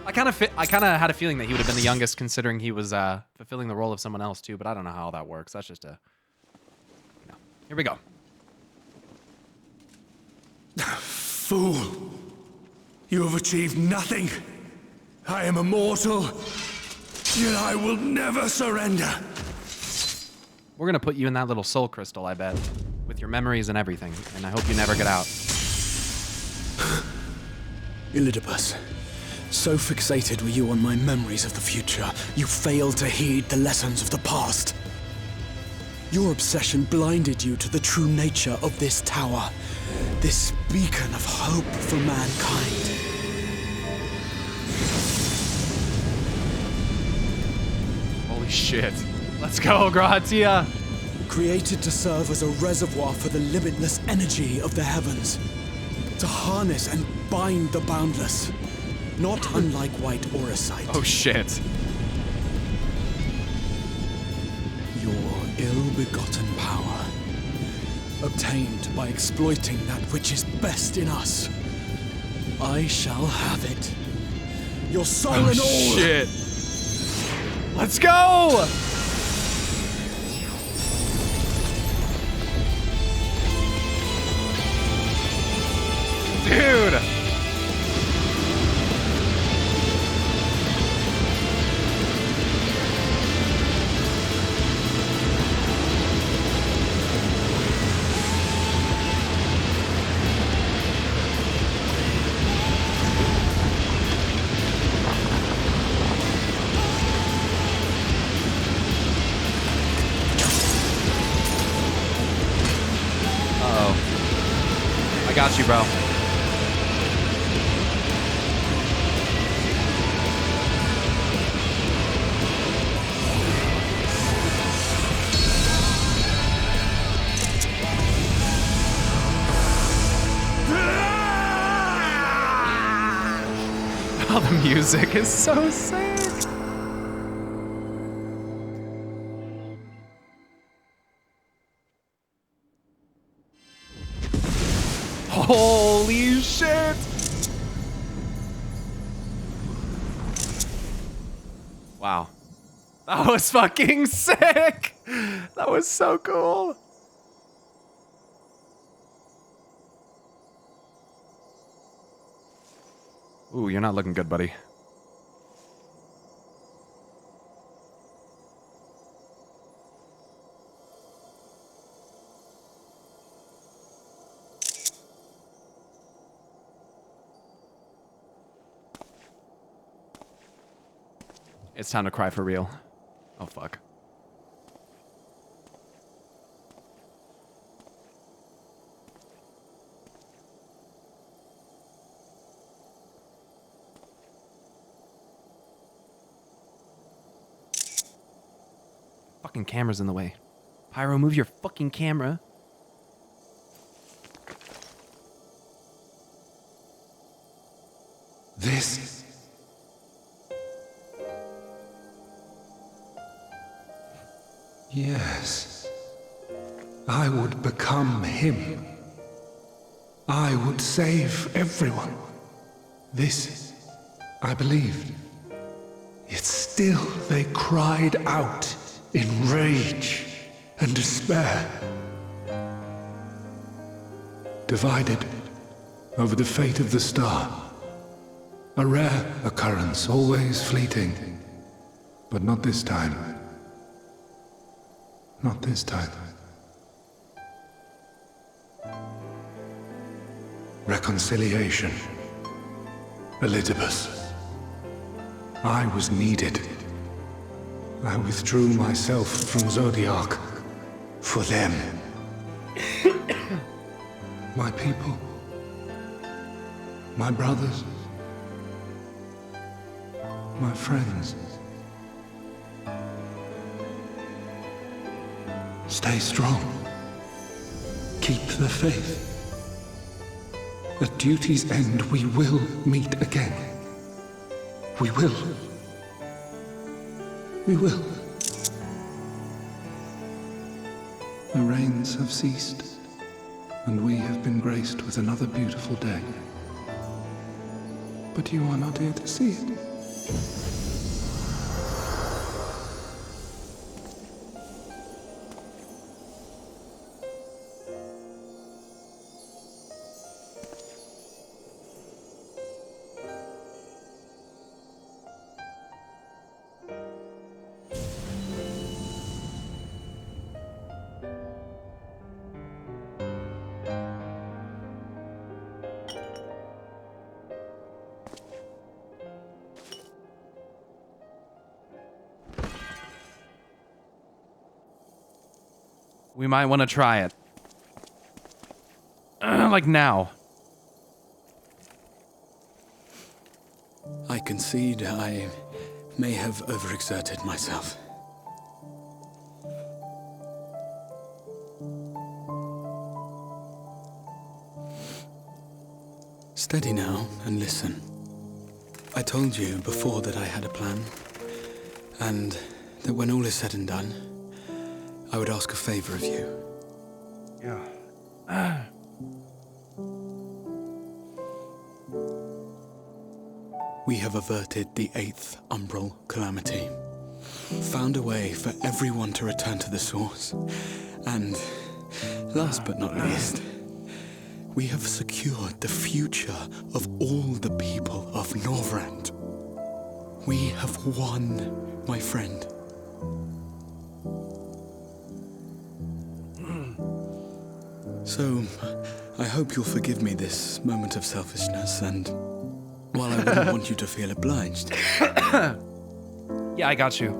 I kind of had a feeling that he would have been the youngest considering he was fulfilling the role of someone else too, but I don't know how that works. That's just a... No. Here we go. Fool! You have achieved nothing. I am immortal, yet I will never surrender. We're gonna put you in that little soul crystal, I bet, with your memories and everything, and I hope you never get out. Elidibus, so fixated were you on my memories of the future, you failed to heed the lessons of the past. Your obsession blinded you to the true nature of this tower, this beacon of hope for mankind. Holy shit. Let's go, Gratia! Created to serve as a reservoir for the limitless energy of the heavens. To harness and bind the boundless. Not unlike white orosite. Oh shit. Your ill-begotten power, obtained by exploiting that which is best in us. I shall have it. Your soul and all. Shit. Let's go! Dude! Uh-oh. I got you, bro. Oh, the music is so sick. Holy shit. Wow. That was fucking sick. That was so cool. Ooh, you're not looking good, buddy. It's time to cry for real. Oh, fuck. Fucking camera's in the way. Pyro, move your fucking camera. This. Yes. I would become him. I would save everyone. This, I believed. Yet still they cried out in rage and despair. Divided over the fate of the star. A rare occurrence, always fleeting. But not this time. Not this time. Reconciliation. Elidibus. I was needed. I withdrew myself from Zodiark. For them. My people. My brothers. My friends. Stay strong. Keep the faith. At duty's end, we will meet again. We will. We will. The rains have ceased, and we have been graced with another beautiful day. But you are not here to see it. We might want to try it. Like now. I concede I may have overexerted myself. Steady now and listen. I told you before that I had a plan, and that when all is said and done, I would ask a favor of you. Yeah. We have averted the 8th Umbral Calamity. Found a way for everyone to return to the source. And, last but not least, we have secured the future of all the people of Norvrand. We have won, my friend. So, I hope you'll forgive me this moment of selfishness, and while I wouldn't want you to feel obliged... Yeah, I got you.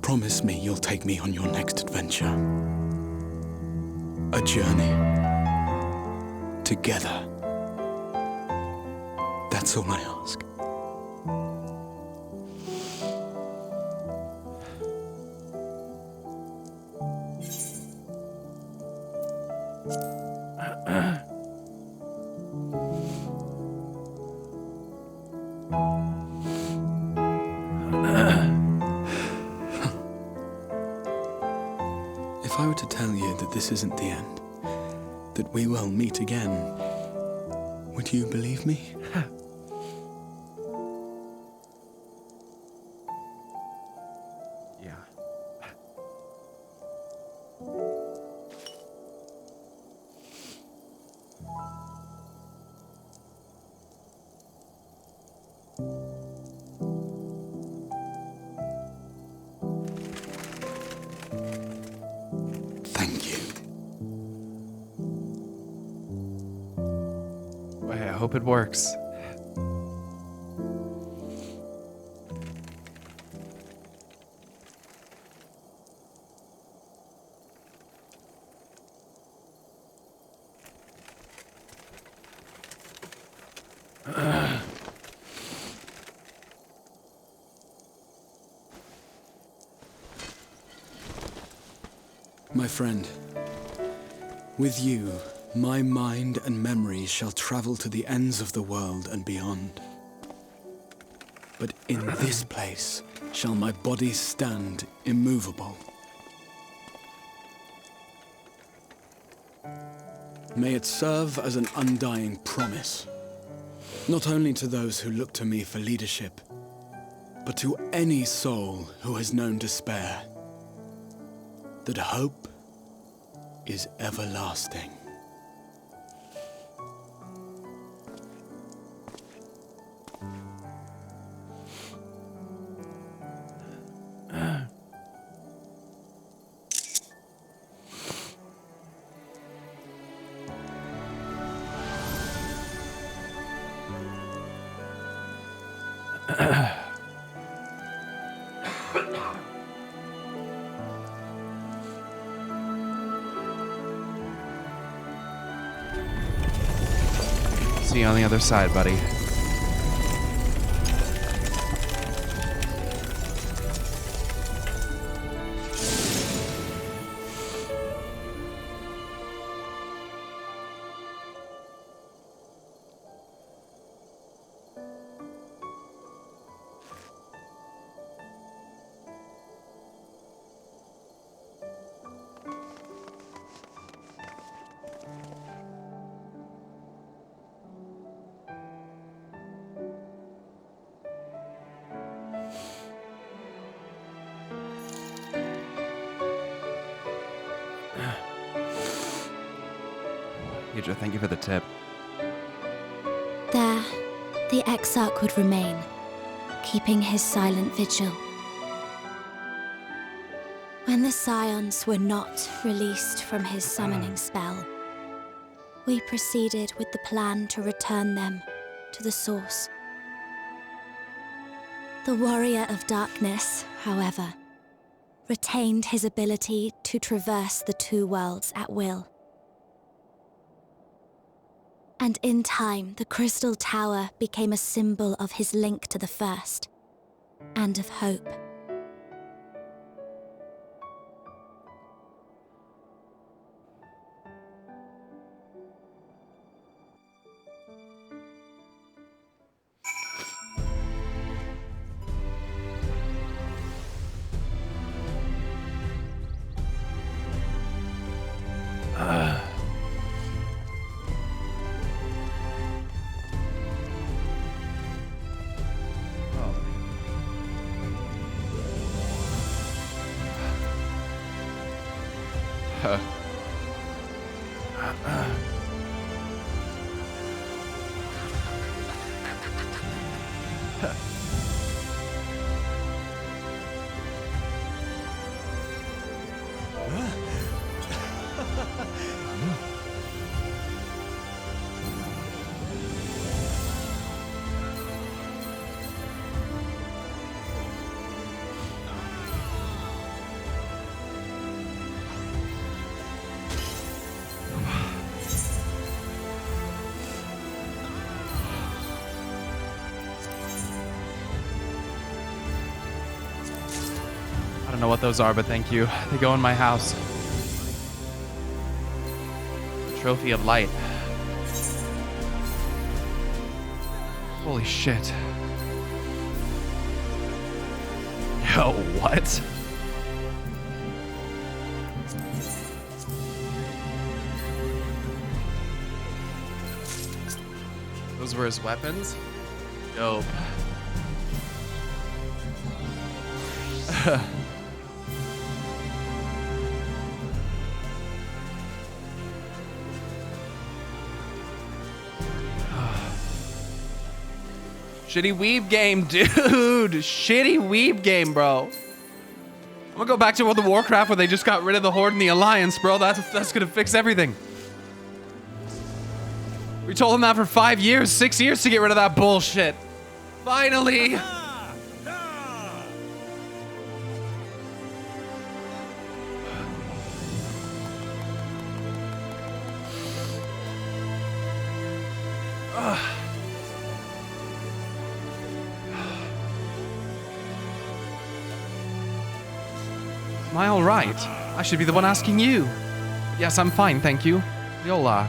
Promise me you'll take me on your next adventure. A journey. Together. That's all I ask. If I were to tell you that this isn't the end, that we will meet again, would you believe me? Yeah. Thank you. Well, hey, I hope it works. My friend, with you, my mind and memories shall travel to the ends of the world and beyond. But in this place shall my body stand immovable. May it serve as an undying promise, not only to those who look to me for leadership, but to any soul who has known despair, that hope is everlasting. See you on the other side, buddy. Hydra, thank you for the tip. There, the Exarch would remain, keeping his silent vigil. When the Scions were not released from his summoning spell, we proceeded with the plan to return them to the Source. The Warrior of Darkness, however, retained his ability to traverse the two worlds at will. And in time, the Crystal Tower became a symbol of his link to the First, and of hope. I don't know what those are, but thank you. They go in my house. The Trophy of Light. Holy shit. Yo, what? Those were his weapons? Dope. Shitty weeb game, dude. Shitty weeb game, bro. I'm gonna go back to World of Warcraft where they just got rid of the Horde and the Alliance, bro. That's gonna fix everything. We told them that for 5 years, 6 years to get rid of that bullshit. Finally. Am I all right? I should be the one asking you. Yes, I'm fine, thank you. We all are.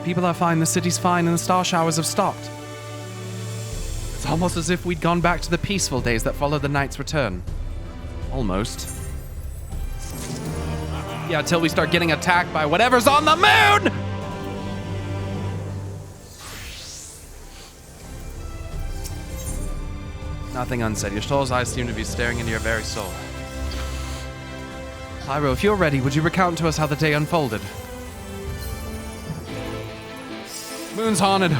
People are fine, the city's fine, and the star showers have stopped. It's almost as if we'd gone back to the peaceful days that followed the knight's return. Almost. Yeah, until we start getting attacked by whatever's on the moon! Nothing unsaid. Your soul's eyes seem to be staring into your very soul. Pyro, if you're ready, would you recount to us how the day unfolded? Moon's haunted.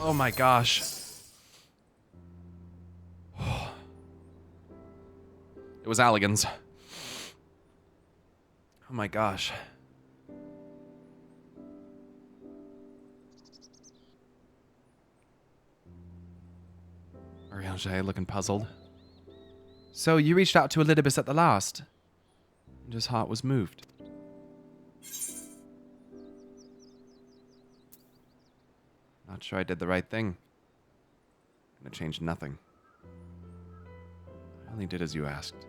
Oh my gosh. It was Allegan's. Oh my gosh. Ariange looking puzzled. So you reached out to Elidibus at the last, and his heart was moved. Not sure I did the right thing. Gonna change nothing. I only did as you asked.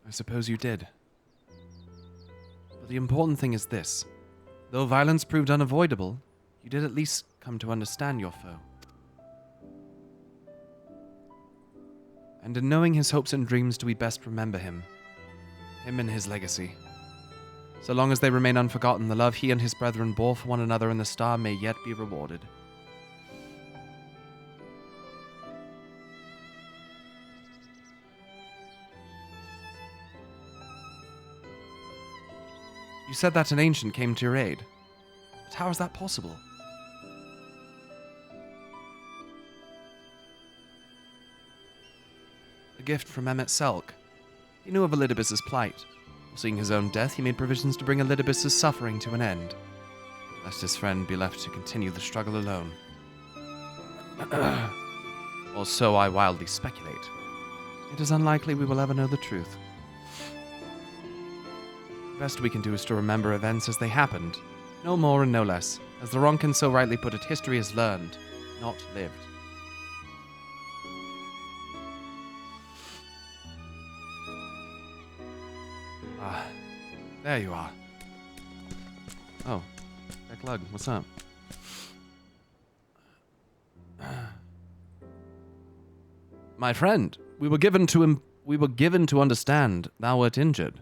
I suppose you did. But the important thing is this. Though violence proved unavoidable, you did at least come to understand your foe. And in knowing his hopes and dreams do we best remember him. Him and his legacy. So long as they remain unforgotten, the love he and his brethren bore for one another in the star may yet be rewarded. You said that an ancient came to your aid. But how is that possible? A gift from Emmet Selk. He knew of Elidibus's plight. Seeing his own death, he made provisions to bring Elidibus's suffering to an end, lest his friend be left to continue the struggle alone. Or so I wildly speculate. It is unlikely we will ever know the truth. The best we can do is to remember events as they happened, no more and no less. As the Ronkin so rightly put it, history is learned, not lived. Ah, there you are. Oh, Beck what's up? My friend, we were given to understand thou wert injured.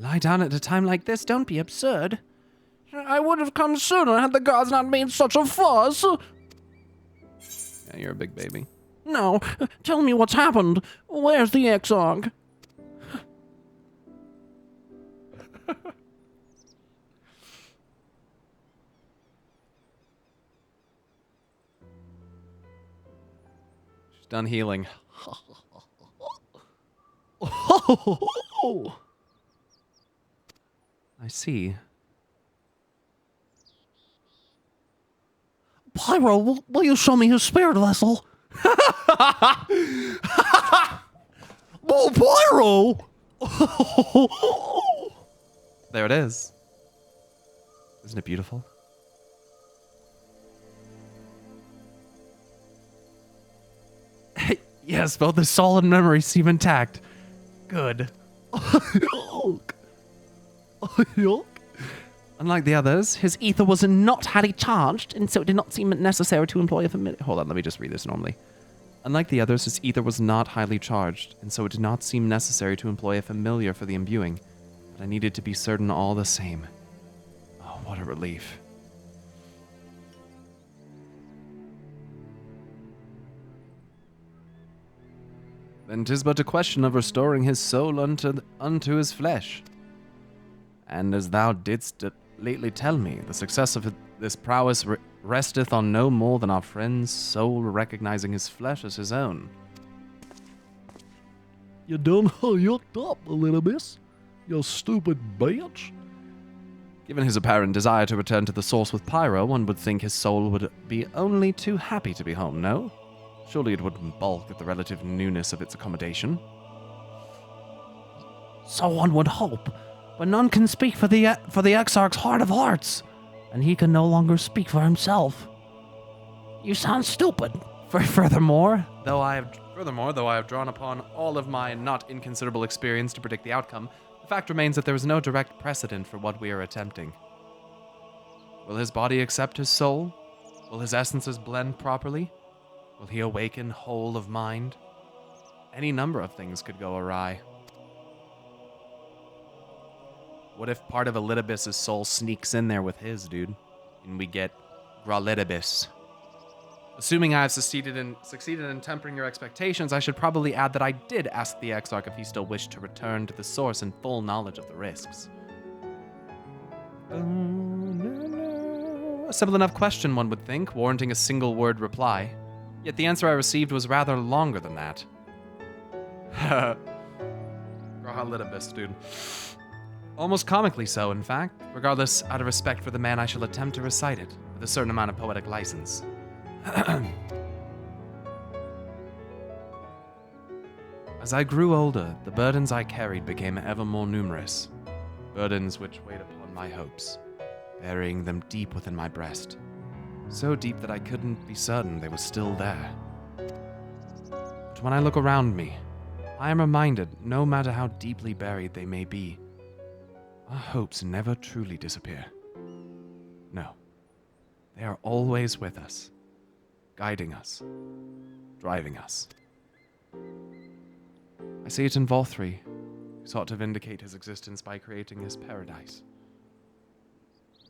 Lie down at a time like this, don't be absurd. I would have come sooner had the guards not made such a fuss. Yeah, you're a big baby. No, tell me what's happened. Where's the Exarch? She's done healing. I see. Pyro, will you show me his spirit vessel? Oh, Pyro! There it is. Isn't it beautiful? Yes, both the soul and memory seem intact. Good. Unlike the others, his ether was not highly charged, and so it did not seem necessary to employ a familiar... Hold on, let me just read this normally. Unlike the others, his ether was not highly charged, and so it did not seem necessary to employ a familiar for the imbuing. But I needed to be certain all the same. Oh, what a relief. Then 'tis but a question of restoring his soul unto his flesh. And as thou didst lately tell me, the success of this prowess resteth on no more than our friend's soul recognizing his flesh as his own. You done hooked up a little bit, you stupid bitch. Given his apparent desire to return to the source with Pyro, one would think his soul would be only too happy to be home, no? Surely it wouldn't balk at the relative newness of its accommodation. So one would hope. but none can speak for the Exarch's heart of hearts, and he can no longer speak for himself. You sound stupid. Furthermore, though I have drawn upon all of my not inconsiderable experience to predict the outcome, the fact remains that there is no direct precedent for what we are attempting. Will his body accept his soul? Will his essences blend properly? Will he awaken whole of mind? Any number of things could go awry. What if part of Elidibus' soul sneaks in there with his, dude? And we get Gralidibus. Assuming I have succeeded in tempering your expectations, I should probably add that I did ask the Exarch if he still wished to return to the source in full knowledge of the risks. A simple enough question, one would think, warranting a single word reply. Yet the answer I received was rather longer than that. Gralidibus, dude. Almost comically so, in fact. Regardless, out of respect for the man, I shall attempt to recite it with a certain amount of poetic license. As I grew older, the burdens I carried became ever more numerous. Burdens which weighed upon my hopes, burying them deep within my breast. So deep that I couldn't be certain they were still there. But when I look around me, I am reminded, no matter how deeply buried they may be, our hopes never truly disappear. No, they are always with us, guiding us, driving us. I see it in Volthri, who sought to vindicate his existence by creating his paradise.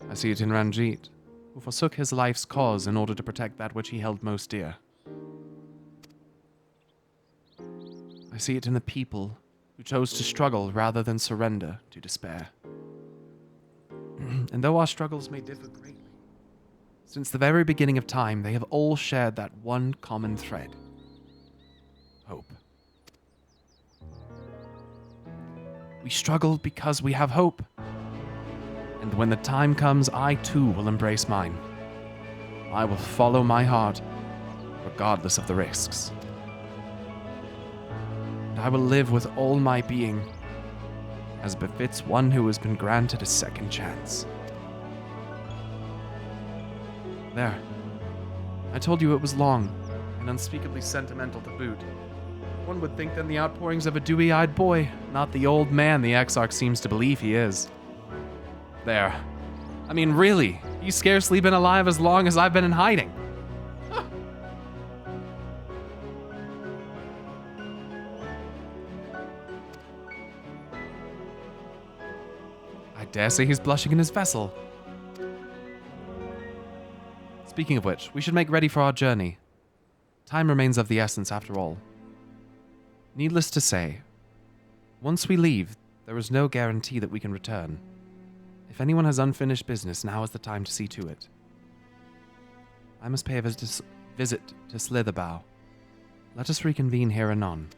I see it in Ranjit, who forsook his life's cause in order to protect that which he held most dear. I see it in the people who chose to struggle rather than surrender to despair. And though our struggles may differ greatly, since the very beginning of time, they have all shared that one common thread: hope. We struggle because we have hope. And when the time comes, I too will embrace mine. I will follow my heart, regardless of the risks. And I will live with all my being, as befits one who has been granted a second chance. There. I told you it was long, and unspeakably sentimental to boot. One would think then the outpourings of a dewy-eyed boy, not the old man the Exarch seems to believe he is. There. I mean, really, he's scarcely been alive as long as I've been in hiding. I dare say he's blushing in his vessel. Speaking of which, we should make ready for our journey. Time remains of the essence after all. Needless to say, once we leave, there is no guarantee that we can return. If anyone has unfinished business, now is the time to see to it. I must pay a visit to Slitherbough. Let us reconvene here anon.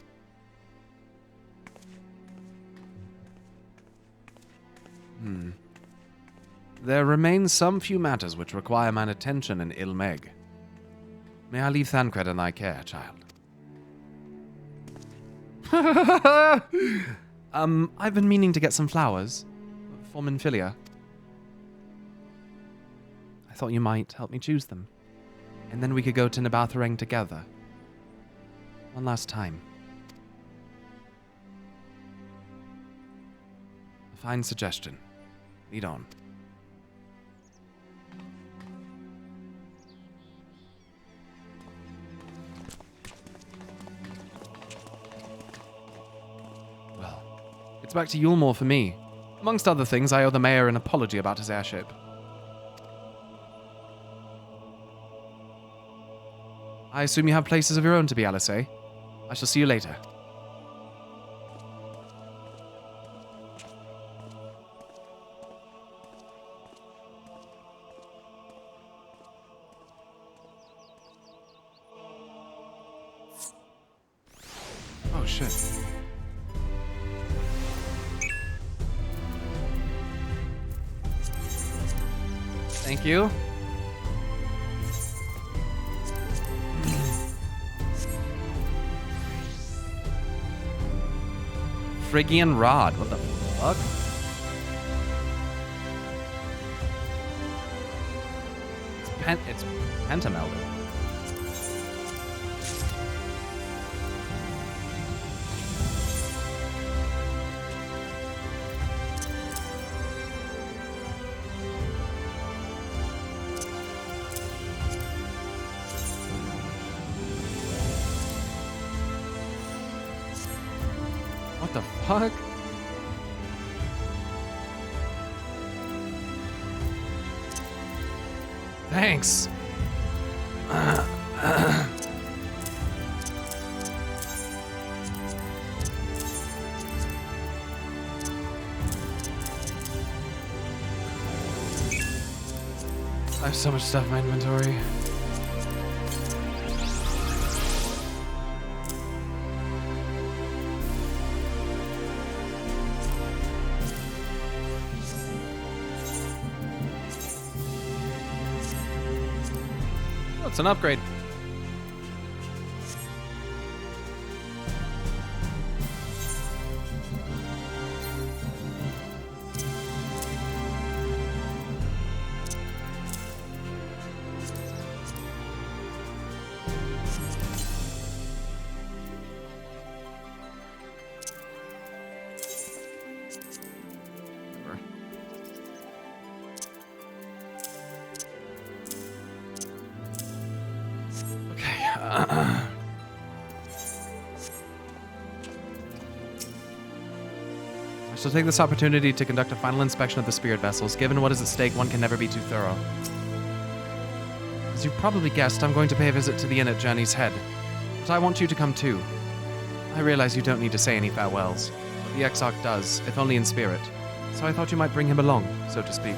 There remain some few matters which require mine attention in Ilmeg. May I leave Thancred in thy care, child? I've been meaning to get some flowers for Minfilia. I thought you might help me choose them, and then we could go to Nabathareng together. One last time. A fine suggestion. Lead on. Well, it's back to Yulmore for me. Amongst other things, I owe the mayor an apology about his airship. I assume you have places of your own to be, Alice, eh? I shall see you later. Oh, shit. Thank you. Phrygian Rod, what the fuck? It's pentamelded. What the fuck? Thanks. I have so much stuff in my inventory. Oh, it's an upgrade. I shall take this opportunity to conduct a final inspection of the spirit vessels. Given what is at stake, one can never be too thorough. As you've probably guessed, I'm going to pay a visit to the inn at Journey's Head. But I want you to come too. I realize you don't need to say any farewells, but the Exarch does, if only in spirit. So I thought you might bring him along, so to speak.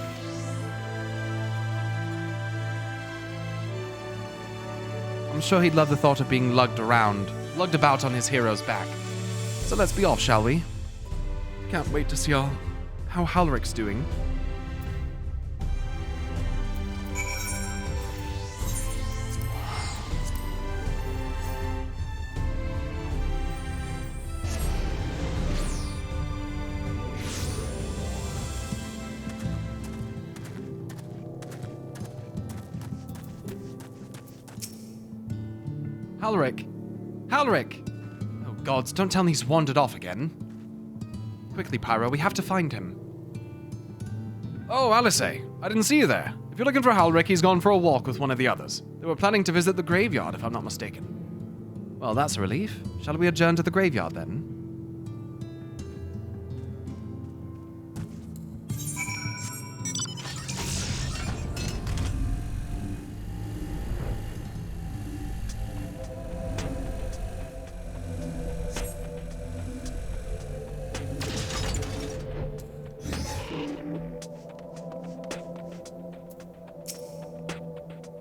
I'm sure he'd love the thought of being lugged about on his hero's back. So let's be off, shall we? Can't wait to see how Halric's doing. Halric! Halric! Oh gods, don't tell me he's wandered off again. Quickly, Pyro, we have to find him. Oh, Alice, I didn't see you there. If you're looking for Halric, he's gone for a walk with one of the others. They were planning to visit the graveyard, if I'm not mistaken. Well, that's a relief. Shall we adjourn to the graveyard, then?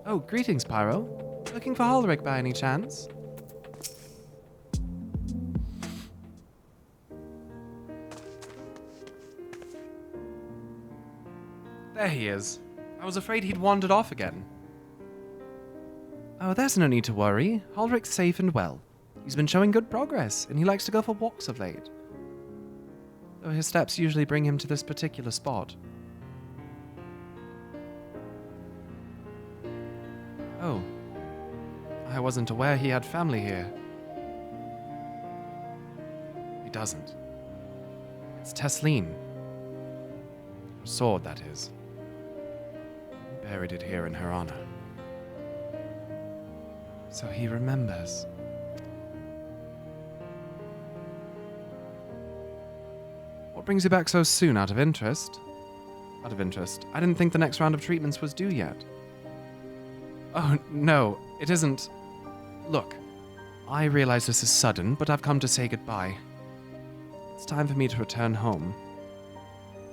Oh, greetings, Pyro. Looking for Halric by any chance? There he is. I was afraid he'd wandered off again. Oh, there's no need to worry. Halric's safe and well. He's been showing good progress, and he likes to go for walks of late. Though his steps usually bring him to this particular spot. Oh. I wasn't aware he had family here. He doesn't. It's Tesleen. Her sword, that is. He buried it here in her honor. So he remembers. What brings you back so soon, out of interest? Out of interest. I didn't think the next round of treatments was due yet. Oh, no, it isn't. Look, I realize this is sudden, but I've come to say goodbye. It's time for me to return home.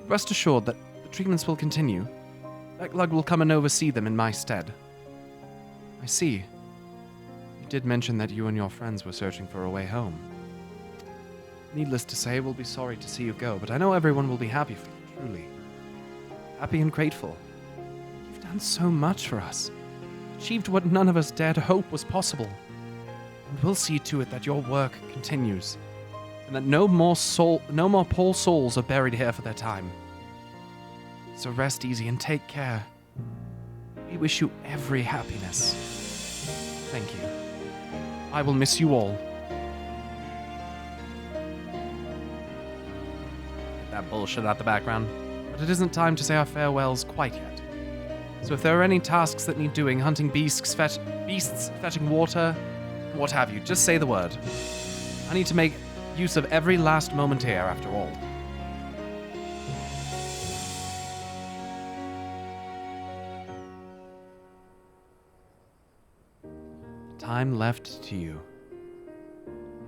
Rest assured that the treatments will continue. Becklug will come and oversee them in my stead. I see. You did mention that you and your friends were searching for a way home. Needless to say, we'll be sorry to see you go, but I know everyone will be happy for you, truly. Happy and grateful. You've done so much for us. Achieved what none of us dared hope was possible. And we'll see to it that your work continues, and that no more poor souls are buried here for their time. So rest easy and take care. We wish you every happiness. Thank you. I will miss you all. Get that bullshit out the background. But it isn't time to say our farewells quite yet. So if there are any tasks that need doing, hunting beasts, fetching water, what have you, just say the word. I need to make use of every last moment here, after all. The time left to you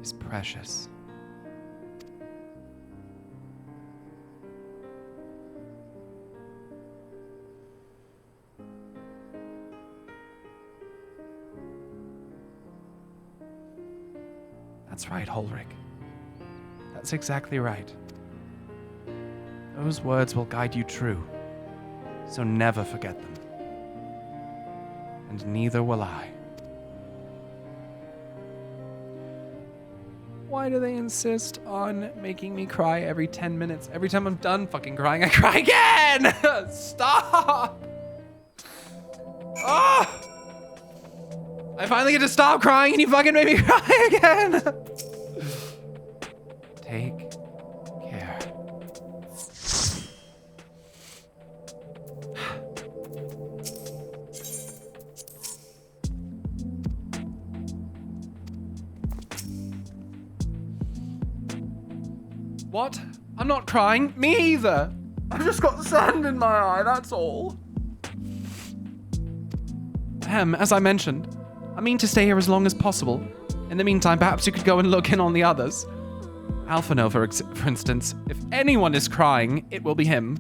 is precious. That's right, Ulrich. That's exactly right. Those words will guide you true, so never forget them. And neither will I. Why do they insist on making me cry every 10 minutes? Every time I'm done fucking crying, I cry again! Stop! Oh! I finally get to stop crying and you fucking made me cry again! Take care. What? I'm not crying. Me either. I've just got sand in my eye, that's all. As I mentioned, I mean to stay here as long as possible. In the meantime, perhaps you could go and look in on the others. Alphano, for instance. If anyone is crying, it will be him.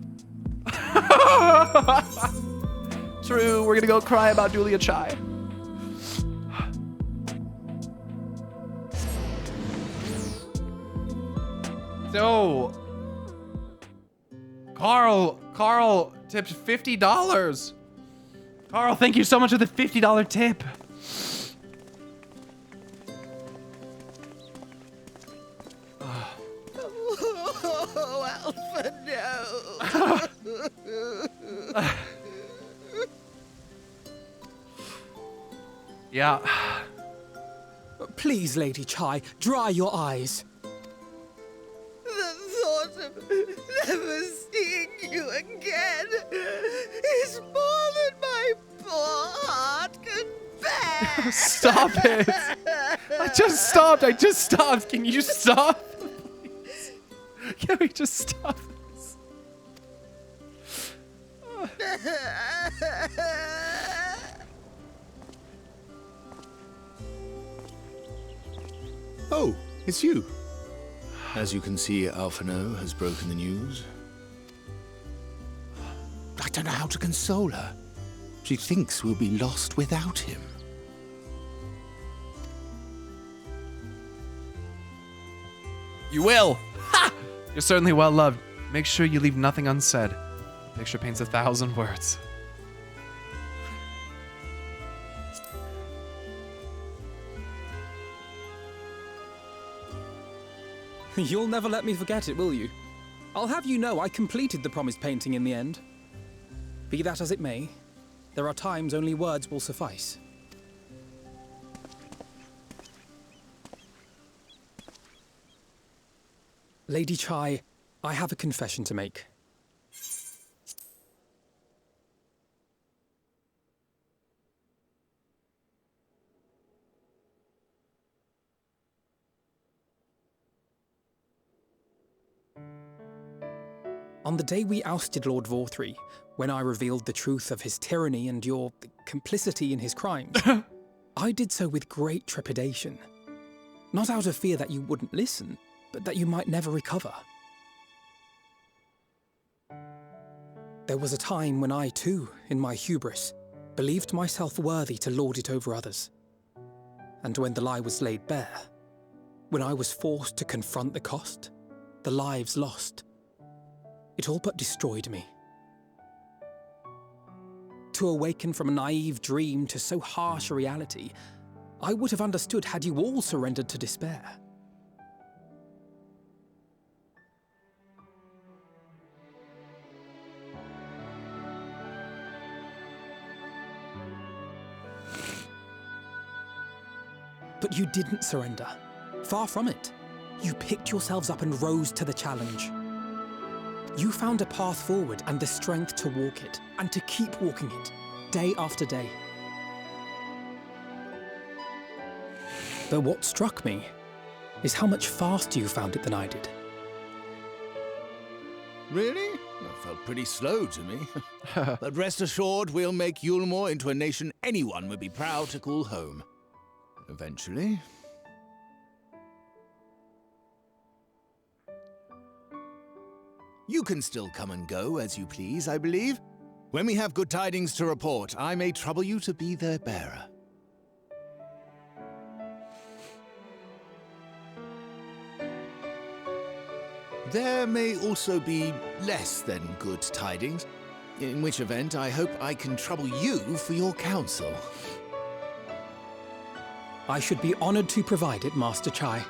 True, we're gonna go cry about Julia Chai. So, Carl tipped $50. Carl, thank you so much for the $50 tip. Oh, Alpha, no. Yeah. Please, Lady Chai, dry your eyes. The thought of never seeing you again is more than my poor heart can bear. Stop it. I just stopped. Can you stop? Please? Can we just stop this? Oh, it's you. As you can see, Alphano has broken the news. I don't know how to console her. She thinks we'll be lost without him. You will. Ha! You're certainly well loved. Make sure you leave nothing unsaid. The picture paints 1,000 words. You'll never let me forget it, will you? I'll have you know I completed the promised painting in the end. Be that as it may, there are times only words will suffice. Lady Chai, I have a confession to make. On the day we ousted Lord Vorthree, when I revealed the truth of his tyranny and your complicity in his crimes, I did so with great trepidation. Not out of fear that you wouldn't listen, but that you might never recover. There was a time when I too, in my hubris, believed myself worthy to lord it over others. And when the lie was laid bare, when I was forced to confront the cost, the lives lost, it all but destroyed me. To awaken from a naive dream to so harsh a reality, I would have understood had you all surrendered to despair. But you didn't surrender. Far from it. You picked yourselves up and rose to the challenge. You found a path forward and the strength to walk it, and to keep walking it, day after day. But what struck me is how much faster you found it than I did. Really? That felt pretty slow to me. But rest assured, we'll make Yulmore into a nation anyone would be proud to call home. Eventually. You can still come and go as you please, I believe. When we have good tidings to report, I may trouble you to be their bearer. There may also be less than good tidings, in which event I hope I can trouble you for your counsel. I should be honored to provide it, Master Chai.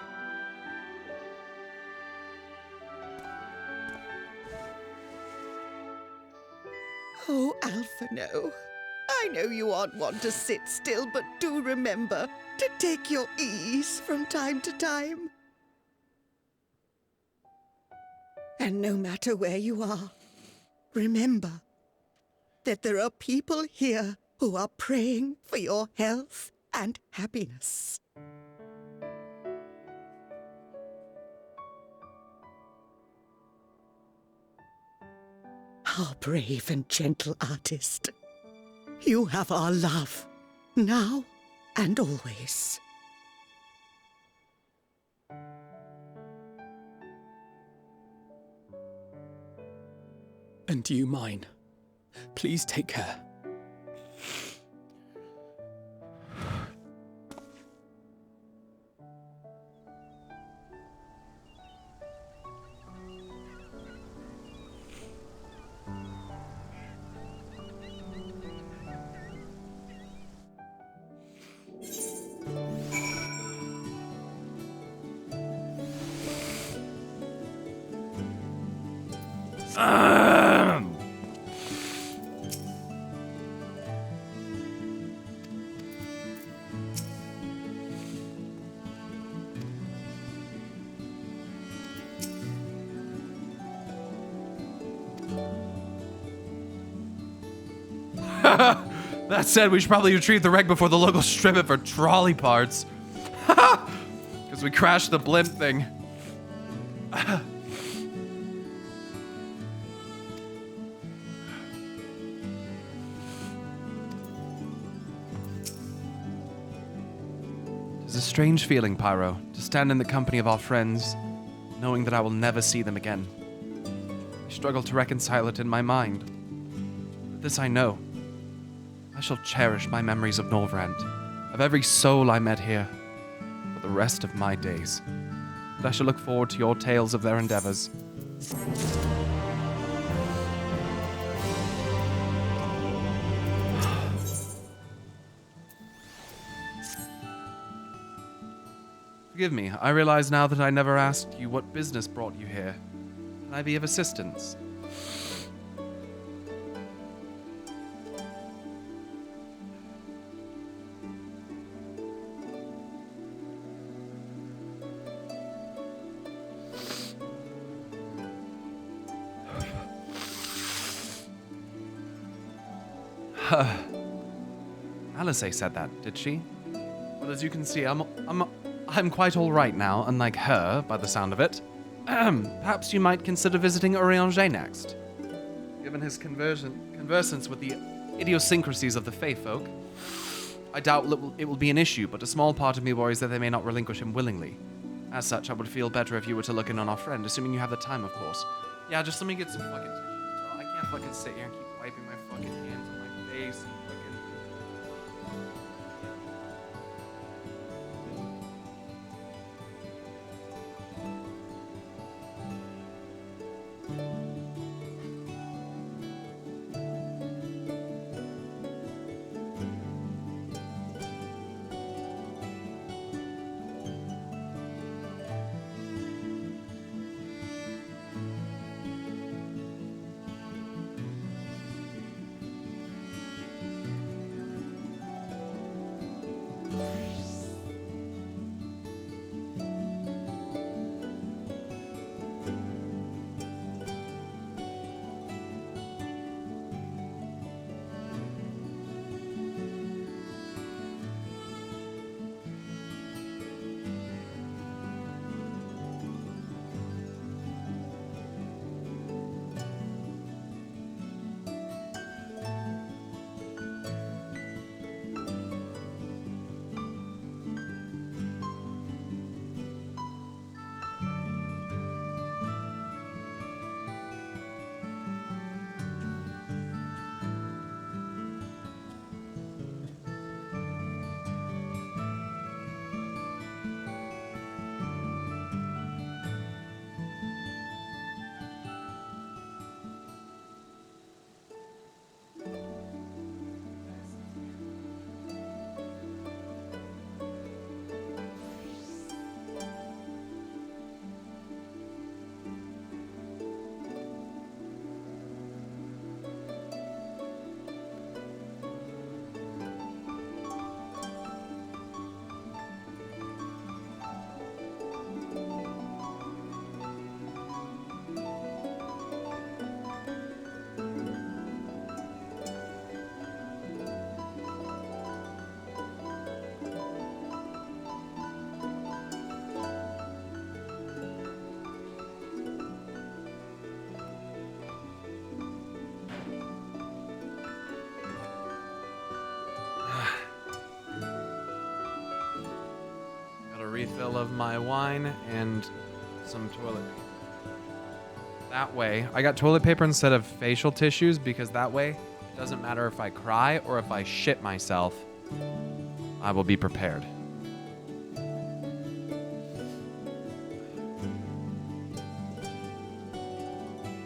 Oh, Alphino, I know you aren't one to sit still, but do remember to take your ease from time to time. And no matter where you are, remember that there are people here who are praying for your health and happiness. Our brave and gentle artist, you have our love, now and always. And you mine. Please take care. That said, we should probably retrieve the wreck before the locals strip it for trolley parts. Because we crashed the blimp thing. It's a strange feeling, Pyro, to stand in the company of our friends, knowing that I will never see them again. I struggle to reconcile it in my mind. But this I know. I shall cherish my memories of Norvrand, of every soul I met here, for the rest of my days. And I shall look forward to your tales of their endeavors. Forgive me, I realize now that I never asked you what business brought you here. Can I be of assistance? Alice said that, did she? Well, as you can see, I'm quite all right now, unlike her, by the sound of it. Perhaps you might consider visiting Urianger next. Given his conversance with the idiosyncrasies of the Fey folk, I doubt it will be an issue, but a small part of me worries that they may not relinquish him willingly. As such, I would feel better if you were to look in on our friend, assuming you have the time, of course. Yeah, just let me get some fucking tissues. I can't fucking sit here and keep wiping my fucking hands on my face and fucking... refill of my wine and some toilet paper. That way, I got toilet paper instead of facial tissues because that way, it doesn't matter if I cry or if I shit myself, I will be prepared.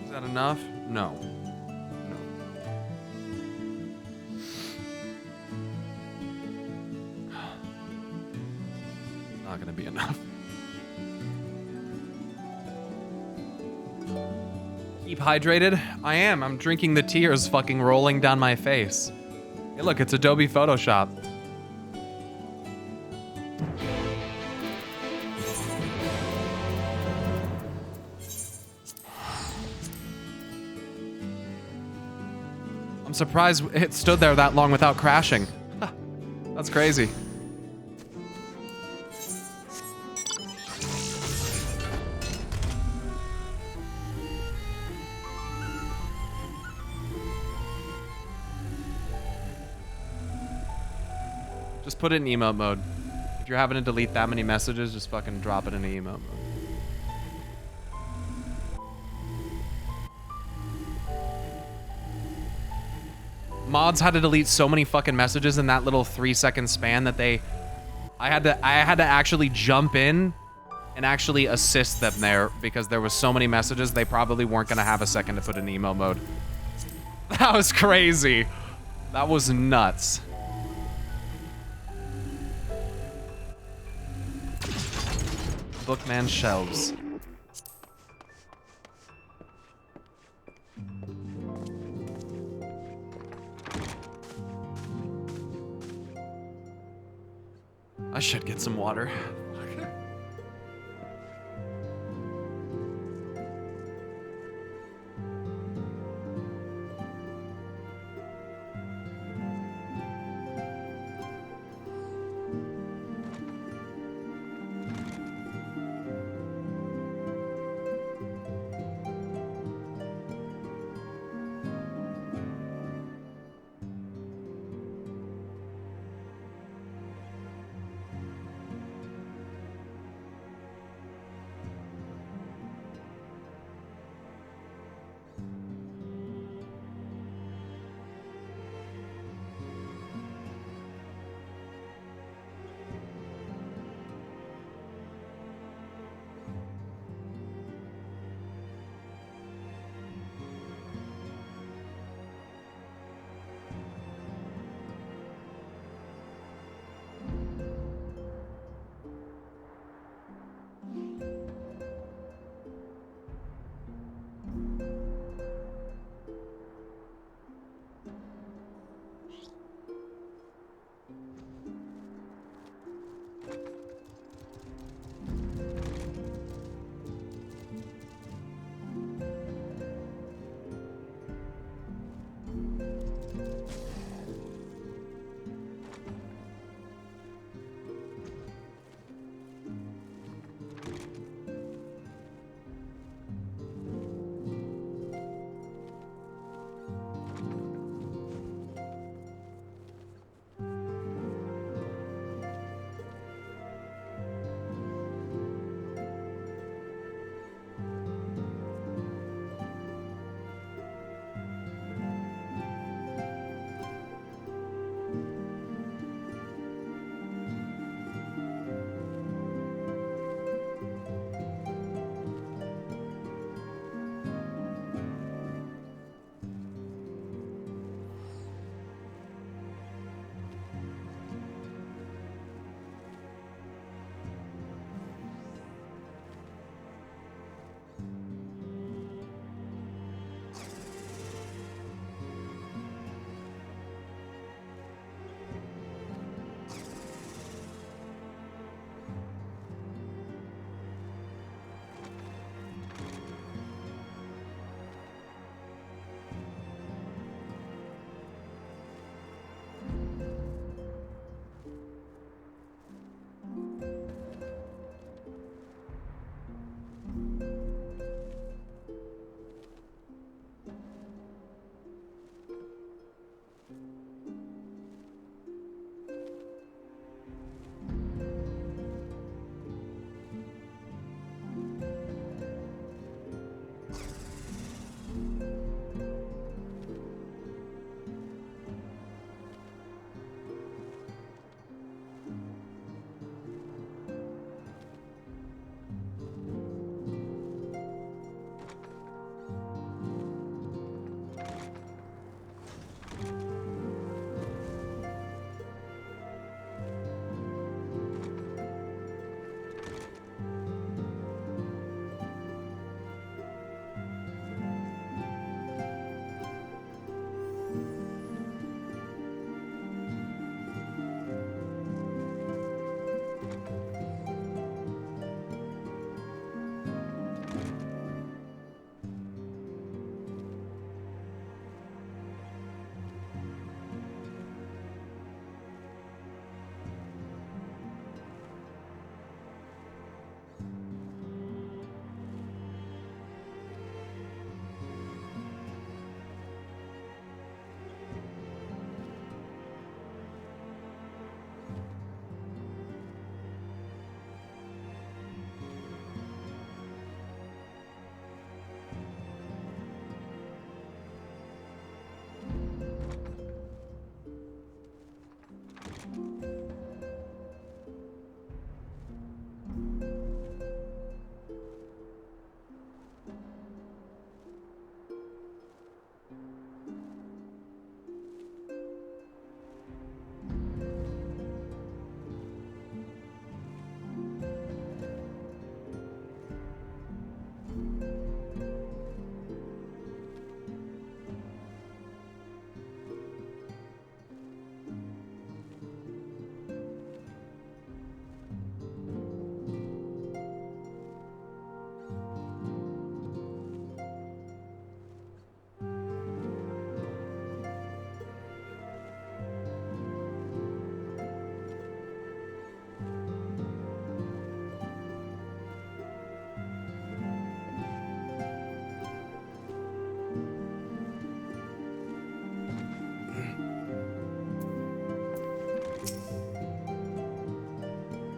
Is that enough? No. Not gonna be enough. Keep hydrated? I am. I'm drinking the tears fucking rolling down my face. Hey, look, it's Adobe Photoshop. I'm surprised it stood there that long without crashing. That's crazy. Just put it in emote mode. If you're having to delete that many messages, just fucking drop it in emote mode. Mods had to delete so many fucking messages in that little 3-second span that I had to actually jump in and actually assist them there because there was so many messages they probably weren't gonna have a second to put in emo mode. That was crazy. That was nuts. Bookman shelves. I should get some water.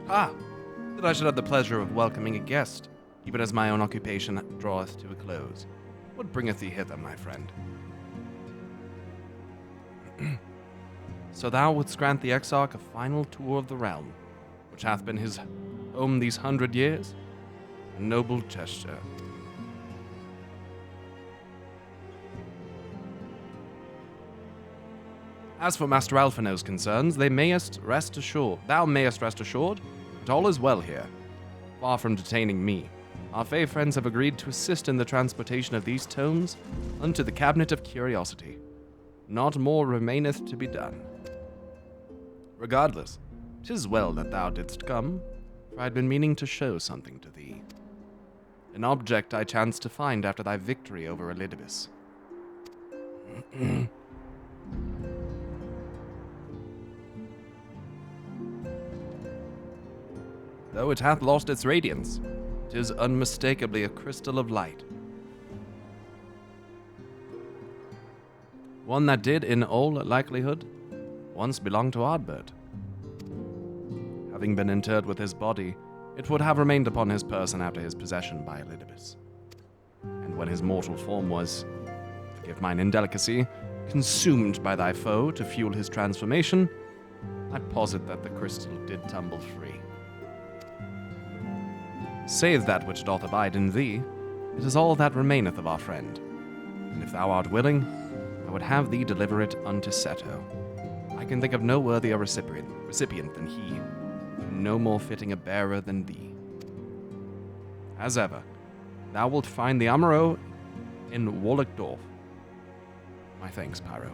Ah, that I should have the pleasure of welcoming a guest, even as my own occupation draweth to a close. What bringeth thee hither, my friend? So thou wouldst grant the Exarch a final tour of the realm, which hath been his home these 100 years? A noble gesture. As for Master Alphino's concerns, thou mayest rest assured that all is well here. Far from detaining me, our Fey friends have agreed to assist in the transportation of these tomes unto the Cabinet of Curiosity. Not more remaineth to be done. Regardless, 'tis well that thou didst come, for I had been meaning to show something to thee. An object I chanced to find after thy victory over Elidibus. Though it hath lost its radiance, 'tis unmistakably a crystal of light. One that did, in all likelihood, once belong to Ardbert. Having been interred with his body, it would have remained upon his person after his possession by Elidibus. And when his mortal form was, forgive mine indelicacy, consumed by thy foe to fuel his transformation, I posit that the crystal did tumble free. Save that which doth abide in thee, it is all that remaineth of our friend. And if thou art willing, I would have thee deliver it unto Seto. I can think of no worthier recipient than he, and no more fitting a bearer than thee. As ever, thou wilt find the Amaro in Wallachdorf. My thanks, Pyro.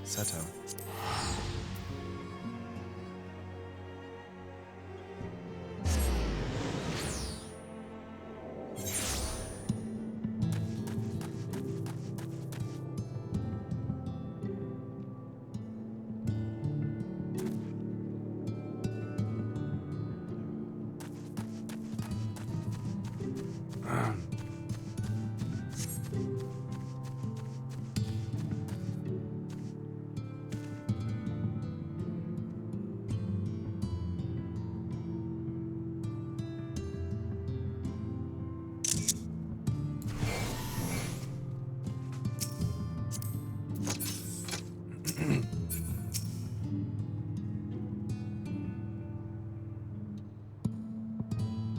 Seto.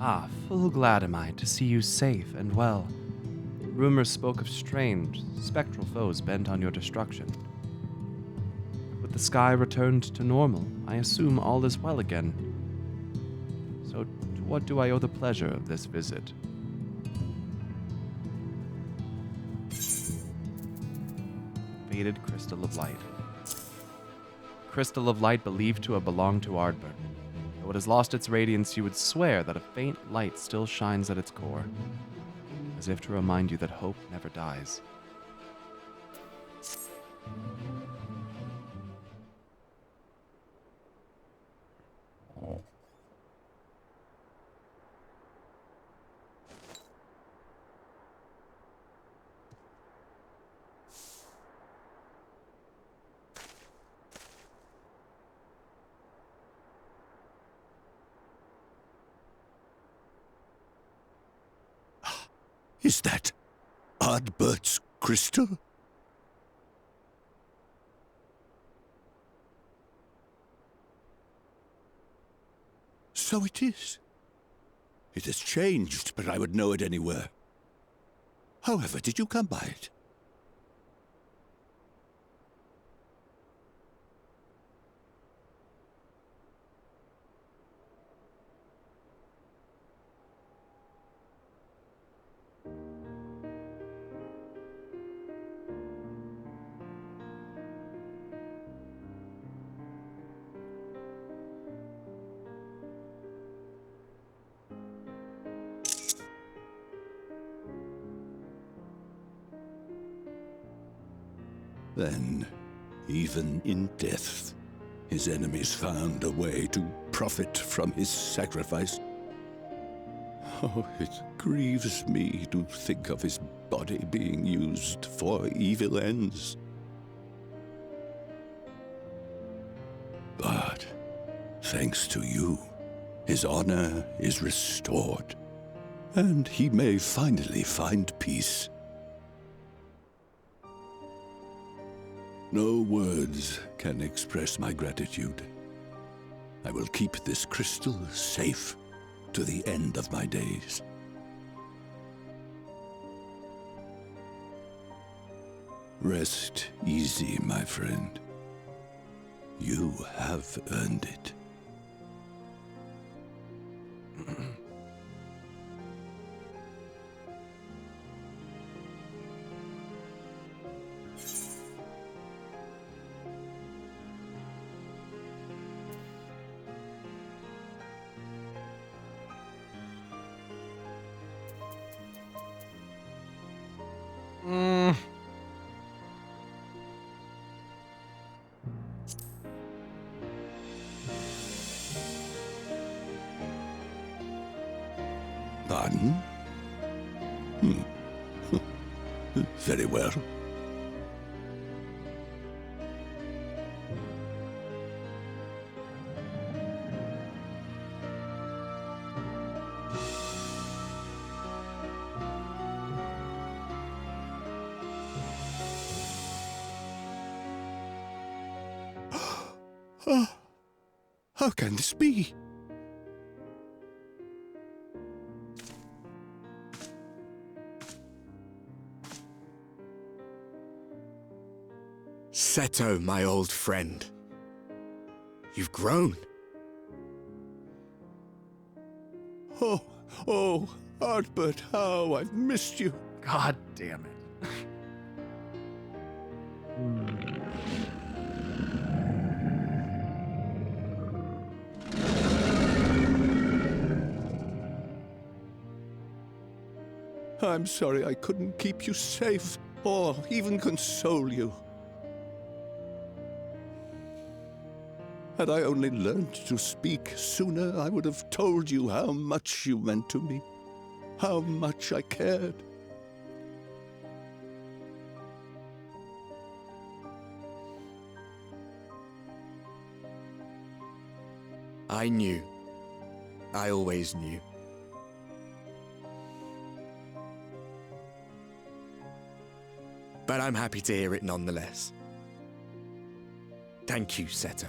Ah, full glad am I to see you safe and well. Rumors spoke of strange, spectral foes bent on your destruction. With the sky returned to normal, I assume all is well again. So, to what do I owe the pleasure of this visit? Faded crystal of light. Crystal of light believed to have belonged to Ardbert. Though it has lost its radiance, you would swear that a faint light still shines at its core, as if to remind you that hope never dies. Is that Ardbert's crystal? So it is. It has changed, but I would know it anywhere. However, did you come by it? Then, even in death, his enemies found a way to profit from his sacrifice. Oh, it grieves me to think of his body being used for evil ends. thanks to you, his honor is restored, and he may finally find peace. No words can express my gratitude. I will keep this crystal safe to the end of my days. Rest easy, my friend. You have earned it. Pardon? Very well. How can this be? Seto, my old friend. You've grown. Oh, Artbert, how I've missed you. God damn it. I'm sorry I couldn't keep you safe, or even console you. Had I only learned to speak sooner, I would have told you how much you meant to me, how much I cared. I knew. I always knew. But I'm happy to hear it nonetheless. Thank you, Seto.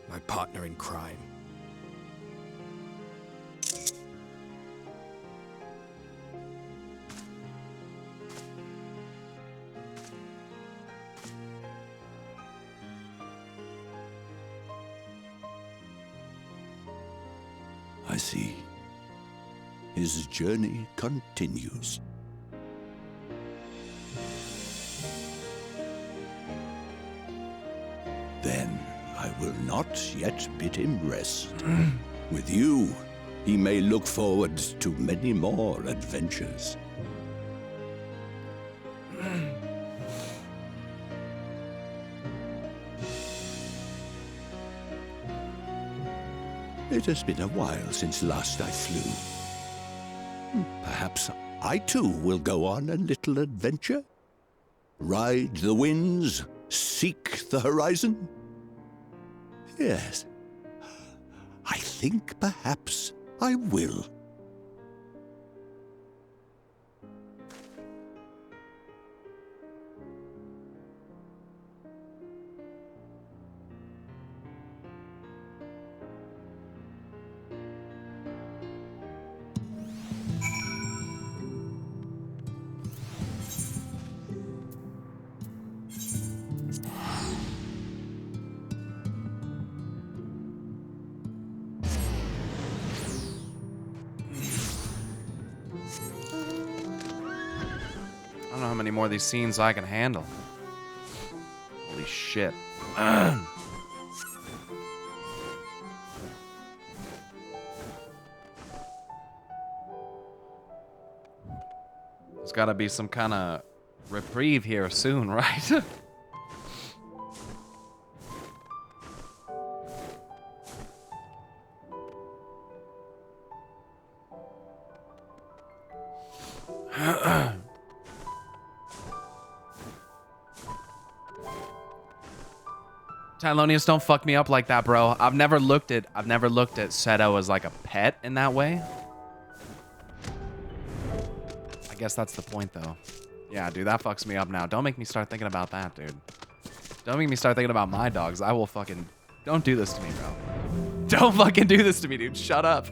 My partner in crime. I see. His journey continues. Then I will not yet bid him rest. With you, he may look forward to many more adventures. It has been a while since last I flew. Perhaps I too will go on a little adventure? Ride the winds, seek the horizon? Yes, I think perhaps I will. I don't know how many more of these scenes I can handle. Holy shit. There's gotta be some kind of reprieve here soon, right? Tylonius, don't fuck me up like that, bro. I've never looked at Seto as like a pet in that way. I guess that's the point, though. Yeah, dude, that fucks me up now. Don't make me start thinking about that, dude. Don't make me start thinking about my dogs. I will fucking... Don't do this to me, bro. Don't fucking do this to me, dude. Shut up.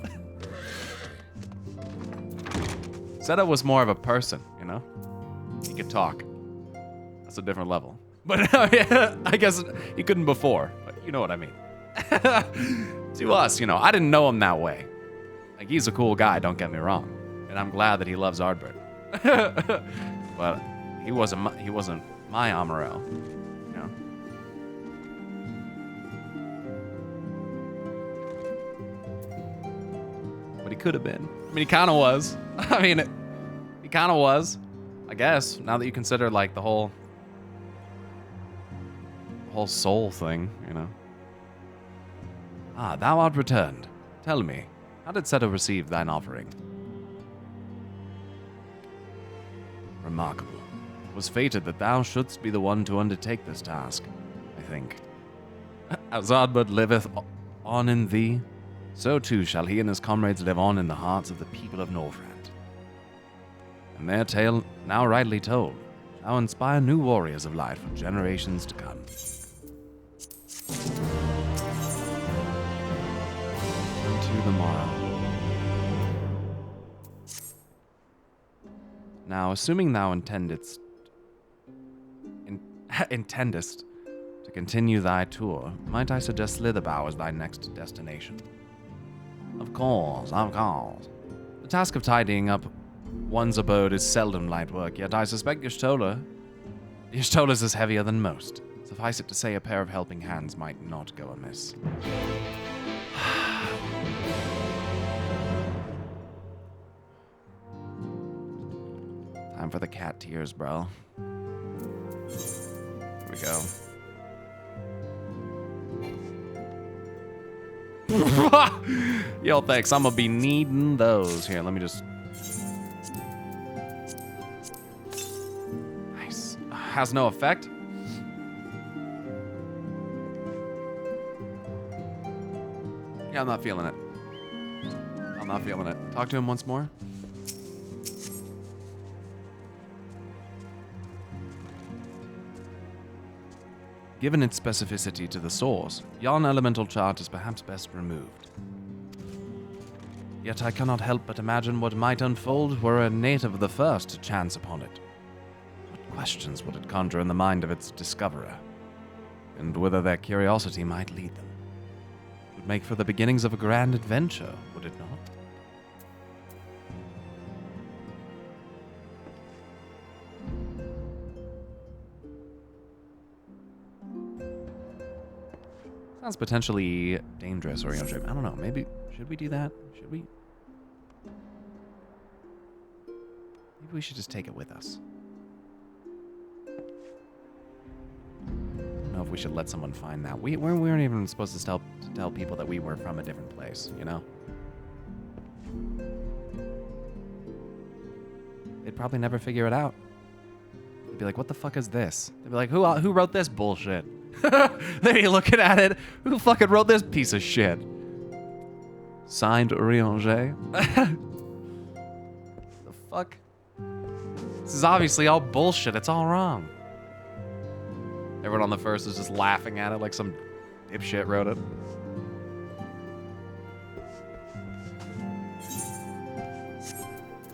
Seto was more of a person, you know? He could talk. That's a different level. But I guess he couldn't before. But you know what I mean. To us, you know, I didn't know him that way. Like, he's a cool guy, don't get me wrong. And I'm glad that he loves Ardbert. But he wasn't my Amaro, you know? But he could have been. I mean, he kind of was. I mean, he kind of was, I guess, now that you consider, like, the whole soul thing, you know. Ah, thou art returned. Tell me, how did Seto receive thine offering? Remarkable. It was fated that thou shouldst be the one to undertake this task, I think. As Ardbert liveth on in thee, so too shall he and his comrades live on in the hearts of the people of Northrend. And their tale, now rightly told, shall inspire new warriors of light for generations to come. Unto the morrow. Now, assuming thou intendest to continue thy tour, might I suggest Slitherbow as thy next destination? Of course, of course. The task of tidying up one's abode is seldom light work, yet I suspect Y'shtola's is heavier than most. Suffice it to say, a pair of helping hands might not go amiss. Time for the cat tears, bro. Here we go. Yo, thanks. I'm gonna be needing those. Here, let me just... Nice. Has no effect? Yeah, I'm not feeling it. I'm not feeling it. Talk to him once more. Given its specificity to the source, yon elemental chart is perhaps best removed. Yet I cannot help but imagine what might unfold were a native of the first to chance upon it. What questions would it conjure in the mind of its discoverer? And whither their curiosity might lead them? It would make for the beginnings of a grand adventure, would it not? Sounds potentially dangerous, or I don't know. Maybe should we do that? Should we? Maybe we should just take it with us. I don't know if we should let someone find that. We weren't even supposed to tell people that we were from a different place, you know? They'd probably never figure it out. They'd be like, what the fuck is this? They'd be like, who wrote this bullshit? They'd be looking at it. Who fucking wrote this piece of shit? Signed Urianger. The fuck? This is obviously all bullshit. It's all wrong. Everyone on the first is just laughing at it like some dipshit wrote it.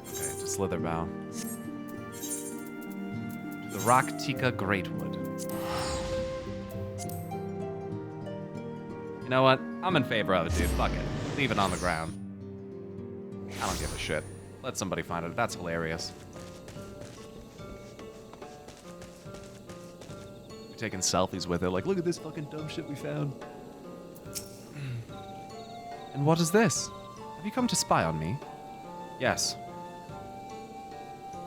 Okay, to Slitherbow. To the Rock-Tika Greatwood. You know what? I'm in favor of it, dude. Fuck it. Leave it on the ground. I don't give a shit. Let somebody find it. That's hilarious. We're taking selfies with it. Like, look at this fucking dumb shit we found. And what is this? Have you come to spy on me? Yes.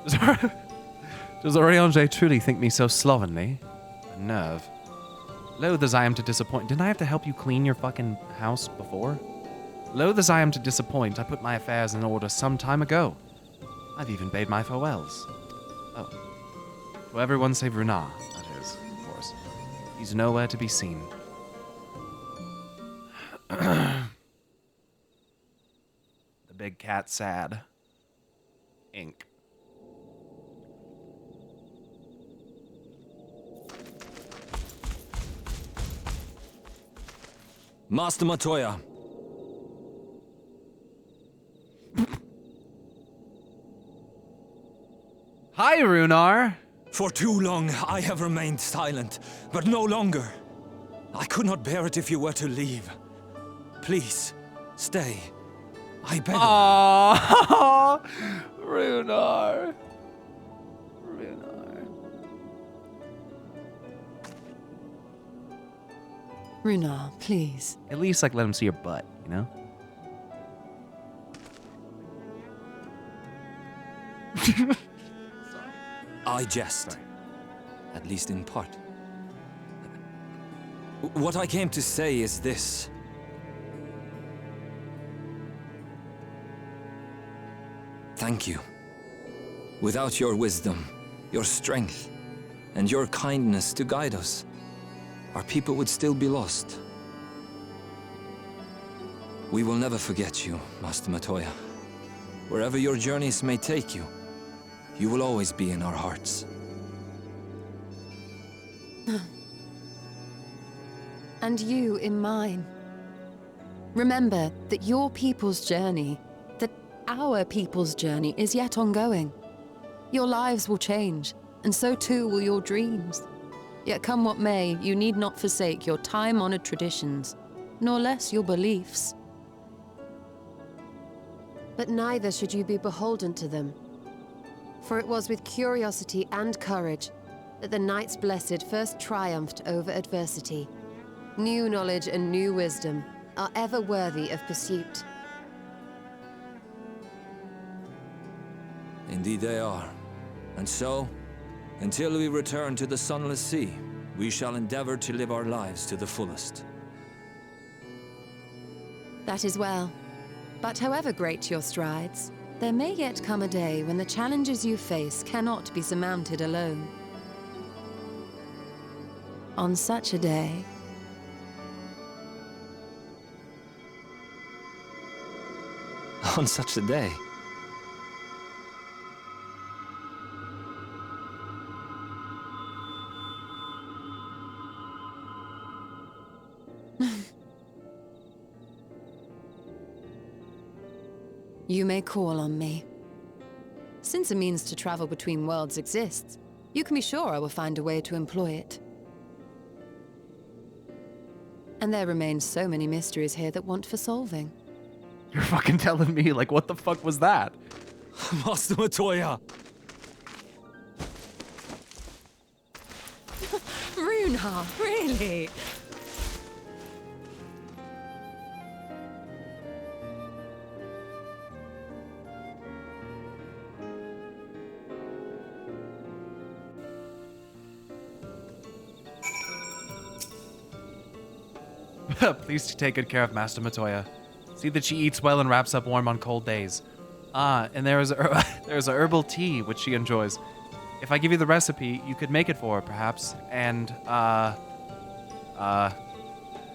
Does Urianger truly think me so slovenly? A nerve. Loath as I am to disappoint. Didn't I have to help you clean your fucking house before? Loath as I am to disappoint, I put my affairs in order some time ago. I've even bade my farewells. Oh. To everyone save Runar, that is, of course. He's nowhere to be seen. The big cat sad. Ink. Master Matoya. Hi, Runar. For too long, I have remained silent, but no longer. I could not bear it if you were to leave. Please, stay. I beg. Aww, Runar. Runar. Runar, please. At least, like, let him see your butt, you know? I jest. At least in part. What I came to say is this. Thank you. Without your wisdom, your strength, and your kindness to guide us, our people would still be lost. We will never forget you, Master Matoya. Wherever your journeys may take you, you will always be in our hearts. And you in mine. Remember that your people's journey, that our people's journey is yet ongoing. Your lives will change, and so too will your dreams. Yet come what may, you need not forsake your time-honored traditions, nor less your beliefs. But neither should you be beholden to them. For it was with curiosity and courage that the Knights Blessed first triumphed over adversity. New knowledge and new wisdom are ever worthy of pursuit. Indeed they are. And so, until we return to the Sunless Sea, we shall endeavor to live our lives to the fullest. That is well. But however great your strides, there may yet come a day when the challenges you face cannot be surmounted alone. On such a day, On such a day. you may call on me. Since a means to travel between worlds exists, you can be sure I will find a way to employ it. And there remain so many mysteries here that want for solving. You're fucking telling me, like, what the fuck was that? Master Matoya! Runar, really? Please take good care of Master Matoya. See that she eats well and wraps up warm on cold days. And there's a herbal tea which she enjoys. If I give you the recipe, you could make it for her, perhaps. And,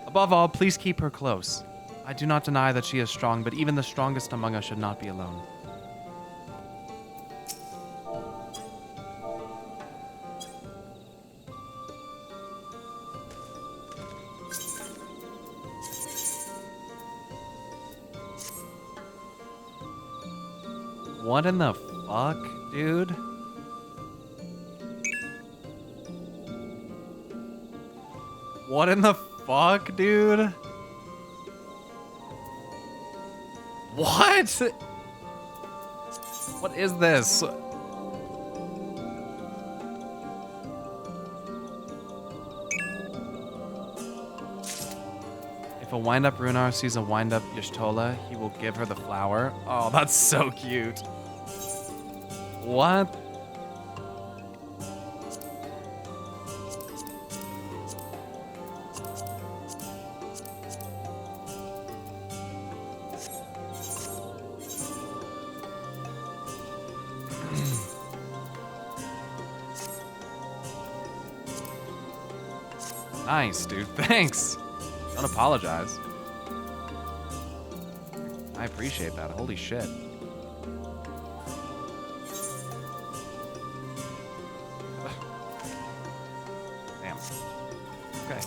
above all, please keep her close. I do not deny that she is strong, but even the strongest among us should not be alone. What in the fuck, dude? What in the fuck, dude? What? What is this? If a wind-up Runar sees a wind-up Y'shtola, he will give her the flower. Oh, that's so cute. What? Nice, dude. Thanks. Don't apologize. I appreciate that. Holy shit. Damn. Okay.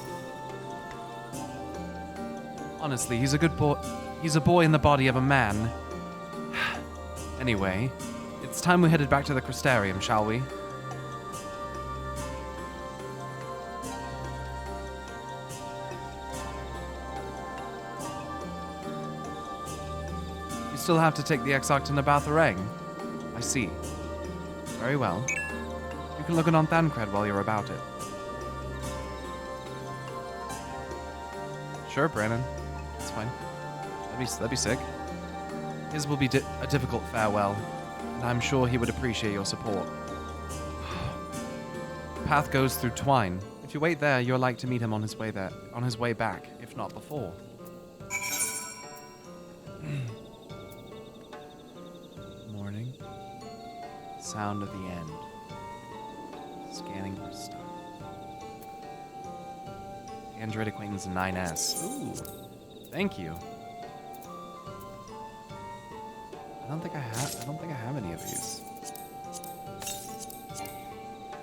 Honestly, he's a good boy. He's a boy in the body of a man. Anyway, it's time we headed back to the Crystarium, shall we? You still have to take the Exarch to Nabatharang. I see. Very well. You can look in on Thancred while you're about it. Sure, Brandon. That's fine. That'd be sick. His will be a difficult farewell, and I'm sure he would appreciate your support. The path goes through Twine. If you wait there, you're like to meet him on his way back, if not before. Morning. Sound of the end. Scanning for stuff. Android acquaintance 9S. Ooh. Thank you. I don't think I have any of these.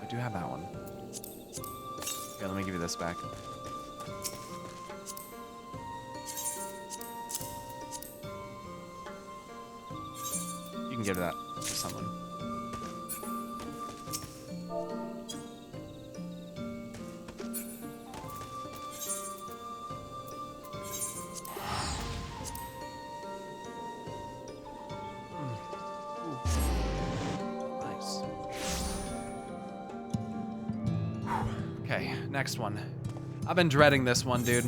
I do have that one. Okay, let me give you this back. You can give that to someone. Okay, next one. I've been dreading this one, dude.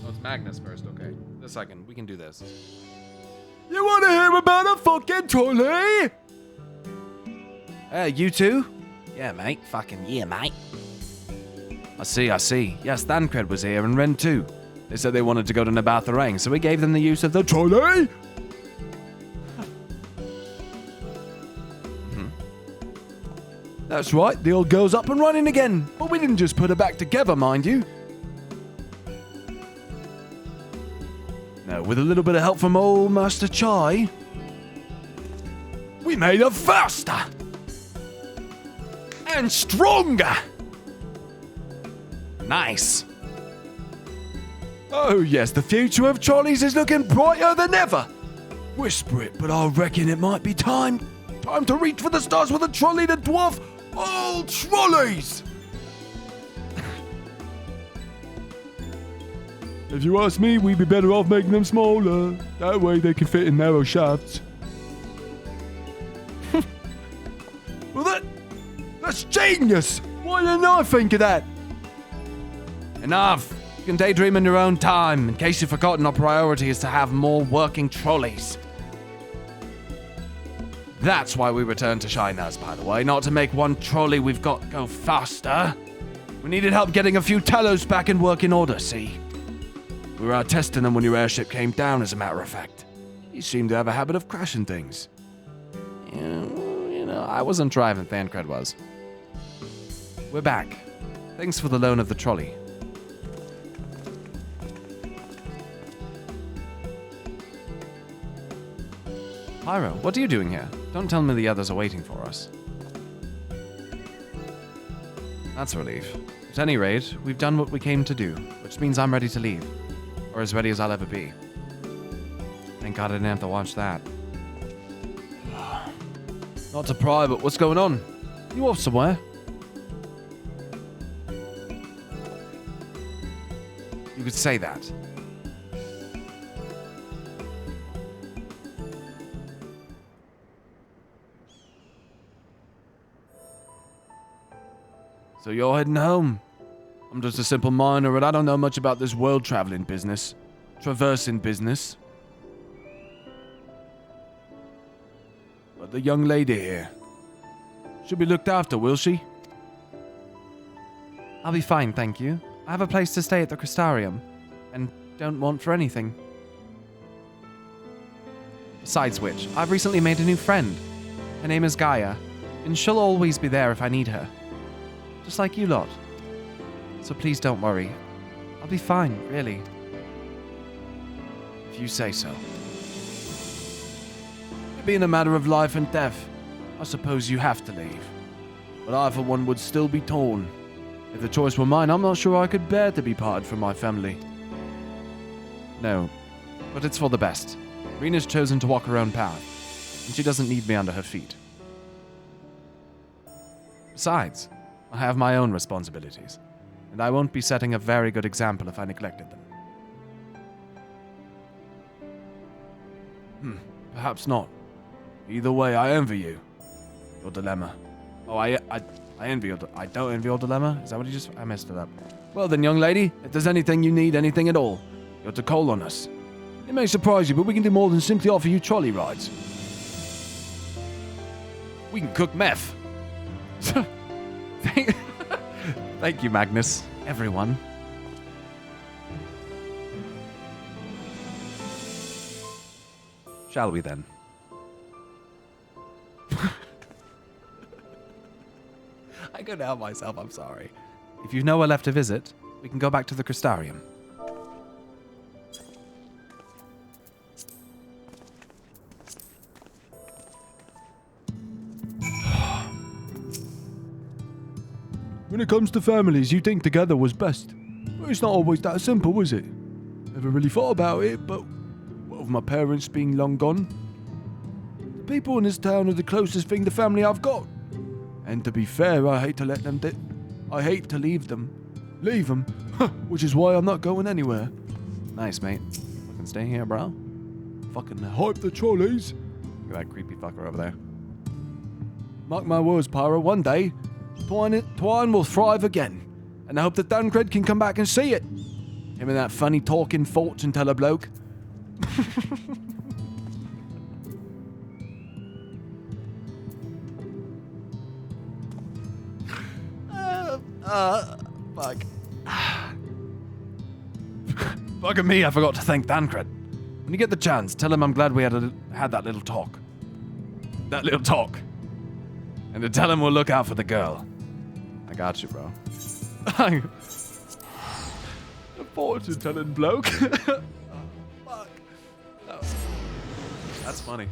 Oh, it's Magnus first, okay. Just a second, we can do this. You want to hear about a fucking trolley? You two? Yeah, mate. Fucking yeah, mate. I see. Yes, Thancred was here and Ren too. They said they wanted to go to Nabatharang, so we gave them the use of the trolley. That's right, the old girl's up and running again. But we didn't just put her back together, mind you. No, with a little bit of help from old Master Chai, we made her faster and stronger. Nice. Oh yes, the future of trolleys is looking brighter than ever. Whisper it, but I reckon it might be time to reach for the stars with a trolley to dwarf all trolleys. If you ask me, we'd be better off making them smaller. That way they can fit in narrow shafts. Well, that's genius. Why didn't I think of that? Enough. You can daydream in your own time. In case you've forgotten, our priority is to have more working trolleys. That's why we returned to Shiners, by the way. Not to make one trolley we've got go faster. We needed help getting a few Talos back in working order, see? We were out testing them when your airship came down, as a matter of fact. You seem to have a habit of crashing things. You know, I wasn't driving, Thancred was. We're back. Thanks for the loan of the trolley. Pyro, what are you doing here? Don't tell me the others are waiting for us. That's a relief. At any rate, we've done what we came to do, which means I'm ready to leave. Or as ready as I'll ever be. Thank God I didn't have to watch that. Not to pry, but what's going on? You off somewhere? You could say that. So you're heading home? I'm just a simple miner and I don't know much about this world traveling business. Traversing business. But the young lady here, she'll be looked after, will she? I'll be fine, thank you. I have a place to stay at the Crystarium, and don't want for anything. Besides which, I've recently made a new friend. Her name is Gaia, and she'll always be there if I need her. Just like you lot. So please don't worry. I'll be fine, really. If you say so. It being a matter of life and death, I suppose you have to leave. But I, for one, would still be torn. If the choice were mine, I'm not sure I could bear to be parted from my family. No, but it's for the best. Rena's chosen to walk her own path, and she doesn't need me under her feet. Besides, I have my own responsibilities, and I won't be setting a very good example if I neglected them. Perhaps not. Either way, I envy you. Your dilemma. Oh, I envy your... I don't envy your dilemma? Is that what you just... I messed it up. Well then, young lady, if there's anything you need, anything at all, you're to call on us. It may surprise you, but we can do more than simply offer you trolley rides. We can cook meth. Thank you, Magnus. Everyone. Shall we then? I couldn't help myself, I'm sorry. If you've nowhere left to visit, we can go back to the Crystarium. When it comes to families, you think together was best. Well, it's not always that simple, is it? Never really thought about it, but with my parents being long gone, the people in this town are the closest thing to family I've got. And to be fair, I hate to let them I hate to leave them, which is why I'm not going anywhere. Nice, mate. Fucking stay here, bro. Fucking hype the trolleys. Look at that creepy fucker over there. Mark my words, Pyro, one day, Twine will thrive again. And I hope that Duncred can come back and see it. Him and that funny talking fortune teller bloke. Fuck. Bugger me, I forgot to thank Dancred. When you get the chance, tell him I'm glad we had that little talk. That little talk. And to tell him we'll look out for the girl. I got you, bro. The fortune telling bloke. Fuck. That's funny.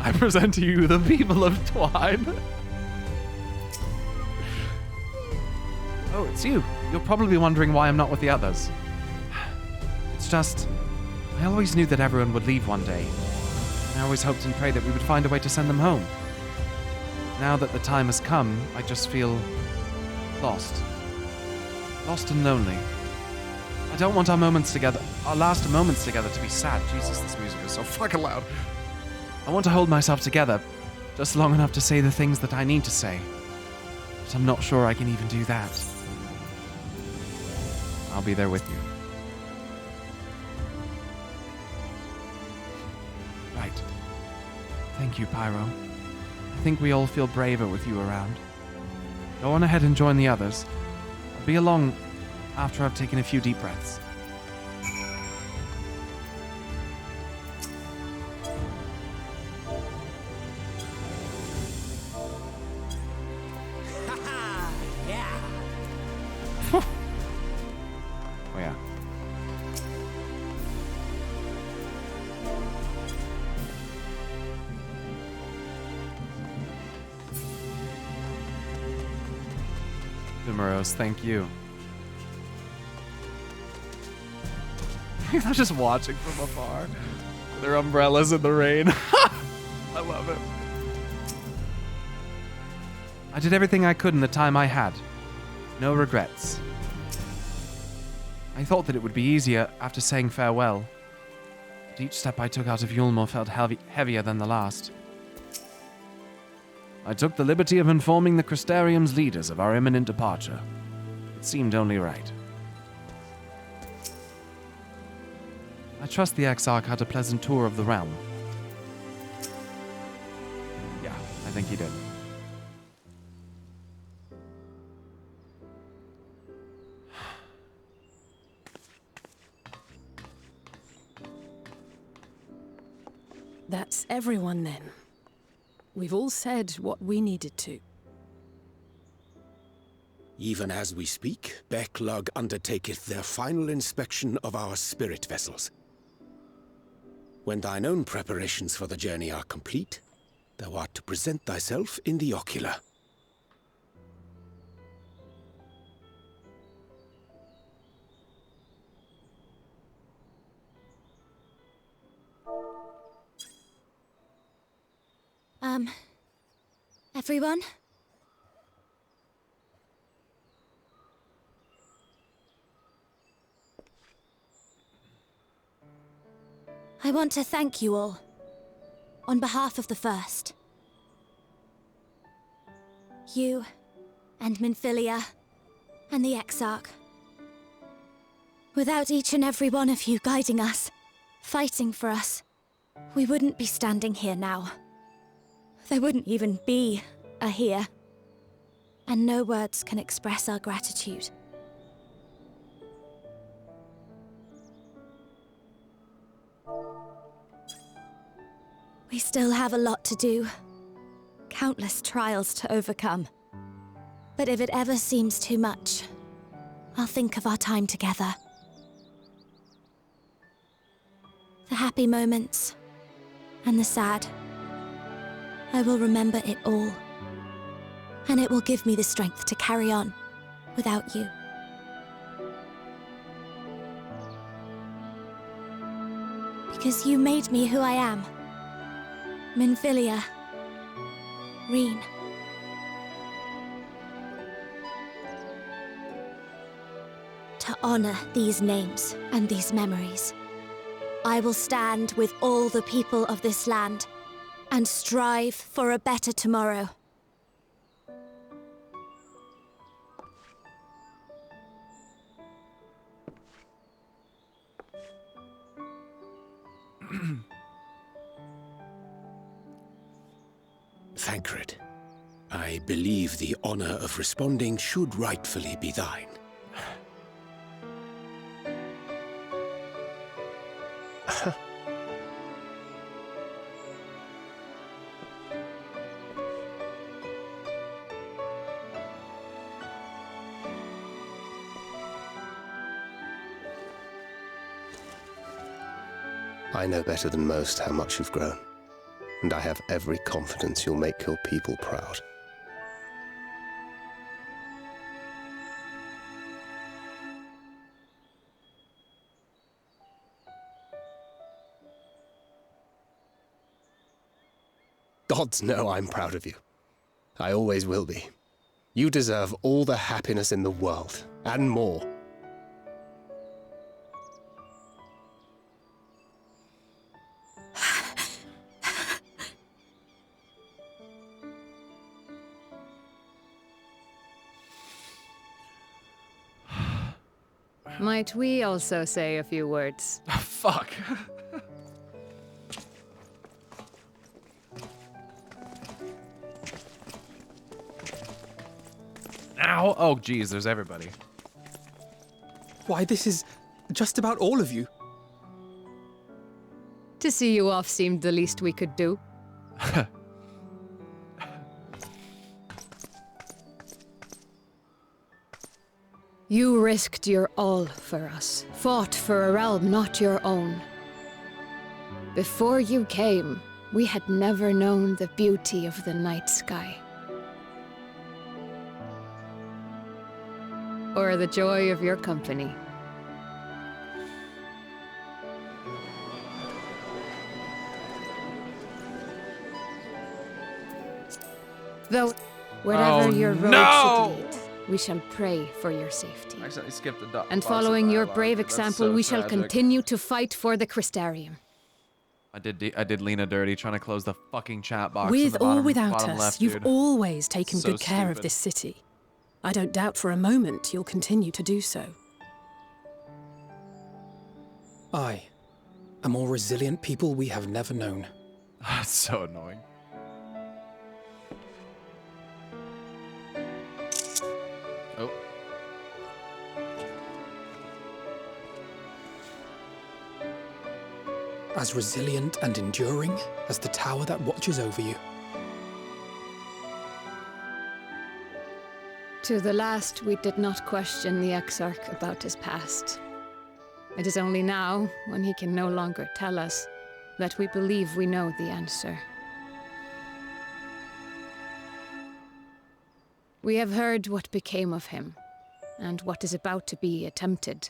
I present to you the people of Twine. Oh, it's you. You're probably wondering why I'm not with the others. It's just, I always knew that everyone would leave one day. And I always hoped and prayed that we would find a way to send them home. Now that the time has come, I just feel lost. Lost and lonely. I don't want our last moments together to be sad. Jesus, this music is so fucking loud. I want to hold myself together, just long enough to say the things that I need to say. But I'm not sure I can even do that. I'll be there with you. Right. Thank you, Pyro. I think we all feel braver with you around. Go on ahead and join the others. I'll be along after I've taken a few deep breaths. Oh yeah. Numeros, thank you. They're just watching from afar. Their umbrellas in the rain. I love it. I did everything I could in the time I had. No regrets. I thought that it would be easier after saying farewell. But each step I took out of Yulmore felt heavier than the last. I took the liberty of informing the Crystarium's leaders of our imminent departure. It seemed only right. I trust the Exarch had a pleasant tour of the realm. Yeah, I think he did. That's everyone then. We've all said what we needed to. Even as we speak, Becklug undertaketh their final inspection of our spirit vessels. When thine own preparations for the journey are complete, thou art to present thyself in the ocular. Everyone? I want to thank you all, on behalf of the First. You, and Minfilia, and the Exarch. Without each and every one of you guiding us, fighting for us, we wouldn't be standing here now. There wouldn't even be a here. And no words can express our gratitude. We still have a lot to do. Countless trials to overcome. But if it ever seems too much, I'll think of our time together. The happy moments, and the sad. I will remember it all. And it will give me the strength to carry on without you. Because you made me who I am. Minfilia. Reen. To honor these names and these memories, I will stand with all the people of this land and strive for a better tomorrow. Thancred, I believe the honor of responding should rightfully be thine. I know better than most how much you've grown, and I have every confidence you'll make your people proud. Gods know I'm proud of you. I always will be. You deserve all the happiness in the world, and more. Might we also say a few words? Fuck. Ow! Oh, geez, there's everybody. Why, this is just about all of you. To see you off seemed the least we could do. You risked your all for us, fought for a realm not your own. Before you came, we had never known the beauty of the night sky. Or the joy of your company. Though, wherever your road should lead, we shall pray for your safety. I accidentally skipped the dot. And following your brave example, we shall continue to fight for the Crystarium. I did Lena dirty trying to close the fucking chat box. With in the or bottom, without bottom us, left, you've dude. always taken So good care of stupid. this city. I don't doubt for a moment you'll continue to do so. I, a more resilient people we have never known. That's so annoying. Oh. as resilient and enduring as the tower that watches over you. To the last, we did not question the Exarch about his past. It is only now, when he can no longer tell us, that we believe we know the answer. We have heard what became of him, and what is about to be attempted.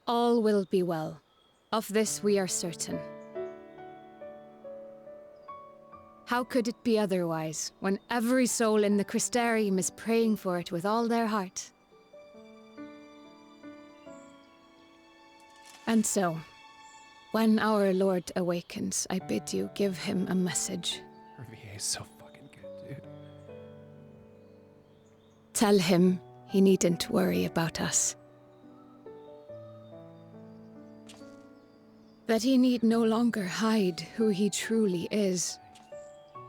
All will be well. Of this we are certain. How could it be otherwise, when every soul in the Crystarium is praying for it with all their heart? And so, when our Lord awakens, I bid you give him a message. RVA is so fucking good, dude. Tell him he needn't worry about us. That he need no longer hide who he truly is.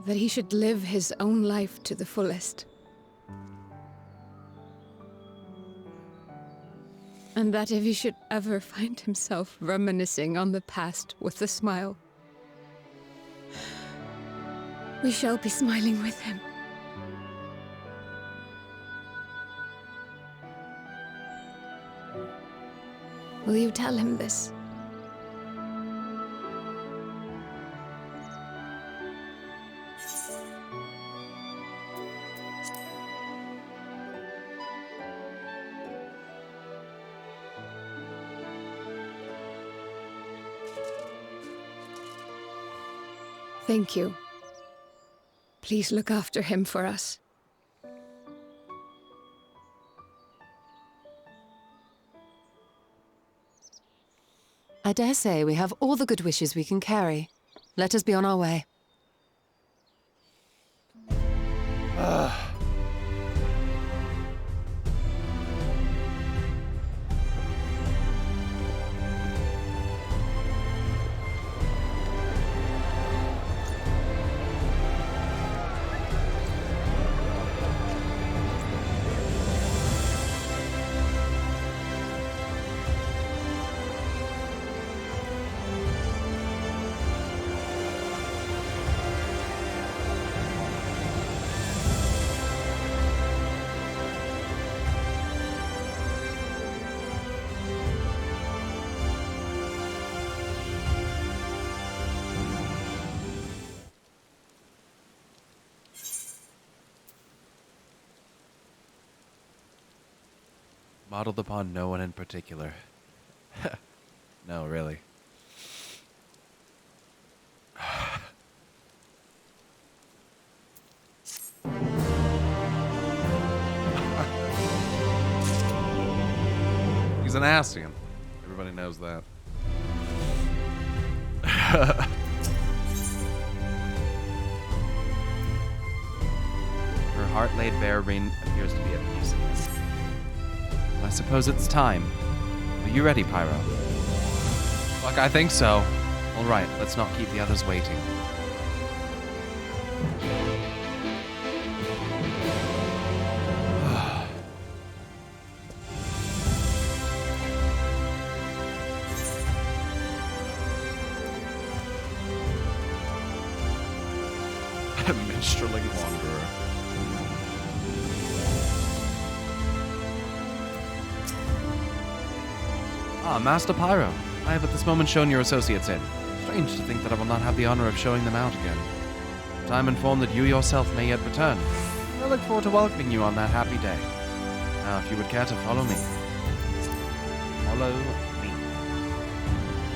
That he should live his own life to the fullest. And that if he should ever find himself reminiscing on the past with a smile, we shall be smiling with him. Will you tell him this? Thank you. Please look after him for us. I dare say we have all the good wishes we can carry. Let us be on our way. Modeled upon no one in particular. No, really. He's an Ascian. Everybody knows that. Her heart laid bare ring appears to be at peace. I suppose it's time. Are you ready, Pyro? Fuck, I think so. Alright, let's not keep the others waiting. Minstrelling Wanderer. Ah, Master Pyro. I have at this moment shown your associates in. Strange to think that I will not have the honor of showing them out again. But I am informed that you yourself may yet return. I look forward to welcoming you on that happy day. Now, if you would care to follow me. Follow me.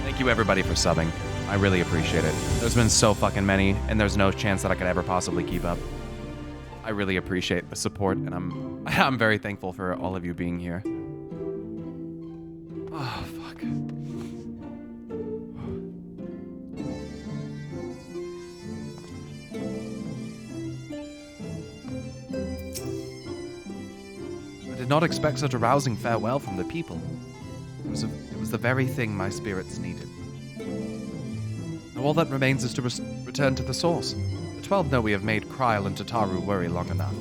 Thank you everybody for subbing. I really appreciate it. There's been so fucking many, and there's no chance that I could ever possibly keep up. I really appreciate the support, and I'm very thankful for all of you being here. Oh, fuck. I did not expect such a rousing farewell from the people. It was the very thing my spirits needed. Now all that remains is to return to the source. The 12 know we have made Kryl and Tataru worry long enough.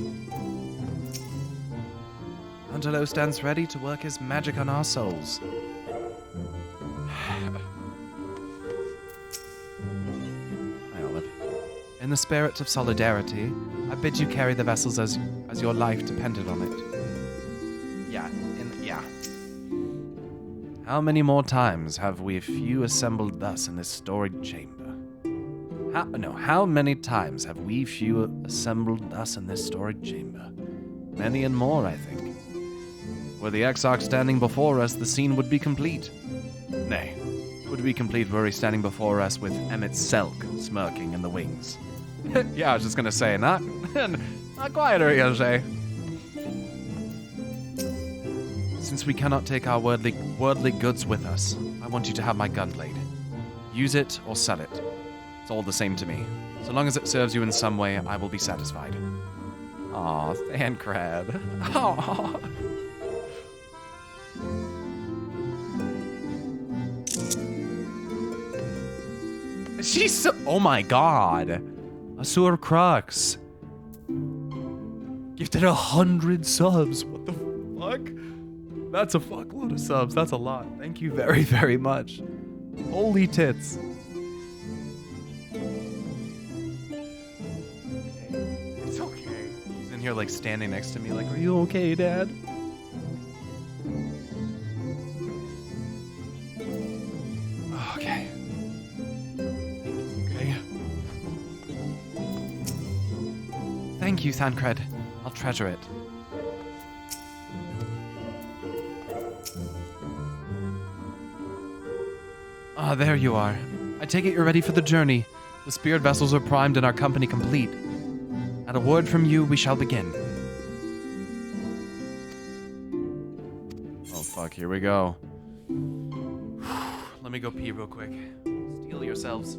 Angelo stands ready to work his magic on our souls. Hi, Olive. In the spirit of solidarity, I bid you carry the vessels as your life depended on it. Yeah. How many more times have we few assembled thus in this storied chamber? How many times have we few assembled thus in this storied chamber? Many and more, I think. Were the Exarch standing before us, the scene would be complete. Nay, would be complete were he standing before us with Emmett Selk smirking in the wings. Yeah, I was just gonna say, not quieter, Yoshe. Since we cannot take our worldly goods with us, I want you to have my gunblade. Use it or sell it. It's all the same to me. So long as it serves you in some way, I will be satisfied. Aw, Thancred. Aw. She's so... Oh my god. Asur Crux. Gifted 100 subs. What the fuck? That's a fuckload of subs. That's a lot. Thank you very, very much. Holy tits. It's okay. He's in here like standing next to me like, are you okay, Dad? Okay. Okay. Thank you, Thancred. I'll treasure it. Ah, there you are. I take it you're ready for the journey. The spirit vessels are primed and our company complete. At a word from you, we shall begin. Oh, fuck, here we go. Let me go pee real quick. Steel yourselves.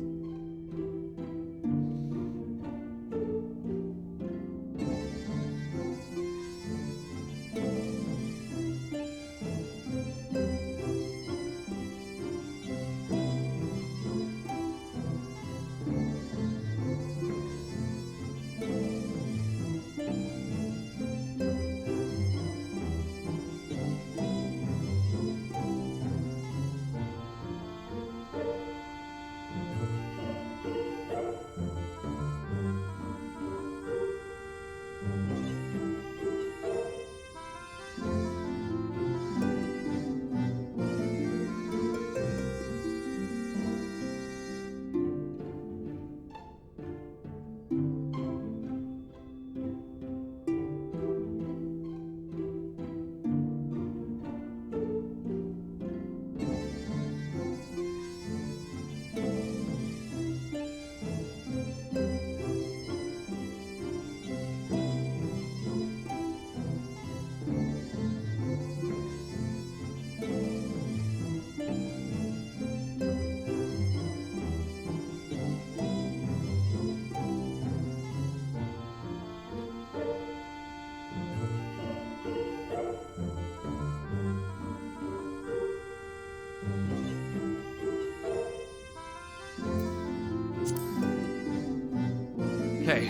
Okay,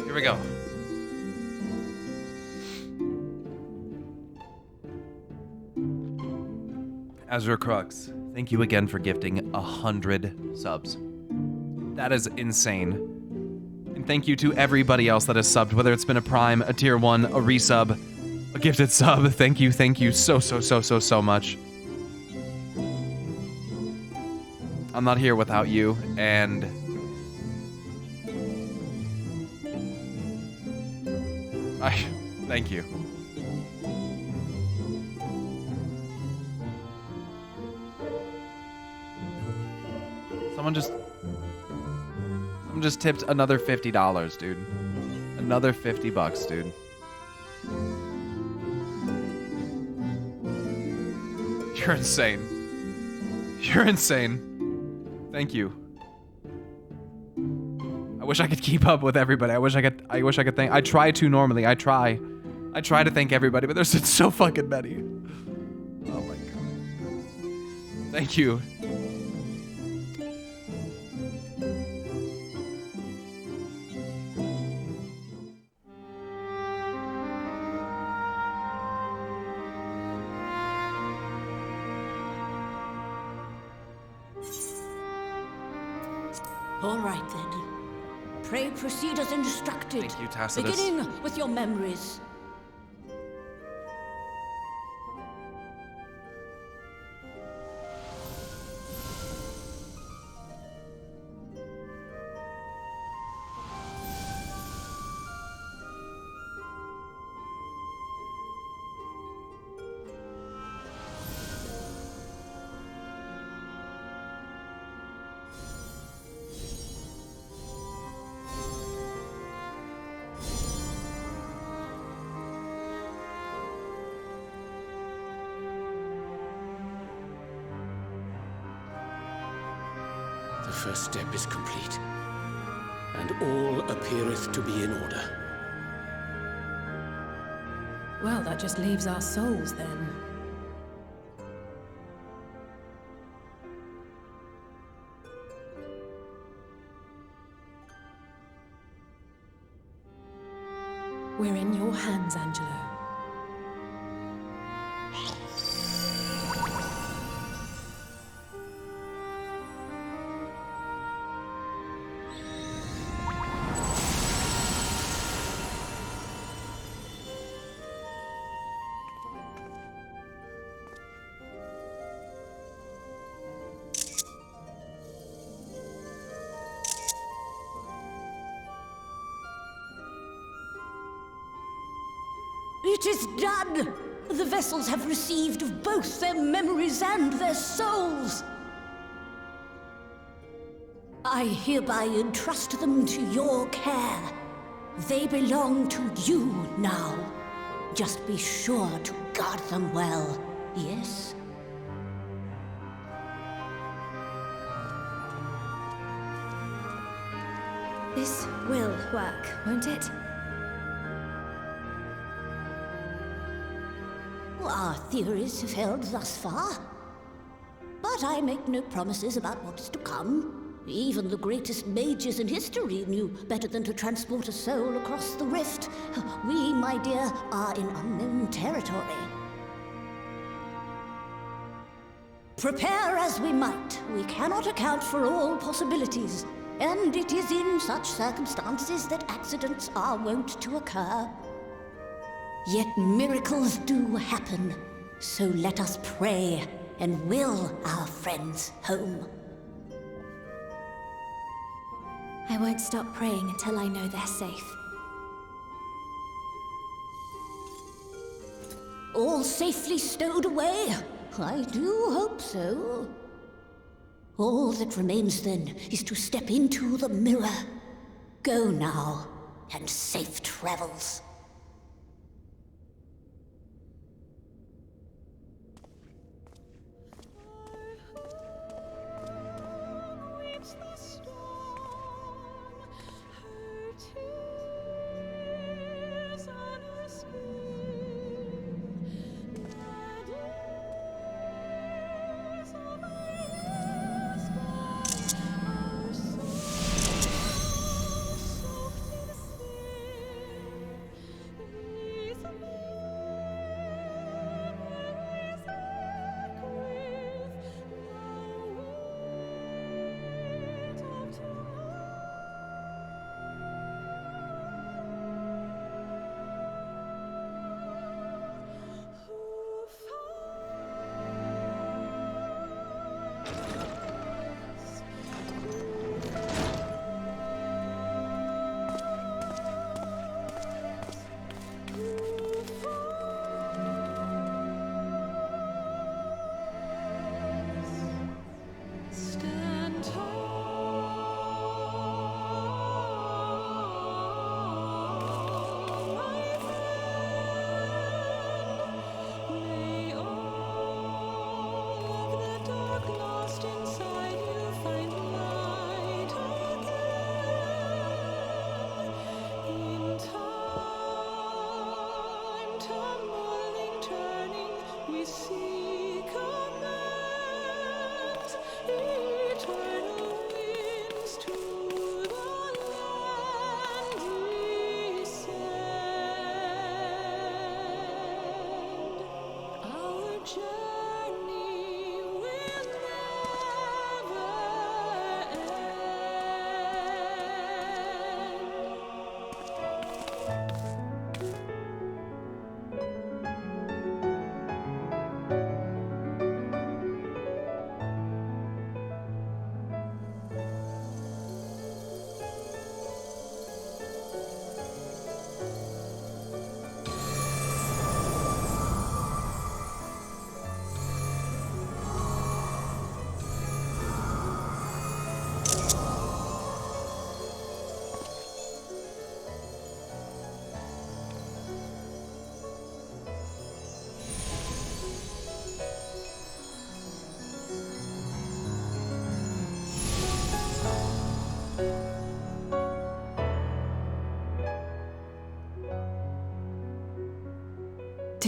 here we go. Azure Crux, thank you again for gifting 100 subs. That is insane. And thank you to everybody else that has subbed, whether it's been a Prime, a Tier 1, a resub, a gifted sub. Thank you so much. I'm not here without you, and... thank you. Someone just tipped another $50, dude. Another $50, dude. You're insane. You're insane. Thank you. I wish I could keep up with everybody. I wish I could thank. I try to normally. I try to thank everybody, but there's so fucking many. Oh my god. Thank you. All right, then. Pray proceed as instructed. Thank you, Tacitus. Beginning with your memories. The first step is complete, and all appeareth to be in order. Well, that just leaves our souls then. We're in your hands, Angelo. It is done! The vessels have received of both their memories and their souls. I hereby entrust them to your care. They belong to you now. Just be sure to guard them well, yes? This will work, won't it? Our theories have held thus far. But I make no promises about what is to come. Even the greatest mages in history knew better than to transport a soul across the rift. We, my dear, are in unknown territory. Prepare as we might, we cannot account for all possibilities. And it is in such circumstances that accidents are wont to occur. Yet miracles do happen, so let us pray and will our friends home. I won't stop praying until I know they're safe. All safely stowed away? I do hope so. All that remains then is to step into the mirror. Go now, and safe travels.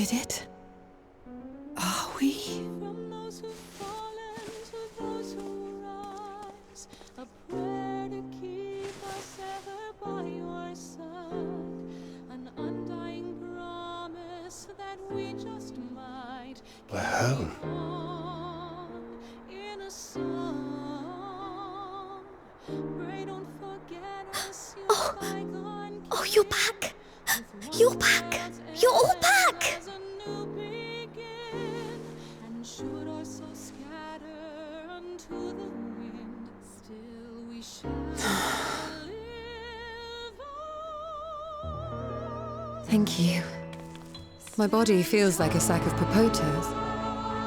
did it? Are we? From those who've fallen to those who rise, a prayer to keep us ever by your side, an undying promise that we just might We're home. in a song. Pray don't forget us, Oh, you're back! You're back! You're all back! And should our souls scatter unto the wind, still we shall live on. Thank you. My body feels like a sack of popotos,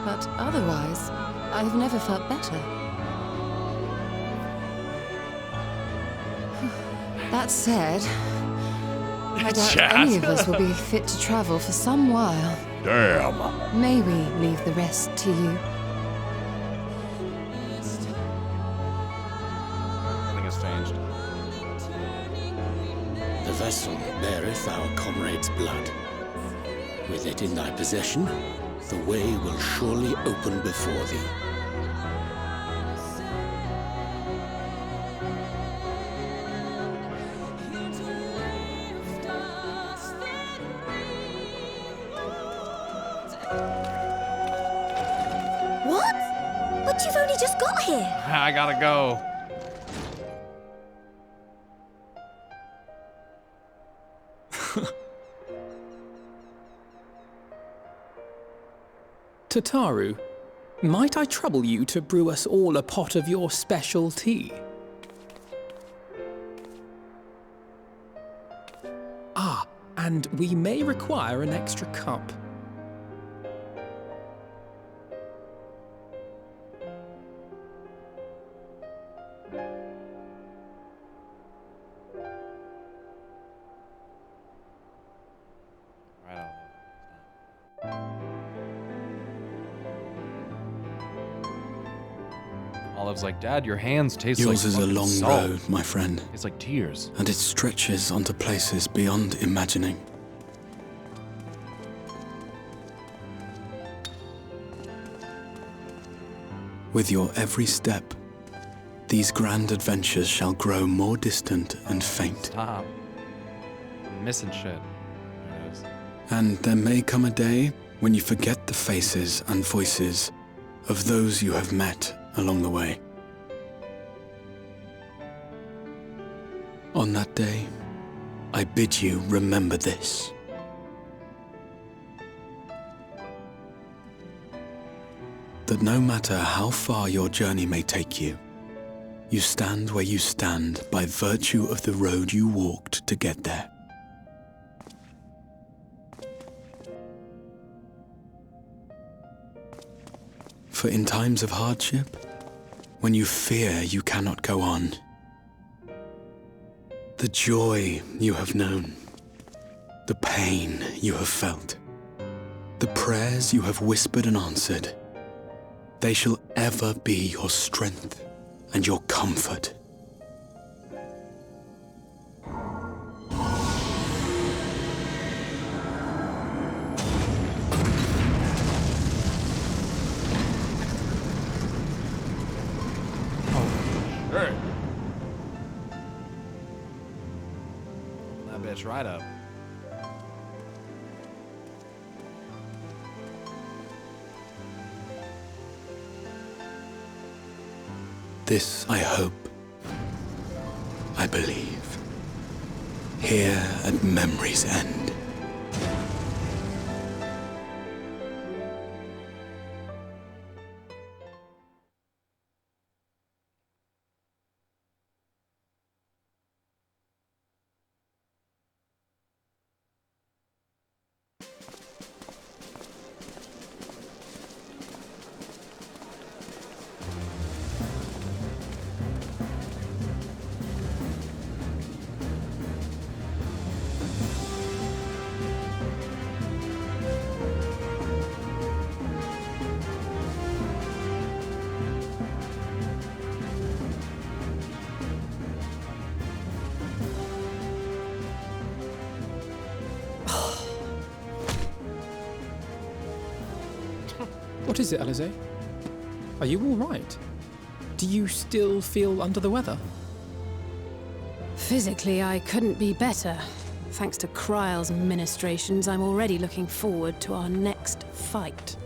but otherwise, I have never felt better. That said, I doubt any of us will be fit to travel for some while. Damn. May we leave the rest to you? Nothing has changed. The vessel beareth our comrade's blood. With it in thy possession, the way will surely open before thee. What? But you've only just got here. I gotta go. Tataru, might I trouble you to brew us all a pot of your special tea? Ah, and we may require an extra cup. Olive's like, Dad, your hands taste Yours like is a fucking long salt. road, my friend. It's like tears. And it stretches onto places beyond imagining. With your every step, these grand adventures shall grow more distant and faint. Stop. I'm missing shit. There it is. And there may come a day when you forget the faces and voices of those you have met along the way. On that day, I bid you remember this. That no matter how far your journey may take you, you stand where you stand by virtue of the road you walked to get there. For in times of hardship, when you fear you cannot go on, the joy you have known, the pain you have felt, the prayers you have whispered and answered, they shall ever be your strength and your comfort. Sure. That bitch right up. This I hope, I believe, here at memory's end. What is it, Alize? Are you all right? Do you still feel under the weather? Physically, I couldn't be better. Thanks to Kryle's ministrations, I'm already looking forward to our next fight.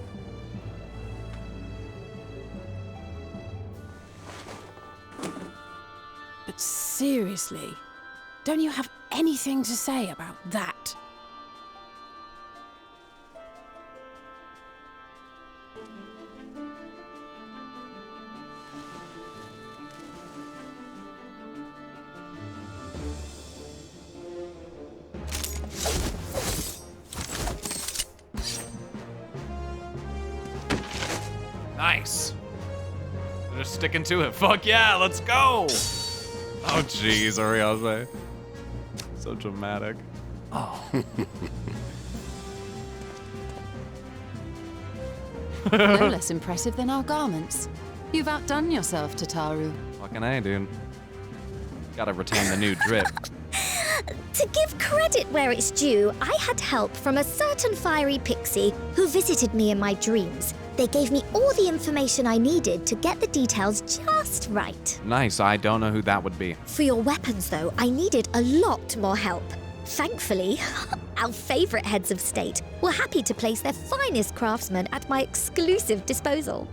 But seriously, don't you have anything to say about that? Nice. They're just sticking to it. Fuck yeah, let's go. Oh jeez, Ariase. So dramatic. Oh. No less impressive than our garments. You've outdone yourself, Tataru. Fucking A, dude. Gotta retain the new drip. To give credit where it's due, I had help from a certain fiery pixie who visited me in my dreams. They gave me all the information I needed to get the details just right. Nice, I don't know who that would be. For your weapons, though, I needed a lot more help. Thankfully, our favourite heads of state were happy to place their finest craftsmen at my exclusive disposal.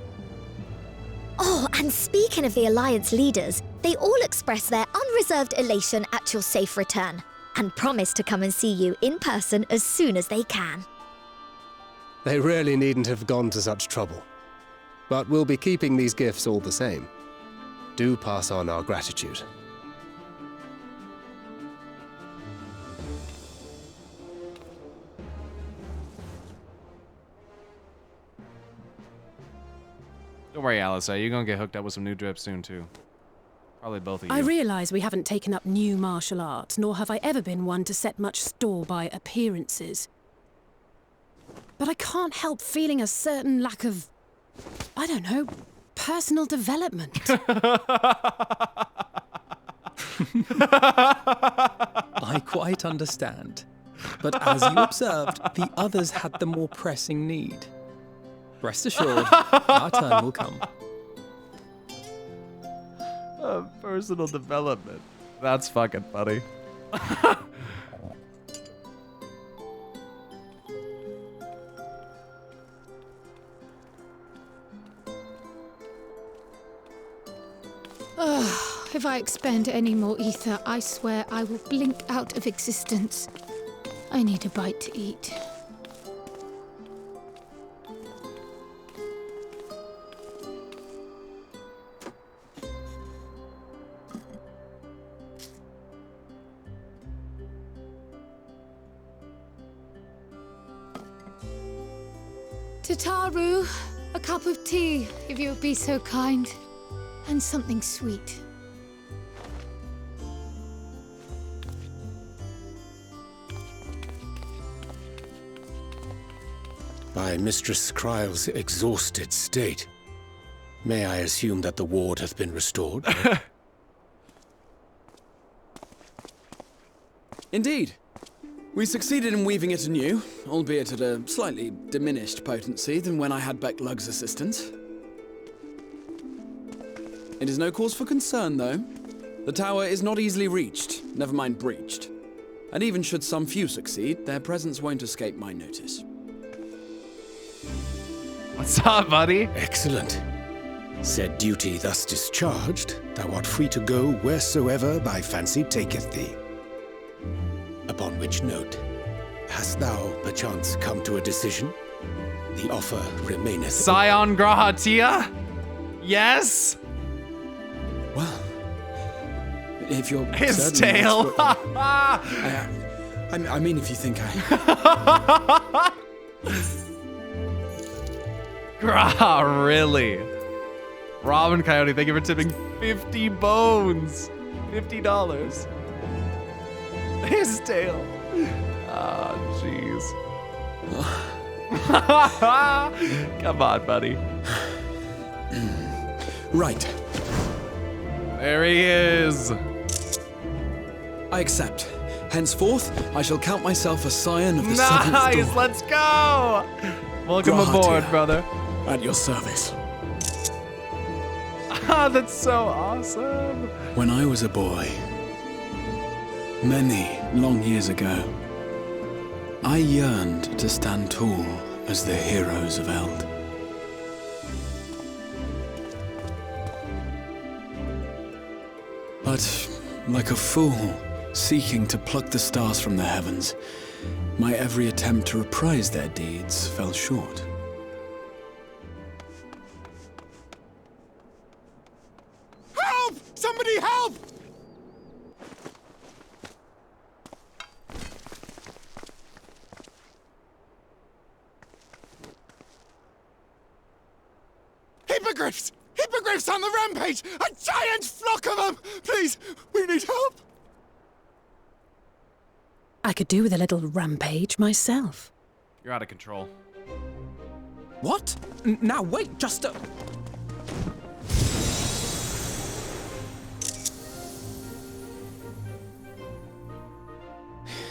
Oh, and speaking of the Alliance leaders, they all expressed their unreserved elation at your safe return and promised to come and see you in person as soon as they can. They really needn't have gone to such trouble. But we'll be keeping these gifts all the same. Do pass on our gratitude. Don't worry, Alice. You're gonna get hooked up with some new drips soon, too. Probably both of you. I realise we haven't taken up new martial arts, nor have I ever been one to set much store by appearances. But I can't help feeling a certain lack of, I don't know, personal development. I quite understand. But as you observed, the others had the more pressing need. Rest assured, our turn will come. Personal development. That's fucking funny. If I expend any more ether, I swear I will blink out of existence. I need a bite to eat. Tataru, a cup of tea, if you would be so kind. And something sweet. By Mistress Kryle's exhausted state, may I assume that the ward hath been restored? Indeed. We succeeded in weaving it anew, albeit at a slightly diminished potency than when I had Becklug's assistance. It is no cause for concern, though. The tower is not easily reached, never mind breached. And even should some few succeed, their presence won't escape my notice. What's up, buddy? Excellent. Said duty thus discharged, thou art free to go wheresoever thy fancy taketh thee. Upon which note, hast thou perchance come to a decision? The offer remaineth. Scion Grahatia? Yes? Well, if you're his certain tail. I mean, if you think I. Grah, really? Robin Coyote, thank you for tipping 50 bones. $50. His tail. Oh, jeez. Come on, buddy. Right. There he is. I accept. Henceforth, I shall count myself a scion of the seventh dawn. Nice, let's go. Welcome aboard, brother. At your service. Ah, that's so awesome. When I was a boy, many long years ago, I yearned to stand tall as the heroes of Eld. But, like a fool, seeking to pluck the stars from the heavens, my every attempt to reprise their deeds fell short. Help! Somebody help! Hippogriffs! Hippogriffs on the rampage! A giant flock of them! Please, we need help! I could do with a little rampage myself. You're out of control. What? Now wait, just a...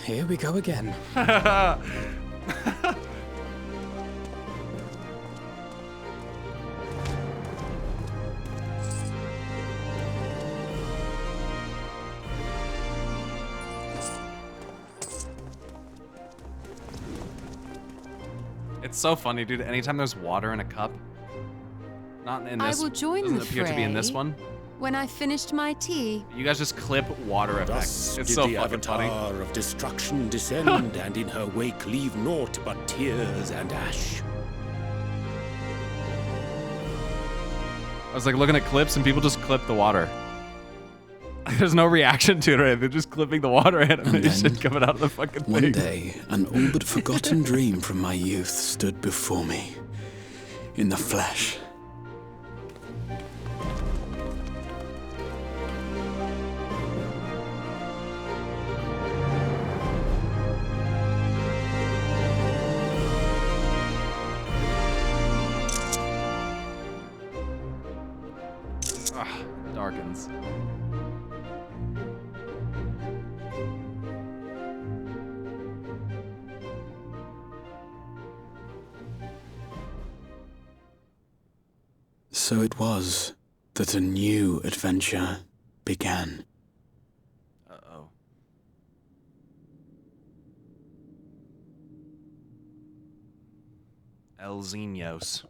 Here we go again. It's so funny, dude. Anytime there's water in a cup, not in this. I will join doesn't the appear to be in this fray one. When I finished my tea. You guys just clip water effects. It's so the fucking funny. avatar of destruction descend, and in her wake leave naught but tears and ash. I was like looking at clips and people just clip the water. There's no reaction to it, right? They're just clipping the water animation coming out of the fucking thing. One day, an all but forgotten dream from my youth stood before me, in the flesh. Darkens. So it was that a new adventure began. Uh-oh. El Xenios.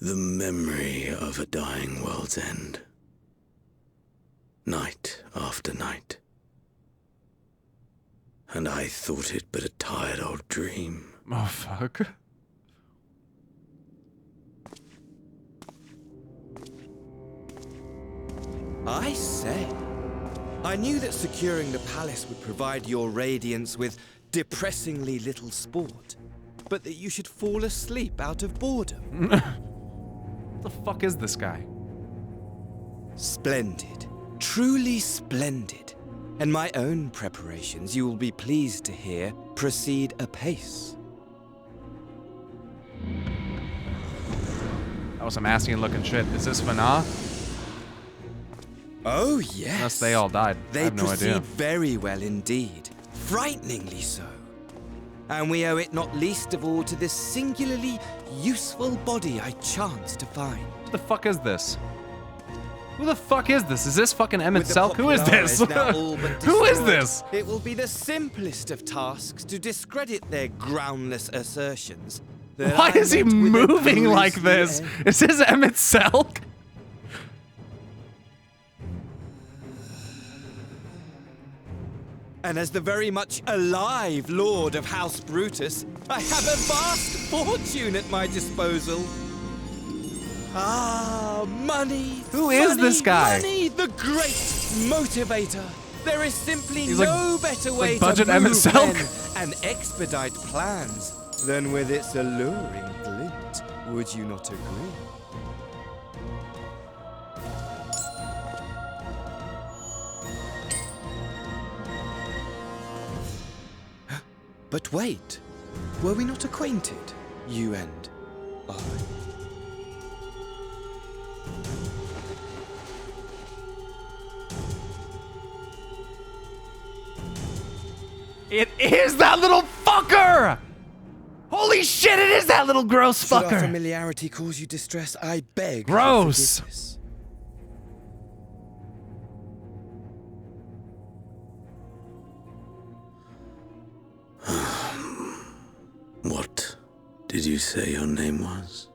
The memory of a dying world's end. Night after night. And I thought it but a tired old dream. Oh, fuck. I say, I knew that securing the palace would provide your radiance with depressingly little sport, but that you should fall asleep out of boredom. What the fuck is this guy? Splendid. Truly splendid. And my own preparations, you will be pleased to hear, proceed apace. That was some Ascian looking shit. Is this Fana? Oh, yes. Unless they all died. I They have no proceed idea. very well indeed. Frighteningly so. And we owe it not least of all to this singularly useful body I chanced to find. What the fuck is this? Who the fuck is this? Is this fucking Emmett Selk? Who is this? Who is this? It will be the simplest of tasks to discredit their groundless assertions. that Why I is he met with a moving like grisly this? end. Is this Emmett Selk? And as the very much alive Lord of House Brutus, I have a vast fortune at my disposal. Ah, money. Who is money, this guy? Money, the great motivator. There is simply He's no like- better like way budget to Emmett move Selk. men and expedite plans than with its alluring glint. Would you not agree? But wait, were we not acquainted, you and I? It is that little fucker! Holy shit, it is that little gross Should our fucker! familiarity cause you distress? I beg. for Gross! forgiveness. What did you say your name was?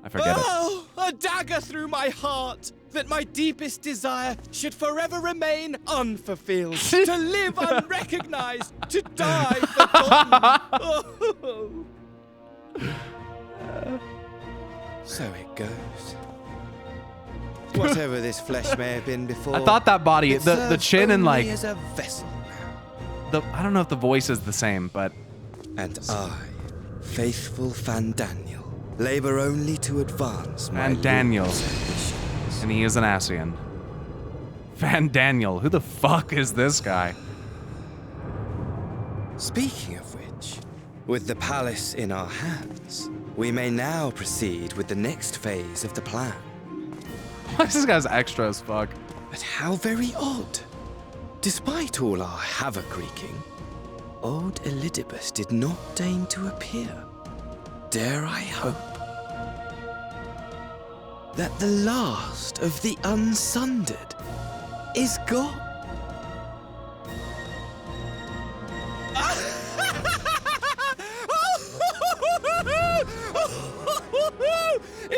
I forget it. Oh, a dagger through my heart, that my deepest desire should forever remain unfulfilled, to live unrecognized, to die forgotten. Oh. So it goes. Whatever this flesh may have been before, I thought that body, it the serves chin and only like as a vessel. I don't know if the voice is the same, but And I, faithful Fandaniel, labor only to advance my Van Daniel, and he is an Asian. Van Daniel, who the fuck is this guy? Speaking of which, with the palace in our hands, we may now proceed with the next phase of the plan. Why is this guy's extra as fuck? But how very odd. Despite all our havoc wreaking, old Elidibus did not deign to appear. Dare I hope that the last of the unsundered is gone?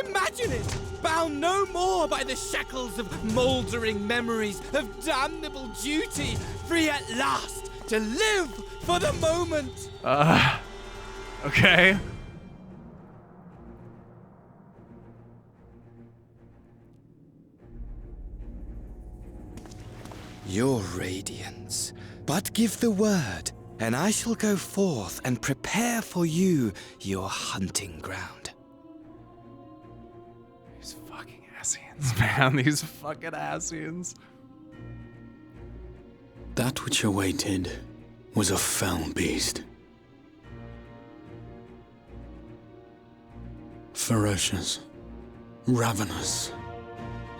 Imagine it! Bound no more by the shackles of mouldering memories of damnable duty, free at last to live for the moment! Okay. Your radiance, but give the word, and I shall go forth and prepare for you your hunting ground. These fucking Asians, man. These fucking Asians. That which awaited was a fell beast. Ferocious, ravenous,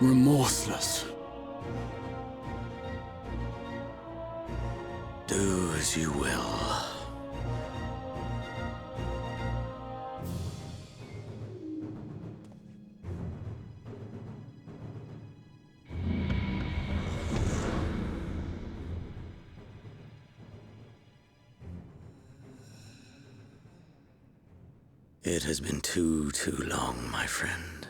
remorseless. Do as you will. It has been too long, my friend,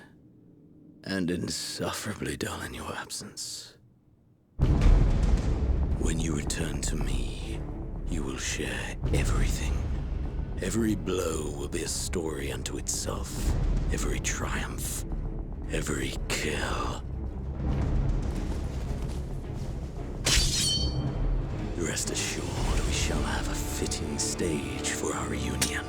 and insufferably dull in your absence. When you return to me, you will share everything. Every blow will be a story unto itself. Every triumph, every kill. Rest assured, we shall have a fitting stage for our reunion.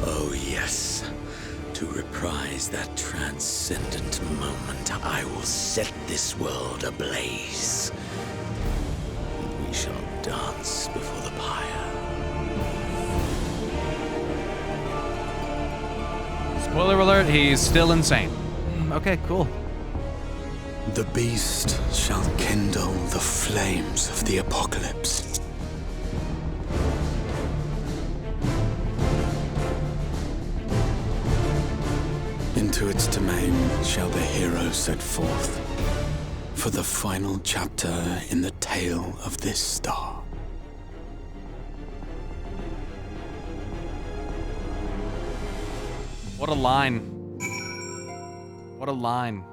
Oh yes. To reprise that transcendent moment, I will set this world ablaze. We shall dance before the pyre. Spoiler alert, he's still insane. Okay, cool. The beast shall kindle the flames of the apocalypse. Into its domain shall the hero set forth for the final chapter in the tale of this star. What a line. What a line.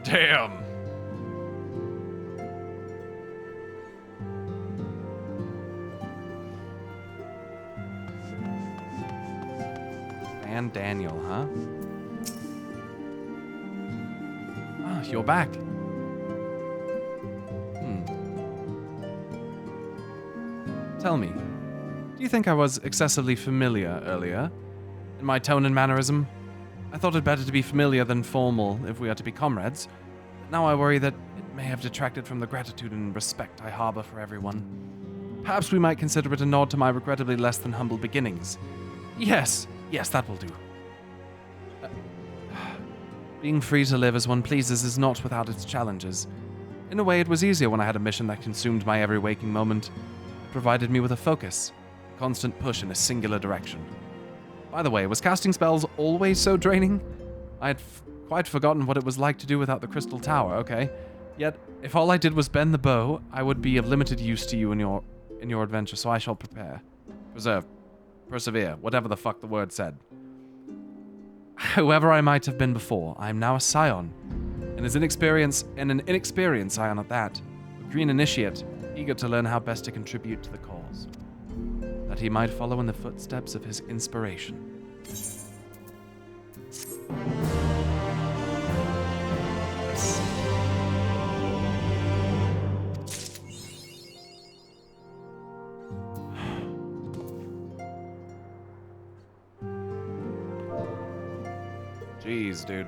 Damn. Van Daniel, huh? Ah, you're back. Tell me, do you think I was excessively familiar earlier? In my tone and mannerism? I thought it better to be familiar than formal if we are to be comrades. But now I worry that it may have detracted from the gratitude and respect I harbor for everyone. Perhaps we might consider it a nod to my regrettably less than humble beginnings. Yes, that will do. Being free to live as one pleases is not without its challenges. In a way, it was easier when I had a mission that consumed my every waking moment. It provided me with a focus, a constant push in a singular direction. By the way, was casting spells always so draining? I had quite forgotten what it was like to do without the Crystal Tower, okay? Yet, if all I did was bend the bow, I would be of limited use to you in your adventure, so I shall prepare. Persevere, whatever the fuck the word said. Whoever I might have been before, I am now a scion, and an inexperienced scion at that, a green initiate, eager to learn how best to contribute to the cause, that he might follow in the footsteps of his inspiration. Jeez, dude.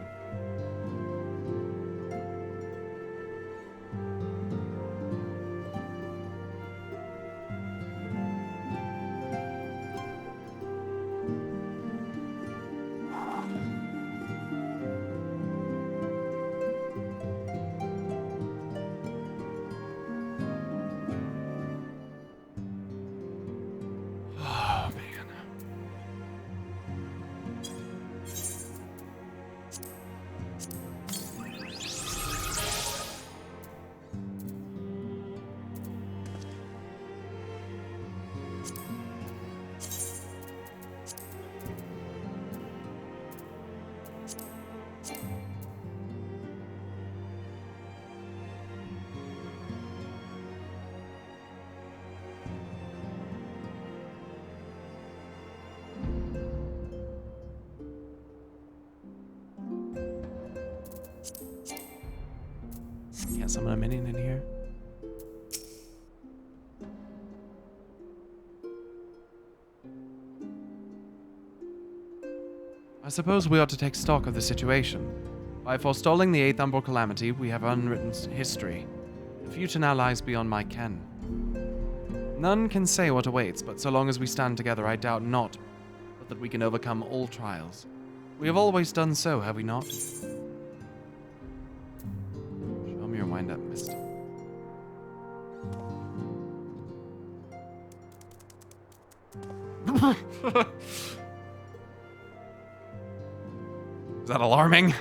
Can't summon a minion in here? I suppose we ought to take stock of the situation. By forestalling the 8th Umbral Calamity, we have unwritten history. The future now lies beyond my ken. None can say what awaits, but so long as we stand together, I doubt not but that we can overcome all trials. We have always done so, have we not? Show me your wind-up, mister. Is that alarming?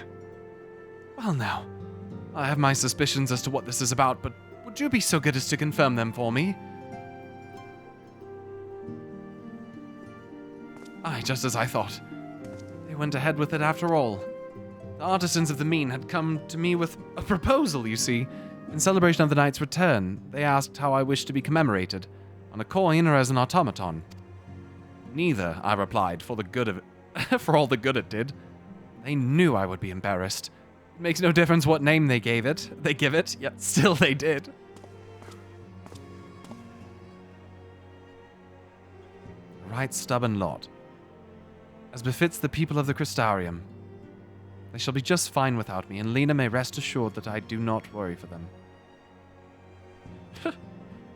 Well now, I have my suspicions as to what this is about, but would you be so good as to confirm them for me? Aye, just as I thought. They went ahead with it after all. The artisans of the mean had come to me with a proposal, you see. In celebration of the knight's return, they asked how I wished to be commemorated, on a coin or as an automaton. Neither, I replied, for the good of it, for all the good it did. They knew I would be embarrassed. It makes no difference what name they give it, yet still they did. A right stubborn lot. As befits the people of the Crystarium. They shall be just fine without me, and Lena may rest assured that I do not worry for them.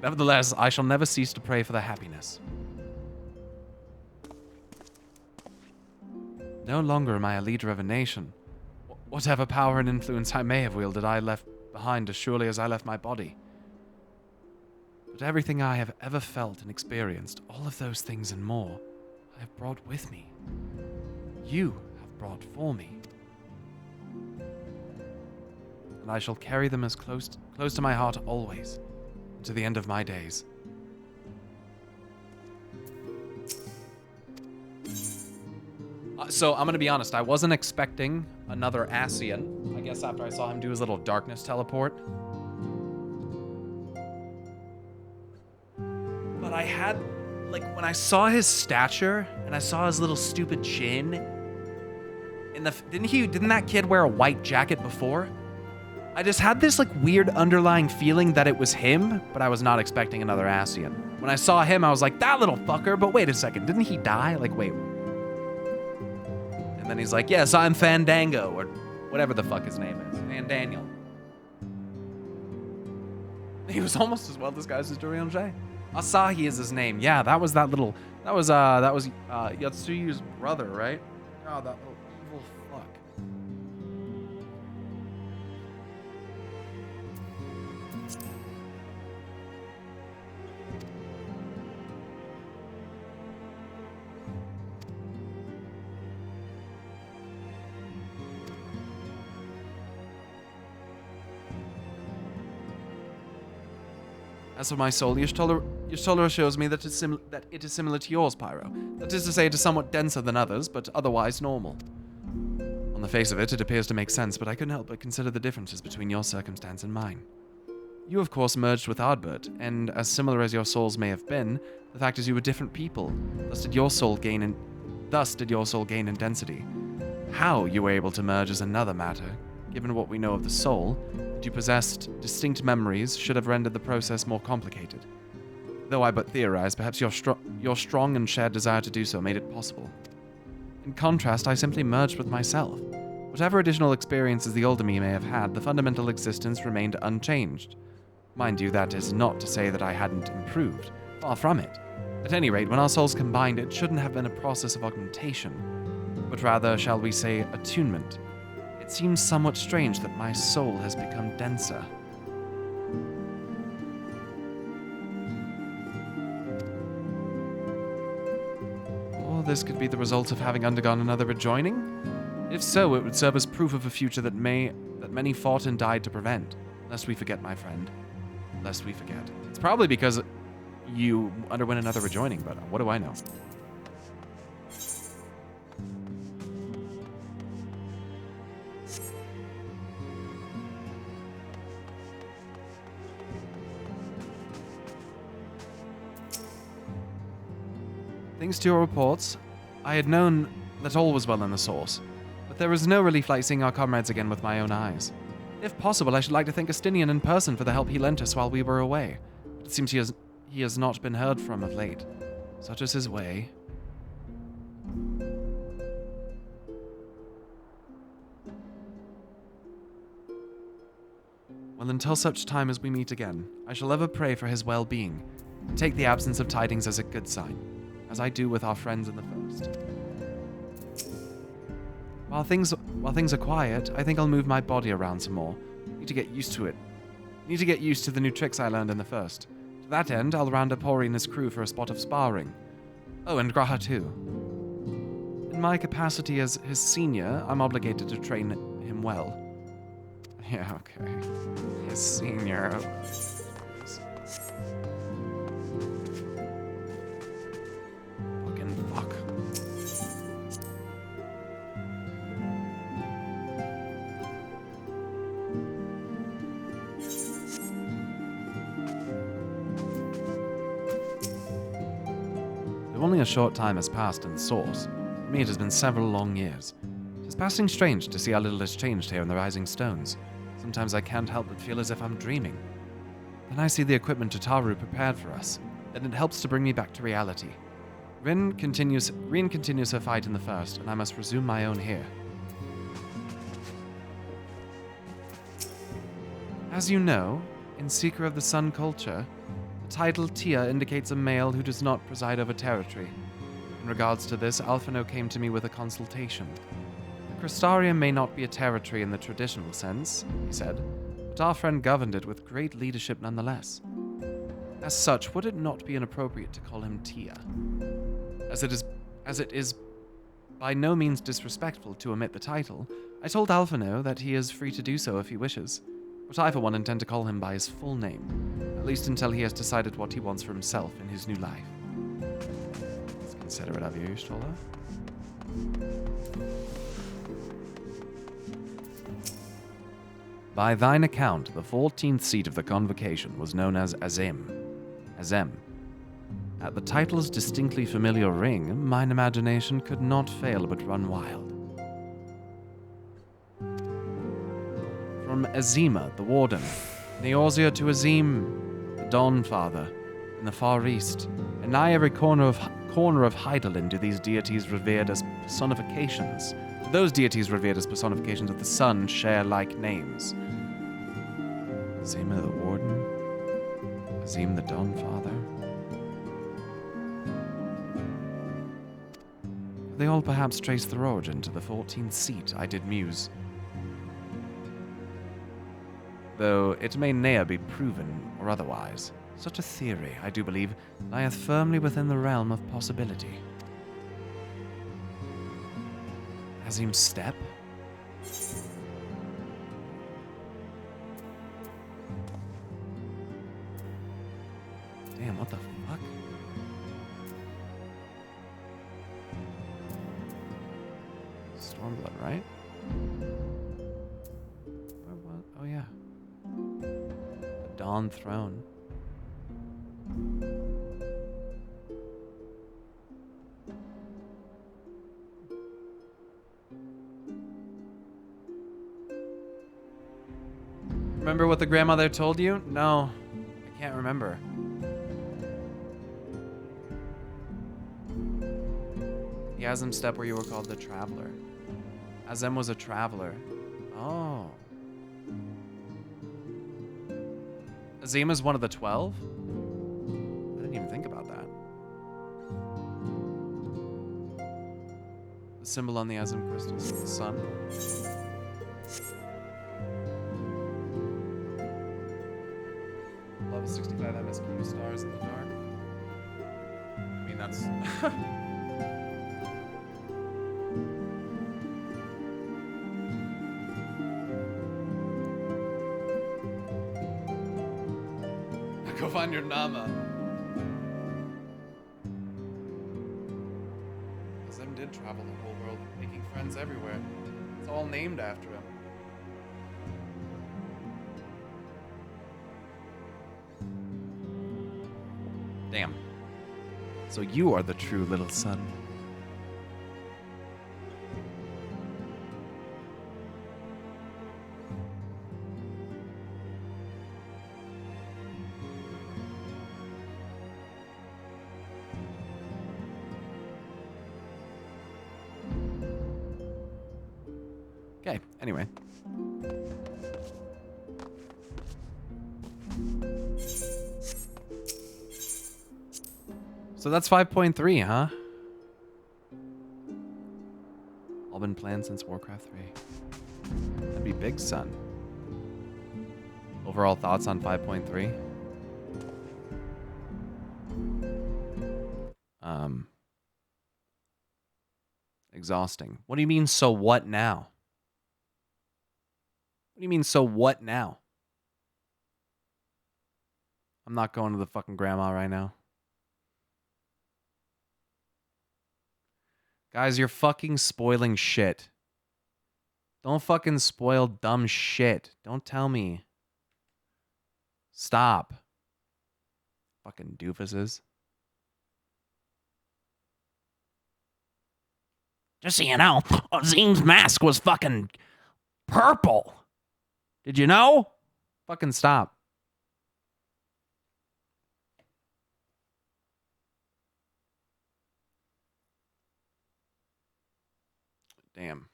Nevertheless, I shall never cease to pray for their happiness. No longer am I a leader of a nation. Whatever power and influence I may have wielded, I left behind as surely as I left my body. But everything I have ever felt and experienced, all of those things and more, I have brought with me. You have brought for me. And I shall carry them as close to my heart always, to the end of my days. So I'm going to be honest, I wasn't expecting another Ascian. I guess after I saw him do his little darkness teleport. But I had, like, when I saw his stature and I saw his little stupid chin, didn't that kid wear a white jacket before? I just had this like weird underlying feeling that it was him, but I was not expecting another Ascian. When I saw him, I was like, that little fucker, but wait a second, didn't he die? Like, wait. And then he's like, yes, I'm Fandango, or whatever the fuck his name is. Fandaniel. He was almost as well disguised as Durian J. Asahi is his name. Yeah, that was Yatsuyu's brother, right? Oh, that little evil fuck. As for my soul, Yashtolra shows me that it is similar to yours, Pyro. That is to say, it is somewhat denser than others, but otherwise normal. On the face of it, it appears to make sense, but I couldn't help but consider the differences between your circumstance and mine. You, of course, merged with Ardbert, and as similar as your souls may have been, the fact is you were different people. Thus did your soul gain in density. How you were able to merge is another matter. Given what we know of the soul, that you possessed distinct memories should have rendered the process more complicated. Though I but theorize, perhaps your strong and shared desire to do so made it possible. In contrast, I simply merged with myself. Whatever additional experiences the older me may have had, the fundamental existence remained unchanged. Mind you, that is not to say that I hadn't improved. Far from it. At any rate, when our souls combined, it shouldn't have been a process of augmentation, but rather, shall we say, attunement. It seems somewhat strange that my soul has become denser. Or this could be the result of having undergone another rejoining? If so, it would serve as proof of a future that many fought and died to prevent. Lest we forget, my friend. Lest we forget. It's probably because you underwent another rejoining, but what do I know? Thanks to your reports, I had known that all was well in the source, but there was no relief like seeing our comrades again with my own eyes. If possible, I should like to thank Estinian in person for the help he lent us while we were away, but it seems he has not been heard from of late. Such is his way. Well, until such time as we meet again, I shall ever pray for his well-being, and take the absence of tidings as a good sign, as I do with our friends in the first. While things are quiet, I think I'll move my body around some more. Need to get used to it. Need to get used to the new tricks I learned in the first. To that end, I'll round up Hori and his crew for a spot of sparring. Oh, and Graha too. In my capacity as his senior, I'm obligated to train him well. Yeah, okay. His senior. Only a short time has passed in the source. For me, it has been several long years. It is passing strange to see how little has changed here in the Rising Stones. Sometimes I can't help but feel as if I'm dreaming. Then I see the equipment Tataru prepared for us, and it helps to bring me back to reality. Rin continues her fight in the first, and I must resume my own here. As you know, in Seeker of the Sun culture, the title Tia indicates a male who does not preside over territory. In regards to this, Alphino came to me with a consultation. The Crystarium may not be a territory in the traditional sense, he said, but our friend governed it with great leadership nonetheless. As such, would it not be inappropriate to call him Tia? As it is by no means disrespectful to omit the title, I told Alphino that he is free to do so if he wishes, but I for one intend to call him by his full name, at least until he has decided what he wants for himself in his new life. Let's consider it of you, Stola. By thine account, the 14th seat of the convocation was known as Azem. At the title's distinctly familiar ring, mine imagination could not fail but run wild. From Azima, the Warden, Neorzia to Azim, the Dawn Father, in the Far East, and nigh every corner of Hydaelyn do these deities revered as personifications. Those deities revered as personifications of the sun share like names. Azima the Warden, Azim the Dawn Father. They all perhaps trace their origin to the 14th seat, I did muse. Though it may ne'er be proven or otherwise, such a theory, I do believe, lieth firmly within the realm of possibility. Azim's step? Damn, what the fuck? Stormblood, right? Oh yeah. The Dawn Throne. Remember what the grandmother told you? No, I can't remember. The Azim step where you were called the Traveler. Azim was a traveler. Oh. Azim is one of the 12? I didn't even think about that. The symbol on the Azim crystal is the sun. Level 65 MSQ, stars in the dark. I mean, that's... Go find your Nama. Azim did travel the whole world, making friends everywhere. It's all named after him. Damn. So you are the true little son. Okay, anyway. So that's 5.3, huh? All been planned since Warcraft 3. That'd be big, son. Overall thoughts on 5.3? Exhausting. What do you mean, so what now? What do you mean, so what now? I'm not going to the fucking grandma right now. Guys, you're fucking spoiling shit. Don't fucking spoil dumb shit. Don't tell me. Stop. Fucking doofuses. Just so you know, Azim's mask was fucking purple. Did you know? Fucking stop. Damn.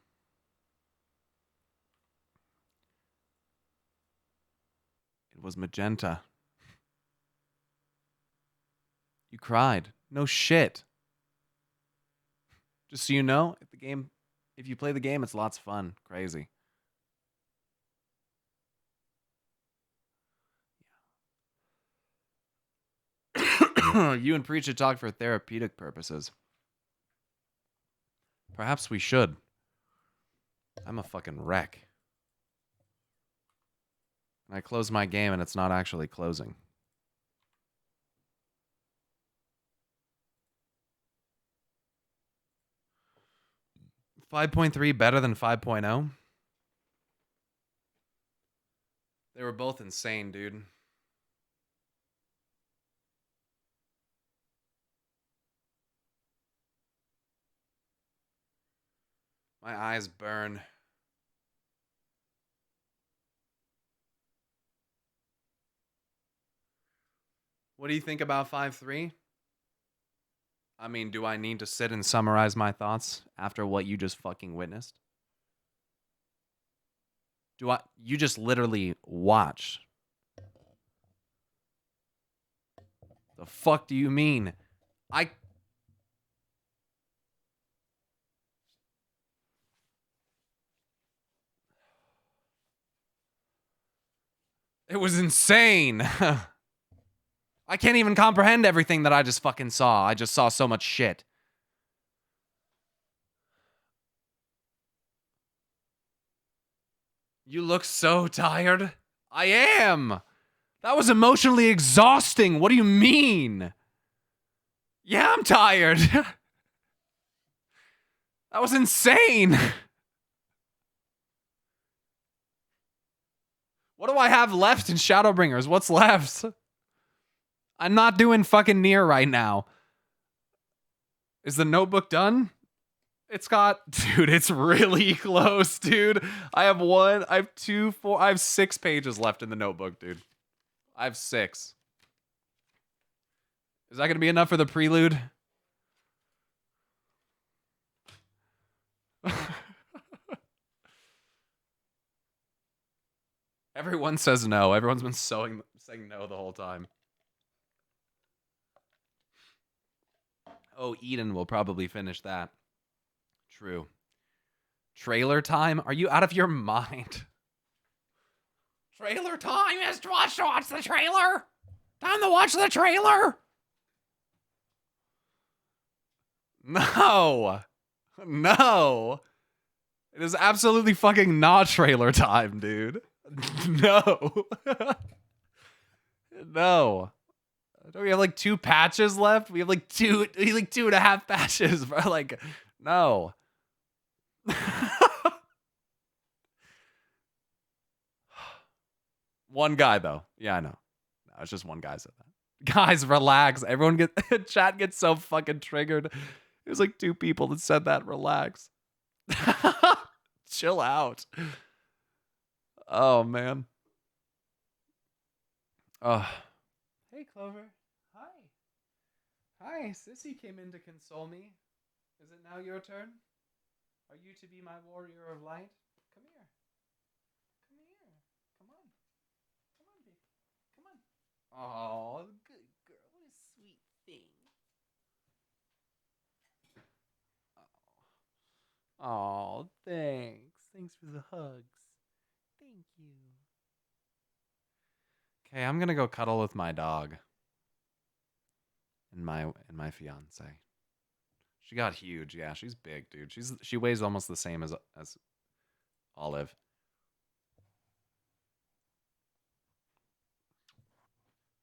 It was magenta. You cried. No shit. Just so you know, if you play the game, it's lots of fun. Crazy. You and Preach should talk for therapeutic purposes. Perhaps we should. I'm a fucking wreck. And I close my game and it's not actually closing. .3 better than 5.0? They were both insane, dude. My eyes burn. What do you think about 5.3? I mean, do I need to sit and summarize my thoughts after what you just fucking witnessed? You just literally watched. The fuck do you mean? It was insane. I can't even comprehend everything that I just fucking saw. I just saw so much shit. You look so tired. I am. That was emotionally exhausting. What do you mean? Yeah, I'm tired. That was insane. What do I have left in Shadowbringers? What's left? I'm not doing fucking Nier right now. Is the notebook done? It's got... Dude, it's really close, dude. I have 6 pages left in the notebook, dude. I have 6. Is that going to be enough for the prelude? Everyone says no. Everyone's been saying no the whole time. Oh, Eden will probably finish that. True. Trailer time? Are you out of your mind? Trailer time is to watch the trailer. Time to watch the trailer. No. No. It is absolutely fucking not trailer time, dude. No. No. Don't we have like 2 patches left? We have like 2.5 patches, bro. Like, no. One guy though. Yeah, I know. No, it's just one guy said that. Guys, relax. Everyone chat gets so fucking triggered. It was like 2 people that said that. Relax. Chill out. Oh man. Oh. Hey Clover. Hi. Hi, Sissy came in to console me. Is it now your turn? Are you to be my warrior of light? Come here. Come here. Come on. Come on, baby. Come on. Oh, good girl. What a sweet thing. Oh, thanks. Thanks for the hugs. Thank you. Okay, I'm gonna go cuddle with my dog. And my fiance. She got huge. Yeah, she's big, dude. She weighs almost the same as Olive.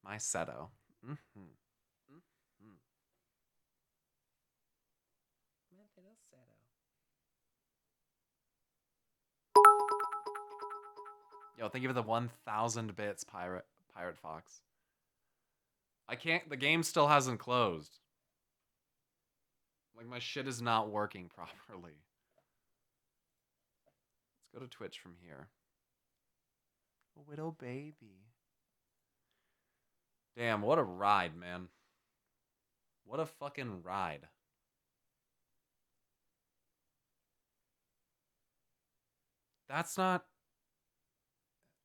My Seto. Mm-hmm. Mm-hmm. My little Seto. Yo, thank you for the 1,000 bits, Pirate Fox. I can't... The game still hasn't closed. Like, my shit is not working properly. Let's go to Twitch from here. A little baby. Damn, what a ride, man. What a fucking ride. That's not...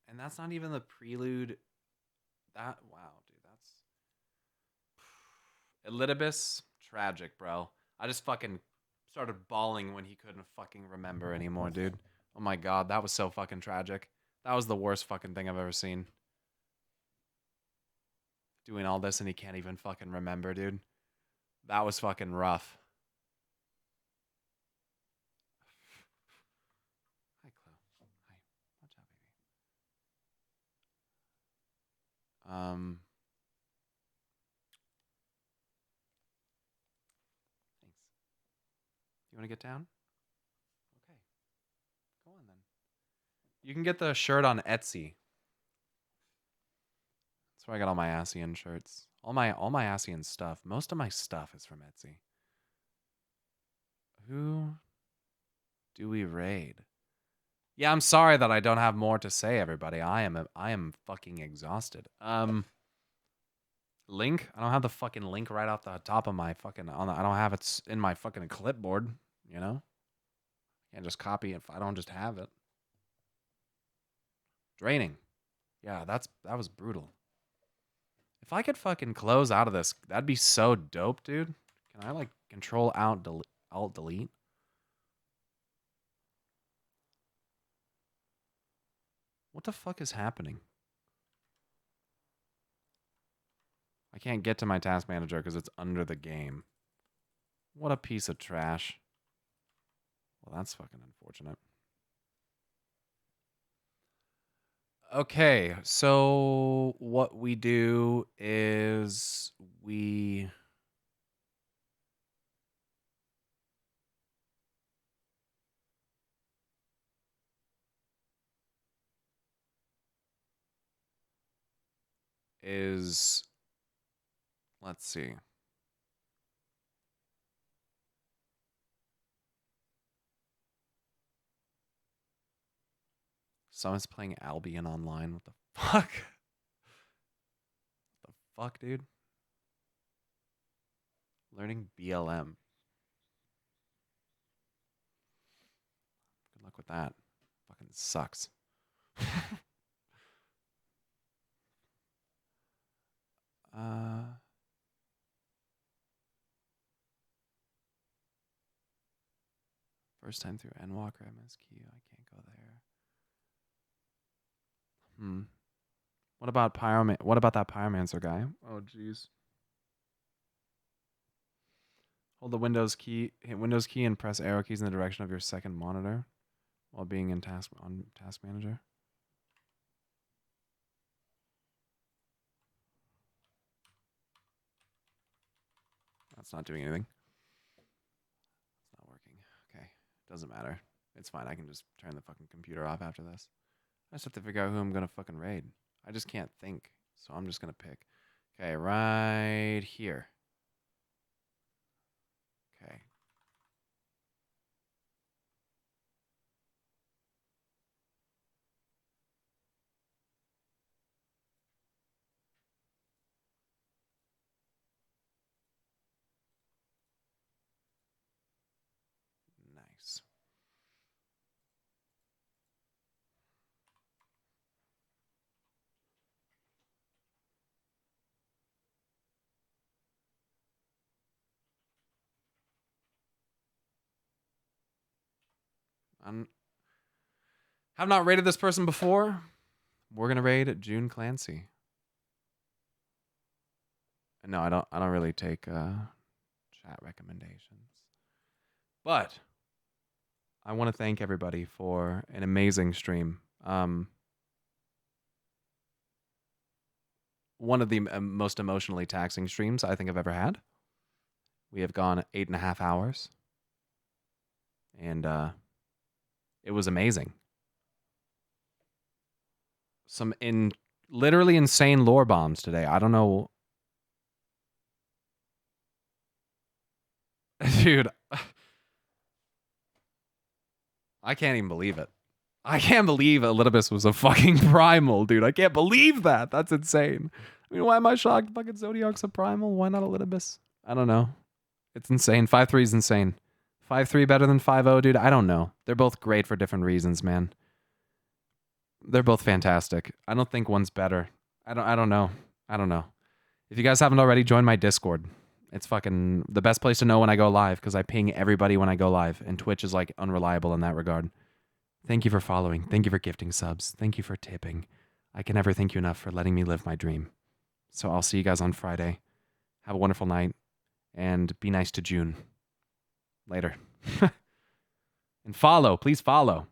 And that's not even the prelude. That... Wow, dude, that's... Elidibus, tragic, bro. I just fucking started bawling when he couldn't fucking remember anymore, dude. Oh my god, that was so fucking tragic. That was the worst fucking thing I've ever seen. Doing all this and he can't even fucking remember, dude. That was fucking rough. Hi, Chloe. Hi. What's up, baby? Thanks. You want to get down? Okay. Go on then. You can get the shirt on Etsy. That's where I got all my Asian shirts. All my Asian stuff. Most of my stuff is from Etsy. Who do we raid? Yeah, I'm sorry that I don't have more to say, everybody. I am fucking exhausted. Link? I don't have the fucking link right off the top of my fucking... I don't have it in my fucking clipboard, you know? I can't just copy it if I don't just have it. Draining. Yeah, that was brutal. If I could fucking close out of this, that'd be so dope, dude. Can I, like, Control Alt Delete? What the fuck is happening? I can't get to my task manager because it's under the game. What a piece of trash. Well, that's fucking unfortunate. Okay, so what we do is we... Let's see. Someone's playing Albion online. What the fuck? What the fuck, dude? Learning BLM. Good luck with that. Fucking sucks. First time through Endwalker MSQ. I can't go there. What about What about that Pyromancer guy? Oh, jeez. Hold the Windows key, hit Windows key, and press arrow keys in the direction of your second monitor while being in task manager. That's not doing anything. It's not working. Okay, doesn't matter. It's fine. I can just turn the fucking computer off after this. I just have to figure out who I'm gonna fucking raid. I just can't think, so I'm just gonna pick. Okay, right here. Okay. Nice. Have not raided this person before. We're gonna raid June Clancy. And no, I don't really take chat recommendations. But I want to thank everybody for an amazing stream. One of the most emotionally taxing streams I think I've ever had. We have gone 8.5 hours. And it was amazing. Some literally insane lore bombs today. I don't know. Dude. I can't even believe it. I can't believe Elidibus was a fucking primal, dude. I can't believe that. That's insane. I mean, why am I shocked? Fucking Zodiac's a primal. Why not Elidibus? I don't know. It's insane. 5-3 is insane. 5-3 better than 5-0, dude. I don't know. They're both great for different reasons, man. They're both fantastic. I don't think one's better. I don't know. I don't know. If you guys haven't already, join my Discord. It's fucking the best place to know when I go live because I ping everybody when I go live, and Twitch is like unreliable in that regard. Thank you for following. Thank you for gifting subs. Thank you for tipping. I can never thank you enough for letting me live my dream. So I'll see you guys on Friday. Have a wonderful night, and be nice to June. Later. And follow. Please follow.